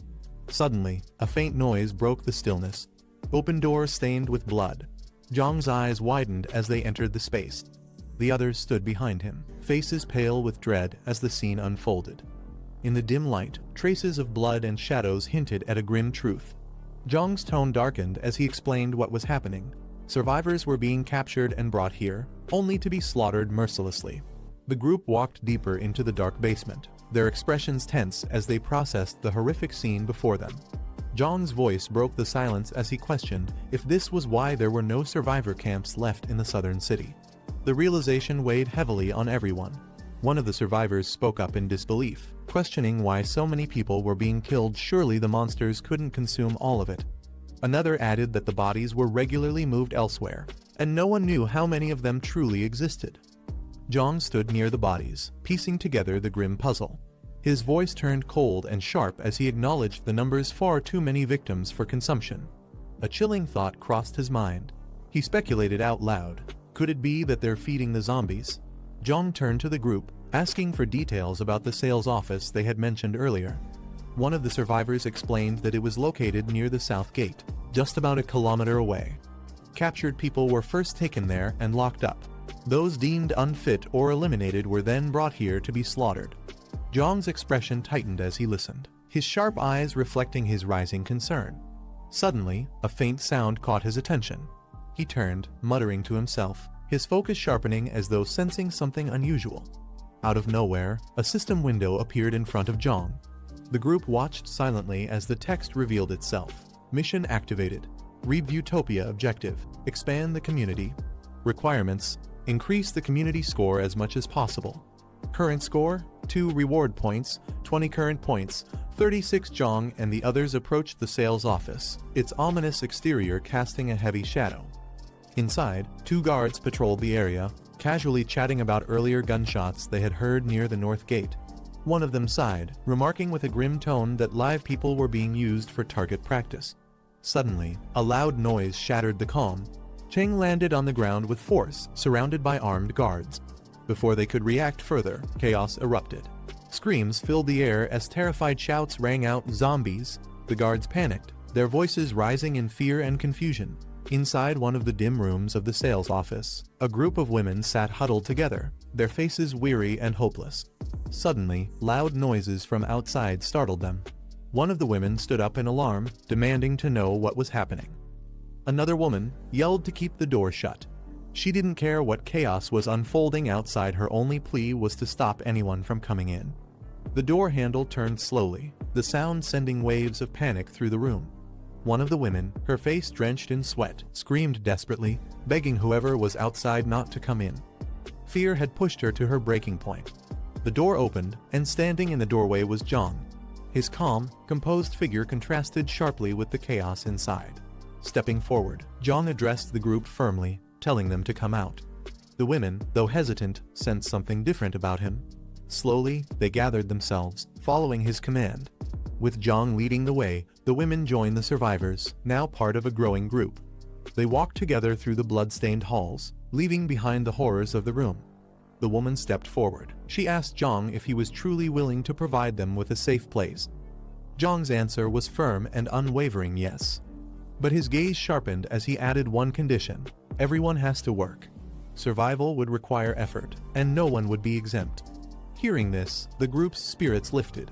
Suddenly, a faint noise broke the stillness. Open doors stained with blood. Jiang's eyes widened as they entered the space. The others stood behind him, faces pale with dread as the scene unfolded. In the dim light, traces of blood and shadows hinted at a grim truth. Jiang's tone darkened as he explained what was happening. Survivors were being captured and brought here, only to be slaughtered mercilessly. The group walked deeper into the dark basement, their expressions tense as they processed the horrific scene before them. Jiang's voice broke the silence as he questioned if this was why there were no survivor camps left in the southern city. The realization weighed heavily on everyone. One of the survivors spoke up in disbelief, questioning why so many people were being killed. Surely the monsters couldn't consume all of it. Another added that the bodies were regularly moved elsewhere, and no one knew how many of them truly existed. Jiang stood near the bodies, piecing together the grim puzzle. His voice turned cold and sharp as he acknowledged the numbers: far too many victims for consumption. A chilling thought crossed his mind. He speculated out loud. Could it be that they're feeding the zombies? Jiang turned to the group, asking for details about the sales office they had mentioned earlier. One of the survivors explained that it was located near the south gate, just about a kilometer away. Captured people were first taken there and locked up. Those deemed unfit or eliminated were then brought here to be slaughtered. Jiang's expression tightened as he listened, his sharp eyes reflecting his rising concern. Suddenly, a faint sound caught his attention. He turned, muttering to himself, his focus sharpening as though sensing something unusual. Out of nowhere, a system window appeared in front of Jiang. The group watched silently as the text revealed itself. Mission activated. Read Utopia objective. Expand the community. Requirements: increase the community score as much as possible. Current score: 2 reward points, 20 current points. 36. Jiang and the others approached the sales office, its ominous exterior casting a heavy shadow. Inside, 2 guards patrolled the area, casually chatting about earlier gunshots they had heard near the north gate. One of them sighed, remarking with a grim tone that live people were being used for target practice. Suddenly, a loud noise shattered the calm. Cheng landed on the ground with force, surrounded by armed guards. Before they could react further, chaos erupted. Screams filled the air as terrified shouts rang out, "Zombies!" The guards panicked, their voices rising in fear and confusion. Inside one of the dim rooms of the sales office, a group of women sat huddled together, their faces weary and hopeless. Suddenly, loud noises from outside startled them. One of the women stood up in alarm, demanding to know what was happening. Another woman yelled to keep the door shut. She didn't care what chaos was unfolding outside. Her only plea was to stop anyone from coming in. The door handle turned slowly, the sound sending waves of panic through the room. One of the women, her face drenched in sweat, screamed desperately, begging whoever was outside not to come in. Fear had pushed her to her breaking point. The door opened, and standing in the doorway was Jiang. His calm, composed figure contrasted sharply with the chaos inside. Stepping forward, Jiang addressed the group firmly, telling them to come out. The women, though hesitant, sensed something different about him. Slowly, they gathered themselves, following his command. With Jiang leading the way, the women joined the survivors, now part of a growing group. They walked together through the blood-stained halls, leaving behind the horrors of the room. The woman stepped forward. She asked Jiang if he was truly willing to provide them with a safe place. Jiang's answer was firm and unwavering yes. But his gaze sharpened as he added one condition: everyone has to work. Survival would require effort, and no one would be exempt. Hearing this, the group's spirits lifted.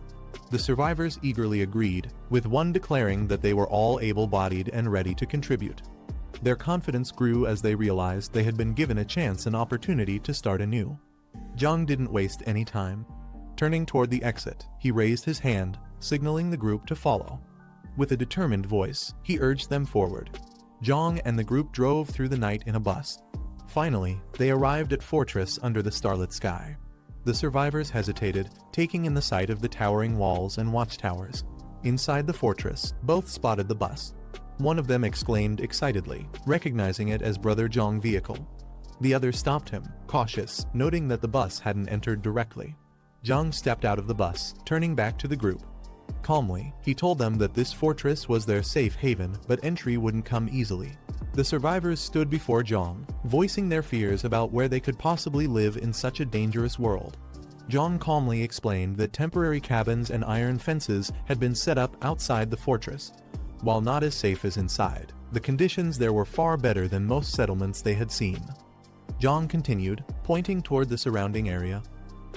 The survivors eagerly agreed, with one declaring that they were all able-bodied and ready to contribute. Their confidence grew as they realized they had been given a chance and opportunity to start anew. Jiang didn't waste any time. Turning toward the exit, he raised his hand, signaling the group to follow. With a determined voice, he urged them forward. Jiang and the group drove through the night in a bus. Finally, they arrived at Fortress under the starlit sky. The survivors hesitated, taking in the sight of the towering walls and watchtowers. Inside the fortress, both spotted the bus. One of them exclaimed excitedly, recognizing it as Brother Jiang's vehicle. The other stopped him, cautious, noting that the bus hadn't entered directly. Jiang stepped out of the bus, turning back to the group. Calmly, he told them that this fortress was their safe haven, but entry wouldn't come easily. The survivors stood before Jiang, voicing their fears about where they could possibly live in such a dangerous world. Jiang calmly explained that temporary cabins and iron fences had been set up outside the fortress. While not as safe as inside, the conditions there were far better than most settlements they had seen. Jiang continued, pointing toward the surrounding area.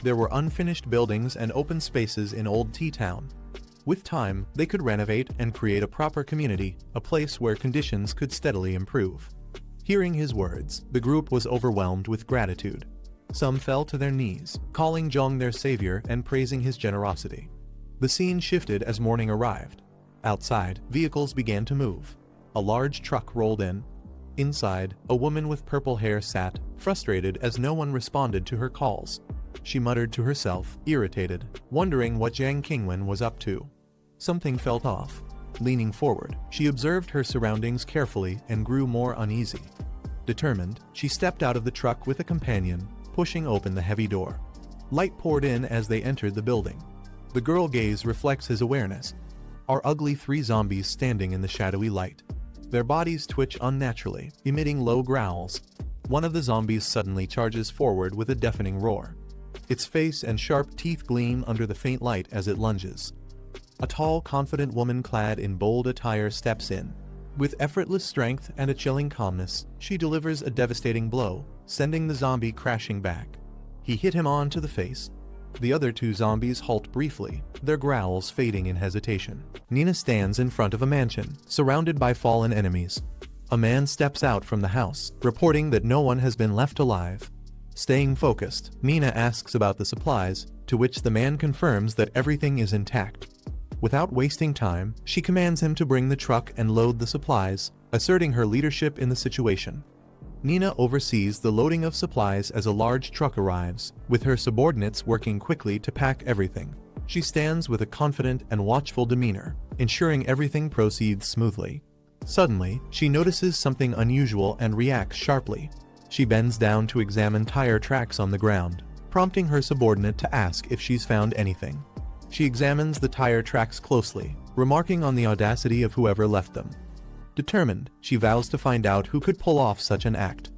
There were unfinished buildings and open spaces in Old Tea Town. With time, they could renovate and create a proper community, a place where conditions could steadily improve. Hearing his words, the group was overwhelmed with gratitude. Some fell to their knees, calling Jiang their savior and praising his generosity. The scene shifted as morning arrived. Outside, vehicles began to move. A large truck rolled in. Inside, a woman with purple hair sat, frustrated as no one responded to her calls. She muttered to herself, irritated, wondering what Jiang Qingwen was up to. Something felt off. Leaning forward, she observed her surroundings carefully and grew more uneasy. Determined, she stepped out of the truck with a companion, pushing open the heavy door. Light poured in as they entered the building. The girl gaze reflects his awareness. Are ugly three zombies standing in the shadowy light. Their bodies twitch unnaturally, emitting low growls. One of the zombies suddenly charges forward with a deafening roar. Its face and sharp teeth gleam under the faint light as it lunges. A tall, confident woman clad in bold attire steps in. With effortless strength and a chilling calmness, she delivers a devastating blow, sending the zombie crashing back. He hit him onto the face. The other two zombies halt briefly, their growls fading in hesitation. Nina stands in front of a mansion, surrounded by fallen enemies. A man steps out from the house, reporting that no one has been left alive. Staying focused, Nina asks about the supplies, to which the man confirms that everything is intact. Without wasting time, she commands him to bring the truck and load the supplies, asserting her leadership in the situation. Nina oversees the loading of supplies as a large truck arrives, with her subordinates working quickly to pack everything. She stands with a confident and watchful demeanor, ensuring everything proceeds smoothly. Suddenly, she notices something unusual and reacts sharply. She bends down to examine tire tracks on the ground, prompting her subordinate to ask if she's found anything. She examines the tire tracks closely, remarking on the audacity of whoever left them. Determined, she vows to find out who could pull off such an act.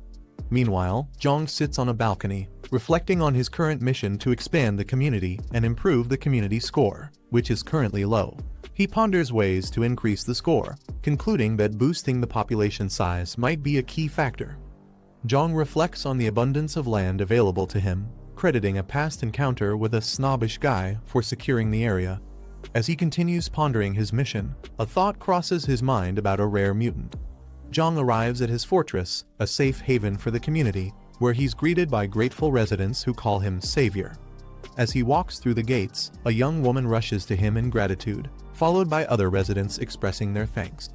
Meanwhile, Jiang sits on a balcony, reflecting on his current mission to expand the community and improve the community score, which is currently low. He ponders ways to increase the score, concluding that boosting the population size might be a key factor. Jiang reflects on the abundance of land available to him, crediting a past encounter with a snobbish guy for securing the area. As he continues pondering his mission, a thought crosses his mind about a rare mutant. Jiang arrives at his fortress, a safe haven for the community, where he's greeted by grateful residents who call him savior. As he walks through the gates, a young woman rushes to him in gratitude, followed by other residents expressing their thanks.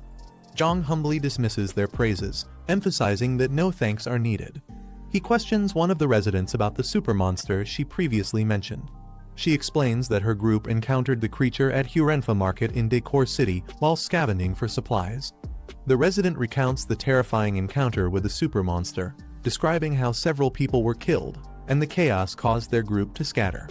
Jiang humbly dismisses their praises, emphasizing that no thanks are needed. He questions one of the residents about the super monster she previously mentioned. She explains that her group encountered the creature at Hurenfa Market in Decor City while scavenging for supplies. The resident recounts the terrifying encounter with the super monster, describing how several people were killed, and the chaos caused their group to scatter.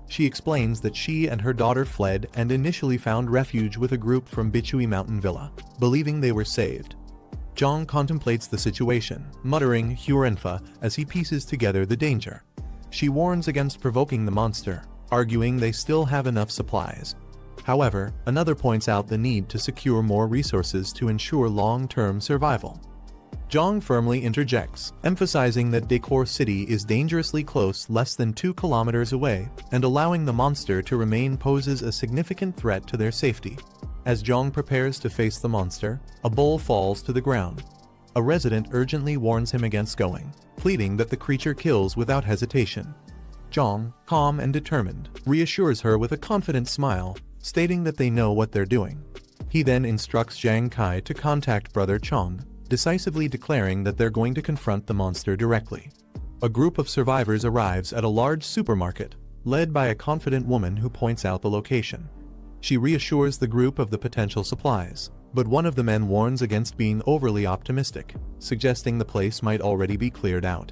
She explains that she and her daughter fled and initially found refuge with a group from Bichui Mountain Villa, believing they were saved. Jiang contemplates the situation, muttering Hurenfa as he pieces together the danger. She warns against provoking the monster, arguing they still have enough supplies. However, another points out the need to secure more resources to ensure long-term survival. Jiang firmly interjects, emphasizing that Decor City is dangerously close, less than 2 kilometers away, and allowing the monster to remain poses a significant threat to their safety. As Jiang prepares to face the monster, a bowl falls to the ground. A resident urgently warns him against going, pleading that the creature kills without hesitation. Jiang, calm and determined, reassures her with a confident smile, stating that they know what they're doing. He then instructs Zhang Kai to contact Brother Chong, decisively declaring that they're going to confront the monster directly. A group of survivors arrives at a large supermarket, led by a confident woman who points out the location. She reassures the group of the potential supplies, but one of the men warns against being overly optimistic, suggesting the place might already be cleared out.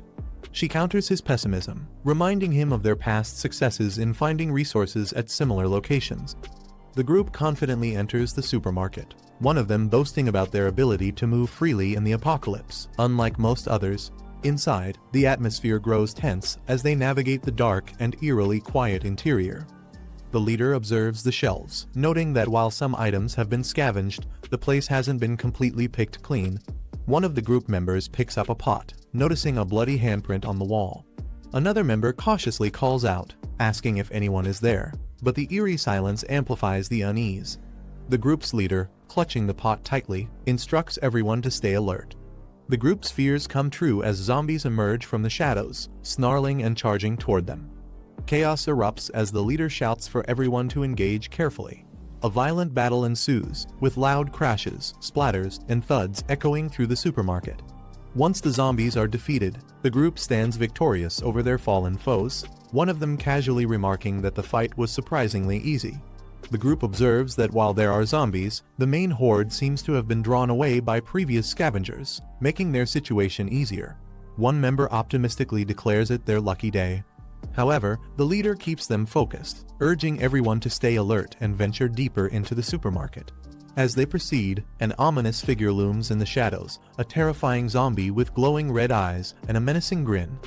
She counters his pessimism, reminding him of their past successes in finding resources at similar locations. The group confidently enters the supermarket, one of them boasting about their ability to move freely in the apocalypse. Unlike most others, inside, the atmosphere grows tense as they navigate the dark and eerily quiet interior. The leader observes the shelves, noting that while some items have been scavenged, the place hasn't been completely picked clean. One of the group members picks up a pot, noticing a bloody handprint on the wall. Another member cautiously calls out, asking if anyone is there, but the eerie silence amplifies the unease. The group's leader, clutching the pot tightly, instructs everyone to stay alert. The group's fears come true as zombies emerge from the shadows, snarling and charging toward them. Chaos erupts as the leader shouts for everyone to engage carefully. A violent battle ensues, with loud crashes, splatters, and thuds echoing through the supermarket. Once the zombies are defeated, the group stands victorious over their fallen foes, one of them casually remarking that the fight was surprisingly easy. The group observes that while there are zombies, the main horde seems to have been drawn away by previous scavengers, making their situation easier. One member optimistically declares it their lucky day. However, the leader keeps them focused, urging everyone to stay alert and venture deeper into the supermarket. As they proceed, an ominous figure looms in the shadows, a terrifying zombie with glowing red eyes and a menacing grin.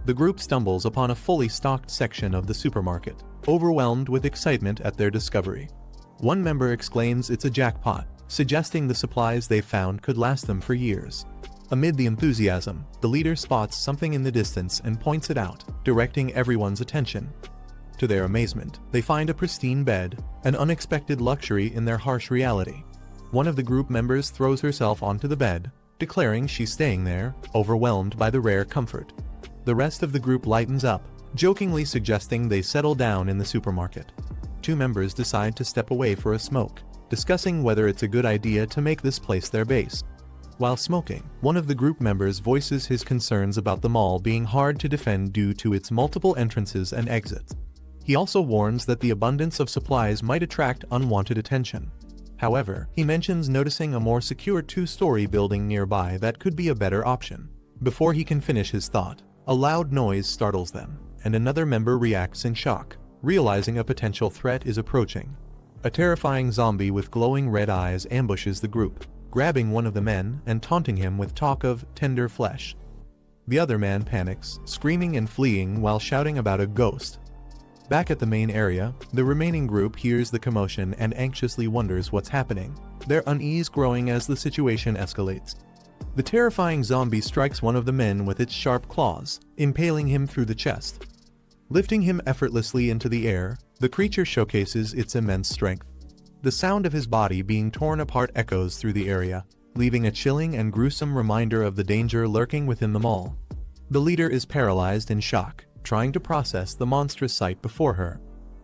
The group stumbles upon a fully stocked section of the supermarket, overwhelmed with excitement at their discovery. One member exclaims it's a jackpot, suggesting the supplies they found could last them for years. Amid the enthusiasm, the leader spots something in the distance and points it out, directing everyone's attention. To their amazement, they find a pristine bed, an unexpected luxury in their harsh reality. One of the group members throws herself onto the bed, declaring she's staying there, overwhelmed by the rare comfort. The rest of the group lightens up, jokingly suggesting they settle down in the supermarket. Two members decide to step away for a smoke, discussing whether it's a good idea to make this place their base. While smoking, one of the group members voices his concerns about the mall being hard to defend due to its multiple entrances and exits. He also warns that the abundance of supplies might attract unwanted attention. However, he mentions noticing a more secure two-story building nearby that could be a better option. Before he can finish his thought, a loud noise startles them, and another member reacts in shock, realizing a potential threat is approaching. A terrifying zombie with glowing red eyes ambushes the group, grabbing one of the men and taunting him with talk of tender flesh. The other man panics, screaming and fleeing while shouting about a ghost. Back at the main area, the remaining group hears the commotion and anxiously wonders what's happening, their unease growing as the situation escalates. The terrifying zombie strikes one of the men with its sharp claws, impaling him through the chest. Lifting him effortlessly into the air, the creature showcases its immense strength. The sound of his body being torn apart echoes through the area, leaving a chilling and gruesome reminder of the danger lurking within the mall. The leader is paralyzed in shock, trying to process the monstrous sight before her.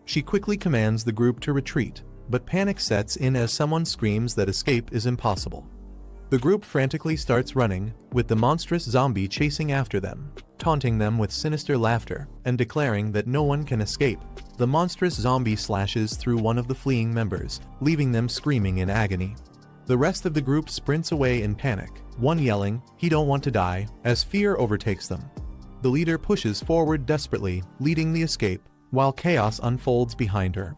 She quickly commands the group to retreat, but panic sets in as someone screams that escape is impossible. The group frantically starts running, with the monstrous zombie chasing after them, taunting them with sinister laughter and declaring that no one can escape. The monstrous zombie slashes through one of the fleeing members, leaving them screaming in agony. The rest of the group sprints away in panic, one yelling, "He don't want to die," as fear overtakes them. The leader pushes forward desperately, leading the escape, while chaos unfolds behind her.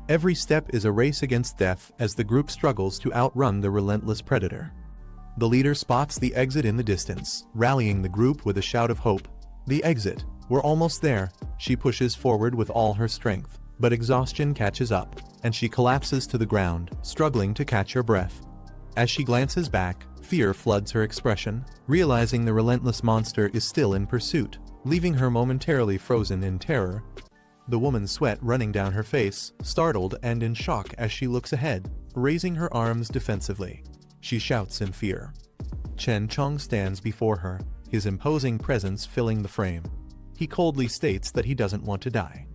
Every step is a race against death as the group struggles to outrun the relentless predator. The leader spots the exit in the distance, rallying the group with a shout of hope. "The exit! We're almost there!" She pushes forward with all her strength, but exhaustion catches up, and she collapses to the ground, struggling to catch her breath. As she glances back, fear floods her expression, realizing the relentless monster is still in pursuit, leaving her momentarily frozen in terror. The woman's sweat running down her face, startled and in shock as she looks ahead, raising her arms defensively. She shouts in fear. Chen Chong stands before her, his imposing presence filling the frame. He coldly states that he doesn't want to die.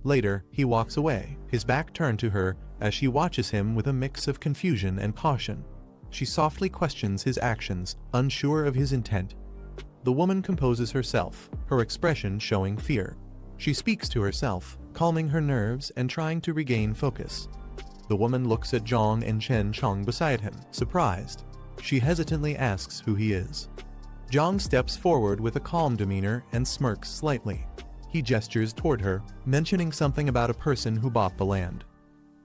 Later, he walks away, his back turned to her, as she watches him with a mix of confusion and caution. She softly questions his actions, unsure of his intent. The woman composes herself, her expression showing fear. She speaks to herself, calming her nerves and trying to regain focus. The woman looks at Jiang and Chen Chong beside him, surprised. She hesitantly asks who he is. Jiang steps forward with a calm demeanor and smirks slightly. He gestures toward her, mentioning something about a person who bought the land.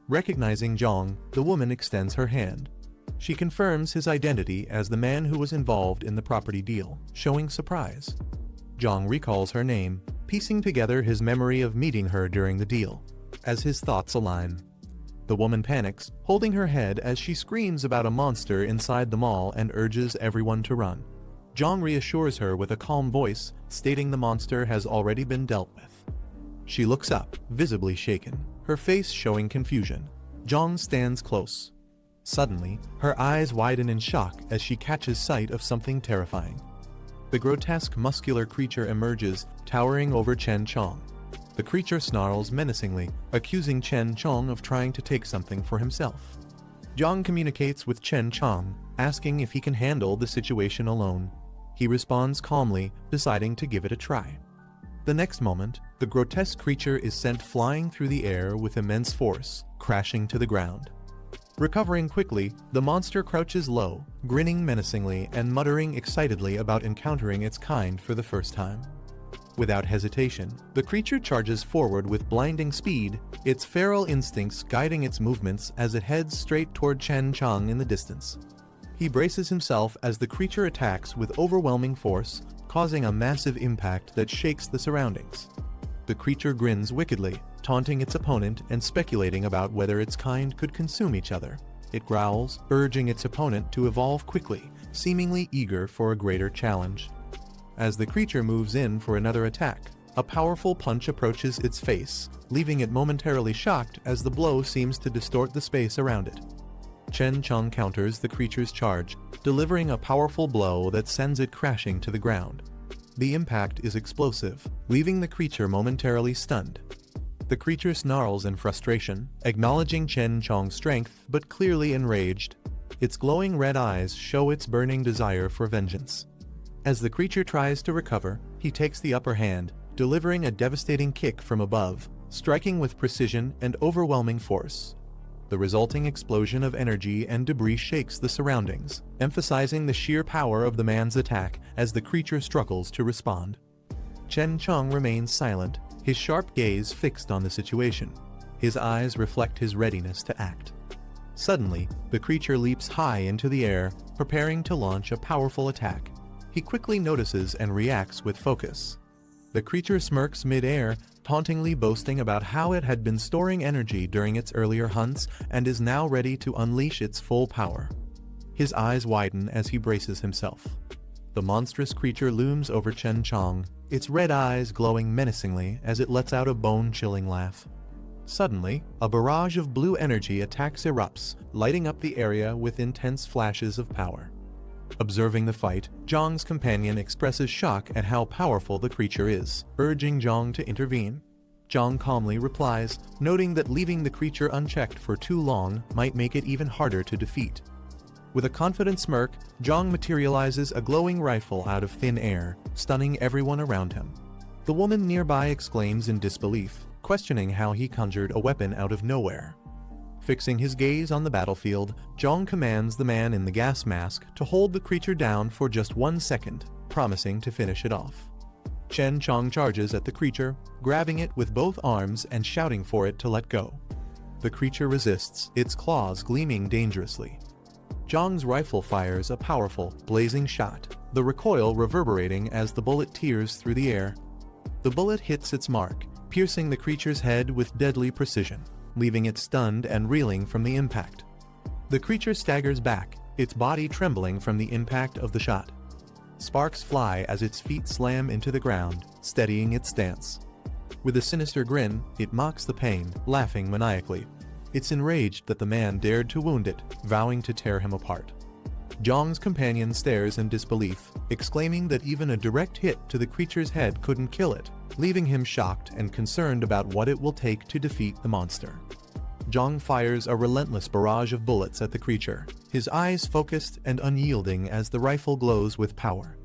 Recognizing Jiang, the woman extends her hand. She confirms his identity as the man who was involved in the property deal, showing surprise. Jiang recalls her name, piecing together his memory of meeting her during the deal. As his thoughts align, the woman panics, holding her head as she screams about a monster inside the mall and urges everyone to run. Jiang reassures her with a calm voice, stating the monster has already been dealt with. She looks up, visibly shaken, her face showing confusion. Jiang stands close. Suddenly, her eyes widen in shock as she catches sight of something terrifying. The grotesque muscular creature emerges, towering over Chen Chong. The creature snarls menacingly, accusing Chen Chong of trying to take something for himself. Jiang communicates with Chen Chong, asking if he can handle the situation alone. He responds calmly, deciding to give it a try. The next moment, the grotesque creature is sent flying through the air with immense force, crashing to the ground. Recovering quickly, the monster crouches low, grinning menacingly and muttering excitedly about encountering its kind for the first time. Without hesitation, the creature charges forward with blinding speed, its feral instincts guiding its movements as it heads straight toward Chen Chong in the distance. He braces himself as the creature attacks with overwhelming force, causing a massive impact that shakes the surroundings. The creature grins wickedly, taunting its opponent and speculating about whether its kind could consume each other. It growls, urging its opponent to evolve quickly, seemingly eager for a greater challenge. As the creature moves in for another attack, a powerful punch approaches its face, leaving it momentarily shocked as the blow seems to distort the space around it. Chen Chong counters the creature's charge, delivering a powerful blow that sends it crashing to the ground. The impact is explosive, leaving the creature momentarily stunned. The creature snarls in frustration, acknowledging Chen Chong's strength but clearly enraged. Its glowing red eyes show its burning desire for vengeance. As the creature tries to recover, he takes the upper hand, delivering a devastating kick from above, striking with precision and overwhelming force. The resulting explosion of energy and debris shakes the surroundings, emphasizing the sheer power of the man's attack as the creature struggles to respond. Chen Chong remains silent, his sharp gaze fixed on the situation. His eyes reflect his readiness to act. Suddenly, the creature leaps high into the air, preparing to launch a powerful attack. He quickly notices and reacts with focus. The creature smirks mid-air, tauntingly boasting about how it had been storing energy during its earlier hunts and is now ready to unleash its full power. His eyes widen as he braces himself. The monstrous creature looms over Chen Chong, its red eyes glowing menacingly as it lets out a bone-chilling laugh. Suddenly, a barrage of blue energy attacks erupts, lighting up the area with intense flashes of power. Observing the fight, Jiang's companion expresses shock at how powerful the creature is, urging Jiang to intervene. Jiang calmly replies, noting that leaving the creature unchecked for too long might make it even harder to defeat. With a confident smirk, Jiang materializes a glowing rifle out of thin air, stunning everyone around him. The woman nearby exclaims in disbelief, questioning how he conjured a weapon out of nowhere. Fixing his gaze on the battlefield, Jiang commands the man in the gas mask to hold the creature down for just 1 second, promising to finish it off. Chen Chong charges at the creature, grabbing it with both arms and shouting for it to let go. The creature resists, its claws gleaming dangerously. Jiang's rifle fires a powerful, blazing shot, the recoil reverberating as the bullet tears through the air. The bullet hits its mark, piercing the creature's head with deadly precision, leaving it stunned and reeling from the impact. The creature staggers back, its body trembling from the impact of the shot. Sparks fly as its feet slam into the ground, steadying its stance. With a sinister grin, it mocks the pain, laughing maniacally. It's enraged that the man dared to wound it, vowing to tear him apart. Jiang's companion stares in disbelief, exclaiming that even a direct hit to the creature's head couldn't kill it, leaving him shocked and concerned about what it will take to defeat the monster. Jiang fires a relentless barrage of bullets at the creature, his eyes focused and unyielding as the rifle glows with power.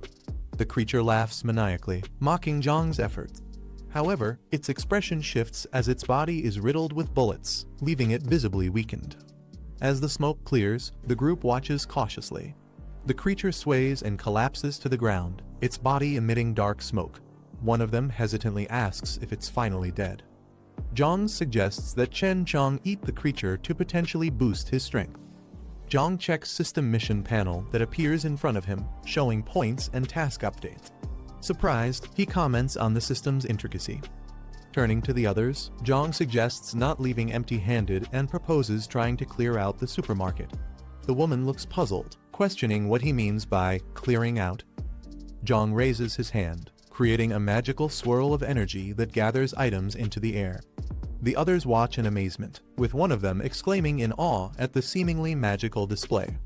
The creature laughs maniacally, mocking Jiang's efforts. However, its expression shifts as its body is riddled with bullets, leaving it visibly weakened. As the smoke clears, the group watches cautiously. The creature sways and collapses to the ground, its body emitting dark smoke. One of them hesitantly asks if it's finally dead. Jiang suggests that Chen Chong eat the creature to potentially boost his strength. Jiang checks system mission panel that appears in front of him, showing points and task updates. Surprised, he comments on the system's intricacy. Turning to the others, Jiang suggests not leaving empty-handed and proposes trying to clear out the supermarket. The woman looks puzzled, questioning what he means by clearing out. Jiang raises his hand, creating a magical swirl of energy that gathers items into the air. The others watch in amazement, with one of them exclaiming in awe at the seemingly magical display.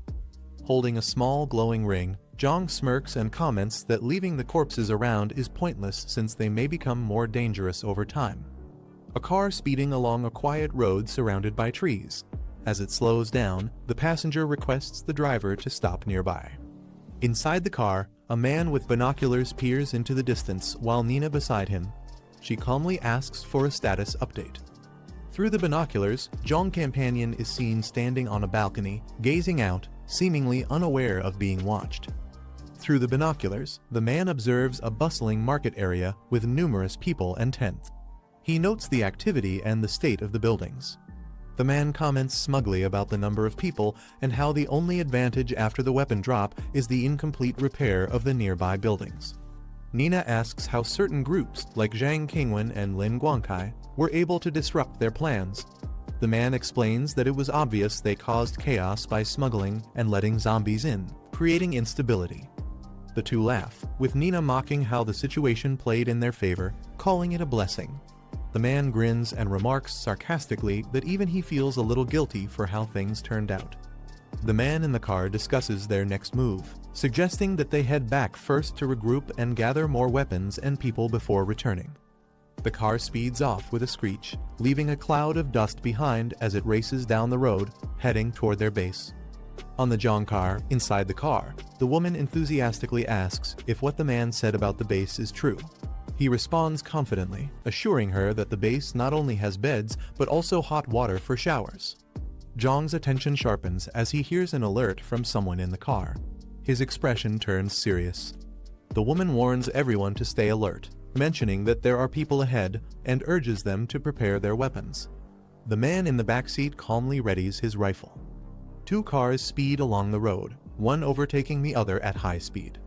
Holding a small glowing ring, Jiang smirks and comments that leaving the corpses around is pointless since they may become more dangerous over time. A car speeding along a quiet road surrounded by trees. As it slows down, the passenger requests the driver to stop nearby. Inside the car, a man with binoculars peers into the distance while Nina beside him. She calmly asks for a status update. Through the binoculars, Jiang's companion is seen standing on a balcony, gazing out, seemingly unaware of being watched. Through the binoculars, the man observes a bustling market area with numerous people and tents. He notes the activity and the state of the buildings. The man comments smugly about the number of people and how the only advantage after the weapon drop is the incomplete repair of the nearby buildings. Nina asks how certain groups, like Zhang Qingwen and Lin Guangkai, were able to disrupt their plans. The man explains that it was obvious they caused chaos by smuggling and letting zombies in, creating instability. The two laugh, with Nina mocking how the situation played in their favor, calling it a blessing. The man grins and remarks sarcastically that even he feels a little guilty for how things turned out. The man in the car discusses their next move, suggesting that they head back first to regroup and gather more weapons and people before returning. The car speeds off with a screech, leaving a cloud of dust behind as it races down the road, heading toward their base. On the Jiang car, inside the car, the woman enthusiastically asks if what the man said about the base is true. He responds confidently, assuring her that the base not only has beds, but also hot water for showers. Jiang's attention sharpens as he hears an alert from someone in the car. His expression turns serious. The woman warns everyone to stay alert, mentioning that there are people ahead and urges them to prepare their weapons. The man in the backseat calmly readies his rifle. Two cars speed along the road, one overtaking the other at high speed.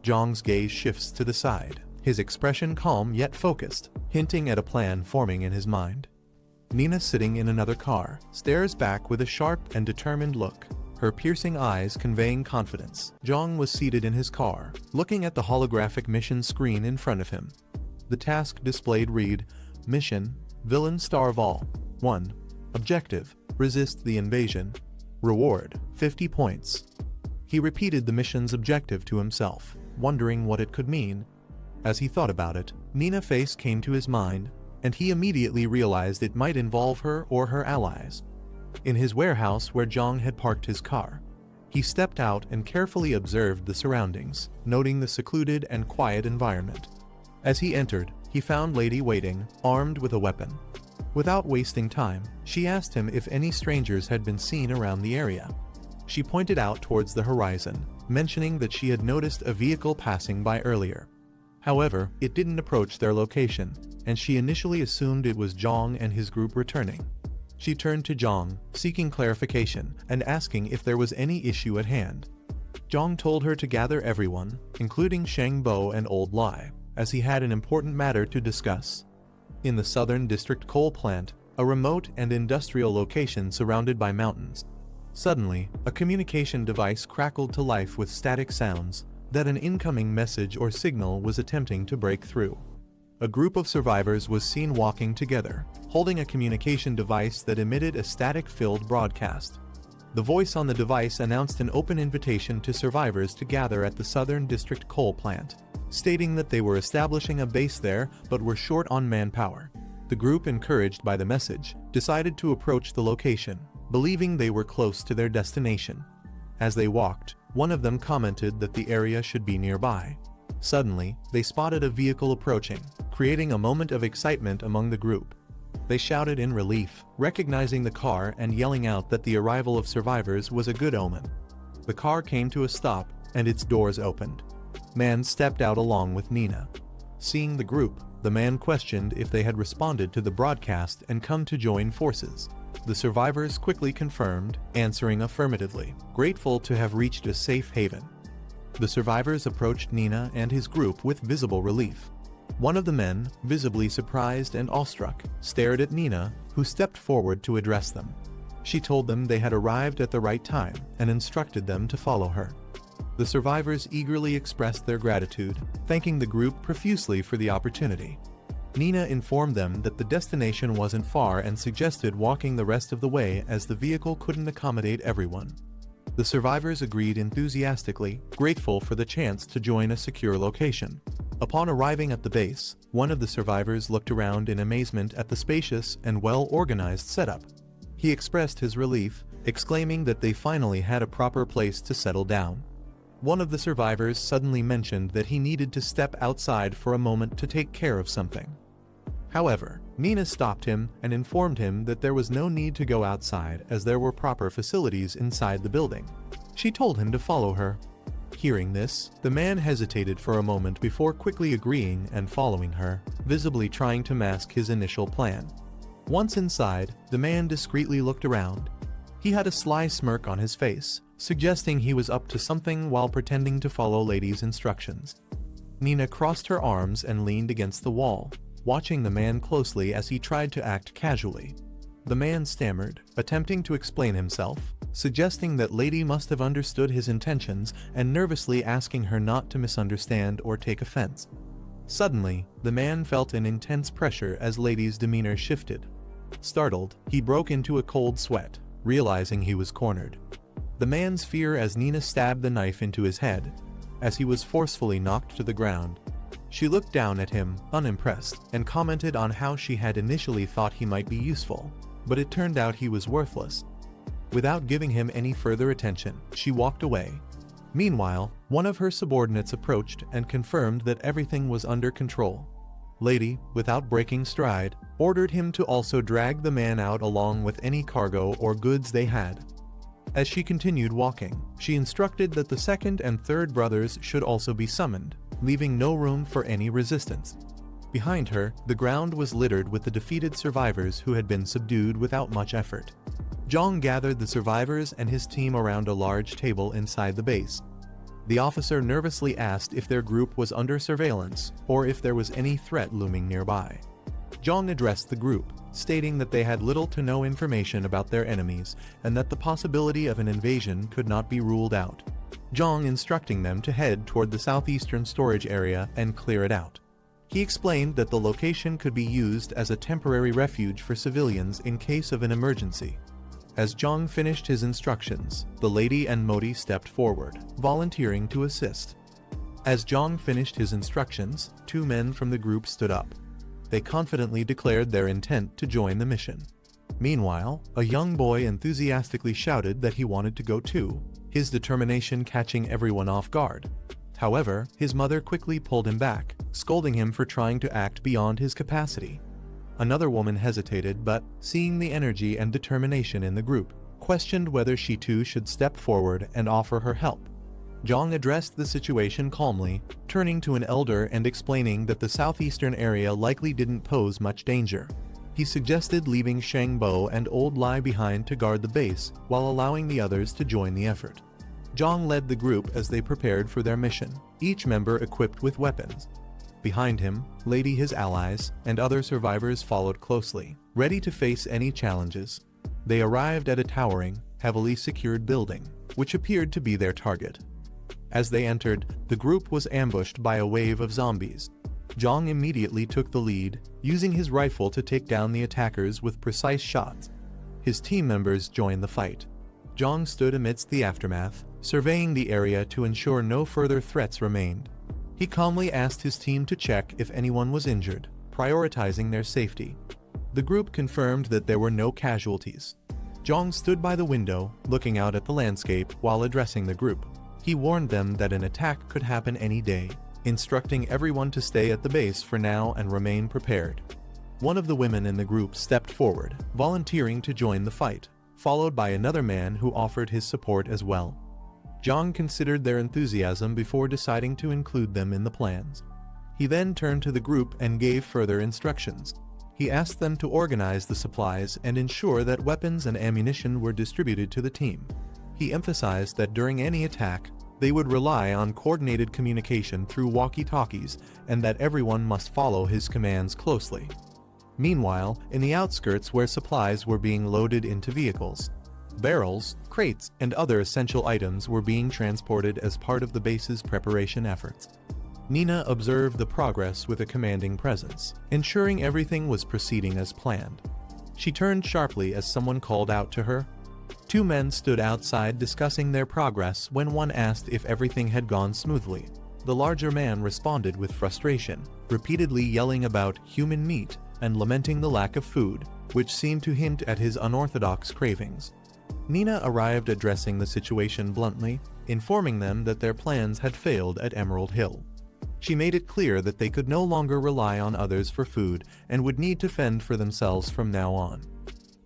Jiang's gaze shifts to the side, his expression calm yet focused, hinting at a plan forming in his mind. Nina, sitting in another car, stares back with a sharp and determined look, her piercing eyes conveying confidence. Jiang was seated in his car, looking at the holographic mission screen in front of him. The task displayed read, Mission, Villain Starve All. 1. Objective, Resist the Invasion. Reward, 50 points. He repeated the mission's objective to himself, wondering what it could mean. As he thought about it, Nina's face came to his mind, and he immediately realized it might involve her or her allies. In his warehouse where Jiang had parked his car, he stepped out and carefully observed the surroundings, noting the secluded and quiet environment. As he entered, he found Lady waiting, armed with a weapon. Without wasting time, she asked him if any strangers had been seen around the area. She pointed out towards the horizon, mentioning that she had noticed a vehicle passing by earlier. However, it didn't approach their location, and she initially assumed it was Jiang and his group returning. She turned to Jiang, seeking clarification and asking if there was any issue at hand. Jiang told her to gather everyone, including Sheng Bo and Old Lai, as he had an important matter to discuss. In the Southern District coal plant, a remote and industrial location surrounded by mountains, suddenly, a communication device crackled to life with static sounds that an incoming message or signal was attempting to break through. A group of survivors was seen walking together, holding a communication device that emitted a static-filled broadcast. The voice on the device announced an open invitation to survivors to gather at the Southern District coal plant, stating that they were establishing a base there but were short on manpower. The group, encouraged by the message, decided to approach the location, believing they were close to their destination. As they walked, one of them commented that the area should be nearby. Suddenly, they spotted a vehicle approaching, creating a moment of excitement among the group. They shouted in relief, recognizing the car and yelling out that the arrival of survivors was a good omen. The car came to a stop, and its doors opened. Man stepped out along with Nina. Seeing the group, the man questioned if they had responded to the broadcast and come to join forces. The survivors quickly confirmed, answering affirmatively, grateful to have reached a safe haven. The survivors approached Nina and his group with visible relief. One of the men, visibly surprised and awestruck, stared at Nina, who stepped forward to address them. She told them they had arrived at the right time and instructed them to follow her. The survivors eagerly expressed their gratitude, thanking the group profusely for the opportunity. Nina informed them that the destination wasn't far and suggested walking the rest of the way as the vehicle couldn't accommodate everyone. The survivors agreed enthusiastically, grateful for the chance to join a secure location. Upon arriving at the base, one of the survivors looked around in amazement at the spacious and well-organized setup. He expressed his relief, exclaiming that they finally had a proper place to settle down. One of the survivors suddenly mentioned that he needed to step outside for a moment to take care of something. However, Nina stopped him and informed him that there was no need to go outside as there were proper facilities inside the building. She told him to follow her. Hearing this, the man hesitated for a moment before quickly agreeing and following her, visibly trying to mask his initial plan. Once inside, the man discreetly looked around. He had a sly smirk on his face, suggesting he was up to something while pretending to follow Lady's instructions. Nina crossed her arms and leaned against the wall, watching the man closely as he tried to act casually. The man stammered, attempting to explain himself, suggesting that Lady must have understood his intentions and nervously asking her not to misunderstand or take offense. Suddenly, the man felt an intense pressure as Lady's demeanor shifted. Startled, he broke into a cold sweat, realizing he was cornered. The man's fear as Nina stabbed the knife into his head, as he was forcefully knocked to the ground. She looked down at him, unimpressed, and commented on how she had initially thought he might be useful, but it turned out he was worthless. Without giving him any further attention, she walked away. Meanwhile, one of her subordinates approached and confirmed that everything was under control. Lady, without breaking stride, ordered him to also drag the man out along with any cargo or goods they had. As she continued walking, she instructed that the second and third brothers should also be summoned, leaving no room for any resistance. Behind her, the ground was littered with the defeated survivors who had been subdued without much effort. Jiang gathered the survivors and his team around a large table inside the base. The officer nervously asked if their group was under surveillance or if there was any threat looming nearby. Jiang addressed the group, stating that they had little to no information about their enemies and that the possibility of an invasion could not be ruled out. Jiang instructing them to head toward the southeastern storage area and clear it out. He explained that the location could be used as a temporary refuge for civilians in case of an emergency. As Jiang finished his instructions, the lady and Modi stepped forward, volunteering to assist. As Jiang finished his instructions, two men from the group stood up. They confidently declared their intent to join the mission. Meanwhile, a young boy enthusiastically shouted that he wanted to go too, his determination catching everyone off guard. However, his mother quickly pulled him back, scolding him for trying to act beyond his capacity. Another woman hesitated but, seeing the energy and determination in the group, questioned whether she too should step forward and offer her help. Jiang addressed the situation calmly, turning to an elder and explaining that the southeastern area likely didn't pose much danger. He suggested leaving Shangbo and Old Lai behind to guard the base, while allowing the others to join the effort. Jiang led the group as they prepared for their mission, each member equipped with weapons. Behind him, Lady, his allies, and other survivors followed closely, ready to face any challenges. They arrived at a towering, heavily secured building, which appeared to be their target. As they entered, the group was ambushed by a wave of zombies. Jiang immediately took the lead, using his rifle to take down the attackers with precise shots. His team members joined the fight. Jiang stood amidst the aftermath, surveying the area to ensure no further threats remained. He calmly asked his team to check if anyone was injured, prioritizing their safety. The group confirmed that there were no casualties. Jiang stood by the window, looking out at the landscape while addressing the group. He warned them that an attack could happen any day, instructing everyone to stay at the base for now and remain prepared. One of the women in the group stepped forward, volunteering to join the fight, followed by another man who offered his support as well. Jiang considered their enthusiasm before deciding to include them in the plans. He then turned to the group and gave further instructions. He asked them to organize the supplies and ensure that weapons and ammunition were distributed to the team. He emphasized that during any attack, they would rely on coordinated communication through walkie-talkies and that everyone must follow his commands closely. Meanwhile, in the outskirts where supplies were being loaded into vehicles, barrels, crates, and other essential items were being transported as part of the base's preparation efforts. Nina observed the progress with a commanding presence, ensuring everything was proceeding as planned. She turned sharply as someone called out to her. Two men stood outside discussing their progress when one asked if everything had gone smoothly. The larger man responded with frustration, repeatedly yelling about human meat and lamenting the lack of food, which seemed to hint at his unorthodox cravings. Nina arrived addressing the situation bluntly, informing them that their plans had failed at Emerald Hill. She made it clear that they could no longer rely on others for food and would need to fend for themselves from now on.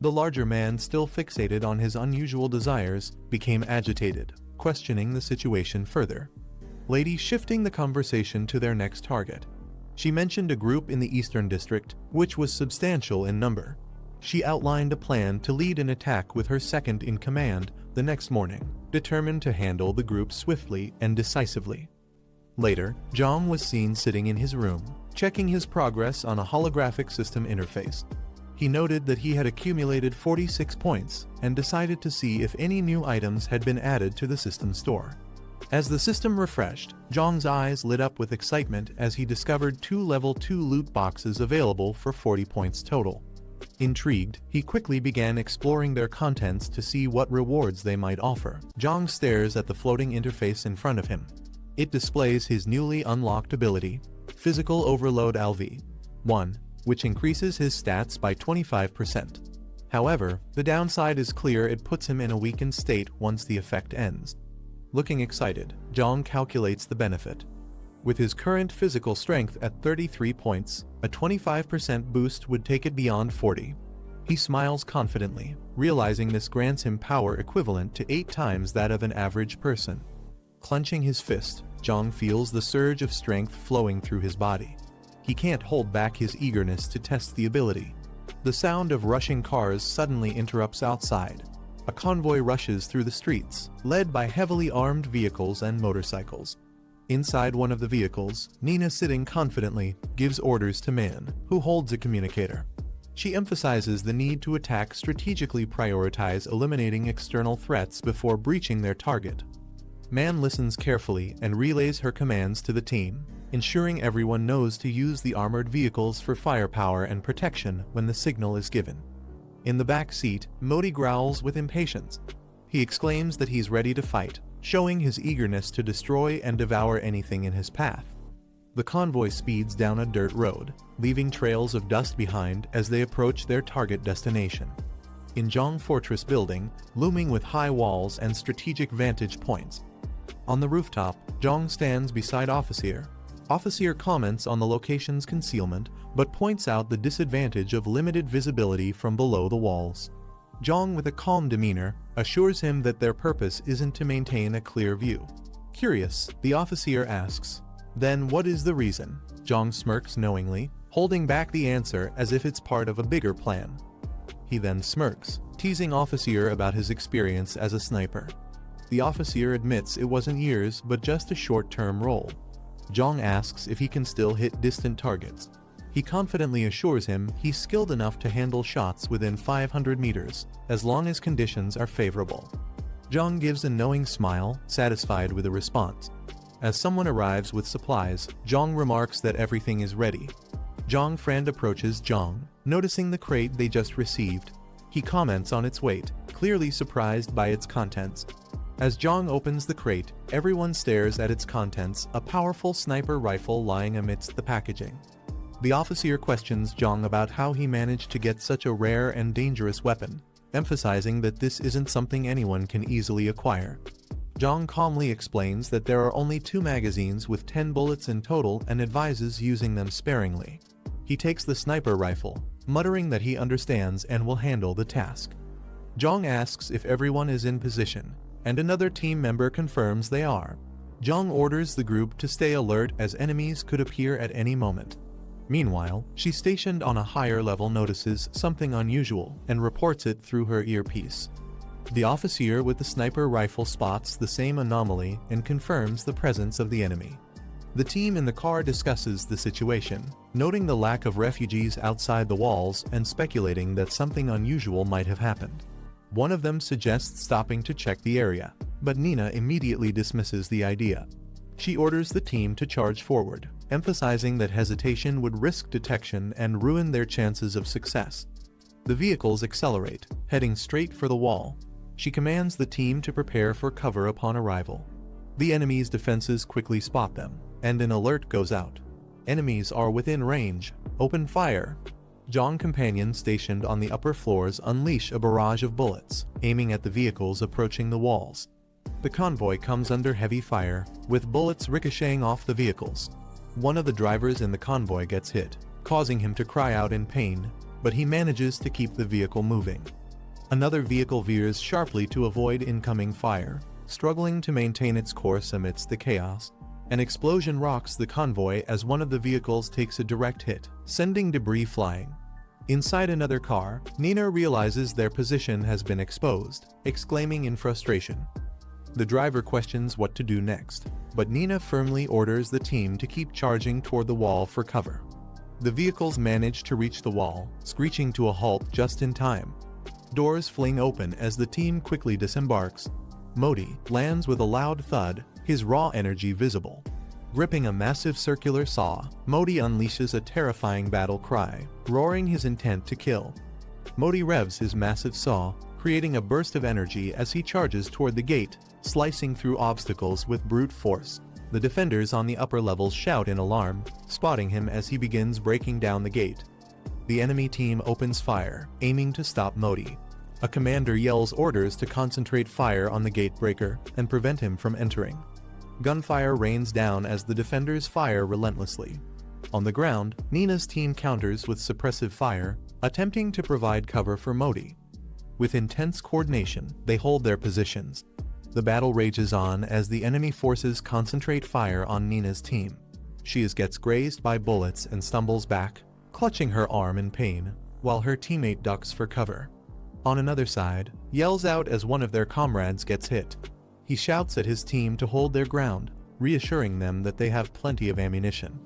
The larger man, still fixated on his unusual desires, became agitated, questioning the situation further. Lady shifting the conversation to their next target. She mentioned a group in the Eastern District, which was substantial in number. She outlined a plan to lead an attack with her second-in-command the next morning, determined to handle the group swiftly and decisively. Later, Jiang was seen sitting in his room, checking his progress on a holographic system interface. He noted that he had accumulated 46 points and decided to see if any new items had been added to the system store. As the system refreshed, Jiang's eyes lit up with excitement as he discovered 2 level 2 loot boxes available for 40 points total. Intrigued, he quickly began exploring their contents to see what rewards they might offer. Jiang stares at the floating interface in front of him. It displays his newly unlocked ability, Physical Overload LV1, which increases his stats by 25%. However, the downside is clear: it puts him in a weakened state once the effect ends. Looking excited, Jiang calculates the benefit. With his current physical strength at 33 points, a 25% boost would take it beyond 40. He smiles confidently, realizing this grants him power equivalent to 8 times that of an average person. Clenching his fist, Jiang feels the surge of strength flowing through his body. He can't hold back his eagerness to test the ability. The sound of rushing cars suddenly interrupts outside. A convoy rushes through the streets, led by heavily armed vehicles and motorcycles. Inside one of the vehicles, Nina, sitting confidently, gives orders to Man, who holds a communicator. She emphasizes the need to attack strategically, prioritize eliminating external threats before breaching their target. Man listens carefully and relays her commands to the team, ensuring everyone knows to use the armored vehicles for firepower and protection when the signal is given. In the back seat, Modi growls with impatience. He exclaims that he's ready to fight, showing his eagerness to destroy and devour anything in his path. The convoy speeds down a dirt road, leaving trails of dust behind as they approach their target destination. In Jiang Fortress building, looming with high walls and strategic vantage points. On the rooftop, Jiang stands beside Officer. Officer comments on the location's concealment, but points out the disadvantage of limited visibility from below the walls. Jiang, with a calm demeanor, assures him that their purpose isn't to maintain a clear view. Curious, the officer asks, "Then what is the reason?" Jiang smirks knowingly, holding back the answer as if it's part of a bigger plan. He then smirks, teasing Officer about his experience as a sniper. The officer admits it wasn't years but just a short-term role. Jiang asks if he can still hit distant targets. He confidently assures him he's skilled enough to handle shots within 500 meters, as long as conditions are favorable. Jiang gives a knowing smile, satisfied with the response. As someone arrives with supplies, Jiang remarks that everything is ready. Jiang's friend approaches Jiang, noticing the crate they just received. He comments on its weight, clearly surprised by its contents. As Jiang opens the crate, everyone stares at its contents, a powerful sniper rifle lying amidst the packaging. The officer questions Jiang about how he managed to get such a rare and dangerous weapon, emphasizing that this isn't something anyone can easily acquire. Jiang calmly explains that there are only 2 magazines with 10 bullets in total and advises using them sparingly. He takes the sniper rifle, muttering that he understands and will handle the task. Jiang asks if everyone is in position, and another team member confirms they are. Jiang orders the group to stay alert as enemies could appear at any moment. Meanwhile, she stationed on a higher level notices something unusual and reports it through her earpiece. The officer with the sniper rifle spots the same anomaly and confirms the presence of the enemy. The team in the car discusses the situation, noting the lack of refugees outside the walls and speculating that something unusual might have happened. One of them suggests stopping to check the area, but Nina immediately dismisses the idea. She orders the team to charge forward, emphasizing that hesitation would risk detection and ruin their chances of success. The vehicles accelerate, heading straight for the wall. She commands the team to prepare for cover upon arrival. The enemy's defenses quickly spot them, and an alert goes out. Enemies are within range. Open fire! Jiang companions stationed on the upper floors unleash a barrage of bullets, aiming at the vehicles approaching the walls. The convoy comes under heavy fire, with bullets ricocheting off the vehicles. One of the drivers in the convoy gets hit, causing him to cry out in pain, but he manages to keep the vehicle moving. Another vehicle veers sharply to avoid incoming fire, struggling to maintain its course amidst the chaos. An explosion rocks the convoy as one of the vehicles takes a direct hit, sending debris flying. Inside another car, Nina realizes their position has been exposed, exclaiming in frustration. The driver questions what to do next, but Nina firmly orders the team to keep charging toward the wall for cover. The vehicles manage to reach the wall, screeching to a halt just in time. Doors fling open as the team quickly disembarks. Modi lands with a loud thud, his raw energy visible. Gripping a massive circular saw, Modi unleashes a terrifying battle cry, roaring his intent to kill. Modi revs his massive saw, creating a burst of energy as he charges toward the gate, slicing through obstacles with brute force. The defenders on the upper levels shout in alarm, spotting him as he begins breaking down the gate. The enemy team opens fire, aiming to stop Modi. A commander yells orders to concentrate fire on the gate breaker and prevent him from entering. Gunfire rains down as the defenders fire relentlessly. On the ground, Nina's team counters with suppressive fire, attempting to provide cover for Modi. With intense coordination, they hold their positions. The battle rages on as the enemy forces concentrate fire on Nina's team. She gets grazed by bullets and stumbles back, clutching her arm in pain, while her teammate ducks for cover. On another side, yells out as one of their comrades gets hit. He shouts at his team to hold their ground, reassuring them that they have plenty of ammunition.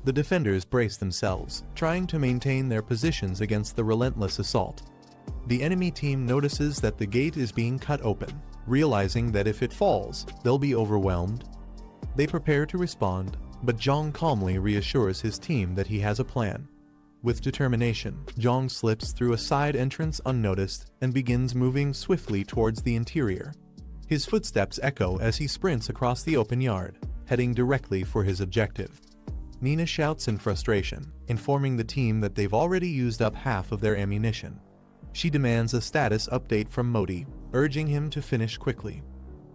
The defenders brace themselves, trying to maintain their positions against the relentless assault. The enemy team notices that the gate is being cut open, realizing that if it falls, they'll be overwhelmed. They prepare to respond, but Jiang calmly reassures his team that he has a plan. With determination, Jiang slips through a side entrance unnoticed and begins moving swiftly towards the interior. His footsteps echo as he sprints across the open yard, heading directly for his objective. Nina shouts in frustration, informing the team that they've already used up half of their ammunition. She demands a status update from Modi, urging him to finish quickly.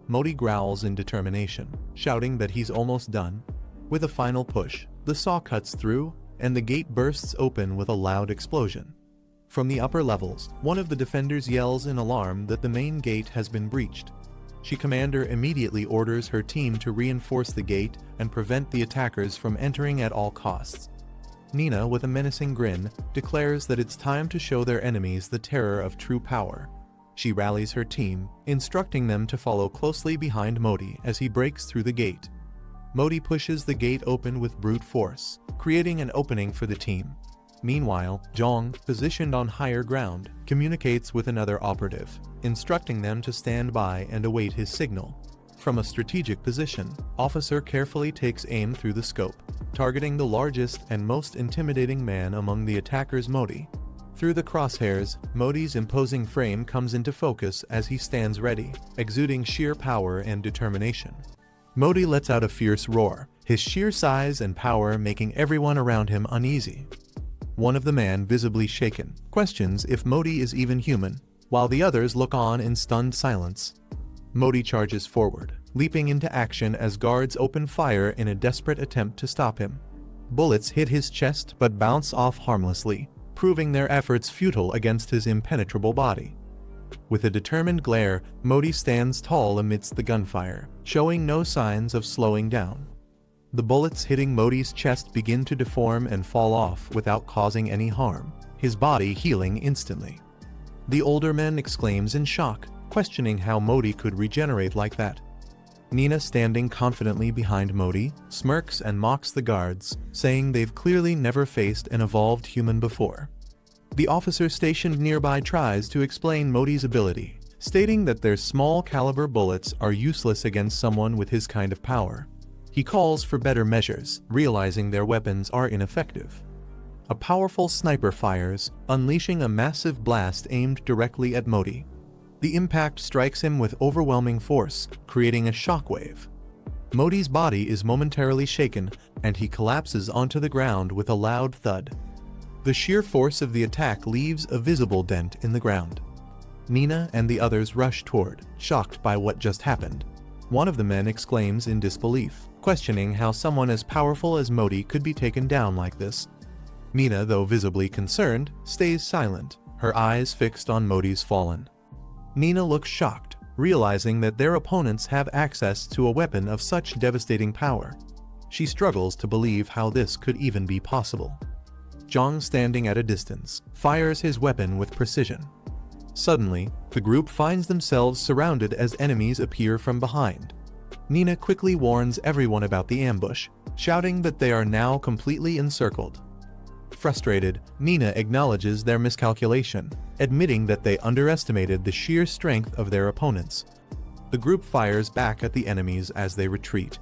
Modi growls in determination, shouting that he's almost done. With a final push, the saw cuts through, and the gate bursts open with a loud explosion. From the upper levels, one of the defenders yells in alarm that the main gate has been breached. She commander immediately orders her team to reinforce the gate and prevent the attackers from entering at all costs. Nina, with a menacing grin, declares that it's time to show their enemies the terror of true power. She rallies her team, instructing them to follow closely behind Modi as he breaks through the gate. Modi pushes the gate open with brute force, creating an opening for the team. Meanwhile, Jiang, positioned on higher ground, communicates with another operative, instructing them to stand by and await his signal. From a strategic position, Officer carefully takes aim through the scope, targeting the largest and most intimidating man among the attackers, Modi. Through the crosshairs, Modi's imposing frame comes into focus as he stands ready, exuding sheer power and determination. Modi lets out a fierce roar, his sheer size and power making everyone around him uneasy. One of the men, visibly shaken, questions if Modi is even human, while the others look on in stunned silence. Modi charges forward, leaping into action as guards open fire in a desperate attempt to stop him. Bullets hit his chest but bounce off harmlessly, proving their efforts futile against his impenetrable body. With a determined glare, Modi stands tall amidst the gunfire, showing no signs of slowing down. The bullets hitting Modi's chest begin to deform and fall off without causing any harm, his body healing instantly. The older man exclaims in shock, questioning how Modi could regenerate like that. Nina, standing confidently behind Modi, smirks and mocks the guards, saying they've clearly never faced an evolved human before. The officer stationed nearby tries to explain Modi's ability, stating that their small-caliber bullets are useless against someone with his kind of power. He calls for better measures, realizing their weapons are ineffective. A powerful sniper fires, unleashing a massive blast aimed directly at Modi. The impact strikes him with overwhelming force, creating a shockwave. Modi's body is momentarily shaken, and he collapses onto the ground with a loud thud. The sheer force of the attack leaves a visible dent in the ground. Nina and the others rush toward, shocked by what just happened. One of the men exclaims in disbelief, questioning how someone as powerful as Modi could be taken down like this. Nina, though visibly concerned, stays silent, her eyes fixed on Modi's fallen. Nina looks shocked, realizing that their opponents have access to a weapon of such devastating power. She struggles to believe how this could even be possible. Jiang, standing at a distance, fires his weapon with precision. Suddenly, the group finds themselves surrounded as enemies appear from behind. Nina quickly warns everyone about the ambush, shouting that they are now completely encircled. Frustrated, Nina acknowledges their miscalculation, admitting that they underestimated the sheer strength of their opponents. The group fires back at the enemies as they retreat.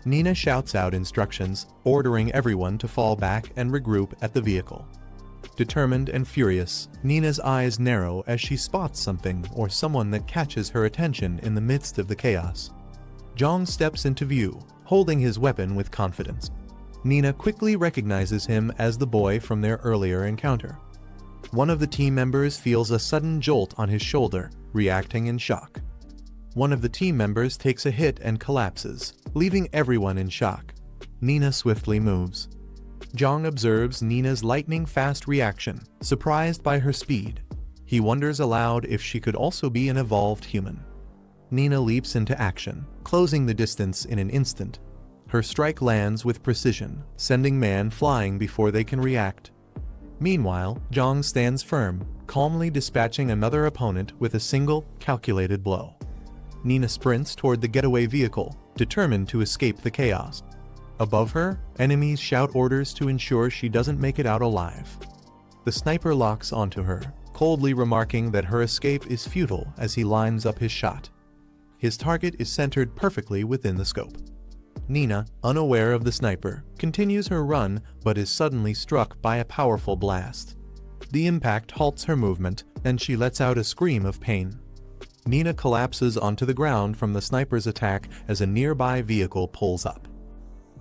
Nina shouts out instructions, ordering everyone to fall back and regroup at the vehicle. Determined and furious, Nina's eyes narrow as she spots something or someone that catches her attention in the midst of the chaos. Jiang steps into view, holding his weapon with confidence. Nina quickly recognizes him as the boy from their earlier encounter. One of the team members feels a sudden jolt on his shoulder, reacting in shock. One of the team members takes a hit and collapses, leaving everyone in shock. Nina swiftly moves. Jiang observes Nina's lightning-fast reaction, surprised by her speed. He wonders aloud if she could also be an evolved human. Nina leaps into action, closing the distance in an instant. Her strike lands with precision, sending man flying before they can react. Meanwhile, Jiang stands firm, calmly dispatching another opponent with a single, calculated blow. Nina sprints toward the getaway vehicle, determined to escape the chaos. Above her, enemies shout orders to ensure she doesn't make it out alive. The sniper locks onto her, coldly remarking that her escape is futile as he lines up his shot. His target is centered perfectly within the scope. Nina, unaware of the sniper, continues her run but is suddenly struck by a powerful blast. The impact halts her movement, and she lets out a scream of pain. Nina collapses onto the ground from the sniper's attack as a nearby vehicle pulls up.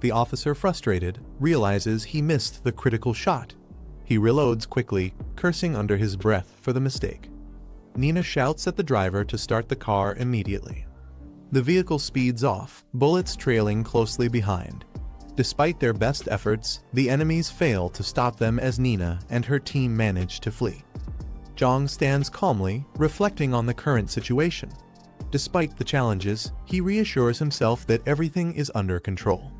The officer, frustrated, realizes he missed the critical shot. He reloads quickly, cursing under his breath for the mistake. Nina shouts at the driver to start the car immediately. The vehicle speeds off, bullets trailing closely behind. Despite their best efforts, the enemies fail to stop them as Nina and her team manage to flee. Jiang stands calmly, reflecting on the current situation. Despite the challenges, he reassures himself that everything is under control.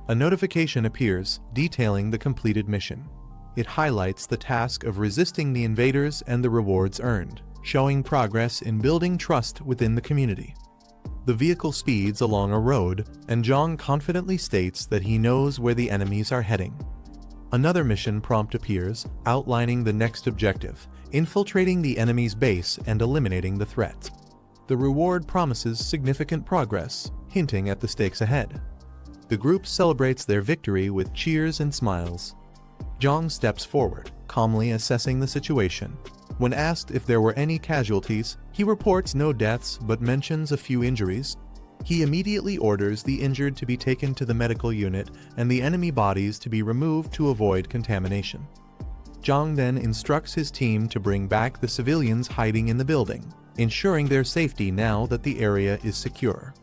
A notification appears, detailing the completed mission. It highlights the task of resisting the invaders and the rewards earned, showing progress in building trust within the community. The vehicle speeds along a road, and Jiang confidently states that he knows where the enemies are heading. Another mission prompt appears, outlining the next objective, infiltrating the enemy's base and eliminating the threats. The reward promises significant progress, hinting at the stakes ahead. The group celebrates their victory with cheers and smiles. Jiang steps forward, calmly assessing the situation. When asked if there were any casualties, he reports no deaths but mentions a few injuries. He immediately orders the injured to be taken to the medical unit and the enemy bodies to be removed to avoid contamination. Jiang then instructs his team to bring back the civilians hiding in the building, ensuring their safety now that the area is secure.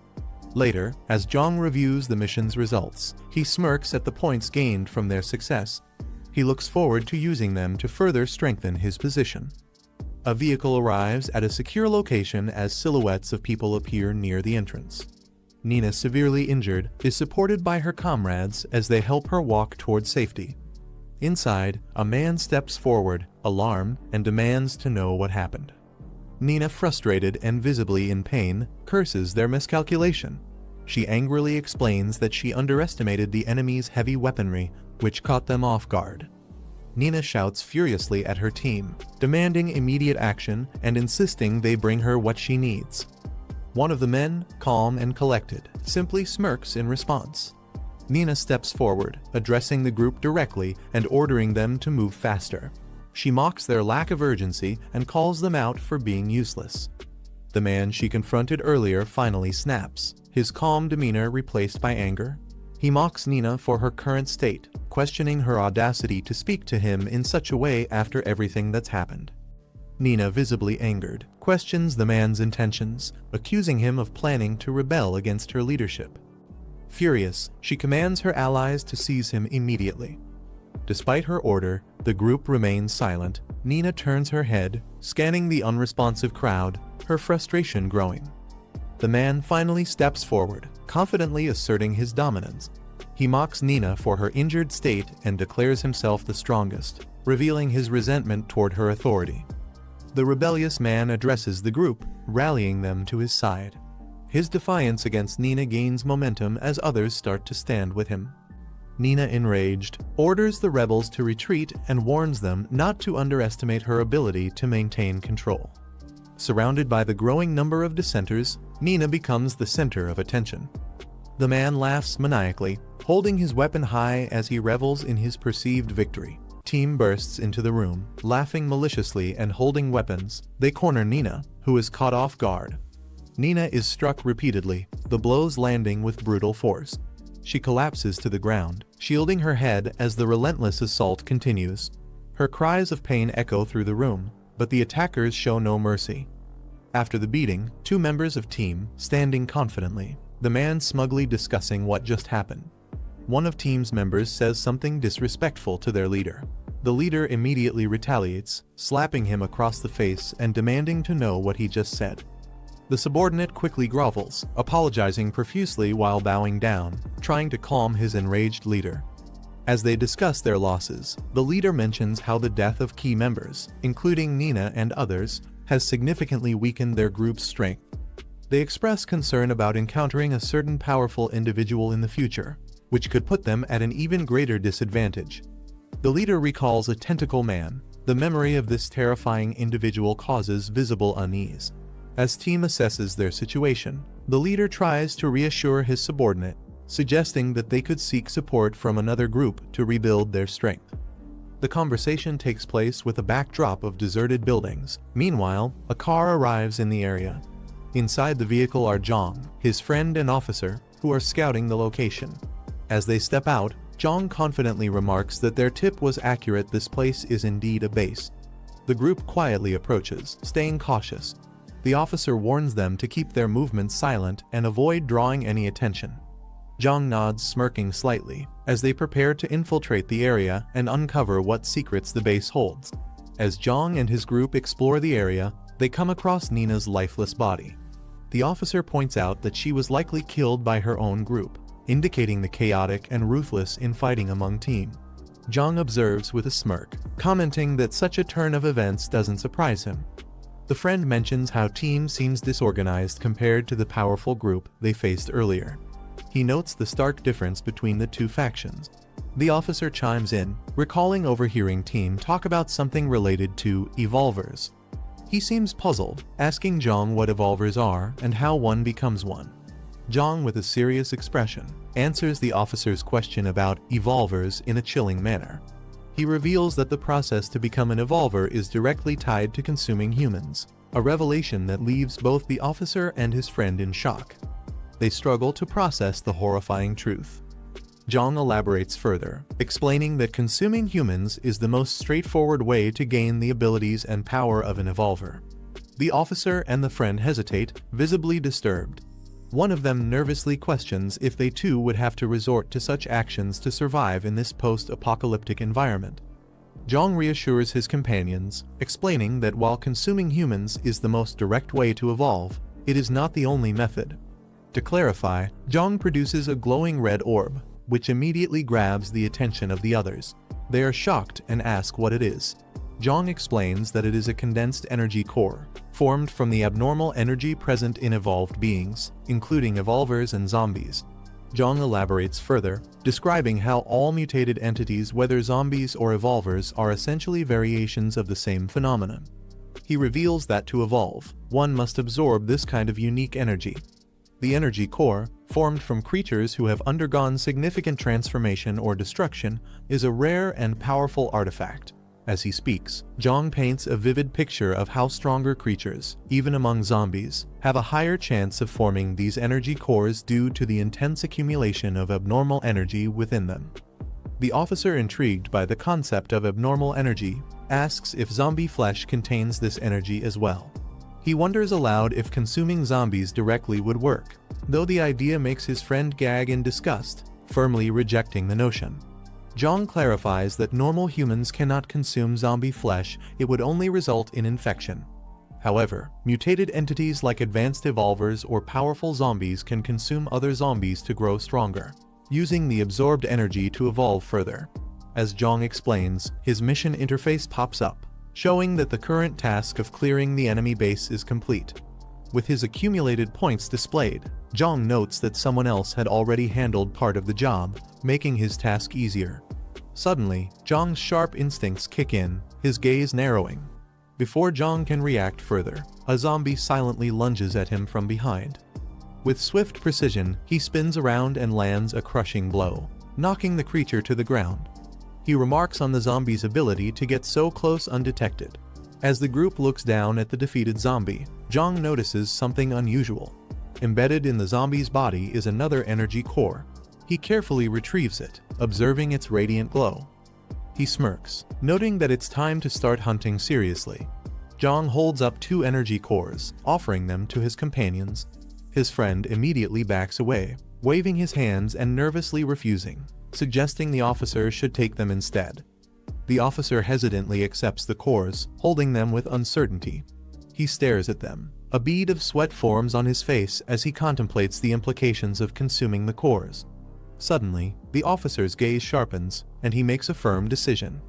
Later, as Jiang reviews the mission's results, he smirks at the points gained from their success. He looks forward to using them to further strengthen his position. A vehicle arrives at a secure location as silhouettes of people appear near the entrance. Nina, severely injured, is supported by her comrades as they help her walk toward safety. Inside, a man steps forward, alarmed, and demands to know what happened. Nina, frustrated and visibly in pain, curses their miscalculation. She angrily explains that she underestimated the enemy's heavy weaponry, which caught them off guard. Nina shouts furiously at her team, demanding immediate action and insisting they bring her what she needs. One of the men, calm and collected, simply smirks in response. Nina steps forward, addressing the group directly and ordering them to move faster. She mocks their lack of urgency and calls them out for being useless. The man she confronted earlier finally snaps, his calm demeanor replaced by anger. He mocks Nina for her current state, questioning her audacity to speak to him in such a way after everything that's happened. Nina, visibly angered, questions the man's intentions, accusing him of planning to rebel against her leadership. Furious, she commands her allies to seize him immediately. Despite her order, the group remains silent. Nina turns her head, scanning the unresponsive crowd, her frustration growing. The man finally steps forward, confidently asserting his dominance. He mocks Nina for her injured state and declares himself the strongest, revealing his resentment toward her authority. The rebellious man addresses the group, rallying them to his side. His defiance against Nina gains momentum as others start to stand with him. Nina, enraged, orders the rebels to retreat and warns them not to underestimate her ability to maintain control. Surrounded by the growing number of dissenters, Nina becomes the center of attention. The man laughs maniacally, holding his weapon high as he revels in his perceived victory. Team bursts into the room, laughing maliciously and holding weapons. They corner Nina, who is caught off guard. Nina is struck repeatedly, the blows landing with brutal force. She collapses to the ground, shielding her head as the relentless assault continues. Her cries of pain echo through the room, but the attackers show no mercy. After the beating, two members of Team, standing confidently, the man smugly discussing what just happened. One of Team's members says something disrespectful to their leader. The leader immediately retaliates, slapping him across the face and demanding to know what he just said. The subordinate quickly grovels, apologizing profusely while bowing down, trying to calm his enraged leader. As they discuss their losses, the leader mentions how the death of key members, including Nina and others, has significantly weakened their group's strength. They express concern about encountering a certain powerful individual in the future, which could put them at an even greater disadvantage. The leader recalls a tentacle man. The memory of this terrifying individual causes visible unease. As Team assesses their situation, the leader tries to reassure his subordinate, suggesting that they could seek support from another group to rebuild their strength. The conversation takes place with a backdrop of deserted buildings. Meanwhile, a car arrives in the area. Inside the vehicle are Jiang, his friend and officer, who are scouting the location. As they step out, Jiang confidently remarks that their tip was accurate. This place is indeed a base. The group quietly approaches, staying cautious. The officer warns them to keep their movements silent and avoid drawing any attention. Jiang nods, smirking slightly, as they prepare to infiltrate the area and uncover what secrets the base holds. As Jiang and his group explore the area, they come across Nina's lifeless body. The officer points out that she was likely killed by her own group, indicating the chaotic and ruthless infighting among Team. Jiang observes with a smirk, commenting that such a turn of events doesn't surprise him. The friend mentions how Team seems disorganized compared to the powerful group they faced earlier. He notes the stark difference between the two factions. The officer chimes in, recalling overhearing Team talk about something related to evolvers. He seems puzzled, asking Jiang what evolvers are and how one becomes one. Jiang, with a serious expression, answers the officer's question about evolvers in a chilling manner. He reveals that the process to become an evolver is directly tied to consuming humans, a revelation that leaves both the officer and his friend in shock. They struggle to process the horrifying truth. Jiang elaborates further, explaining that consuming humans is the most straightforward way to gain the abilities and power of an evolver. The officer and the friend hesitate, visibly disturbed. One of them nervously questions if they too would have to resort to such actions to survive in this post-apocalyptic environment. Jiang reassures his companions, explaining that while consuming humans is the most direct way to evolve, it is not the only method. To clarify, Jiang produces a glowing red orb, which immediately grabs the attention of the others. They are shocked and ask what it is. Jiang explains that it is a condensed energy core, formed from the abnormal energy present in evolved beings, including evolvers and zombies. Jiang elaborates further, describing how all mutated entities, whether zombies or evolvers, are essentially variations of the same phenomenon. He reveals that to evolve, one must absorb this kind of unique energy. The energy core, formed from creatures who have undergone significant transformation or destruction, is a rare and powerful artifact. As he speaks, Jiang paints a vivid picture of how stronger creatures, even among zombies, have a higher chance of forming these energy cores due to the intense accumulation of abnormal energy within them. The officer, intrigued by the concept of abnormal energy, asks if zombie flesh contains this energy as well. He wonders aloud if consuming zombies directly would work, though the idea makes his friend gag in disgust, firmly rejecting the notion. Jiang clarifies that normal humans cannot consume zombie flesh, it would only result in infection. However, mutated entities like advanced evolvers or powerful zombies can consume other zombies to grow stronger, using the absorbed energy to evolve further. As Jiang explains, his mission interface pops up, showing that the current task of clearing the enemy base is complete. With his accumulated points displayed, Jiang notes that someone else had already handled part of the job, making his task easier. Suddenly, Jiang's sharp instincts kick in, his gaze narrowing. Before Jiang can react further, a zombie silently lunges at him from behind. With swift precision, he spins around and lands a crushing blow, knocking the creature to the ground. He remarks on the zombie's ability to get so close undetected. As the group looks down at the defeated zombie, Jiang notices something unusual. Embedded in the zombie's body is another energy core. He carefully retrieves it, observing its radiant glow. He smirks, noting that it's time to start hunting seriously. Jiang holds up 2 energy cores, offering them to his companions. His friend immediately backs away, waving his hands and nervously refusing, suggesting the officer should take them instead. The officer hesitantly accepts the cores, holding them with uncertainty. He stares at them. A bead of sweat forms on his face as he contemplates the implications of consuming the cores. Suddenly, the officer's gaze sharpens, and he makes a firm decision.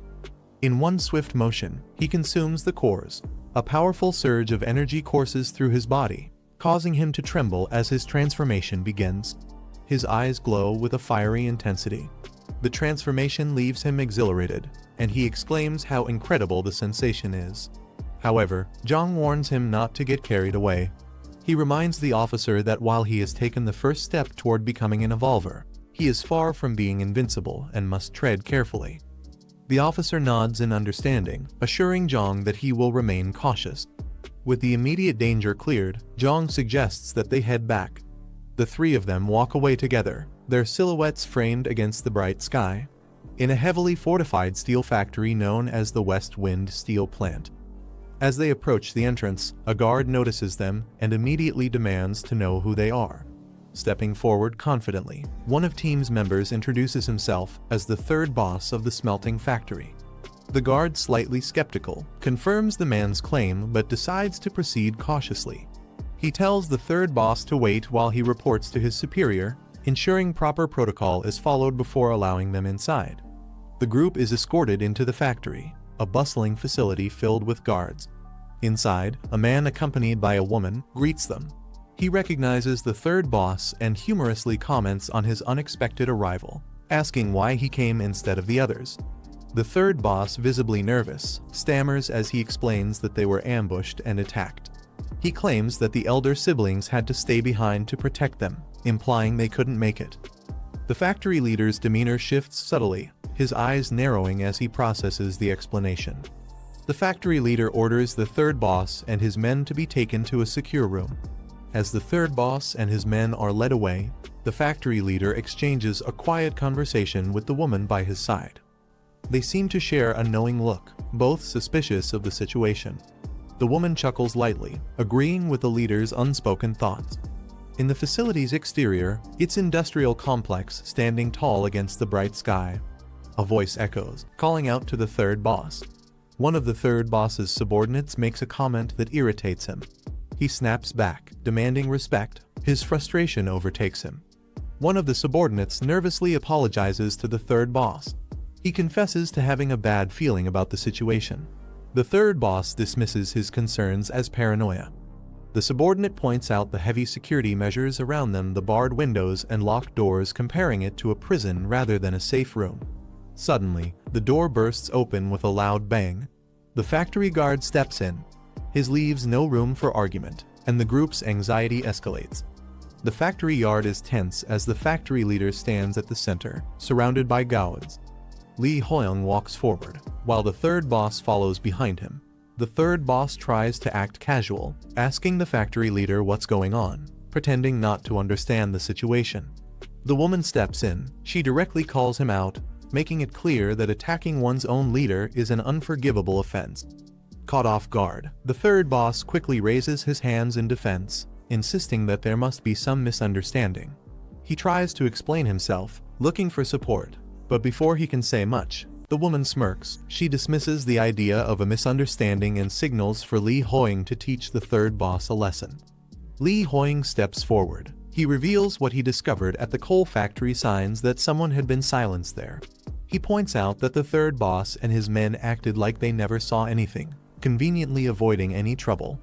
In one swift motion, he consumes the cores. A powerful surge of energy courses through his body, causing him to tremble as his transformation begins. His eyes glow with a fiery intensity. The transformation leaves him exhilarated, and he exclaims how incredible the sensation is. However, Jiang warns him not to get carried away. He reminds the officer that while he has taken the first step toward becoming an evolver, he is far from being invincible and must tread carefully. The officer nods in understanding, assuring Jiang that he will remain cautious. With the immediate danger cleared, Jiang suggests that they head back. The 3 of them walk away together, their silhouettes framed against the bright sky, in a heavily fortified steel factory known as the West Wind Steel Plant. As they approach the entrance, a guard notices them and immediately demands to know who they are. Stepping forward confidently, one of team's members introduces himself as the 3rd boss of the smelting factory. The guard, slightly skeptical, confirms the man's claim but decides to proceed cautiously. He tells the 3rd boss to wait while he reports to his superior, ensuring proper protocol is followed before allowing them inside. The group is escorted into the factory, a bustling facility filled with guards. Inside, a man accompanied by a woman greets them. He recognizes the 3rd boss and humorously comments on his unexpected arrival, asking why he came instead of the others. The 3rd boss, visibly nervous, stammers as he explains that they were ambushed and attacked. He claims that the elder siblings had to stay behind to protect them, implying they couldn't make it. The factory leader's demeanor shifts subtly, his eyes narrowing as he processes the explanation. The factory leader orders the 3rd boss and his men to be taken to a secure room. As the 3rd boss and his men are led away, the factory leader exchanges a quiet conversation with the woman by his side. They seem to share a knowing look, both suspicious of the situation. The woman chuckles lightly, agreeing with the leader's unspoken thoughts. In the facility's exterior, its industrial complex standing tall against the bright sky. A voice echoes, calling out to the third boss. One of the third boss's subordinates makes a comment that irritates him. He snaps back, demanding respect. His frustration overtakes him. One of the subordinates nervously apologizes to the third boss. He confesses to having a bad feeling about the situation. The third boss dismisses his concerns as paranoia. The subordinate points out the heavy security measures around them, the barred windows and locked doors, comparing it to a prison rather than a safe room. Suddenly, the door bursts open with a loud bang. The factory guard steps in. His leaves no room for argument, and the group's anxiety escalates. The factory yard is tense as the factory leader stands at the center, surrounded by guards. Lee Hoyoung walks forward, while the third boss follows behind him. The third boss tries to act casual, asking the factory leader what's going on, pretending not to understand the situation. The woman steps in. She directly calls him out, making it clear that attacking one's own leader is an unforgivable offense. Caught off guard, the third boss quickly raises his hands in defense, insisting that there must be some misunderstanding. He tries to explain himself, looking for support, but before he can say much, the woman smirks. She dismisses the idea of a misunderstanding and signals for Lee Hoyoung to teach the third boss a lesson. Lee Hoyoung steps forward. He reveals what he discovered at the coal factory, signs that someone had been silenced there. He points out that the third boss and his men acted like they never saw anything, conveniently avoiding any trouble.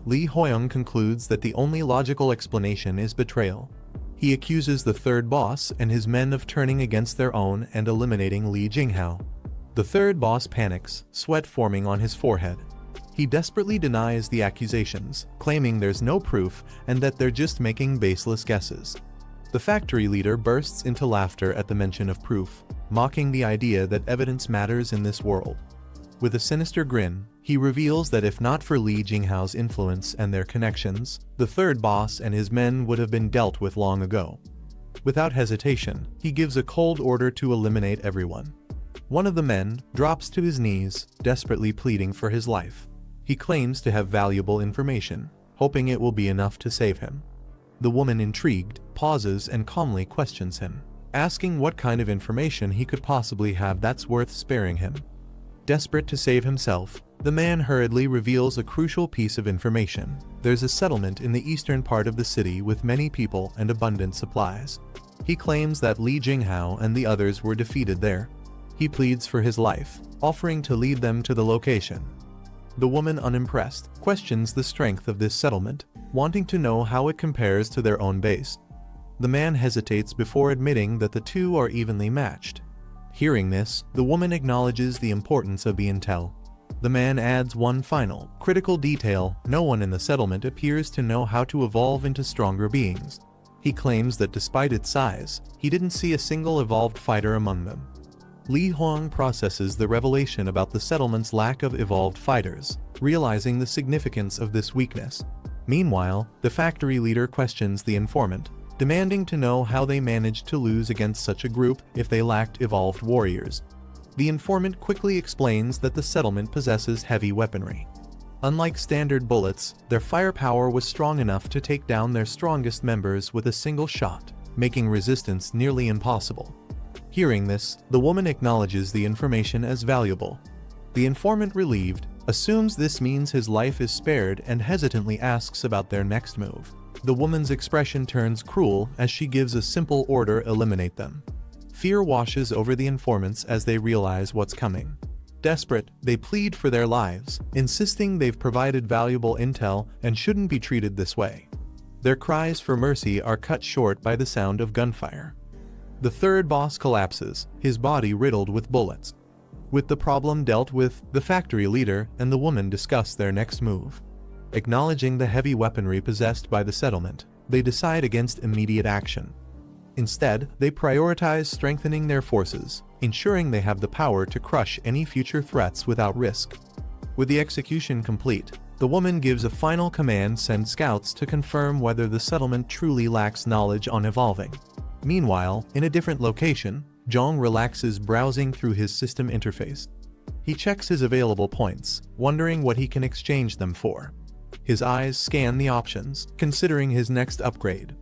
Lee Hoyoung concludes that the only logical explanation is betrayal. He accuses the third boss and his men of turning against their own and eliminating Lee Jinghao. The third boss panics, sweat forming on his forehead. He desperately denies the accusations, claiming there's no proof and that they're just making baseless guesses. The factory leader bursts into laughter at the mention of proof, mocking the idea that evidence matters in this world. With a sinister grin, he reveals that if not for Lee Jinghao's influence and their connections, the third boss and his men would have been dealt with long ago. Without hesitation, he gives a cold order to eliminate everyone. One of the men drops to his knees, desperately pleading for his life. He claims to have valuable information, hoping it will be enough to save him. The woman, intrigued, pauses and calmly questions him, asking what kind of information he could possibly have that's worth sparing him. Desperate to save himself, the man hurriedly reveals a crucial piece of information. There's a settlement in the eastern part of the city with many people and abundant supplies. He claims that Lee Jinghao and the others were defeated there. He pleads for his life, offering to lead them to the location. The woman, unimpressed, questions the strength of this settlement, wanting to know how it compares to their own base. The man hesitates before admitting that the two are evenly matched. Hearing this, the woman acknowledges the importance of the intel. The man adds one final, critical detail: no one in the settlement appears to know how to evolve into stronger beings. He claims that despite its size, he didn't see a single evolved fighter among them. Lee Hoyoung processes the revelation about the settlement's lack of evolved fighters, realizing the significance of this weakness. Meanwhile, the factory leader questions the informant, demanding to know how they managed to lose against such a group if they lacked evolved warriors. The informant quickly explains that the settlement possesses heavy weaponry. Unlike standard bullets, their firepower was strong enough to take down their strongest members with a single shot, making resistance nearly impossible. Hearing this, the woman acknowledges the information as valuable. The informant, relieved, assumes this means his life is spared and hesitantly asks about their next move. The woman's expression turns cruel as she gives a simple order: eliminate them. Fear washes over the informants as they realize what's coming. Desperate, they plead for their lives, insisting they've provided valuable intel and shouldn't be treated this way. Their cries for mercy are cut short by the sound of gunfire. The third boss collapses, his body riddled with bullets. With the problem dealt with, the factory leader and the woman discuss their next move. Acknowledging the heavy weaponry possessed by the settlement, they decide against immediate action. Instead, they prioritize strengthening their forces, ensuring they have the power to crush any future threats without risk. With the execution complete, the woman gives a final command: send scouts to confirm whether the settlement truly lacks knowledge on evolving. Meanwhile, in a different location, Jiang relaxes browsing through his system interface. He checks his available points, wondering what he can exchange them for. His eyes scan the options, considering his next upgrade.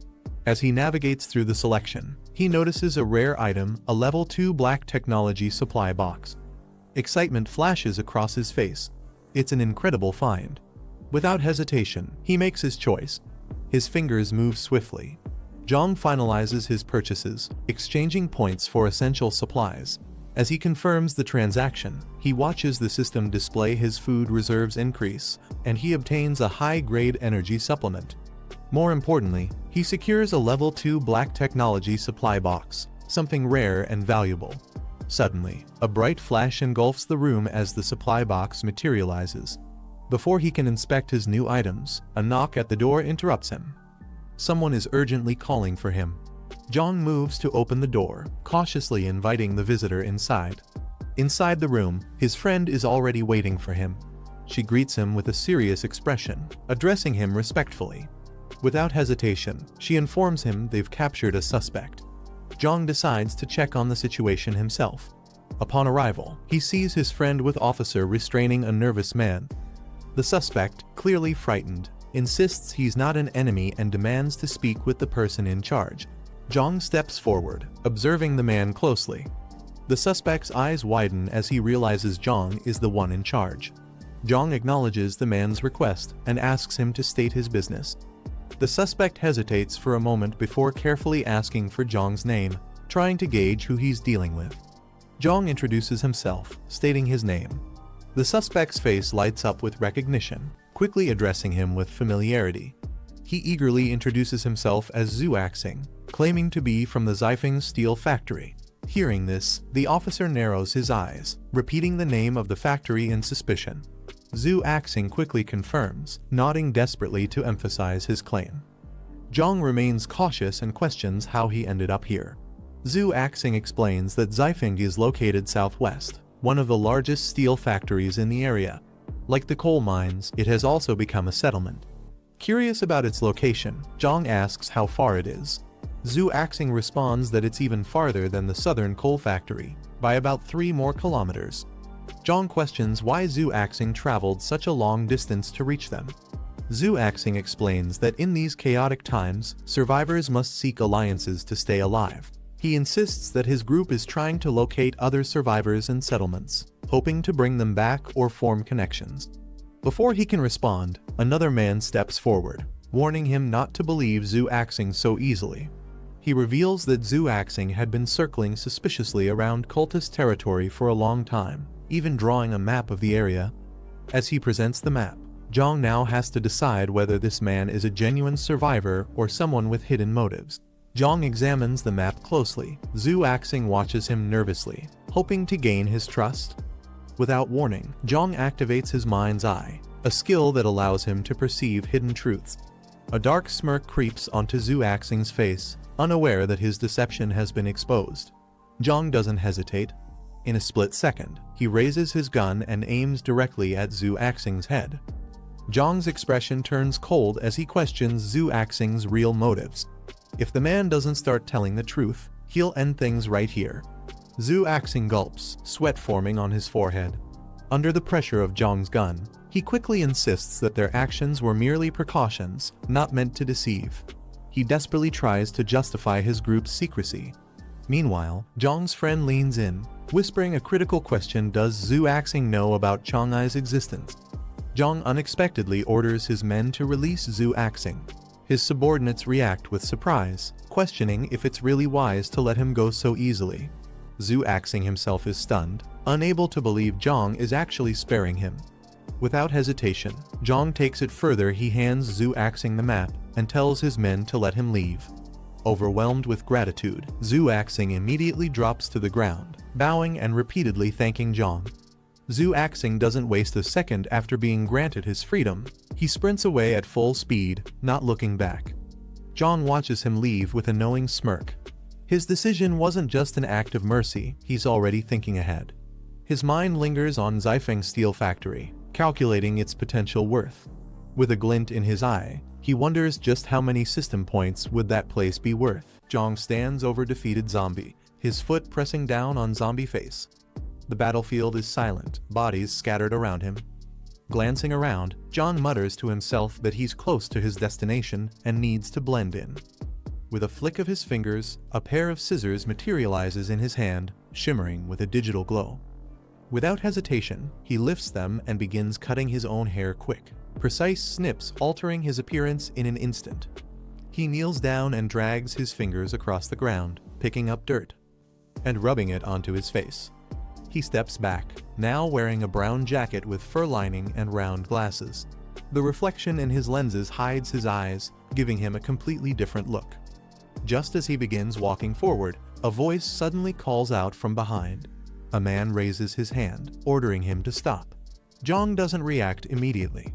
As he navigates through the selection, he notices a rare item, a level 2 black technology supply box. Excitement flashes across his face. It's an incredible find. Without hesitation, he makes his choice. His fingers move swiftly. Jiang finalizes his purchases, exchanging points for essential supplies. As he confirms the transaction, he watches the system display his food reserves increase, and he obtains a high-grade energy supplement. More importantly, he secures a level 2 black technology supply box, something rare and valuable. Suddenly, a bright flash engulfs the room as the supply box materializes. Before he can inspect his new items, a knock at the door interrupts him. Someone is urgently calling for him. Jiang moves to open the door, cautiously inviting the visitor inside. Inside the room, his friend is already waiting for him. She greets him with a serious expression, addressing him respectfully. Without hesitation, she informs him they've captured a suspect. Jiang decides to check on the situation himself. Upon arrival, he sees his friend with officer restraining a nervous man. The suspect, clearly frightened, insists he's not an enemy and demands to speak with the person in charge. Jiang steps forward, observing the man closely. The suspect's eyes widen as he realizes Jiang is the one in charge. Jiang acknowledges the man's request and asks him to state his business. The suspect hesitates for a moment before carefully asking for Jiang's name, trying to gauge who he's dealing with. Jiang introduces himself, stating his name. The suspect's face lights up with recognition, quickly addressing him with familiarity. He eagerly introduces himself as Zhu Axing, claiming to be from the Zifeng steel factory. Hearing this, the officer narrows his eyes, repeating the name of the factory in suspicion. Zhu Axing quickly confirms, nodding desperately to emphasize his claim. Jiang remains cautious and questions how he ended up here. Zhu Axing explains that Zifeng is located southwest, one of the largest steel factories in the area. Like the coal mines, it has also become a settlement. Curious about its location, Jiang asks how far it is. Zhu Axing responds that it's even farther than the southern coal factory, by about 3 more kilometers. Jiang questions why Zhu Axing traveled such a long distance to reach them. Zhu Axing explains that in these chaotic times, survivors must seek alliances to stay alive. He insists that his group is trying to locate other survivors and settlements, hoping to bring them back or form connections. Before he can respond, another man steps forward, warning him not to believe Zhu Axing so easily. He reveals that Zhu Axing had been circling suspiciously around cultist territory for a long time, even drawing a map of the area. As he presents the map, Jiang now has to decide whether this man is a genuine survivor or someone with hidden motives. Jiang examines the map closely. Zhu Axing watches him nervously, hoping to gain his trust. Without warning, Jiang activates his mind's eye, a skill that allows him to perceive hidden truths. A dark smirk creeps onto Zhu Axing's face, unaware that his deception has been exposed. Jiang doesn't hesitate. In a split second, he raises his gun and aims directly at Zhu Axing's head. Jiang's expression turns cold as he questions Zhu Axing's real motives. If the man doesn't start telling the truth, he'll end things right here. Zhu Axing gulps, sweat forming on his forehead. Under the pressure of Jiang's gun, he quickly insists that their actions were merely precautions, not meant to deceive. He desperately tries to justify his group's secrecy. Meanwhile, Jiang's friend leans in, whispering a critical question: does Zhu Axing know about Chang'ai's existence? Jiang unexpectedly orders his men to release Zhu Axing. His subordinates react with surprise, questioning if it's really wise to let him go so easily. Zhu Axing himself is stunned, unable to believe Jiang is actually sparing him. Without hesitation, Jiang takes it further. He hands Zhu Axing the map and tells his men to let him leave. Overwhelmed with gratitude, Zhu Axing immediately drops to the ground, bowing and repeatedly thanking Jiang. Zhu Axing doesn't waste a second after being granted his freedom. He sprints away at full speed, not looking back. Jiang watches him leave with a knowing smirk. His decision wasn't just an act of mercy, he's already thinking ahead. His mind lingers on Zifeng Steel Factory, calculating its potential worth. With a glint in his eye, he wonders just how many system points would that place be worth. Jiang stands over defeated zombie, his foot pressing down on zombie face. The battlefield is silent, bodies scattered around him. Glancing around, Jiang mutters to himself that he's close to his destination and needs to blend in. With a flick of his fingers, a pair of scissors materializes in his hand, shimmering with a digital glow. Without hesitation, he lifts them and begins cutting his own hair quick, precise snips altering his appearance in an instant. He kneels down and drags his fingers across the ground, picking up dirt and rubbing it onto his face. He steps back, now wearing a brown jacket with fur lining and round glasses. The reflection in his lenses hides his eyes, giving him a completely different look. Just as he begins walking forward, a voice suddenly calls out from behind. A man raises his hand, ordering him to stop. Jiang doesn't react immediately.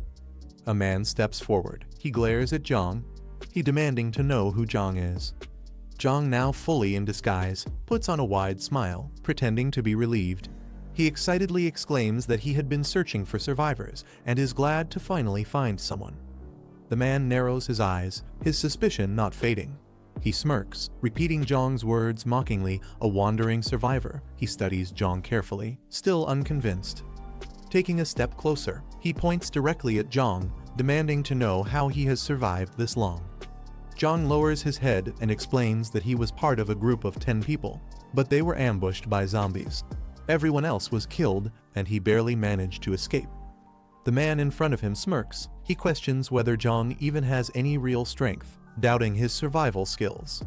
A man steps forward. He glares at Jiang, he demanding to know who Jiang is. Jiang, now fully in disguise, puts on a wide smile, pretending to be relieved. He excitedly exclaims that he had been searching for survivors and is glad to finally find someone. The man narrows his eyes, his suspicion not fading. He smirks, repeating Jiang's words mockingly, a wandering survivor. He studies Jiang carefully, still unconvinced. Taking a step closer, he points directly at Jiang, demanding to know how he has survived this long. Jiang lowers his head and explains that he was part of a group of 10 people, but they were ambushed by zombies. Everyone else was killed, and he barely managed to escape. The man in front of him smirks. He questions whether Jiang even has any real strength, doubting his survival skills.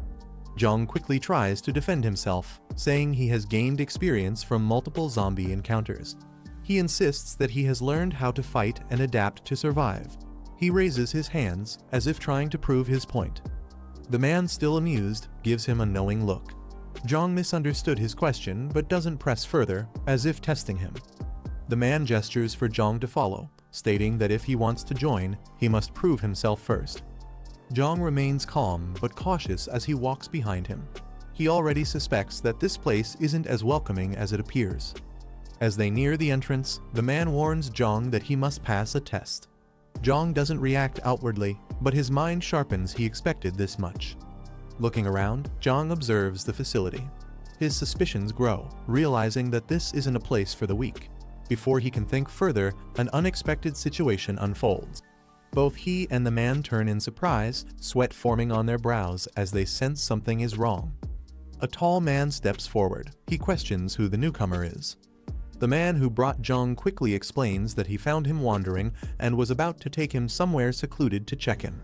Jiang quickly tries to defend himself, saying he has gained experience from multiple zombie encounters. He insists that he has learned how to fight and adapt to survive. He raises his hands, as if trying to prove his point. The man, still amused, gives him a knowing look. Jiang misunderstood his question but doesn't press further, as if testing him. The man gestures for Jiang to follow, stating that if he wants to join, he must prove himself first. Jiang remains calm but cautious as he walks behind him. He already suspects that this place isn't as welcoming as it appears. As they near the entrance, the man warns Jiang that he must pass a test. Jiang doesn't react outwardly, but his mind sharpens. He expected this much. Looking around, Jiang observes the facility. His suspicions grow, realizing that this isn't a place for the weak. Before he can think further, an unexpected situation unfolds. Both he and the man turn in surprise, sweat forming on their brows as they sense something is wrong. A tall man steps forward. He questions who the newcomer is. The man who brought Jiang quickly explains that he found him wandering and was about to take him somewhere secluded to check him.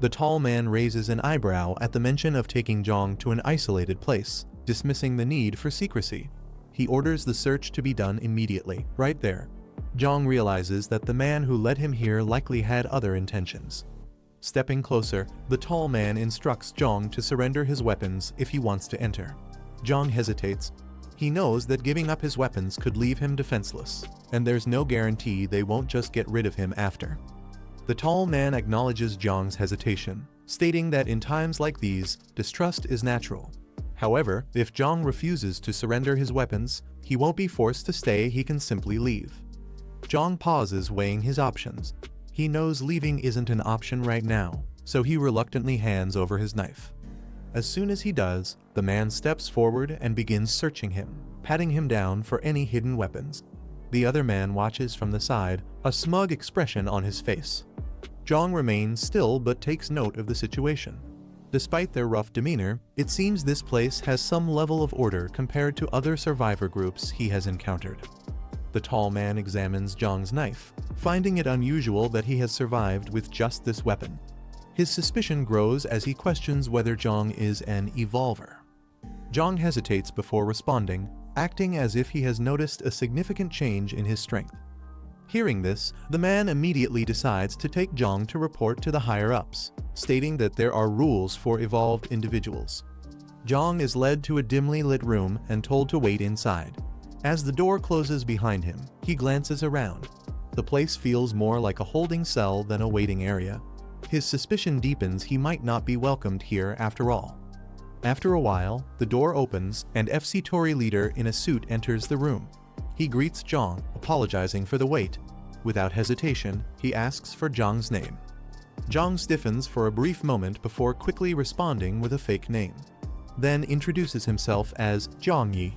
The tall man raises an eyebrow at the mention of taking Jiang to an isolated place, dismissing the need for secrecy. He orders the search to be done immediately, right there. Jiang realizes that the man who led him here likely had other intentions. Stepping closer, the tall man instructs Jiang to surrender his weapons if he wants to enter. Jiang hesitates. He knows that giving up his weapons could leave him defenseless, and there's no guarantee they won't just get rid of him after. The tall man acknowledges Jiang's hesitation, stating that in times like these, distrust is natural. However, if Jiang refuses to surrender his weapons, he won't be forced to stay. He can simply leave. Jiang pauses, weighing his options. He knows leaving isn't an option right now, so he reluctantly hands over his knife. As soon as he does, the man steps forward and begins searching him, patting him down for any hidden weapons. The other man watches from the side, a smug expression on his face. Jiang remains still but takes note of the situation. Despite their rough demeanor, it seems this place has some level of order compared to other survivor groups he has encountered. The tall man examines Jiang's knife, finding it unusual that he has survived with just this weapon. His suspicion grows as he questions whether Jiang is an evolver. Jiang hesitates before responding, acting as if he has noticed a significant change in his strength. Hearing this, the man immediately decides to take Jiang to report to the higher-ups, stating that there are rules for evolved individuals. Jiang is led to a dimly lit room and told to wait inside. As the door closes behind him, he glances around. The place feels more like a holding cell than a waiting area. His suspicion deepens. He might not be welcomed here after all. After a while, the door opens and FC Tory leader in a suit enters the room. He greets Jiang, apologizing for the wait. Without hesitation, he asks for Jiang's name. Jiang stiffens for a brief moment before quickly responding with a fake name, then introduces himself as Jiang Yi.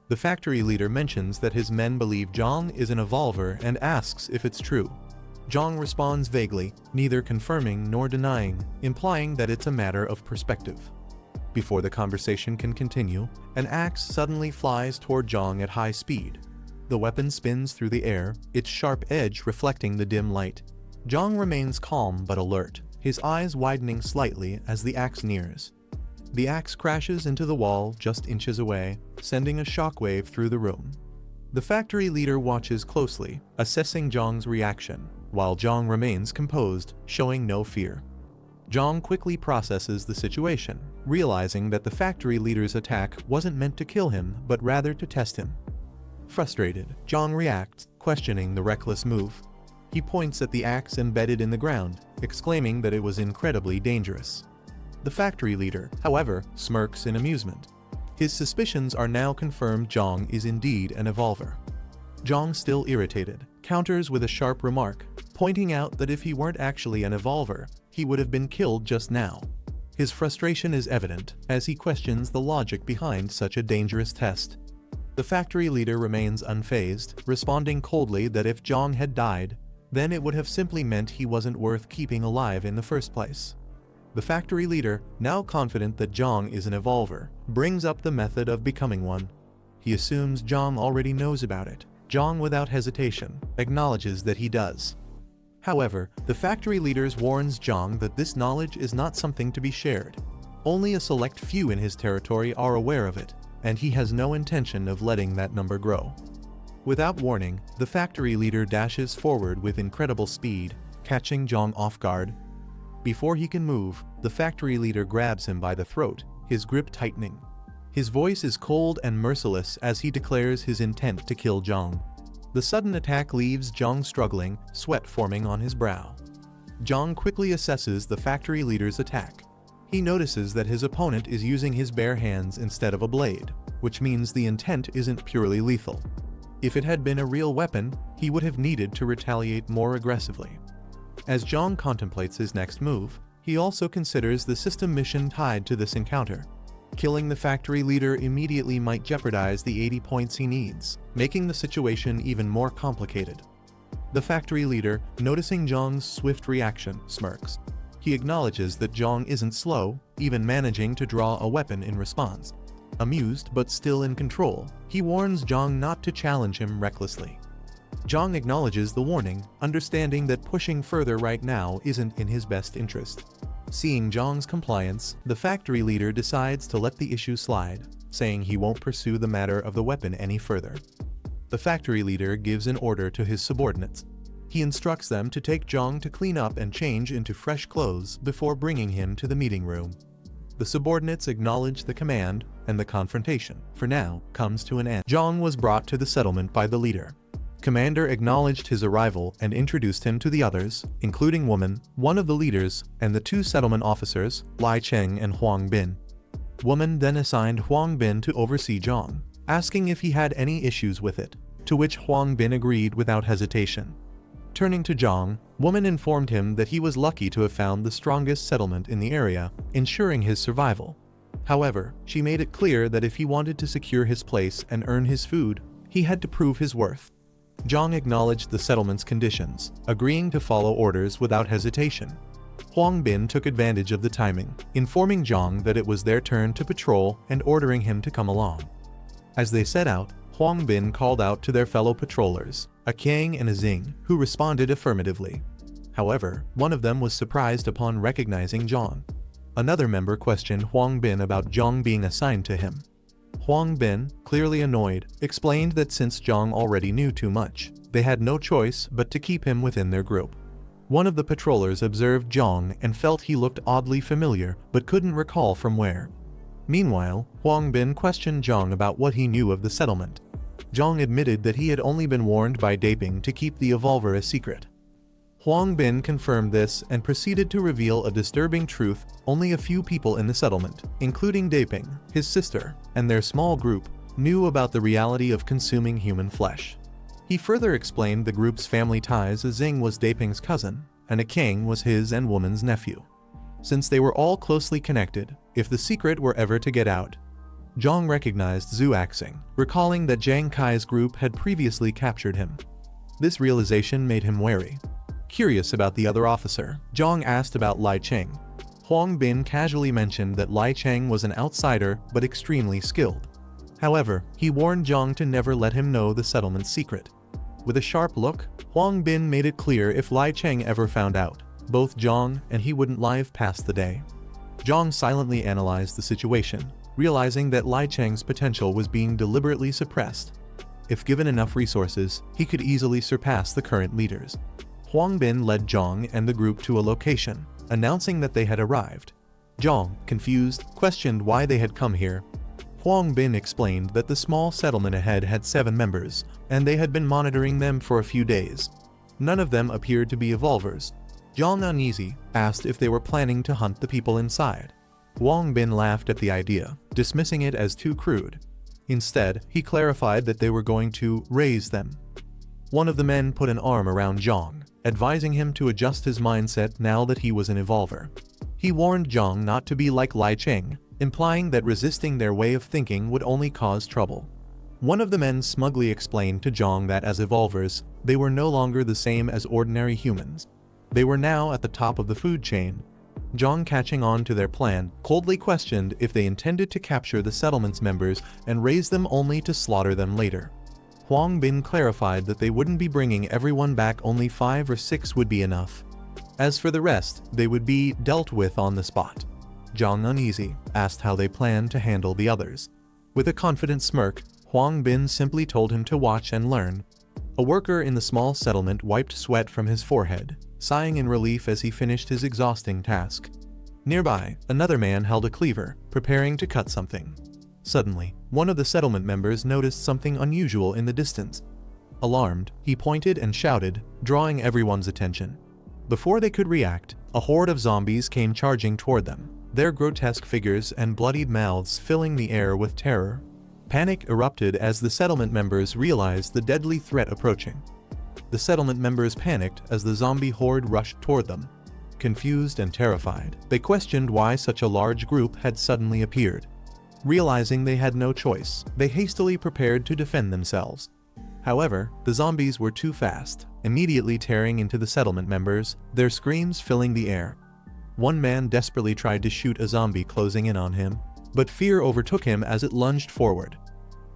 The factory leader mentions that his men believe Jiang is an evolver and asks if it's true. Jiang responds vaguely, neither confirming nor denying, implying that it's a matter of perspective. Before the conversation can continue, an axe suddenly flies toward Jiang at high speed. The weapon spins through the air, its sharp edge reflecting the dim light. Jiang remains calm but alert, his eyes widening slightly as the axe nears. The axe crashes into the wall just inches away, sending a shockwave through the room. The factory leader watches closely, assessing Jiang's reaction, while Jiang remains composed, showing no fear. Jiang quickly processes the situation, realizing that the factory leader's attack wasn't meant to kill him but rather to test him. Frustrated, Jiang reacts, questioning the reckless move. He points at the axe embedded in the ground, exclaiming that it was incredibly dangerous. The factory leader, however, smirks in amusement. His suspicions are now confirmed. Jiang is indeed an evolver. Jiang, still irritated, counters with a sharp remark, pointing out that if he weren't actually an evolver, he would have been killed just now. His frustration is evident as he questions the logic behind such a dangerous test. The factory leader remains unfazed, responding coldly that if Jiang had died, then it would have simply meant he wasn't worth keeping alive in the first place. The factory leader, now confident that Jiang is an evolver, brings up the method of becoming one. He assumes Jiang already knows about it. Jiang, without hesitation, acknowledges that he does. However, the factory leader warns Jiang that this knowledge is not something to be shared. Only a select few in his territory are aware of it, and he has no intention of letting that number grow. Without warning, the factory leader dashes forward with incredible speed, catching Jiang off guard. Before he can move, the factory leader grabs him by the throat, his grip tightening. His voice is cold and merciless as he declares his intent to kill Jiang. The sudden attack leaves Jiang struggling, sweat forming on his brow. Jiang quickly assesses the factory leader's attack. He notices that his opponent is using his bare hands instead of a blade, which means the intent isn't purely lethal. If it had been a real weapon, he would have needed to retaliate more aggressively. As Jiang contemplates his next move, he also considers the system mission tied to this encounter. Killing the factory leader immediately might jeopardize the 80 points he needs, making the situation even more complicated. The factory leader, noticing Jiang's swift reaction, smirks. He acknowledges that Jiang isn't slow, even managing to draw a weapon in response. Amused but still in control, he warns Jiang not to challenge him recklessly. Jiang acknowledges the warning, understanding that pushing further right now isn't in his best interest. Seeing Jiang's compliance, the factory leader decides to let the issue slide, saying he won't pursue the matter of the weapon any further. The factory leader gives an order to his subordinates. He instructs them to take Jiang to clean up and change into fresh clothes before bringing him to the meeting room. The subordinates acknowledge the command, and the confrontation, for now, comes to an end. Jiang was brought to the settlement by the leader. Commander acknowledged his arrival and introduced him to the others, including Woman, one of the leaders, and the two settlement officers, Lai Cheng and Huang Bin. Woman then assigned Huang Bin to oversee Jiang, asking if he had any issues with it, to which Huang Bin agreed without hesitation. Turning to Jiang, Woman informed him that he was lucky to have found the strongest settlement in the area, ensuring his survival. However, she made it clear that if he wanted to secure his place and earn his food, he had to prove his worth. Jiang acknowledged the settlement's conditions, agreeing to follow orders without hesitation. Huang Bin took advantage of the timing, informing Jiang that it was their turn to patrol and ordering him to come along. As they set out, Huang Bin called out to their fellow patrollers, a Jiang and a Xing, who responded affirmatively. However, one of them was surprised upon recognizing Jiang. Another member questioned Huang Bin about Jiang being assigned to him. Huang Bin, clearly annoyed, explained that since Jiang already knew too much, they had no choice but to keep him within their group. One of the patrollers observed Jiang and felt he looked oddly familiar but couldn't recall from where. Meanwhile, Huang Bin questioned Jiang about what he knew of the settlement. Jiang admitted that he had only been warned by Daping to keep the evolver a secret. Huang Bin confirmed this and proceeded to reveal a disturbing truth: only a few people in the settlement, including Daping, his sister, and their small group, knew about the reality of consuming human flesh. He further explained the group's family ties, as Xing was Daping's cousin, and a Jiang was his and Woman's nephew. Since they were all closely connected, if the secret were ever to get out, Jiang recognized Zhu Axing, recalling that Jiang Kai's group had previously captured him. This realization made him wary. Curious about the other officer, Jiang asked about Lai Cheng. Huang Bin casually mentioned that Lai Cheng was an outsider but extremely skilled. However, he warned Jiang to never let him know the settlement's secret. With a sharp look, Huang Bin made it clear if Lai Cheng ever found out, both Jiang and he wouldn't live past the day. Jiang silently analyzed the situation, realizing that Lai Cheng's potential was being deliberately suppressed. If given enough resources, he could easily surpass the current leaders. Huang Bin led Jiang and the group to a location, announcing that they had arrived. Jiang, confused, questioned why they had come here. Huang Bin explained that the small settlement ahead had 7 members, and they had been monitoring them for a few days. None of them appeared to be evolvers. Jiang, uneasy, asked if they were planning to hunt the people inside. Huang Bin laughed at the idea, dismissing it as too crude. Instead, he clarified that they were going to raise them. One of the men put an arm around Jiang, advising him to adjust his mindset now that he was an evolver. He warned Jiang not to be like Lai Cheng, implying that resisting their way of thinking would only cause trouble. One of the men smugly explained to Jiang that as evolvers, they were no longer the same as ordinary humans. They were now at the top of the food chain. Jiang, catching on to their plan, coldly questioned if they intended to capture the settlement's members and raise them only to slaughter them later. Huang Bin clarified that they wouldn't be bringing everyone back, only 5 or 6 would be enough. As for the rest, they would be dealt with on the spot. Jiang, uneasy, asked how they planned to handle the others. With a confident smirk, Huang Bin simply told him to watch and learn. A worker in the small settlement wiped sweat from his forehead, sighing in relief as he finished his exhausting task. Nearby, another man held a cleaver, preparing to cut something. Suddenly, one of the settlement members noticed something unusual in the distance. Alarmed, he pointed and shouted, drawing everyone's attention. Before they could react, a horde of zombies came charging toward them, their grotesque figures and bloodied mouths filling the air with terror. Panic erupted as the settlement members realized the deadly threat approaching. The settlement members panicked as the zombie horde rushed toward them. Confused and terrified, they questioned why such a large group had suddenly appeared. Realizing they had no choice, they hastily prepared to defend themselves. However, the zombies were too fast, immediately tearing into the settlement members, their screams filling the air. One man desperately tried to shoot a zombie closing in on him, but fear overtook him as it lunged forward.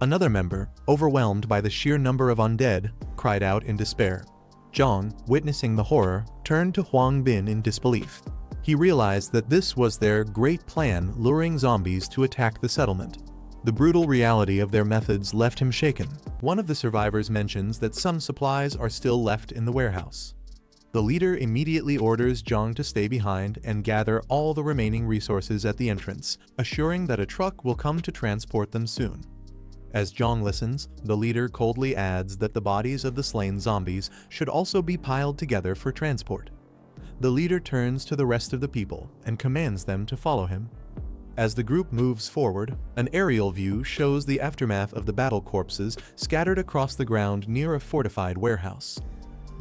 Another member, overwhelmed by the sheer number of undead, cried out in despair. Jiang, witnessing the horror, turned to Huang Bin in disbelief. He realized that this was their great plan, luring zombies to attack the settlement. The brutal reality of their methods left him shaken. One of the survivors mentions that some supplies are still left in the warehouse. The leader immediately orders Jiang to stay behind and gather all the remaining resources at the entrance, assuring that a truck will come to transport them soon. As Jiang listens, the leader coldly adds that the bodies of the slain zombies should also be piled together for transport. The leader turns to the rest of the people and commands them to follow him. As the group moves forward, an aerial view shows the aftermath of the battle corpses scattered across the ground near a fortified warehouse.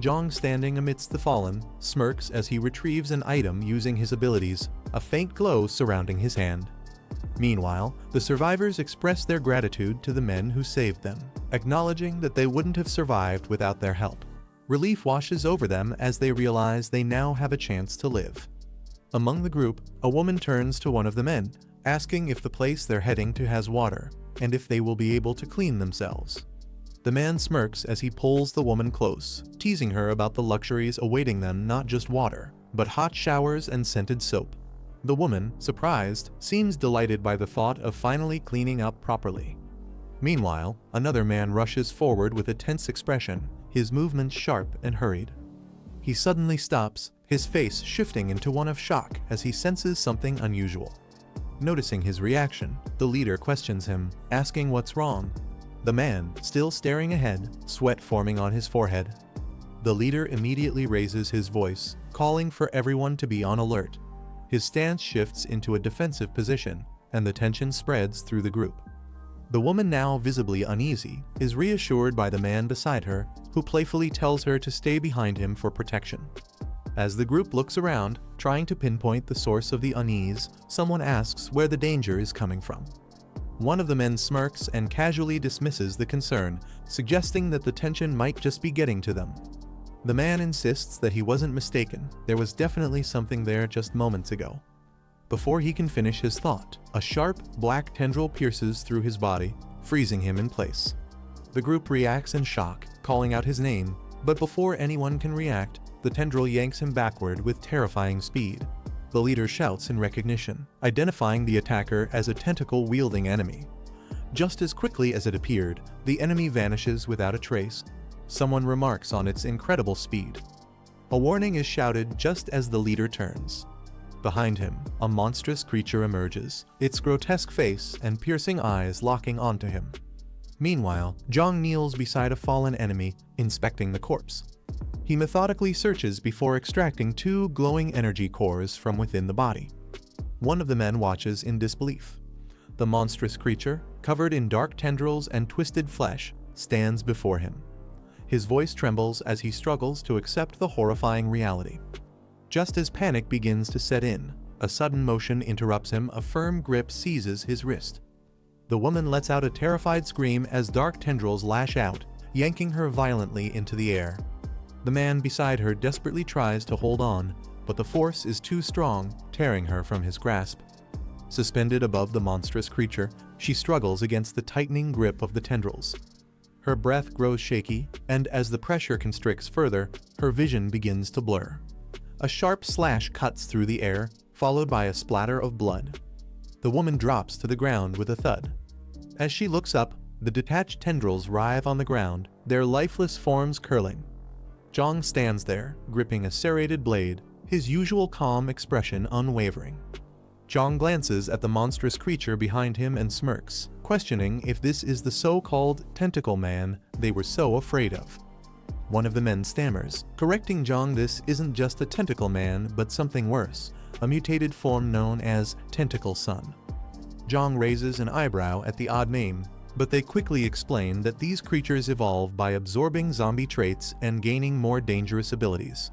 Jiang, standing amidst the fallen, smirks as he retrieves an item using his abilities, a faint glow surrounding his hand. Meanwhile, the survivors express their gratitude to the men who saved them, acknowledging that they wouldn't have survived without their help. Relief washes over them as they realize they now have a chance to live. Among the group, a woman turns to one of the men, asking if the place they're heading to has water, and if they will be able to clean themselves. The man smirks as he pulls the woman close, teasing her about the luxuries awaiting them, not just water, but hot showers and scented soap. The woman, surprised, seems delighted by the thought of finally cleaning up properly. Meanwhile, another man rushes forward with a tense expression, his movements sharp and hurried. He suddenly stops, his face shifting into one of shock as he senses something unusual. Noticing his reaction, the leader questions him, asking what's wrong. The man, still staring ahead, sweat forming on his forehead. The leader immediately raises his voice, calling for everyone to be on alert. His stance shifts into a defensive position, and the tension spreads through the group. The woman, now visibly uneasy, is reassured by the man beside her, who playfully tells her to stay behind him for protection. As the group looks around, trying to pinpoint the source of the unease, someone asks where the danger is coming from. One of the men smirks and casually dismisses the concern, suggesting that the tension might just be getting to them. The man insists that he wasn't mistaken, there was definitely something there just moments ago. Before he can finish his thought, a sharp, black tendril pierces through his body, freezing him in place. The group reacts in shock, calling out his name, but before anyone can react, the tendril yanks him backward with terrifying speed. The leader shouts in recognition, identifying the attacker as a tentacle-wielding enemy. Just as quickly as it appeared, the enemy vanishes without a trace. Someone remarks on its incredible speed. A warning is shouted just as the leader turns. Behind him, a monstrous creature emerges, its grotesque face and piercing eyes locking onto him. Meanwhile, Jiang kneels beside a fallen enemy, inspecting the corpse. He methodically searches before extracting 2 glowing energy cores from within the body. One of the men watches in disbelief. The monstrous creature, covered in dark tendrils and twisted flesh, stands before him. His voice trembles as he struggles to accept the horrifying reality. Just as panic begins to set in, a sudden motion interrupts him. A firm grip seizes his wrist. The woman lets out a terrified scream as dark tendrils lash out, yanking her violently into the air. The man beside her desperately tries to hold on, but the force is too strong, tearing her from his grasp. Suspended above the monstrous creature, she struggles against the tightening grip of the tendrils. Her breath grows shaky, and as the pressure constricts further, her vision begins to blur. A sharp slash cuts through the air, followed by a splatter of blood. The woman drops to the ground with a thud. As she looks up, the detached tendrils writhe on the ground, their lifeless forms curling. Jiang stands there, gripping a serrated blade, his usual calm expression unwavering. Jiang glances at the monstrous creature behind him and smirks, questioning if this is the so-called tentacle man they were so afraid of. One of the men stammers, correcting Jiang. This isn't just a tentacle man, but something worse, a mutated form known as Tentacle Son. Jiang raises an eyebrow at the odd name, but they quickly explain that these creatures evolve by absorbing zombie traits and gaining more dangerous abilities.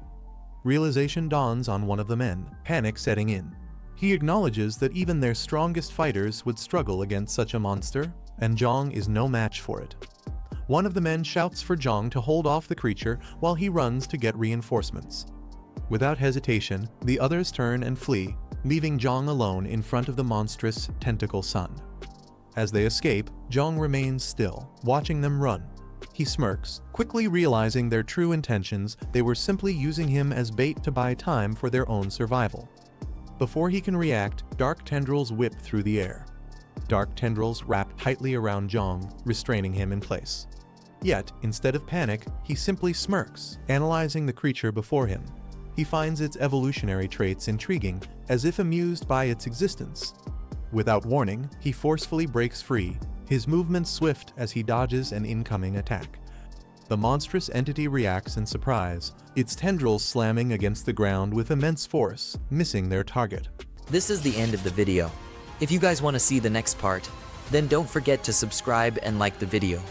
Realization dawns on one of the men, panic setting in. He acknowledges that even their strongest fighters would struggle against such a monster, and Jiang is no match for it. One of the men shouts for Jiang to hold off the creature while he runs to get reinforcements. Without hesitation, the others turn and flee, leaving Jiang alone in front of the monstrous Tentacle Son. As they escape, Jiang remains still, watching them run. He smirks, quickly realizing their true intentions. They were simply using him as bait to buy time for their own survival. Before he can react, dark tendrils whip through the air. Dark tendrils wrap tightly around Jiang, restraining him in place. Yet, instead of panic, he simply smirks, analyzing the creature before him. He finds its evolutionary traits intriguing, as if amused by its existence. Without warning, he forcefully breaks free, his movements swift as he dodges an incoming attack. The monstrous entity reacts in surprise, its tendrils slamming against the ground with immense force, missing their target. This is the end of the video. If you guys want to see the next part, then don't forget to subscribe and like the video.